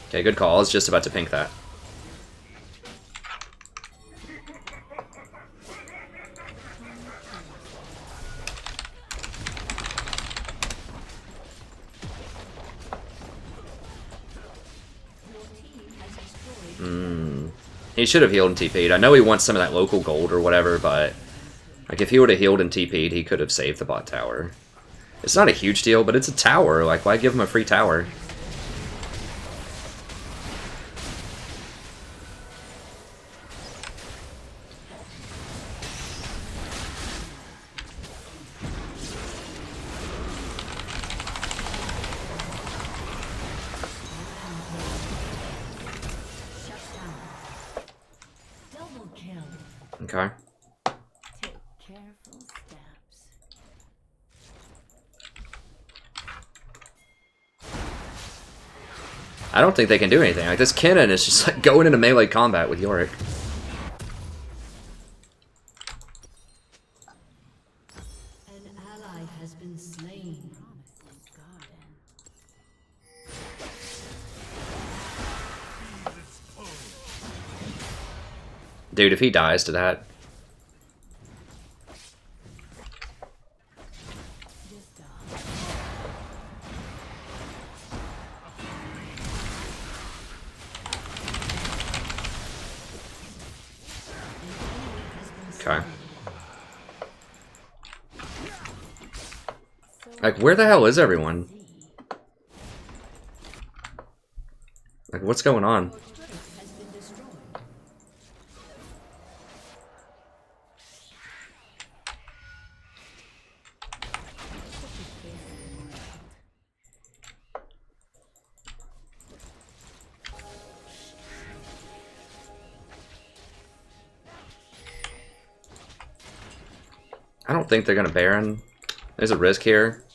Okay, good call. I was just about to pink that. He should have healed and TP'd. I know he wants some of that local gold or whatever, but like if he would have healed and TP'd, he could have saved the bot tower. It's not a huge deal, but it's a tower. Like, why give him a free tower? Double kill. Okay. Take careful steps. I don't think they can do anything. Like, this cannon is just like going into melee combat with Yorick. An ally has been slain. Promising garden. Dude, if he dies to that... Just Okay. Like, where the hell is everyone? Like, what's going on? I don't think they're gonna Baron. There's a risk here.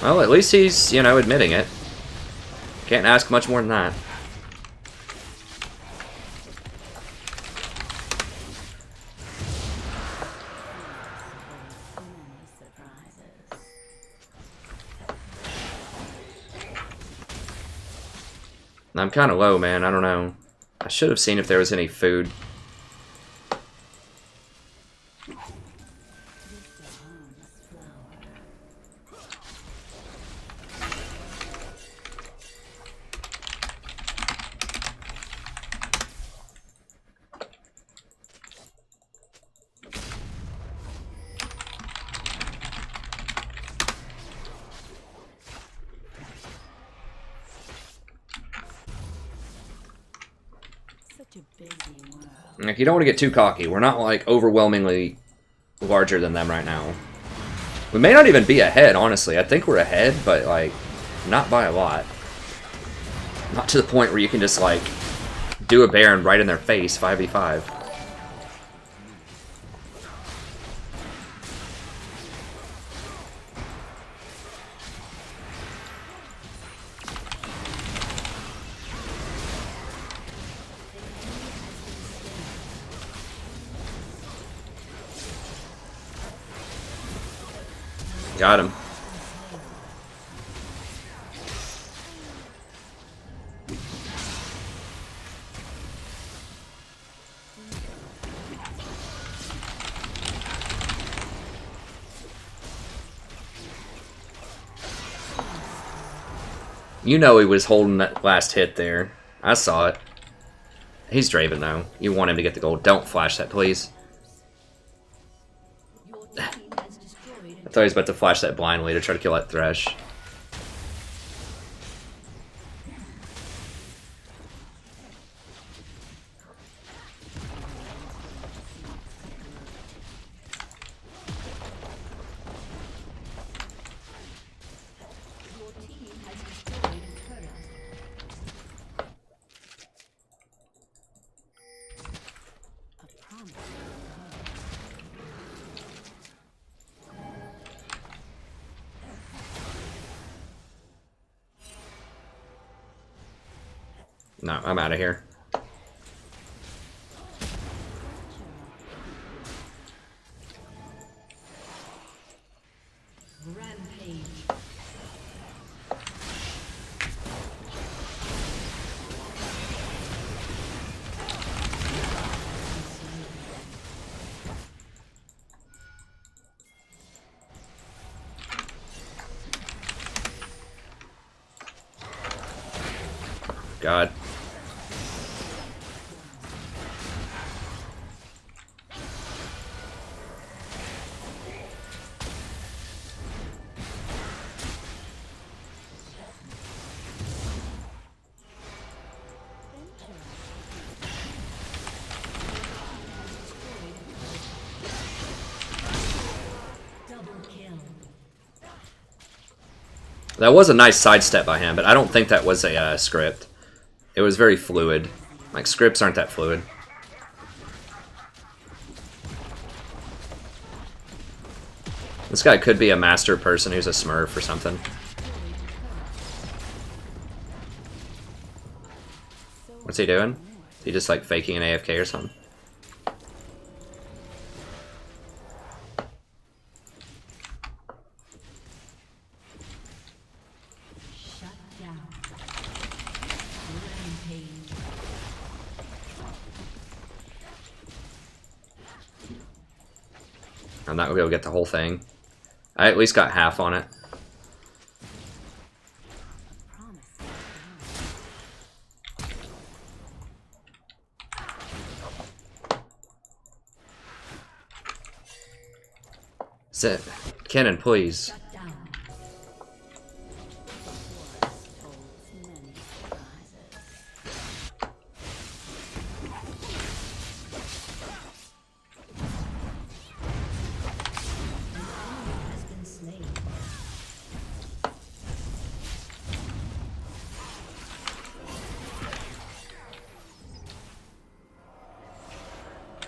Well, at least he's, you know, admitting it. Can't ask much more than that. I'm kind of low, man. I don't know. I should have seen if there was any food. Like, you don't want to get too cocky. We're not, like, overwhelmingly larger than them right now. We may not even be ahead, honestly. I think we're ahead, but, like, not by a lot. Not to the point where you can just, like, do a Baron right in their face, 5v5. Got him. You know he was holding that last hit there. I saw it. He's Draven, though. You want him to get the gold. Don't flash that, please. I thought he was about to flash that blindly to try to kill that Thresh. No, I'm out of here. Rampage. God. That was a nice sidestep by him, but I don't think that was a script. It was very fluid. Like, scripts aren't that fluid. This guy could be a master person who's a smurf or something. What's he doing? Is he just, like, faking an AFK or something? I'm not gonna be able to get the whole thing. I at least got half on it. Sit. Kennen, please.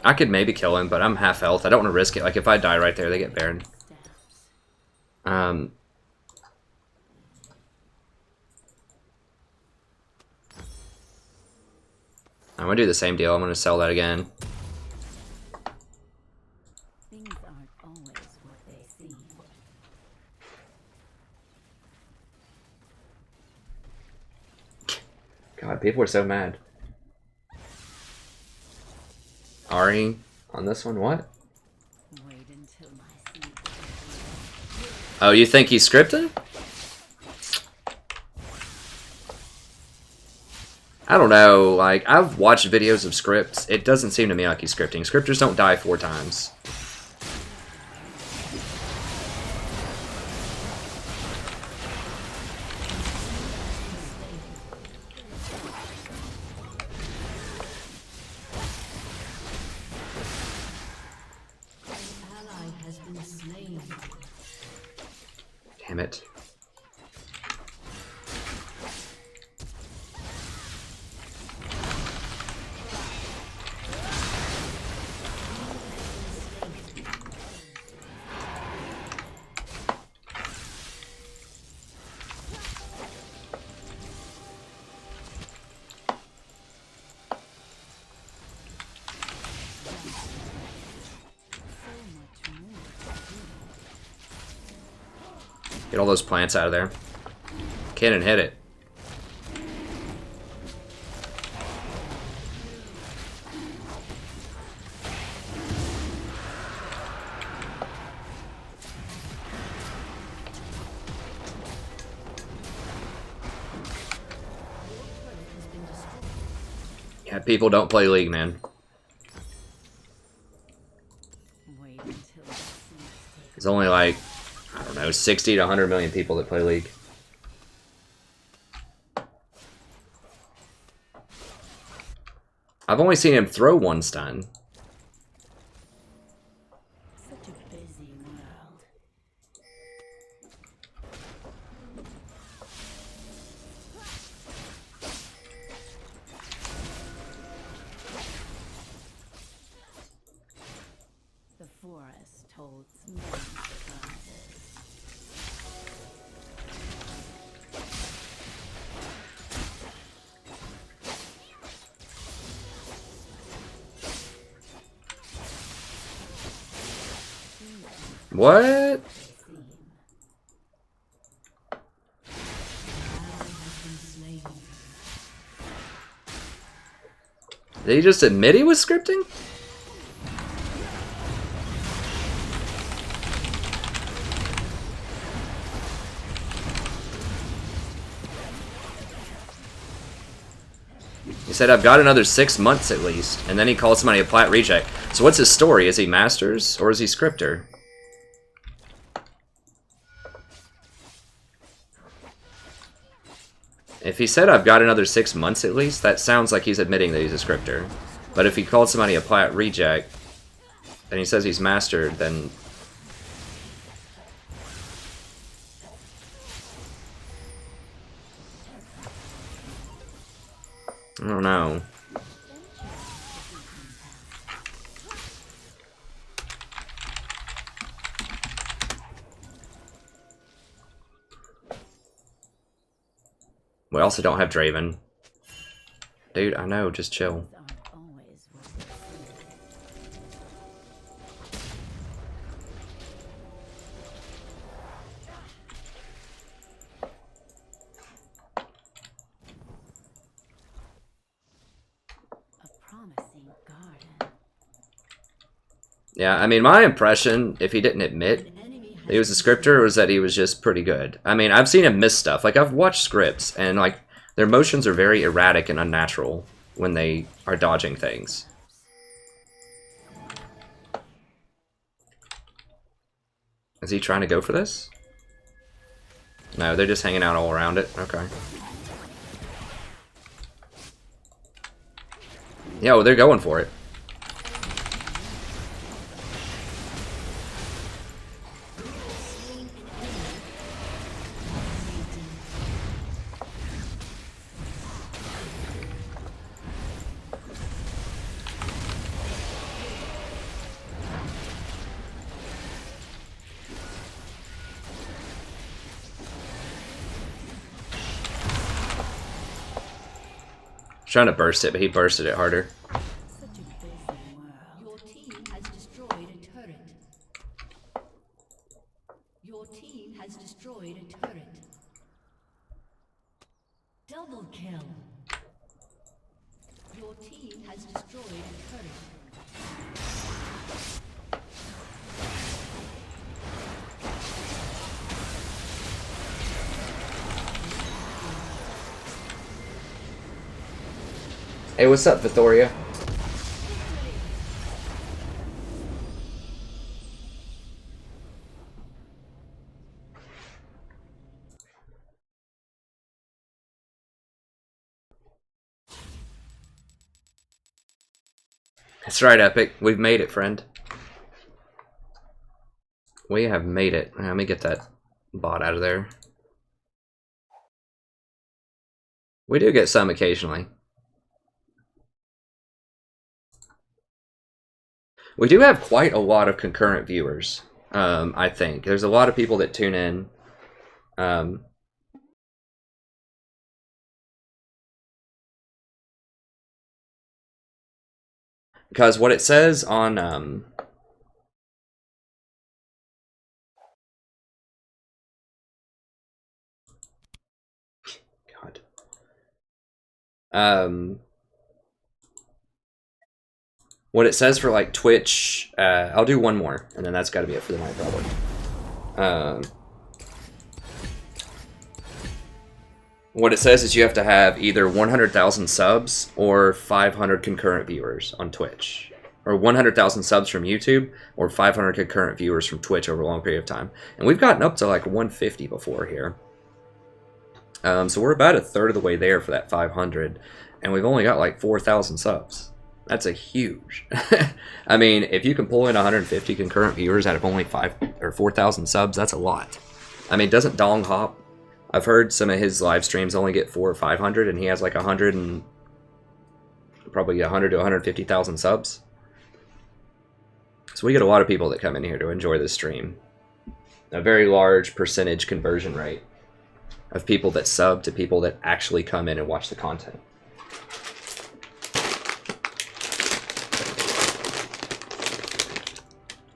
I could maybe kill him, but I'm half health. I don't want to risk it. Like, if I die right there, they get Baron. I'm gonna do the same deal. I'm gonna sell that again. Things aren't always what they seem. God, people are so mad. Ari on this one, what? Wait until my seed. Oh, you think he's scripted? I don't know, like, I've watched videos of scripts. It doesn't seem to me like he's scripting. Scripters don't die 4 times. Ally has been slain. Damn it. Get all those plants out of there. Cannon hit it. Yeah, people don't play League, man. Wait until the seeds There's only like, I don't know, 60 to 100 million people that play League. I've only seen him throw 1 stun. such a busy world. The forest holds many surprises. What? Ally has been slain. Did he just admit he was scripting? He said, I've got another 6 months at least. And then he called somebody a plat reject. So what's his story? Is he Masters or is he Scripter? If he said, I've got another 6 months at least, that sounds like he's admitting that he's a Scripter. But if he called somebody a plat reject, and he says he's Mastered, then... I don't know. We also don't have Draven. Dude, I know, just chill. Things aren't always what they seem. A promising garden. Yeah, I mean, my impression, if he didn't admit An enemy that he was a scripter, was that he was just pretty good. I mean, I've seen him miss stuff. Like, I've watched scripts, and, like, their motions are very erratic and unnatural when they are dodging things. Is he trying to go for this? No, they're just hanging out all around it. Okay. Yeah, well, they're going for it. Trying to burst it, but he bursted it harder. Such a busy world. Your team has destroyed a turret. Your team has destroyed a turret. Double kill. Your team has destroyed a turret. Hey, what's up, Vittoria? That's right, Epic. We've made it, friend. We have made it. Let me get that bot out of there. We do get some occasionally. We do have quite a lot of concurrent viewers, I think. There's a lot of people that tune in. Because what it says on... God. What it says for like Twitch, I'll do one more, and then that's got to be it for the night, probably. What it says is you have to have either 100,000 subs or 500 concurrent viewers on Twitch, or 100,000 subs from YouTube, or 500 concurrent viewers from Twitch over a long period of time. And we've gotten up to like 150 before here. So we're about a third of the way there for that 500, and we've only got like 4,000 subs. That's a huge. I mean, if you can pull in 150 concurrent viewers out of only 5 or 4,000 subs, that's a lot. I mean, doesn't Dong Hop? I've heard some of his live streams only get 400 or 500, and he has like 100 and probably 100 to 150,000 subs. So we get a lot of people that come in here to enjoy this stream. A very large percentage conversion rate of people that sub to people that actually come in and watch the content.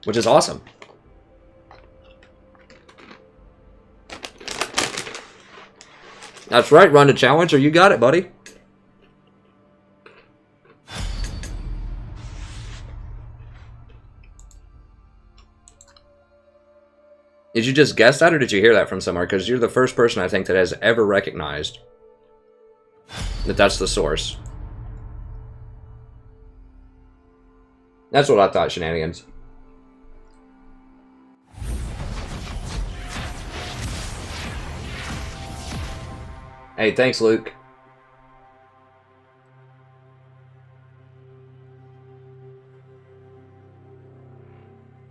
Which is awesome. That's right, Run to Challenger. You got it, buddy. Did you just guess that, or did you hear that from somewhere? Because you're the first person I think that has ever recognized that that's the source. That's what I thought, Shenanigans. Hey, thanks, Luke.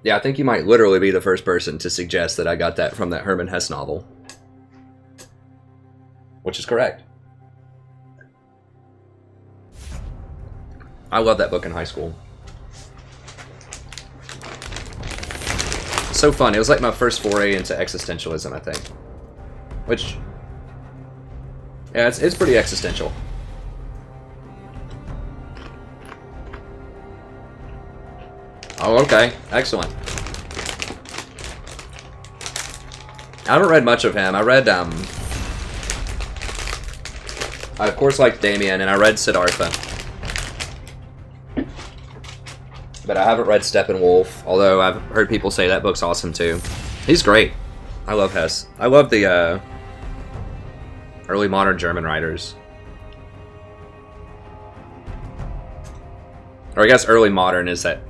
Yeah, I think you might literally be the first person to suggest that I got that from that Herman Hesse novel. Which is correct. I loved that book in high school. So fun. It was like my first foray into existentialism, I think. Which... yeah, it's pretty existential. Oh, okay. Excellent. I haven't read much of him. I read, I of course liked Damien, and I read Siddhartha. But I haven't read Steppenwolf, although I've heard people say that book's awesome too. He's great. I love Hesse. I love the, early modern German writers. Or I guess early modern is that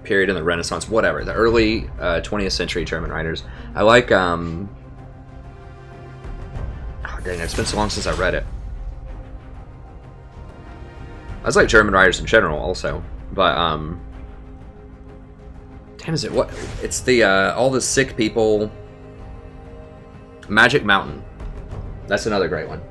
period in the Renaissance, whatever. The early 20th century German writers. I like, oh dang, it's been so long since I read it. I just like German writers in general also. But, damn, is it what? It's the, all the sick people. Magic Mountain. That's another great one.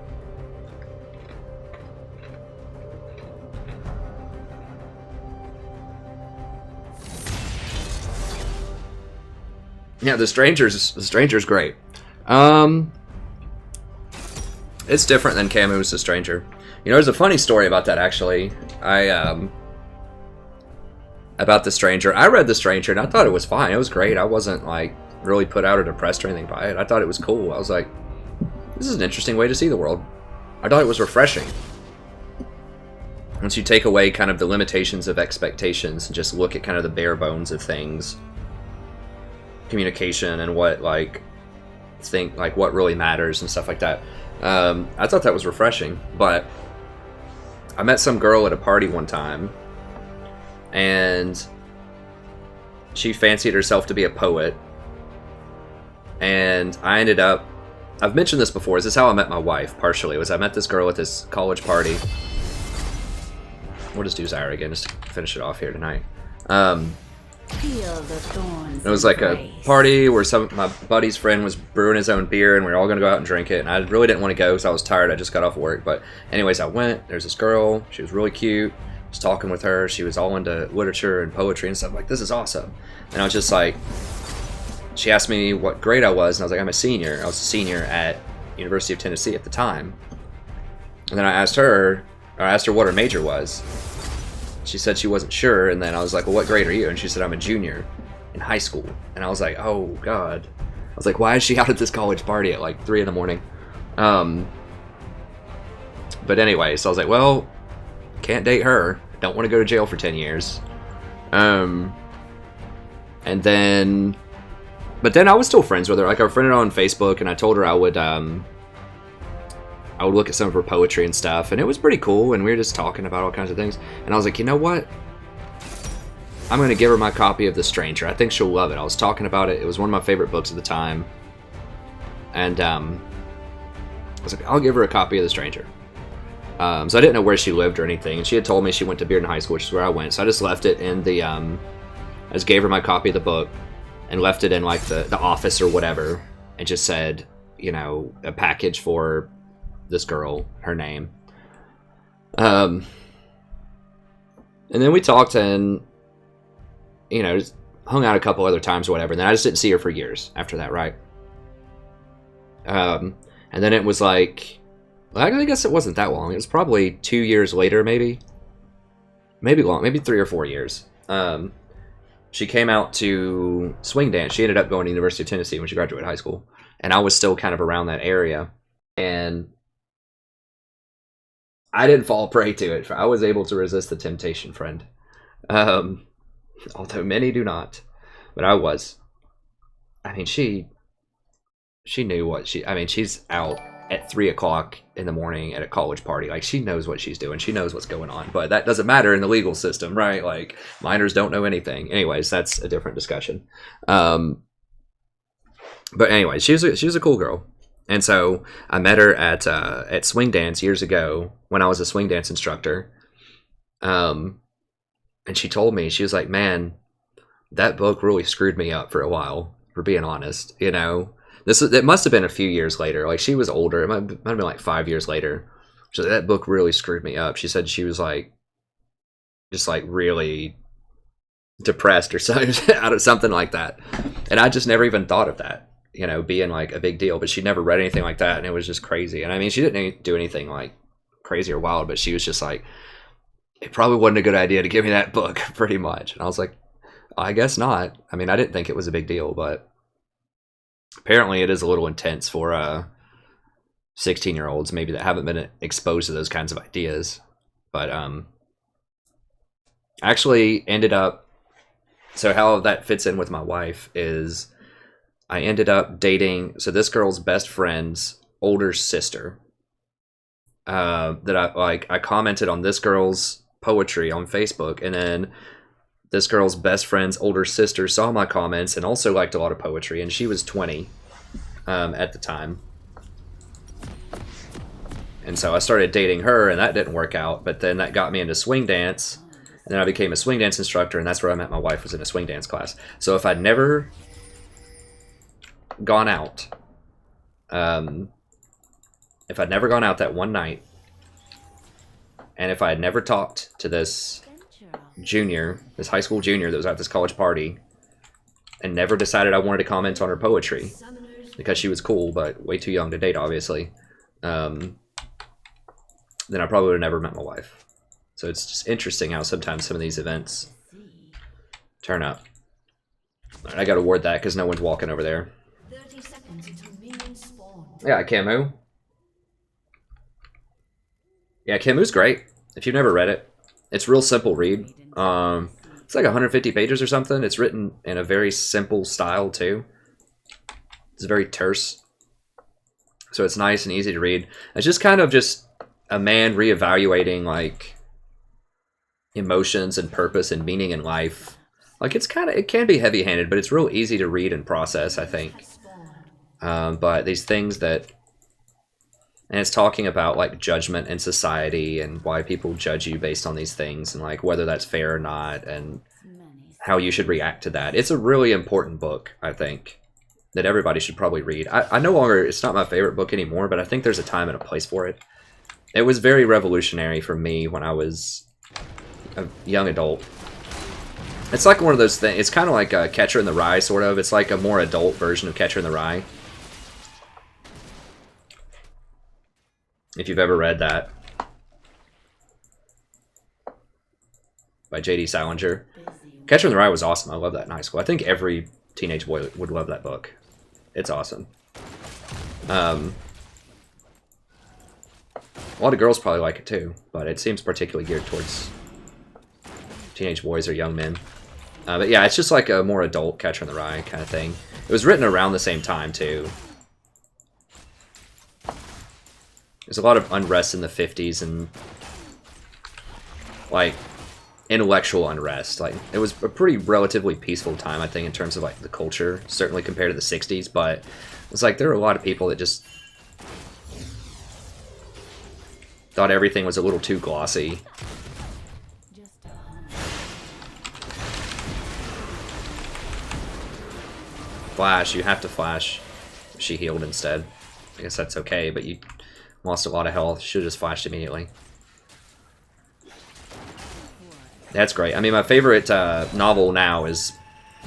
Yeah, the Stranger's great. It's different than Camus' The Stranger. You know, there's a funny story about that, actually. About The Stranger. I read The Stranger, and I thought it was fine. It was great. I wasn't, like, really put out or depressed or anything by it. I thought it was cool. I was like, this is an interesting way to see the world. I thought it was refreshing. Once you take away kind of the limitations of expectations and just look at kind of the bare bones of things, communication and what, like, what really matters and stuff like that. I thought that was refreshing, but I met some girl at a party one time, and she fancied herself to be a poet, and I ended up, I've mentioned this before, this is how I met my wife, partially, was I met this girl at this college party. We'll just do Zyra again, just to finish it off here tonight. Feel the thorns. It was like a party where my buddy's friend was brewing his own beer, and we were all going to go out and drink it, and I really didn't want to go because I was tired. I just got off work, but anyways, I went. There's this girl. She was really cute. I was talking with her. She was all into literature and poetry and stuff. Like, this is awesome. And I was just like, she asked me what grade I was, and I was like, I'm a senior. I was a senior at University of Tennessee at the time. And then I asked her what her major was. She said she wasn't sure, and then I was like, well, what grade are you? And she said, I'm a junior in high school. And I was like, oh, God. I was like, why is she out at this college party at like 3 in the morning? But anyway, so I was like, well, can't date her. Don't want to go to jail for 10 years. And then, but then I was still friends with her. Like, I friended her on Facebook, and I told her I would look at some of her poetry and stuff, and it was pretty cool, and we were just talking about all kinds of things, and I was like, you know what? I'm going to give her my copy of The Stranger. I think she'll love it. I was talking about it. It was one of my favorite books at the time, and I was like, I'll give her a copy of The Stranger. So I didn't know where she lived or anything, and she had told me she went to Bearden High School, which is where I went, so I just left it in the, I just gave her my copy of the book, and left it in, like, the office or whatever, and just said, you know, a package for this girl, her name. And then we talked and, you know, just hung out a couple other times or whatever. And then I just didn't see her for years after that, right? And then it was like, well, I guess it wasn't that long. It was probably 2 years later, maybe. Maybe long, maybe 3 or 4 years. She came out to swing dance. She ended up going to University of Tennessee when she graduated high school. And I was still kind of around that area. And I didn't fall prey to it. I was able to resist the temptation, friend. Although many do not. But I was. I mean, she knew what she's out at 3 o'clock in the morning at a college party. Like, she knows what she's doing. She knows what's going on. But that doesn't matter in the legal system, right? Like, minors don't know anything. Anyways, that's a different discussion. But anyway, she was a cool girl. And so I met her at swing dance years ago when I was a swing dance instructor. And she told me, she was like, man, that book really screwed me up for a while, for being honest. You know, it must have been a few years later. Like, she was older. It might have been like 5 years later. So that book really screwed me up. She said she was like, just like really depressed or something, out of something like that. And I just never even thought of that, you know, being like a big deal. But she never read anything like that, and it was just crazy. And I mean, she didn't do anything like crazy or wild, but she was just like, it probably wasn't a good idea to give me that book, pretty much. And I was like, I guess not. I mean, I didn't think it was a big deal, but apparently it is a little intense for 16-year-olds maybe that haven't been exposed to those kinds of ideas. But actually ended up, so how that fits in with my wife is I ended up dating, so this girl's best friend's older sister. That I commented on this girl's poetry on Facebook, and then this girl's best friend's older sister saw my comments and also liked a lot of poetry, and she was 20 at the time. And so I started dating her, and that didn't work out, but then that got me into swing dance, and then I became a swing dance instructor, and that's where I met my wife, was in a swing dance class. So if I'd never gone out, that one night, and if I had never talked to this junior, this high school junior that was at this college party, and never decided I wanted to comment on her poetry because she was cool but way too young to date, obviously, then I probably would have never met my wife. So it's just interesting how sometimes some of these events turn up. All right, I gotta ward that because no one's walking over there. 30 seconds until minions spawn. Yeah, Camus. Yeah, Camus' great. If you've never read it, it's real simple read. It's like 150 pages or something. It's written in a very simple style too. It's very terse. So it's nice and easy to read. It's just kind of just a man reevaluating like emotions and purpose and meaning in life. Like it can be heavy-handed, but it's real easy to read and process, I think. But these things that, and it's talking about like judgment in society and why people judge you based on these things and like whether that's fair or not and how you should react to that. It's a really important book, I think, that everybody should probably read. I no longer, it's not my favorite book anymore, but I think there's a time and a place for it. It was very revolutionary for me when I was a young adult. It's like one of those things, it's kind of like a Catcher in the Rye, sort of. It's like a more adult version of Catcher in the Rye. If you've ever read that. By J.D. Salinger. Catcher in the Rye was awesome. I love that in high school. I think every teenage boy would love that book. It's awesome. A lot of girls probably like it too, but it seems particularly geared towards teenage boys or young men. But yeah, it's just like a more adult Catcher in the Rye kind of thing. It was written around the same time too. There's a lot of unrest in the 50s and like intellectual unrest. Like it was a pretty relatively peaceful time, I think, in terms of like the culture, certainly compared to the 60s, but it's like there were a lot of people that just thought everything was a little too glossy. Flash, you have to flash. She healed instead. I guess that's okay, but you lost a lot of health. Should have just flashed immediately. That's great. I mean, my favorite novel now is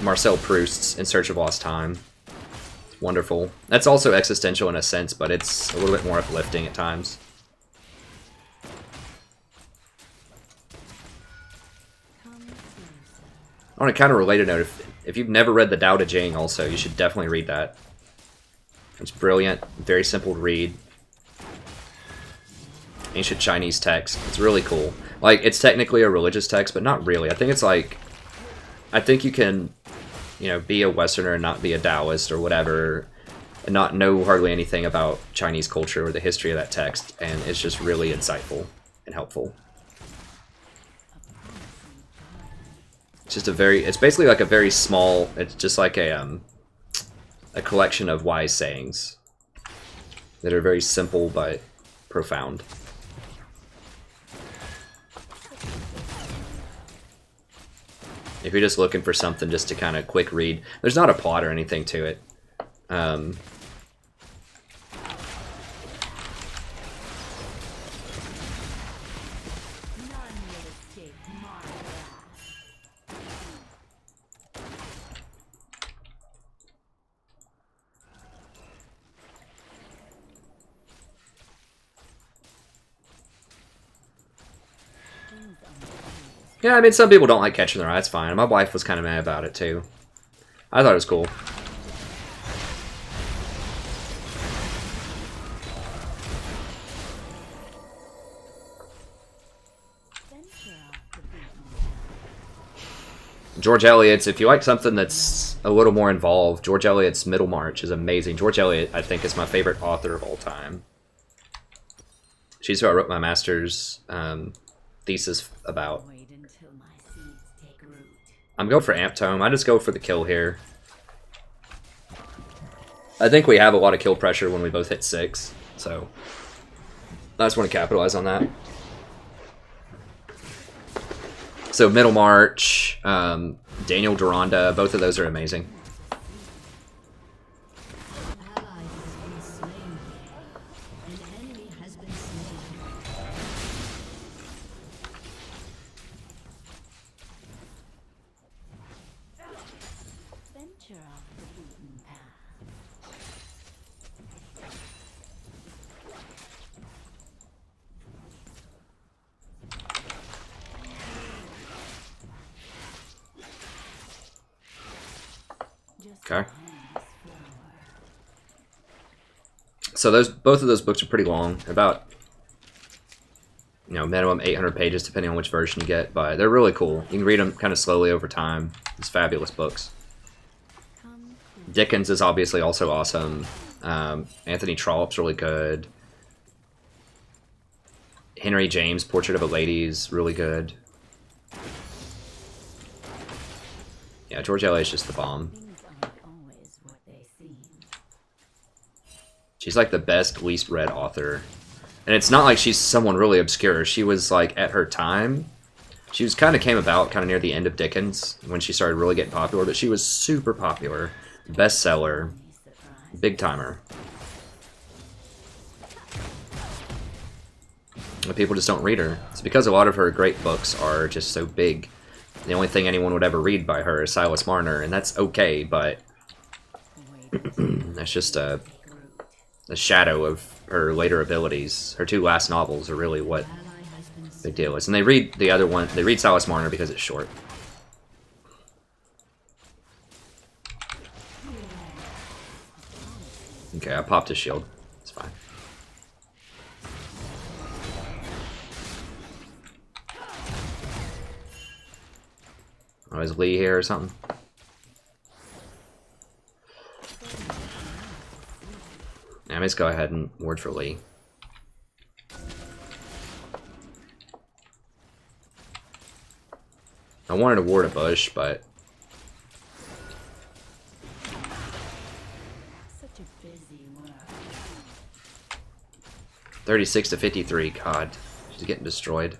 Marcel Proust's In Search of Lost Time. It's wonderful. That's also existential in a sense, but it's a little bit more uplifting at times. On a kind of related note, if you've never read The Tao Te Ching also, you should definitely read that. It's brilliant, very simple to read. Ancient Chinese text. It's really cool. Like, it's technically a religious text, but not really. I think it's like, I think you can, you know, be a Westerner and not be a Taoist or whatever, and not know hardly anything about Chinese culture or the history of that text, and it's just really insightful and helpful. It's just a very, it's basically like a very small, it's just like a collection of wise sayings that are very simple but profound. If you're just looking for something just to kind of quick read, there's not a plot or anything to it. Yeah, I mean, some people don't like Catcher in the Rye, it's fine. My wife was kind of mad about it, too. I thought it was cool. George Eliot's, if you like something that's a little more involved, George Eliot's Middlemarch is amazing. George Eliot, I think, is my favorite author of all time. She's who I wrote my master's thesis about. I'm going for Amped Tome. I just go for the kill here. I think we have a lot of kill pressure when we both hit 6, so I just want to capitalize on that. So Middlemarch, Daniel Deronda, both of those are amazing. Okay. So both of those books are pretty long, about minimum 800 pages depending on which version you get, but they're really cool. You can read them kind of slowly over time. It's fabulous books. Dickens is obviously also awesome. Anthony Trollope's really good. Henry James' Portrait of a Lady is really good. Yeah, George Eliot's just the bomb. She's like the best, least read author. And it's not like she's someone really obscure. She was like at her time. She was kind of came about kind of near the end of Dickens when she started really getting popular, but she was super popular. Bestseller. Big timer. But people just don't read her. It's because a lot of her great books are just so big. The only thing anyone would ever read by her is Silas Marner, and that's okay, but that's just a shadow of her later abilities. Her 2 last novels are really what the big deal is. And they read the other one, they read Silas Marner because it's short. Okay, I popped his shield. It's fine. Oh, is Lee here or something? Yeah, let's go ahead and ward for Lee. I wanted to ward a bush, but Such a busy world. 36 to 53. God, she's getting destroyed.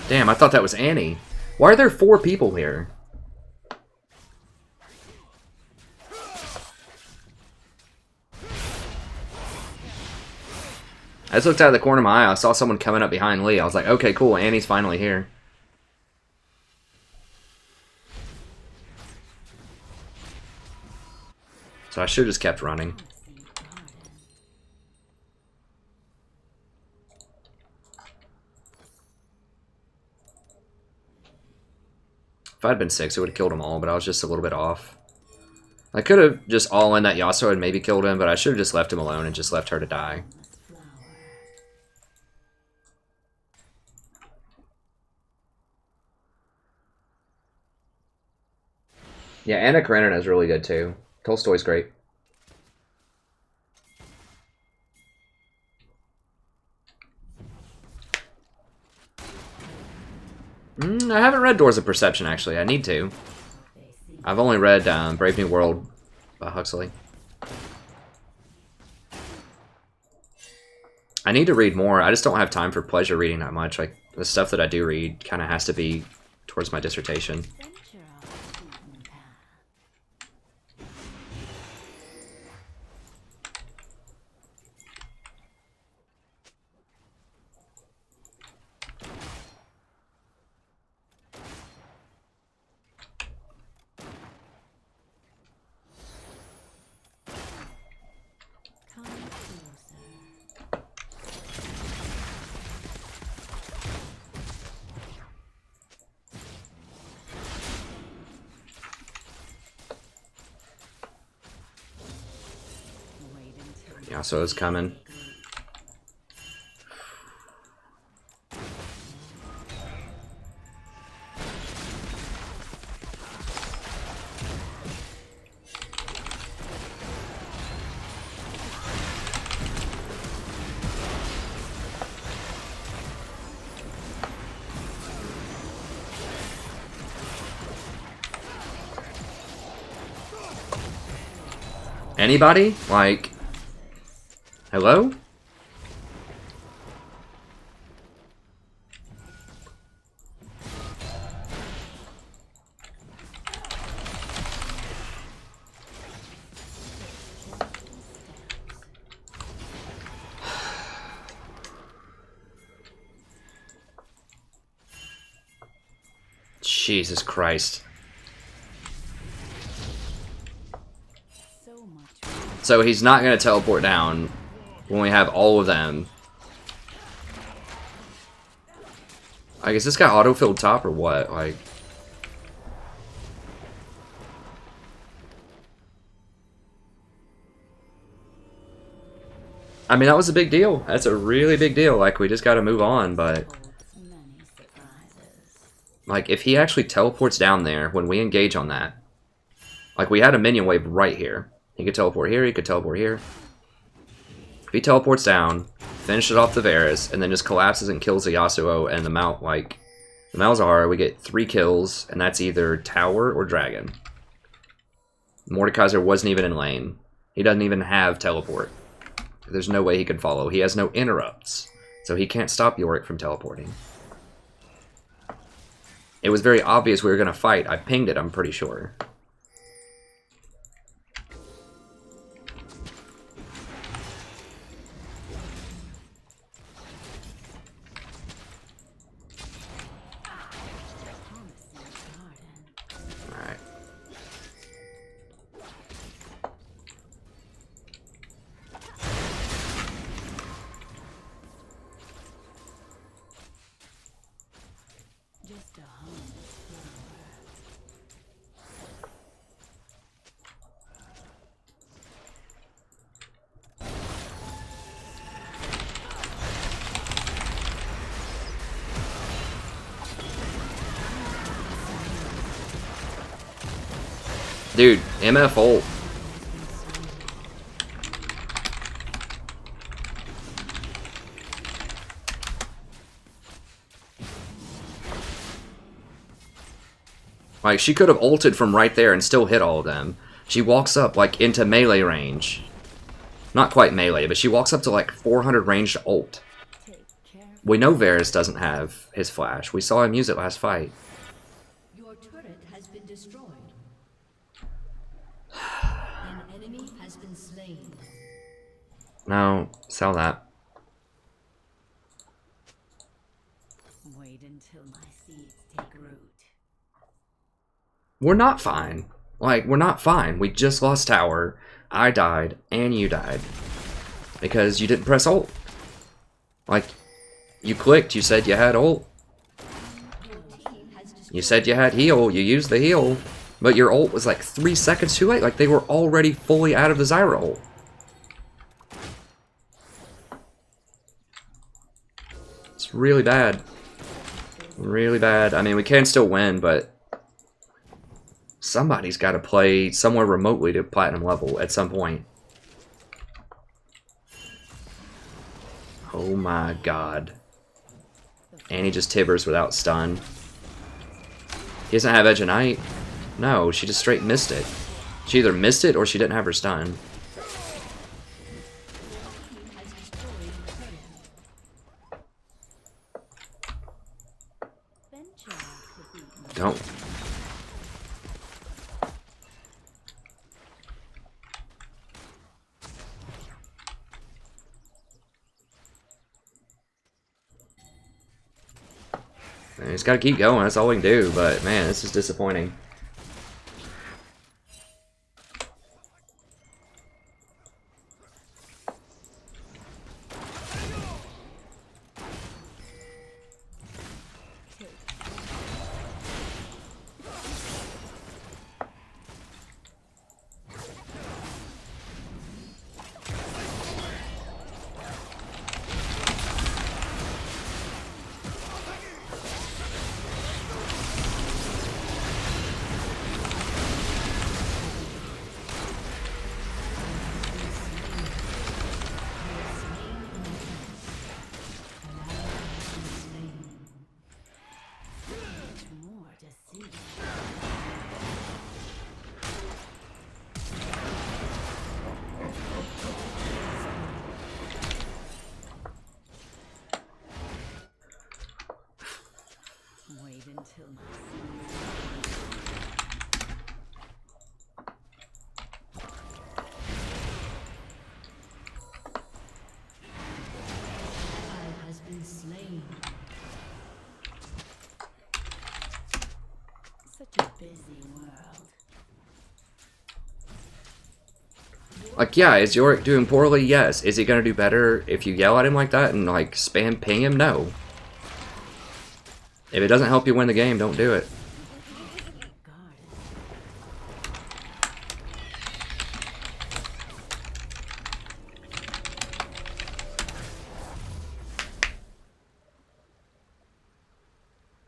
Damn, I thought that was Annie. Why are there 4 people here? I just looked out of the corner of my eye. I saw someone coming up behind Lee. I was like, okay, cool. Annie's finally here. So I should have just kept running. If I'd been 6, it would have killed them all, but I was just a little bit off. I could have just all in that Yasuo and maybe killed him, but I should have just left him alone and just left her to die. Yeah, Anna Karenina is really good too. Tolstoy's great. I haven't read Doors of Perception, actually. I need to. I've only read Brave New World by Huxley. I need to read more. I just don't have time for pleasure reading that much. Like, the stuff that I do read kind of has to be towards my dissertation. Yeah, so it's coming. Anybody? Like, hello? Jesus Christ. So much more. So he's not going to teleport down when we have all of them. I guess this guy auto-filled top or what? Like... I mean, that was a big deal. That's a really big deal. Like, we just got to move on, but... Holds many surprises. Like, if he actually teleports down there when we engage on that... Like, we had a minion wave right here. He could teleport here, he could teleport here. If he teleports down, finishes off the Varus, and then just collapses and kills the Yasuo and the Mount, like... The Malzahar, we get 3 kills, and that's either tower or dragon. Mordekaiser wasn't even in lane. He doesn't even have teleport. There's no way he can follow. He has no interrupts, so he can't stop Yorick from teleporting. It was very obvious we were going to fight. I pinged it, I'm pretty sure. Alright. Just a harmless flower. Dude, MF ult. Like, she could have ulted from right there and still hit all of them. She walks up, like, into melee range. Not quite melee, but she walks up to, like, 400 range to ult. Take care. We know Varus doesn't have his flash. We saw him use it last fight. Your turret has been destroyed. An enemy has been slain. No, sell that. Wait until my seeds take root. We're not fine. Like, we're not fine. We just lost tower. I died, and you died. Because you didn't press ult. Like, you clicked, you said you had ult. Your team has destroyed. You said you had heal, you used the heal. But your ult was like 3 seconds too late. Like, they were already fully out of the Zyra ult. It's really bad. Really bad. I mean, we can still win, but... Somebody's got to play somewhere remotely to platinum level at some point. Oh my god. And he just tibbers without stun. He doesn't have Edge of Night. No, she just straight missed it. She either missed it or she didn't have her stun. Team has destroyed the turret. Venture off the beaten. Don't. Man, he's got to keep going. That's all we can do. But man, this is disappointing. Like, yeah, is Yorick doing poorly? Yes. Is he gonna do better if you yell at him like that and, like, spam ping him? No. If it doesn't help you win the game, don't do it.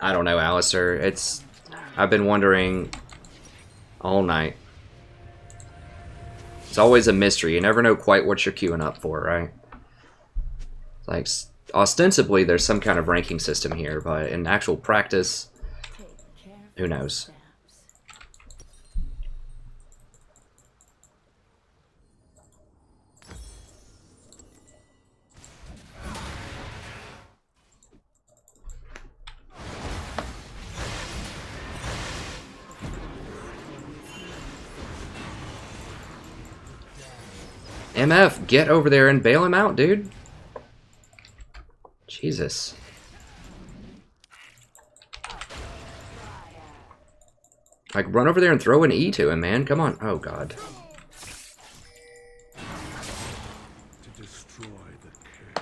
I don't know, Alistair. I've been wondering all night. It's always a mystery. You never know quite what you're queuing up for, right? Like, ostensibly, there's some kind of ranking system here, but in actual practice, who knows? MF, get over there and bail him out, dude. Jesus. Like, run over there and throw an E to him, man. Come on. Oh, God. To destroy the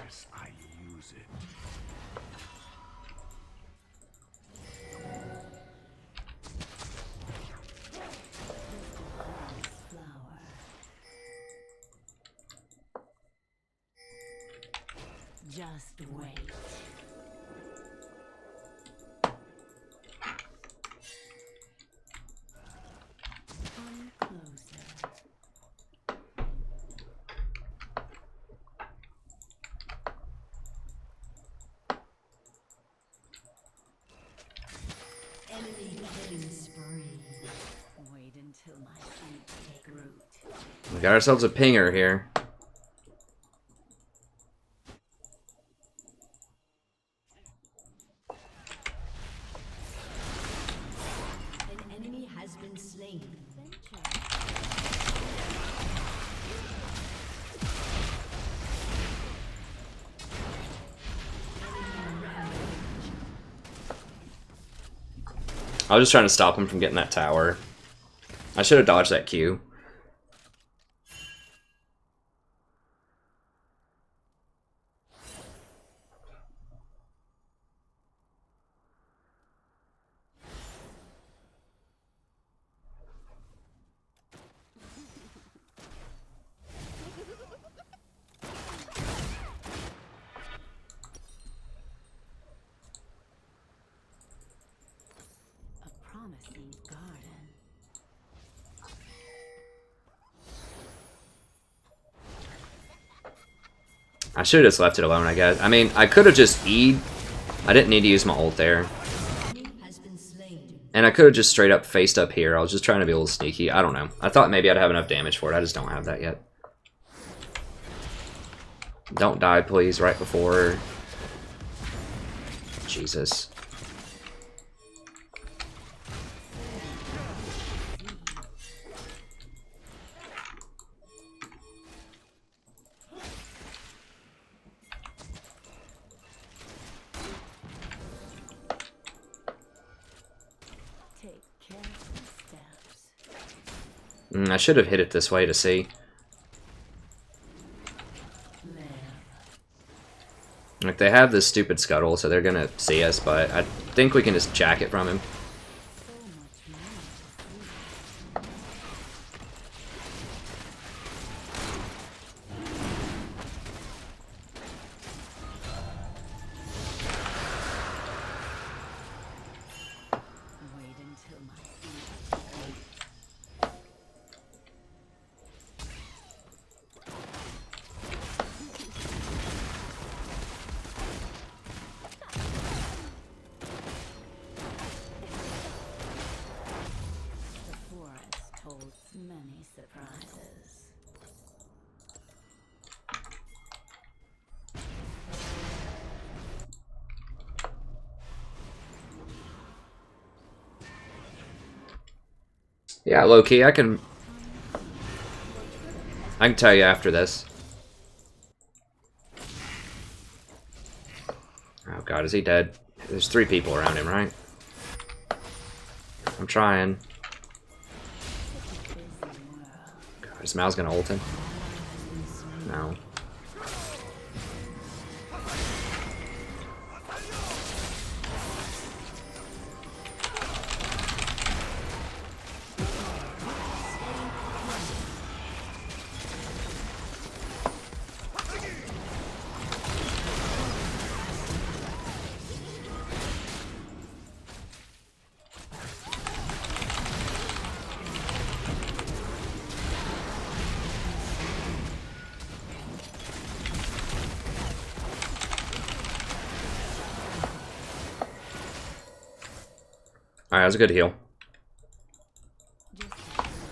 curse, I use it. Just wait. Come closer. Enemy killing spree. Wait until my feet take root. We got ourselves a pinger here. An enemy has been slain. I was just trying to stop him from getting that tower. I should have dodged that Q. A promising garden. I should have just left it alone, I guess. I mean, I could have just E'd. I didn't need to use my ult there. Enemy has been slain. And I could have just straight up faced up here. I was just trying to be a little sneaky. I don't know. I thought maybe I'd have enough damage for it. I just don't have that yet. Don't die, please, right before... Jesus. Take careful steps. I should have hit it this way to see. Like, they have this stupid scuttle, so they're gonna see us, but I think we can just jack it from him. So much more to see. Wait until my feet. The forest holds many surprises. Yeah, low-key, I can tell you after this. Oh god, is he dead? There's 3 people around him, right? I'm trying. God, his Mal's gonna ult him. No. Alright, that was a good heal.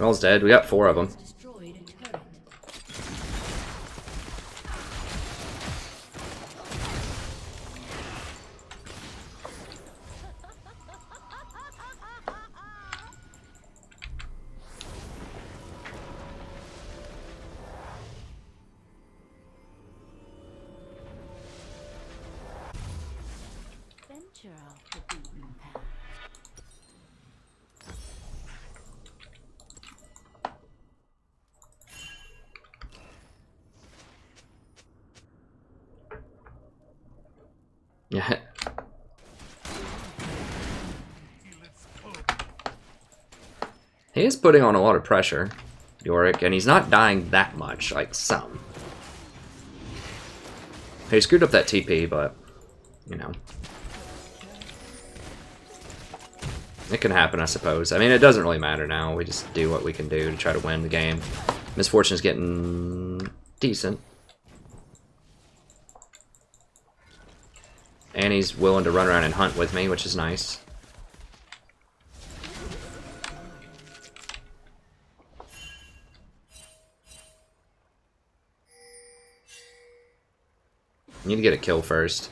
All's dead. We got 4 of them. Destroyed a turret. Venture off the beaten path. Yeah. He is putting on a lot of pressure, Yorick, and he's not dying that much, like some. He screwed up that TP, but, you know. It can happen, I suppose. I mean, it doesn't really matter now. We just do what we can do to try to win the game. Misfortune's getting decent. And he's willing to run around and hunt with me, which is nice. I need to get a kill first.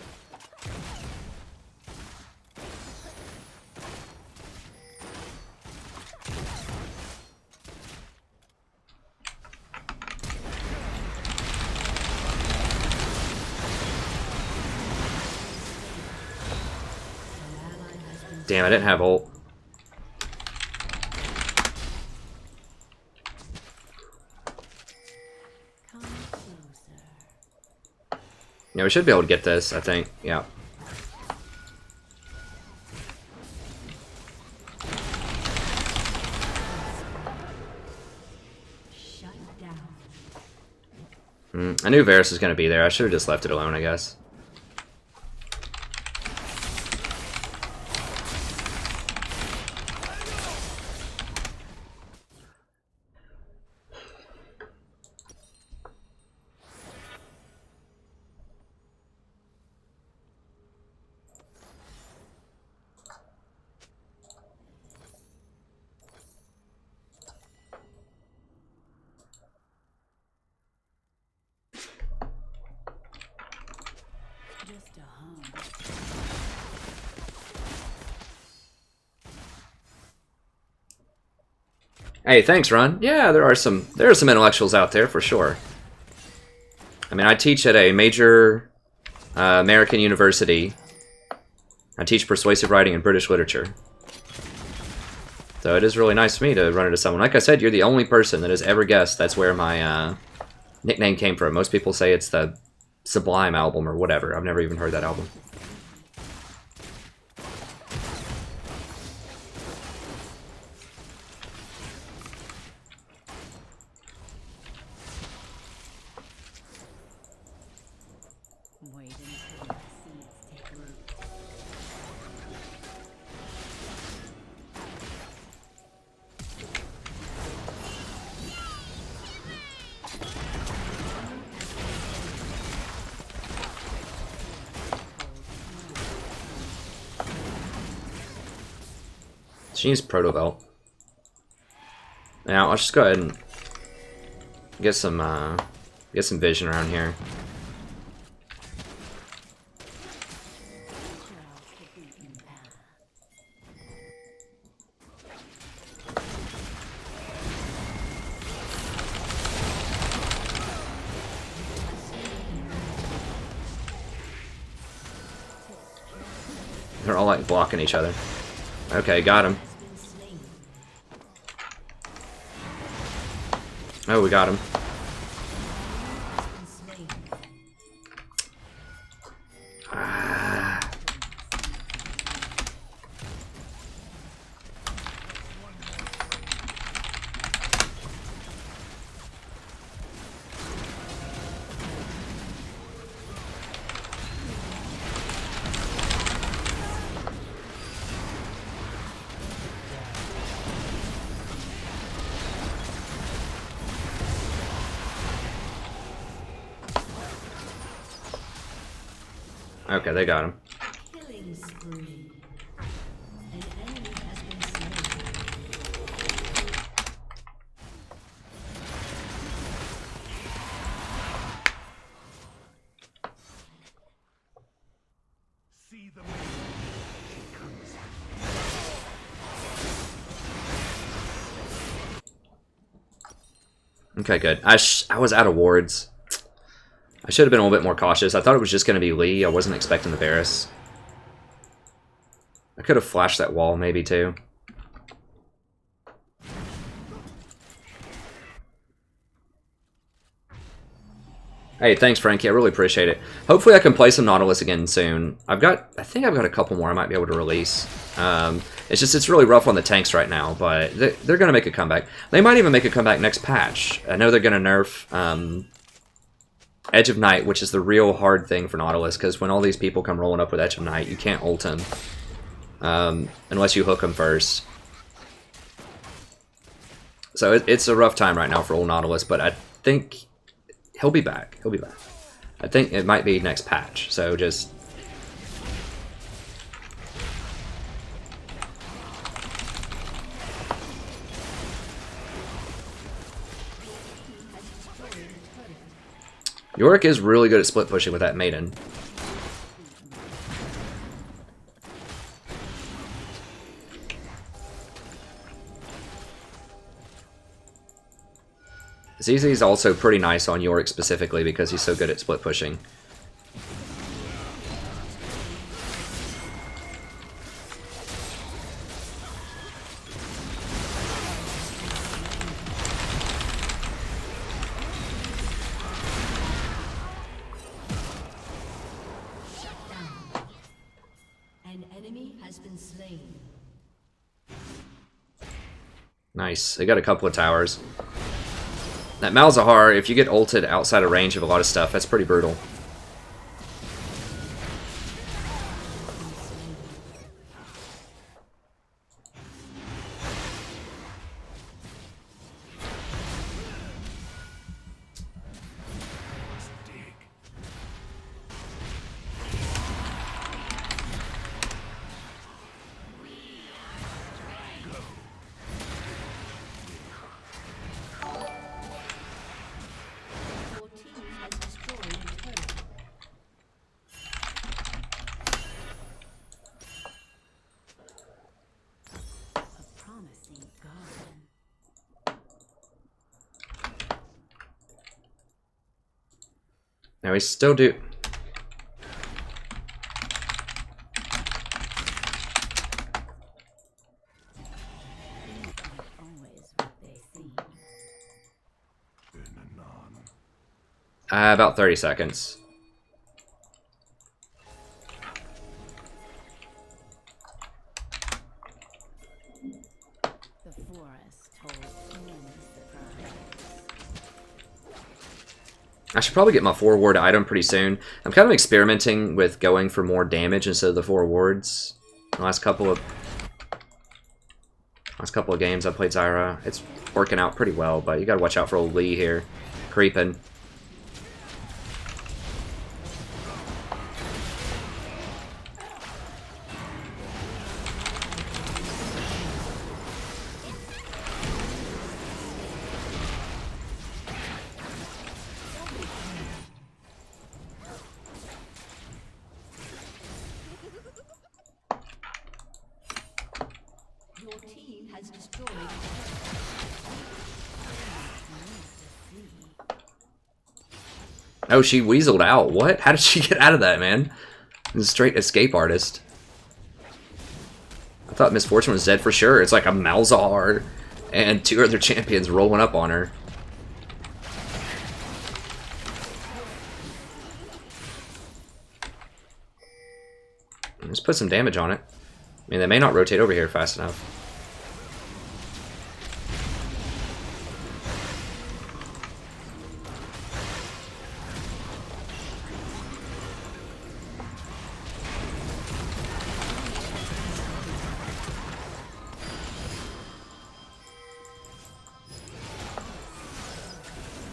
Damn, I didn't have ult. Come closer. Yeah, we should be able to get this, I think. Yeah. Shut down. I knew Varus was going to be there. I should have just left it alone, I guess. Just a hum. Hey, thanks, Ron. Yeah, there are some intellectuals out there for sure. I mean, I teach at a major American university. I teach persuasive writing and British literature. So it is really nice for me to run into someone. Like I said, you're the only person that has ever guessed that's where my nickname came from. Most people say it's the Sublime album or whatever. I've never even heard that album. Wait until the seeds take root. She needs Proto Belt. Now, I'll just go ahead and get some vision around here. Venture off the beaten path. They're all like blocking each other. Okay, got him. Has been slain. Oh, we got him. Okay, they got him. Killing spree. An enemy has been slain. See the Okay, good. I was out of wards. I should have been a little bit more cautious. I thought it was just going to be Lee. I wasn't expecting the Varus. I could have flashed that wall maybe too. Hey, thanks, Frankie. I really appreciate it. Hopefully I can play some Nautilus again soon. I think I've got a couple more I might be able to release. It's really rough on the tanks right now, but they're going to make a comeback. They might even make a comeback next patch. I know they're going to nerf Edge of Night, which is the real hard thing for Nautilus, because when all these people come rolling up with Edge of Night, you can't ult him unless you hook him first. So it's a rough time right now for old Nautilus, but I think he'll be back. He'll be back. I think it might be next patch, so just... Yorick is really good at split pushing with that Maiden. ZZ's also pretty nice on Yorick specifically because he's so good at split pushing. An enemy has been slain. Nice. They got a couple of towers. That Malzahar, if you get ulted outside of range of a lot of stuff, that's pretty brutal. Your team has destroyed a turret. A promising garden. Now we still do... Always what they seem. in anon. about 30 seconds. The forest holds many surprises. I should probably get my 4-ward item pretty soon. I'm kind of experimenting with going for more damage instead of the 4 wards. The last couple of games I played Zyra. It's working out pretty well, but you gotta watch out for old Lee here. Creeping. Your team has destroyed. Oh, she weaseled out. What? How did she get out of that, man? A straight escape artist. I thought Miss Fortune was dead for sure. It's like a Malzahar and 2 other champions rolling up on her. Let's put some damage on it. I mean, they may not rotate over here fast enough.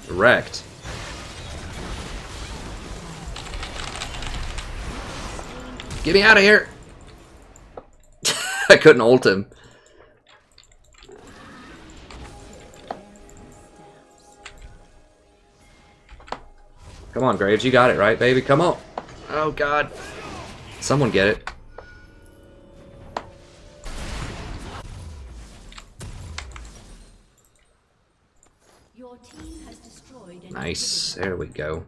Wrecked. Get me out of here! I couldn't ult him. Come on, Graves, you got it, right, baby? Come on. Oh, God. Someone get it. Your team has destroyed an Nice. There we go.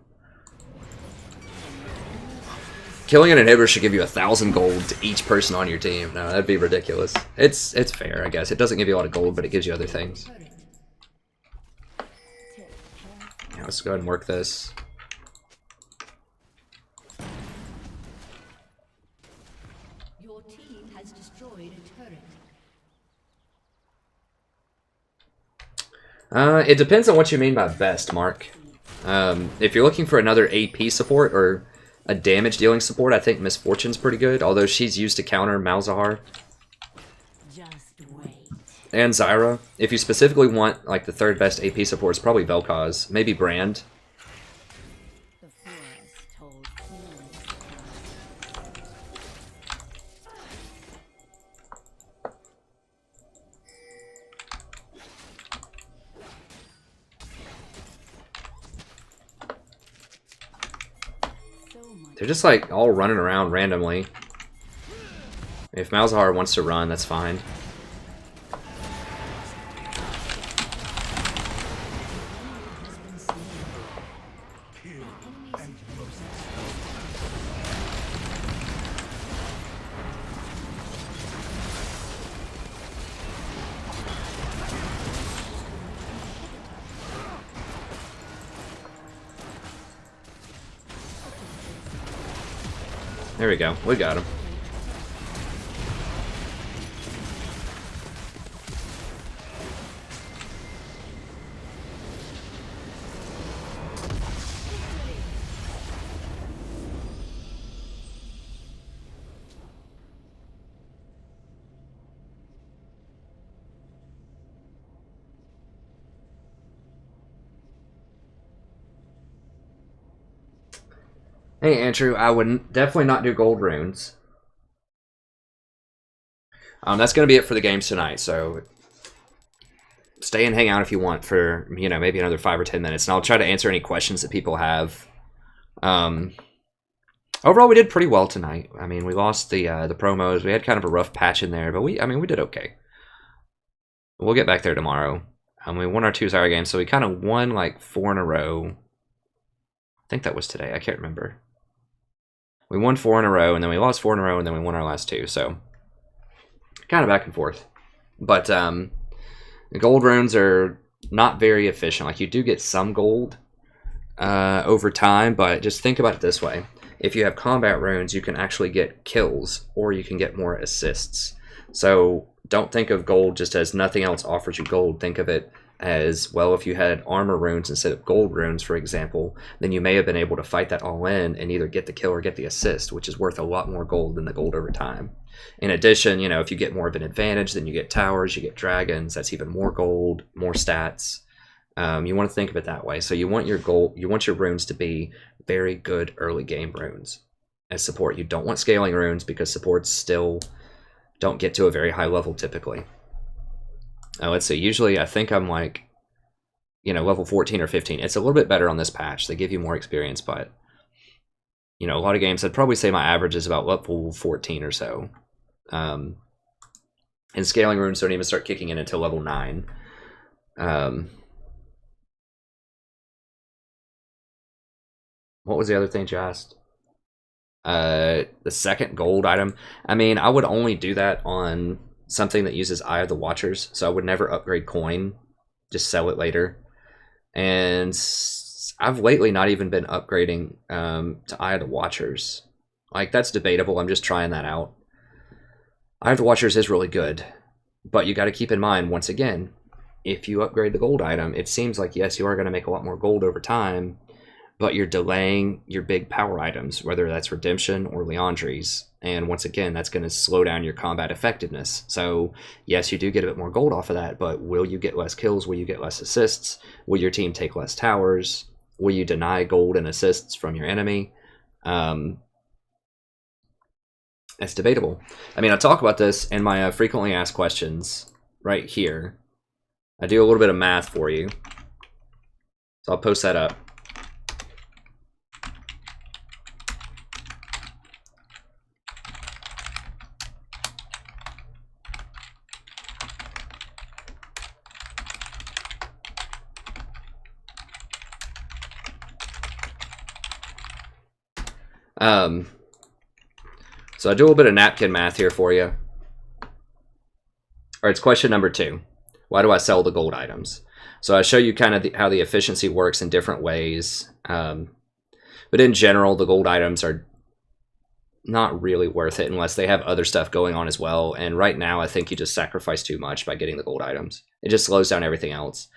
Killing an inhibitor should give you 1,000 gold to each person on your team. No, that'd be ridiculous. It's fair, I guess. It doesn't give you a lot of gold, but it gives you other things. Yeah, let's go ahead and work this. Your team has destroyed a turret. It depends on what you mean by best, Mark. If you're looking for another AP support or a damage dealing support, I think Miss Fortune's pretty good, although she's used to counter Malzahar. Just wait. And Zyra. If you specifically want like the third best AP support, it's probably Vel'Koz, maybe Brand. The forest told clues. So much. They're just like all running around randomly. If Malzahar wants to run, that's fine. There we go. We got him. Hey, Andrew, I would definitely not do gold runes. That's going to be it for the games tonight, so stay and hang out if you want for, you know, maybe another 5 or 10 minutes, and I'll try to answer any questions that people have. Overall, we did pretty well tonight. I mean, we lost the promos. We had kind of a rough patch in there, but we did okay. We'll get back there tomorrow. We won our 2 Zyra games, so we kind of won like 4 in a row. I think that was today. I can't remember. We won 4 in a row, and then we lost 4 in a row, and then we won our last 2. So kind of back and forth. But the gold runes are not very efficient. Like, you do get some gold over time, but just think about it this way. If you have combat runes, you can actually get kills, or you can get more assists. So don't think of gold just as nothing else offers you gold. Think of it as, well, if you had armor runes instead of gold runes, for example, then you may have been able to fight that all in and either get the kill or get the assist, which is worth a lot more gold than the gold over time. In addition, you know, if you get more of an advantage, then you get towers, you get dragons, that's even more gold, more stats. You want to think of it that way. So you want your gold, you want your runes to be very good early game runes as support. You don't want scaling runes because supports still don't get to a very high level typically. Let's see, usually I think I'm like, you know, level 14 or 15. It's a little bit better on this patch. They give you more experience, but, you know, a lot of games, I'd probably say my average is about level 14 or so. And scaling runes don't even start kicking in until level 9. What was the other thing you asked? The second gold item. I mean, I would only do that on something that uses Eye of the Watchers, so I would never upgrade coin, just sell it later. And I've lately not even been upgrading to Eye of the Watchers. Like, that's debatable. I'm just trying that out. Eye of the Watchers is really good, but you got to keep in mind, once again, if you upgrade the gold item, it seems like, yes, you are going to make a lot more gold over time, but you're delaying your big power items, whether that's Redemption or Leandry's. And once again, that's going to slow down your combat effectiveness. So, yes, you do get a bit more gold off of that, but will you get less kills? Will you get less assists? Will your team take less towers? Will you deny gold and assists from your enemy? It's debatable. I mean, I talk about this in my frequently asked questions right here. I do a little bit of math for you. So I'll post that up. So I do a little bit of napkin math here for you. All right, it's question number 2. Why do I sell the gold items? So I show you kind of how the efficiency works in different ways. But in general, the gold items are not really worth it unless they have other stuff going on as well. And right now, I think you just sacrifice too much by getting the gold items. It just slows down everything else.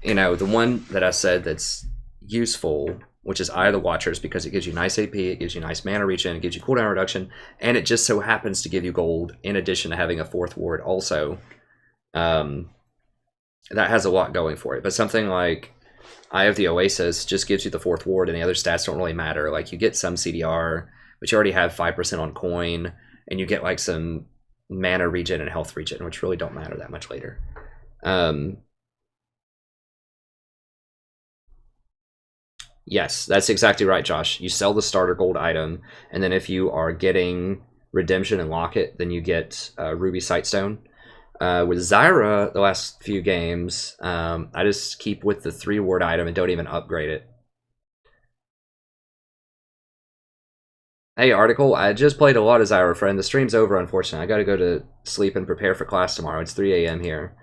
You know, the one that I said that's useful, which is Eye of the Watchers, because it gives you nice AP, it gives you nice mana regen, it gives you cooldown reduction, and it just so happens to give you gold in addition to having a 4th ward also. That has a lot going for it. But something like Eye of the Oasis just gives you the 4th ward, and the other stats don't really matter. Like, you get some CDR, but you already have 5% on coin, and you get like some mana regen and health regen, which really don't matter that much later. Yes, that's exactly right, Josh. You sell the starter gold item, and then if you are getting redemption and locket, then you get Ruby Sightstone. With Zyra, the last few games, I just keep with the 3 ward item and don't even upgrade it. Hey, Article, I just played a lot of Zyra, friend. The stream's over, unfortunately. I gotta go to sleep and prepare for class tomorrow. It's 3 a.m. here.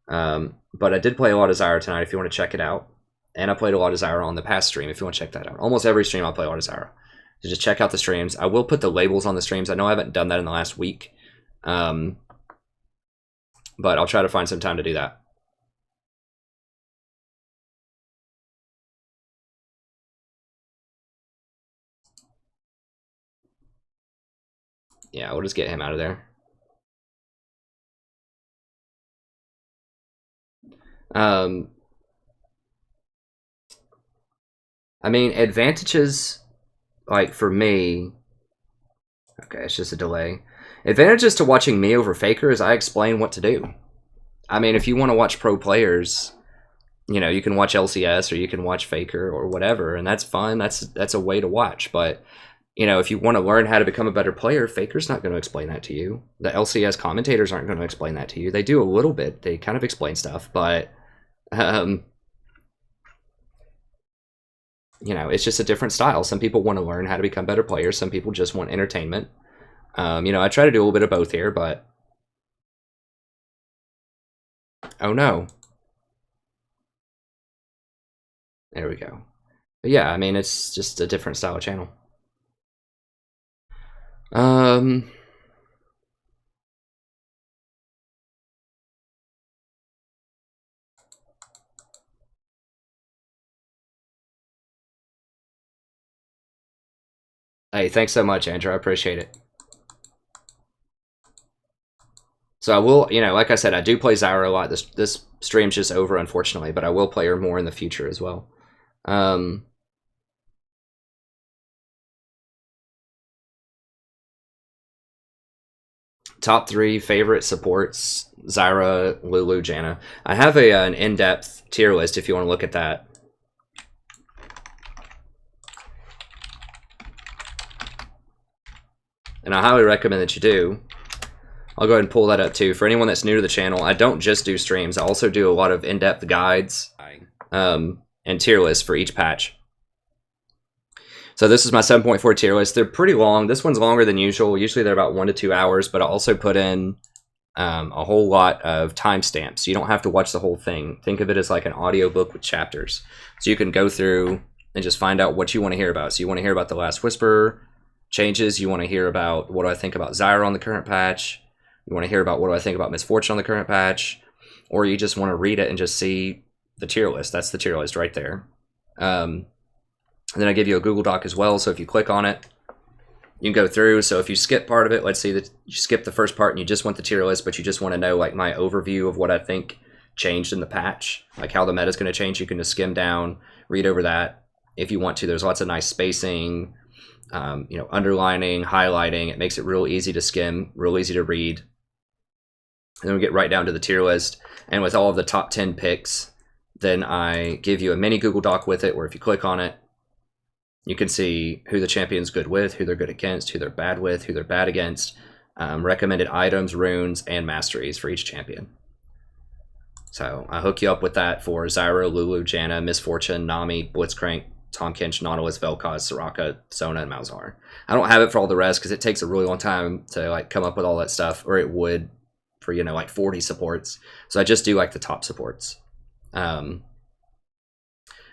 But I did play a lot of Zyra tonight if you want to check it out. And I played a lot of Zyra on the past stream if you want to check that out. Almost every stream I'll play a lot of Zyra. So just check out the streams. I will put the labels on the streams. I know I haven't done that in the last week. But I'll try to find some time to do that. Yeah, we'll just get him out of there. I mean, advantages, like, for me... Okay, it's just a delay. Advantages to watching me over Faker is I explain what to do. I mean, if you want to watch pro players, you know, you can watch LCS or you can watch Faker or whatever, and that's fine. That's a way to watch. But, you know, if you want to learn how to become a better player, Faker's not going to explain that to you. The LCS commentators aren't going to explain that to you. They do a little bit. They kind of explain stuff, but... you know, it's just a different style. Some people want to learn how to become better players. Some people just want entertainment. You know, I try to do a little bit of both here, but... Oh no. There we go. But yeah, I mean, it's just a different style of channel. Hey, thanks so much, Andrew. I appreciate it. So I will, you know, like I said, I do play Zyra a lot. This stream's just over, unfortunately, but I will play her more in the future as well. Top 3 favorite supports: Zyra, Lulu, Janna. I have an in-depth tier list if you want to look at that. And I highly recommend that you do. I'll go ahead and pull that up too. For anyone that's new to the channel, I don't just do streams. I also do a lot of in-depth guides and tier lists for each patch. So this is my 7.4 tier list. They're pretty long. This one's longer than usual. Usually they're about 1 to 2 hours, but I also put in a whole lot of timestamps. So you don't have to watch the whole thing. Think of it as like an audiobook with chapters. So you can go through and just find out what you want to hear about. So you want to hear about the Last Whisper changes. You want to hear about what do I think about Zyra on the current patch. You want to hear about what do I think about Misfortune on the current patch. Or you just want to read it and just see the tier list. That's the tier list right there. And then I give you a Google Doc as well, so if you click on it, you can go through. So if you skip part of it, let's say that you skip the first part and you just want the tier list, but you just want to know like my overview of what I think changed in the patch, like how the meta is going to change, you can just skim down, read over that if you want to. There's lots of nice spacing. you know, underlining, highlighting. It makes it real easy to skim, real easy to read. And then we get right down to the tier list. And with all of the top 10 picks, then I give you a mini Google Doc with it, where if you click on it, you can see who the champion's good with, who they're good against, who they're bad with, who they're bad against, recommended items, runes, and masteries for each champion. So I hook you up with that for Zyra, Lulu, Janna, Miss Fortune, Nami, Blitzcrank, Tahm Kench, Nautilus, Vel'Koz, Soraka, Sona, and Malzahar. I don't have it for all the rest because it takes a really long time to like come up with all that stuff, or it would for, you know, like 40 supports. So I just do like the top supports. And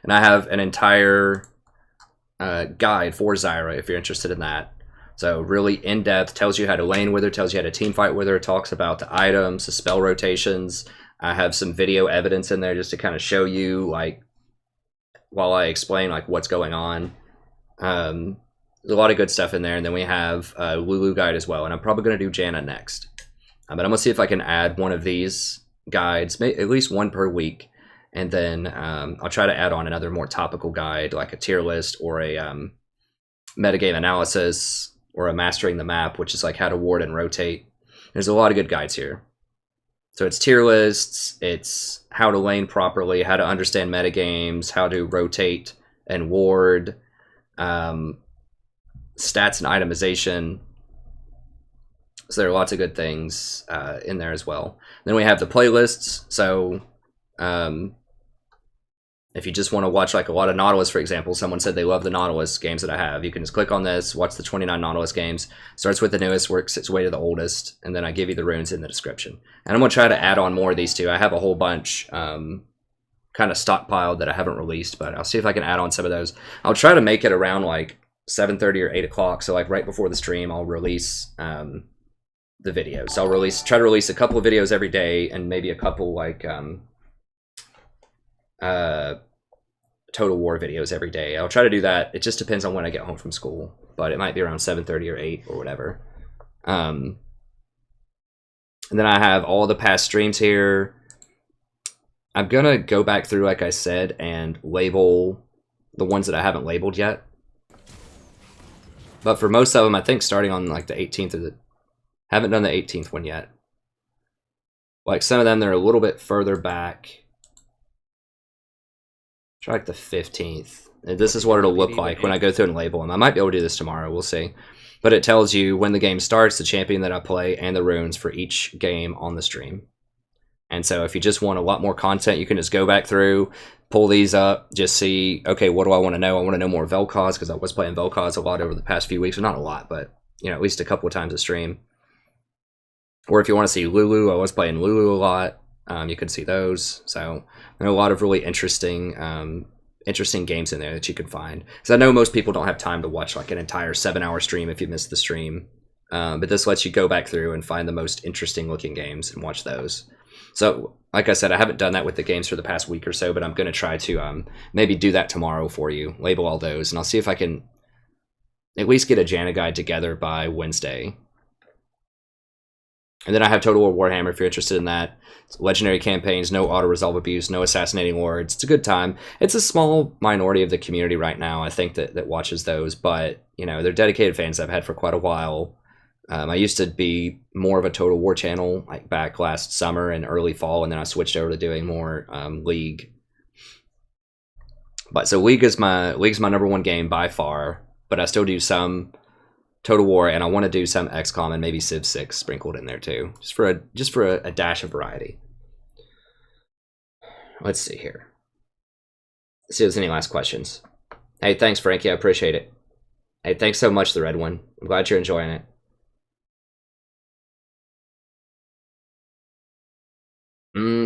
I have an entire guide for Zyra if you're interested in that. So really in-depth, tells you how to lane with her, tells you how to team fight with her, talks about the items, the spell rotations. I have some video evidence in there just to kind of show you, like, while I explain like what's going on. There's a lot of good stuff in there. And then we have a Lulu guide as well. And I'm probably going to do Janna next. But I'm going to see if I can add one of these guides, at least one per week. And then I'll try to add on another more topical guide, like a tier list or a metagame analysis or a mastering the map, which is like how to ward and rotate. There's a lot of good guides here. So it's tier lists, it's how to lane properly, how to understand metagames, how to rotate and ward, stats and itemization. So there are lots of good things in there as well. Then we have the playlists. So if you just want to watch like a lot of Nautilus, for example, someone said they love the Nautilus games that I have. You can just click on this, watch the 29 Nautilus games. Starts with the newest, works its way to the oldest, and then I give you the runes in the description. And I'm going to try to add on more of these too. I have a whole bunch kind of stockpiled that I haven't released, but I'll see if I can add on some of those. I'll try to make it around like 7:30 or 8 o'clock. So like right before the stream, I'll release the videos. So I'll try to release a couple of videos every day, and maybe a couple like Total War videos every day. I'll try to do that. It just depends on when I get home from school, but it might be around 7:30 or 8 or whatever. And then I have all the past streams here. I'm gonna go back through, like I said, and label the ones that I haven't labeled yet. But for most of them, I think starting on like the 18th or haven't done the 18th one yet. Like some of them, they're a little bit further back. Try like the 15th. This is what it'll look like when I go through and label them. I might be able to do this tomorrow. We'll see. But it tells you when the game starts, the champion that I play, and the runes for each game on the stream. And so if you just want a lot more content, you can just go back through, pull these up, just see, okay, what do I want to know? I want to know more Vel'Koz, because I was playing Vel'Koz a lot over the past few weeks. Well, not a lot, but you know, at least a couple of times a stream. Or if you want to see Lulu, I was playing Lulu a lot. You can see those. So there are a lot of really interesting games in there that you can find. Because I know most people don't have time to watch like an entire 7-hour stream if you missed the stream. But this lets you go back through and find the most interesting looking games and watch those. So like I said, I haven't done that with the games for the past week or so, but I'm going to try to maybe do that tomorrow for you. Label all those, and I'll see if I can at least get a Janna guide together by Wednesday. And then I have Total War Warhammer if you're interested in that. It's legendary campaigns, no auto-resolve abuse, no assassinating lords. It's a good time. It's a small minority of the community right now, I think, that watches those. But, you know, they're dedicated fans I've had for quite a while. I used to be more of a Total War channel, like back last summer and early fall, and then I switched over to doing more League. But so League's my number one game by far, but I still do some Total War, and I want to do some XCOM and maybe Civ 6 sprinkled in there too, just for a dash of variety. Let's see here. Let's see if there's any last questions. Hey, thanks, Frankie. I appreciate it. Hey, thanks so much, the Red One. I'm glad you're enjoying it.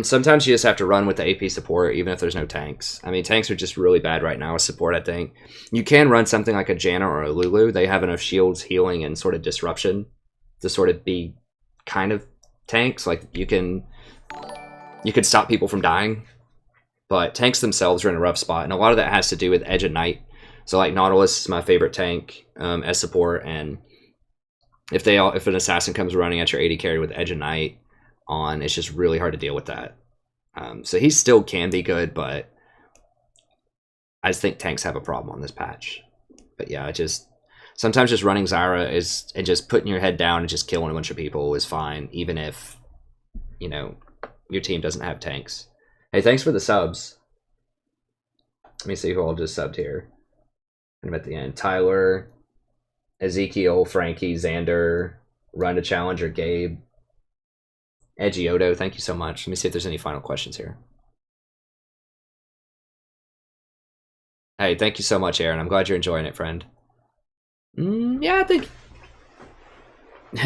Sometimes you just have to run with the AP support, even if there's no tanks. I mean, tanks are just really bad right now with support, I think. You can run something like a Janna or a Lulu. They have enough shields, healing, and sort of disruption to sort of be kind of tanks. Like, you can stop people from dying. But tanks themselves are in a rough spot, and a lot of that has to do with Edge of Night. So, like, Nautilus is my favorite tank as support, and if an assassin comes running at your AD carry with Edge of Night on, it's just really hard to deal with that. So he still can be good, but I just think tanks have a problem on this patch. But yeah, Sometimes just running Zyra is and just putting your head down and just killing a bunch of people is fine, even if, you know, your team doesn't have tanks. Hey, thanks for the subs. Let me see who all just subbed here. I'm at the end. Tyler, Ezekiel, Frankie, Xander, Run to Challenger, Gabe, Edgioto, thank you so much. Let me see if there's any final questions here. Hey, thank you so much, Aaron. I'm glad you're enjoying it, friend. Yeah, I think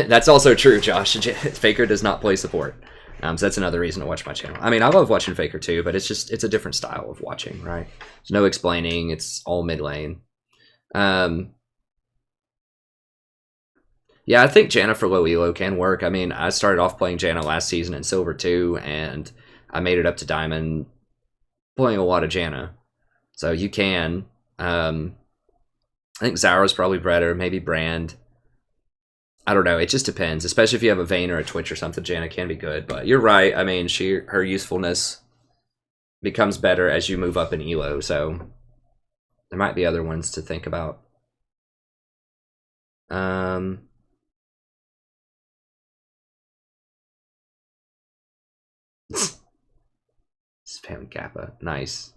that's also true, Josh. Faker does not play support. So that's another reason to watch my channel. I mean, I love watching Faker too, but it's a different style of watching, right? There's no explaining. It's all mid lane. Yeah, I think Janna for low elo can work. I mean, I started off playing Janna last season in Silver too, and I made it up to Diamond playing a lot of Janna. So you can. I think Zyra's probably better, maybe Brand. I don't know. It just depends, especially if you have a Vayne or a Twitch or something. Janna can be good, but you're right. I mean, her usefulness becomes better as you move up in elo, so there might be other ones to think about. Spam Kappa, nice.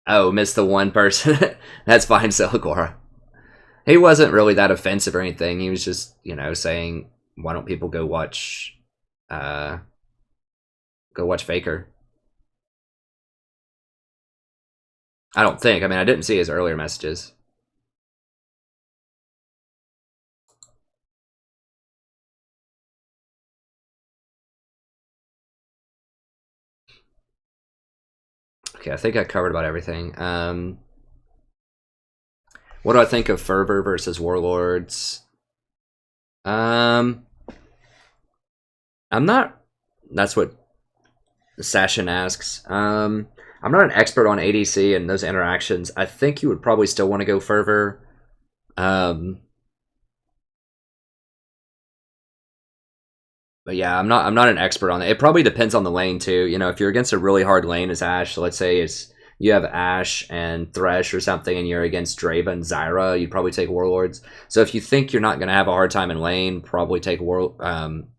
Oh, missed the one person. That's fine, Silicora. He wasn't really that offensive or anything. He was just, you know, saying, why don't people go watch Faker? I don't think. I mean, I didn't see his earlier messages. Okay, I think I covered about everything. What do I think of Fervor versus Warlords? I'm not. That's what Sashin asks. I'm not an expert on ADC and those interactions. I think you would probably still want to go Fervor. But yeah, I'm not an expert on it. It probably depends on the lane too. You know, if you're against a really hard lane as Ashe, so let's say you have Ashe and Thresh or something, and you're against Draven and Zyra, you'd probably take Warlords. So if you think you're not going to have a hard time in lane, probably take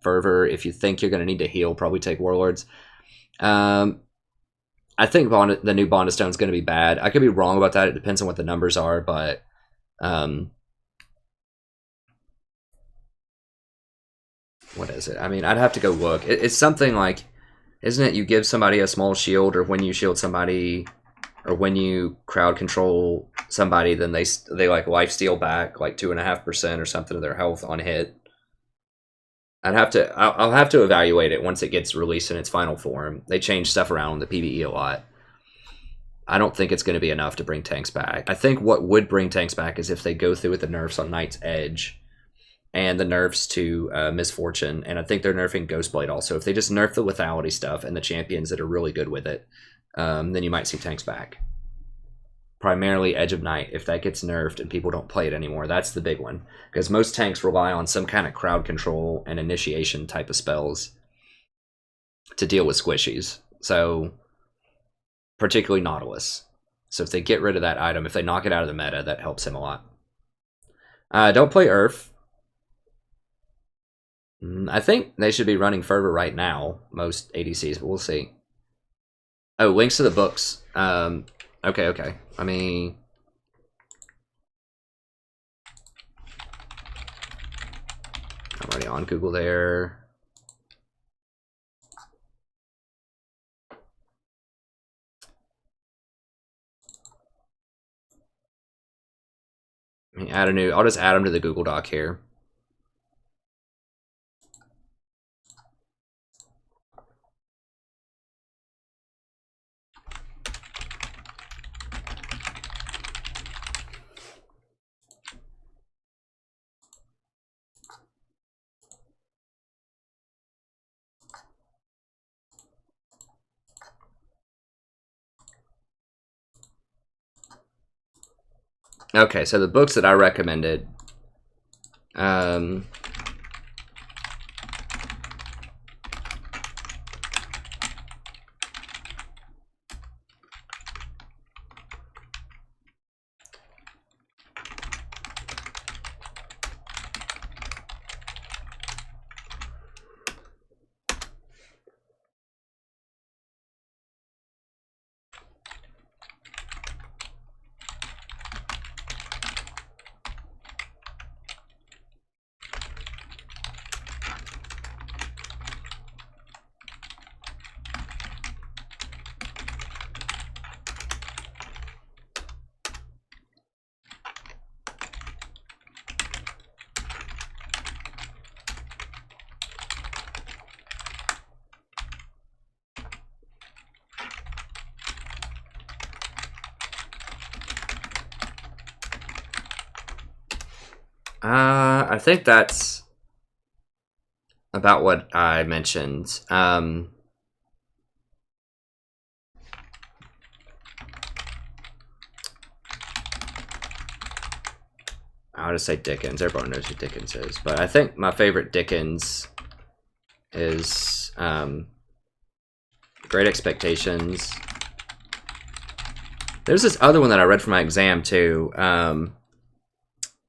Fervor. If you think you're going to need to heal, probably take Warlords. I think the new Bond of Stone is going to be bad. I could be wrong about that. It depends on what the numbers are, but what is it? I mean, I'd have to go look. It's something like, isn't it you give somebody a small shield, or when you shield somebody, or when you crowd control somebody, then they like life steal back like 2.5% or something of their health on hit. I'll have to evaluate it once it gets released in its final form. They change stuff around in the PvE a lot. I don't think it's going to be enough to bring tanks back. I think what would bring tanks back is if they go through with the nerfs on Knight's Edge and the nerfs to Misfortune, and I think they're nerfing Ghostblade also. If they just nerf the lethality stuff and the champions that are really good with it, then you might see tanks back. Primarily Edge of Night, if that gets nerfed and people don't play it anymore, that's the big one. Because most tanks rely on some kind of crowd control and initiation type of spells to deal with squishies. So, particularly Nautilus. So if they get rid of that item, if they knock it out of the meta, that helps him a lot. Don't play Earth. I think they should be running Fervor right now, most ADCs, but we'll see. Oh, links to the books. Okay. I mean, I'm already on Google there. Let me add a new. I'll just add them to the Google Doc here. Okay, so the books that I recommended, I think that's about what I mentioned. I'll just say Dickens. Everyone knows who Dickens is. But I think my favorite Dickens is Great Expectations. There's this other one that I read for my exam, too.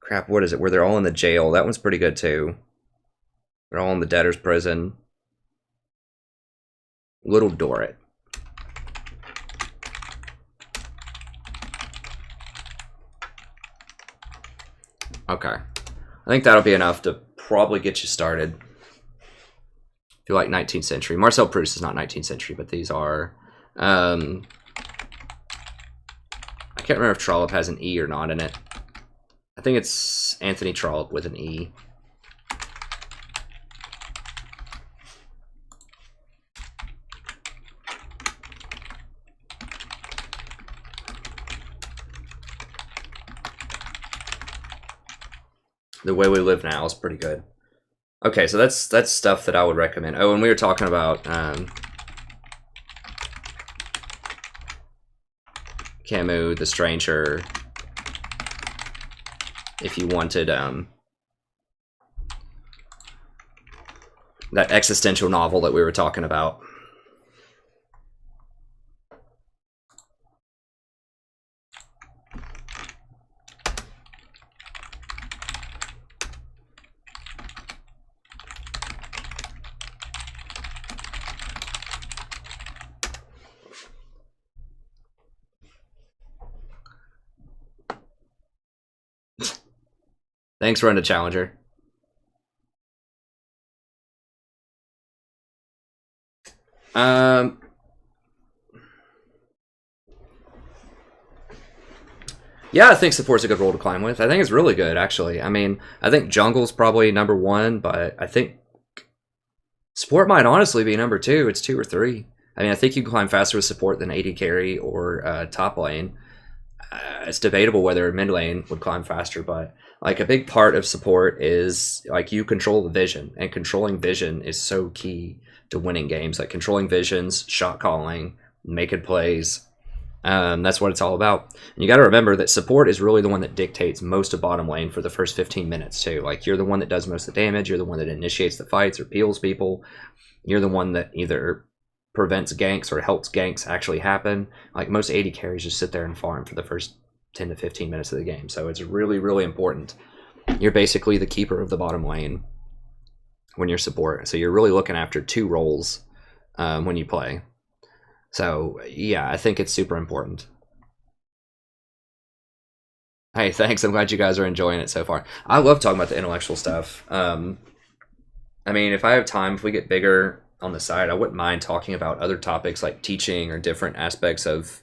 Crap, what is it? Where they're all in the jail. That one's pretty good, too. They're all in the debtor's prison. Little Dorrit. Okay. I think that'll be enough to probably get you started. If you like 19th century. Marcel Proust is not 19th century, but these are... I can't remember if Trollope has an E or not in it. I think it's Anthony Trollope with an E. The Way We Live Now is pretty good. Okay, so that's stuff that I would recommend. Oh, and we were talking about Camus, The Stranger. If you wanted that existential novel that we were talking about. Thanks, Run to Challenger. Yeah, I think support's a good role to climb with. I think it's really good, actually. I mean, I think jungle's probably number 1, but I think support might honestly be number 2. It's 2 or 3. I mean, I think you can climb faster with support than AD carry or top lane. It's debatable whether mid lane would climb faster, but like a big part of support is like you control the vision, and controlling vision is so key to winning games. Like controlling visions, shot calling, making plays. That's what it's all about. And you got to remember that support is really the one that dictates most of bottom lane for the first 15 minutes too. Like you're the one that does most of the damage. You're the one that initiates the fights or peels people. You're the one that either prevents ganks or helps ganks actually happen. Like most AD carries just sit there and farm for the first 10 to 15 minutes of the game. So it's really, really important. You're basically the keeper of the bottom lane when you're support. So you're really looking after 2 roles when you play. So yeah, I think it's super important. Hey, thanks. I'm glad you guys are enjoying it so far. I love talking about the intellectual stuff. I mean, if I have time, if we get bigger on the side, I wouldn't mind talking about other topics like teaching or different aspects of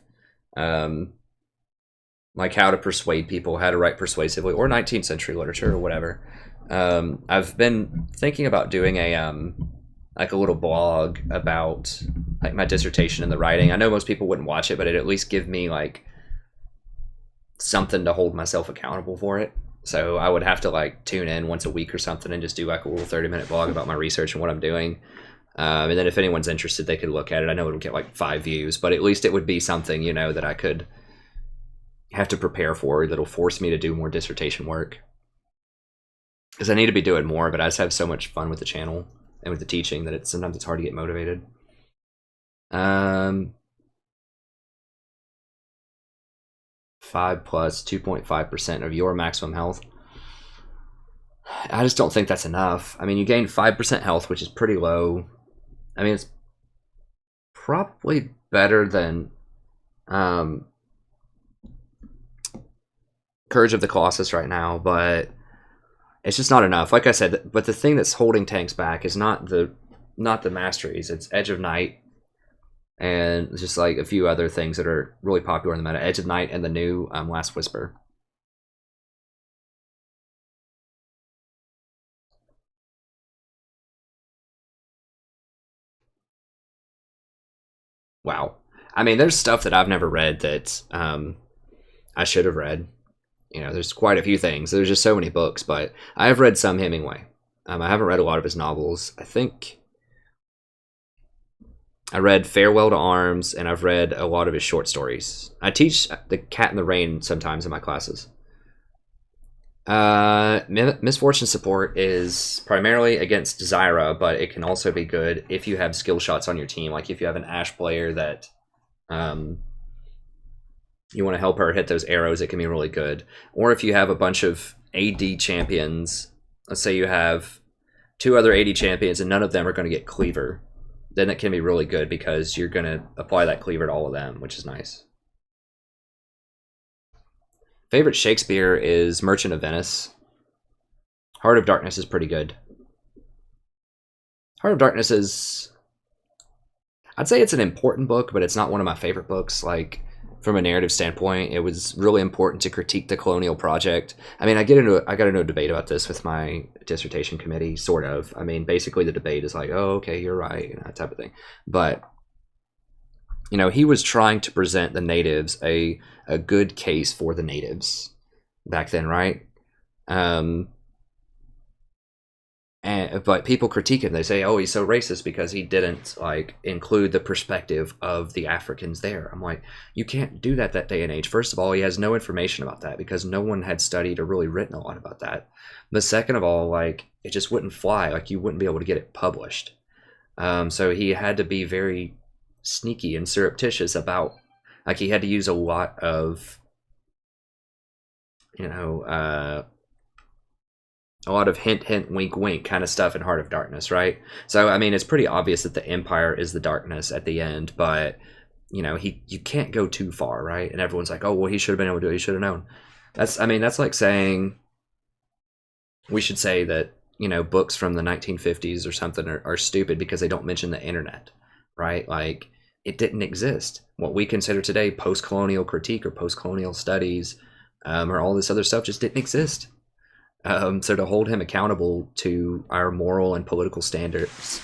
like how to persuade people, how to write persuasively, or 19th century literature or whatever. I've been thinking about doing a like a little blog about like my dissertation and the writing. I know most people wouldn't watch it, but it'd at least give me like something to hold myself accountable for it. So I would have to like tune in once a week or something and just do like a little 30-minute blog about my research and what I'm doing. And then if anyone's interested, they could look at it. I know it'll get like 5 views, but at least it would be something, you know, that I could have to prepare for, that'll force me to do more dissertation work. Because I need to be doing more, but I just have so much fun with the channel and with the teaching that sometimes it's hard to get motivated. 5 plus 2.5% of your maximum health. I just don't think that's enough. I mean, you gain 5% health, which is pretty low. I mean, it's probably better than Courage of the Colossus right now, but it's just not enough. Like I said, but the thing that's holding tanks back is not the masteries. It's Edge of Night and just like a few other things that are really popular in the meta. Edge of Night and the new Last Whisper. Wow. I mean, there's stuff that I've never read that I should have read. You know, there's quite a few things. There's just so many books, but I have read some Hemingway. I haven't read a lot of his novels. I think I read Farewell to Arms, and I've read a lot of his short stories. I teach The Cat in the Rain sometimes in my classes. Misfortune Support is primarily against Zyra, but it can also be good if you have skill shots on your team. Like if you have an Ashe player that you want to help her hit those arrows, it can be really good. Or if you have a bunch of AD champions, let's say you have 2 other AD champions and none of them are going to get Cleaver, then it can be really good because you're going to apply that Cleaver to all of them, which is nice. Favorite Shakespeare is Merchant of Venice. Heart of Darkness is pretty good. Heart of Darkness is... I'd say it's an important book, but it's not one of my favorite books. Like, from a narrative standpoint, it was really important to critique the colonial project. I mean, I got into a debate about this with my dissertation committee, sort of. I mean, basically the debate is like, oh, okay, you're right, you know, that type of thing. But, you know, he was trying to present the natives a good case for the natives back then, right? But people critique him. They say, oh, he's so racist because he didn't like include the perspective of the Africans there. I'm like, you can't do that day and age. First of all, he has no information about that because no one had studied or really written a lot about that. But second of all, like, it just wouldn't fly. Like, you wouldn't be able to get it published. So he had to be very sneaky and surreptitious about, like, he had to use a lot of, you know, a lot of hint, hint, wink, wink kind of stuff in Heart of Darkness, right? So, I mean, it's pretty obvious that the Empire is the darkness at the end, but, you know, you can't go too far, right? And everyone's like, oh, well, he should have been able to do it. He should have known. That's like saying, we should say that, you know, books from the 1950s or something are stupid because they don't mention the internet, right? Like, it didn't exist. What we consider today post-colonial critique or post-colonial studies or all this other stuff just didn't exist. So to hold him accountable to our moral and political standards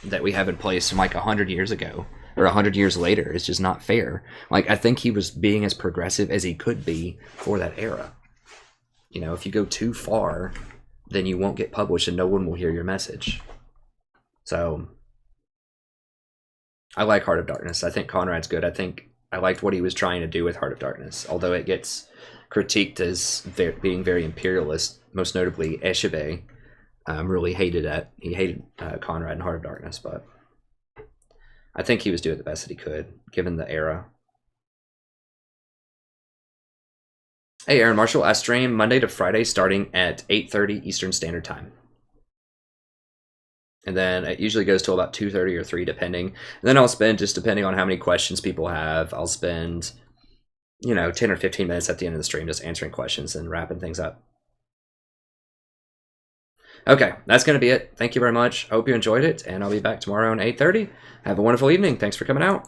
that we have in place from like 100 years ago or 100 years later is just not fair. Like, I think he was being as progressive as he could be for that era. You know, if you go too far, then you won't get published and no one will hear your message. So I like Heart of Darkness. I think Conrad's good. I think I liked what he was trying to do with Heart of Darkness, although it gets critiqued as being very imperialist. Most notably, Eshebe really hated it. He hated Conrad in Heart of Darkness, but I think he was doing the best that he could, given the era. Hey, Aaron Marshall, I stream Monday to Friday starting at 8:30 Eastern Standard Time. And then it usually goes till about 2:30 or 3, depending. And then I'll spend, just depending on how many questions people have, I'll spend, you know, 10 or 15 minutes at the end of the stream just answering questions and wrapping things up. Okay, that's going to be it. Thank you very much. I hope you enjoyed it, and I'll be back tomorrow at 8:30. Have a wonderful evening. Thanks for coming out.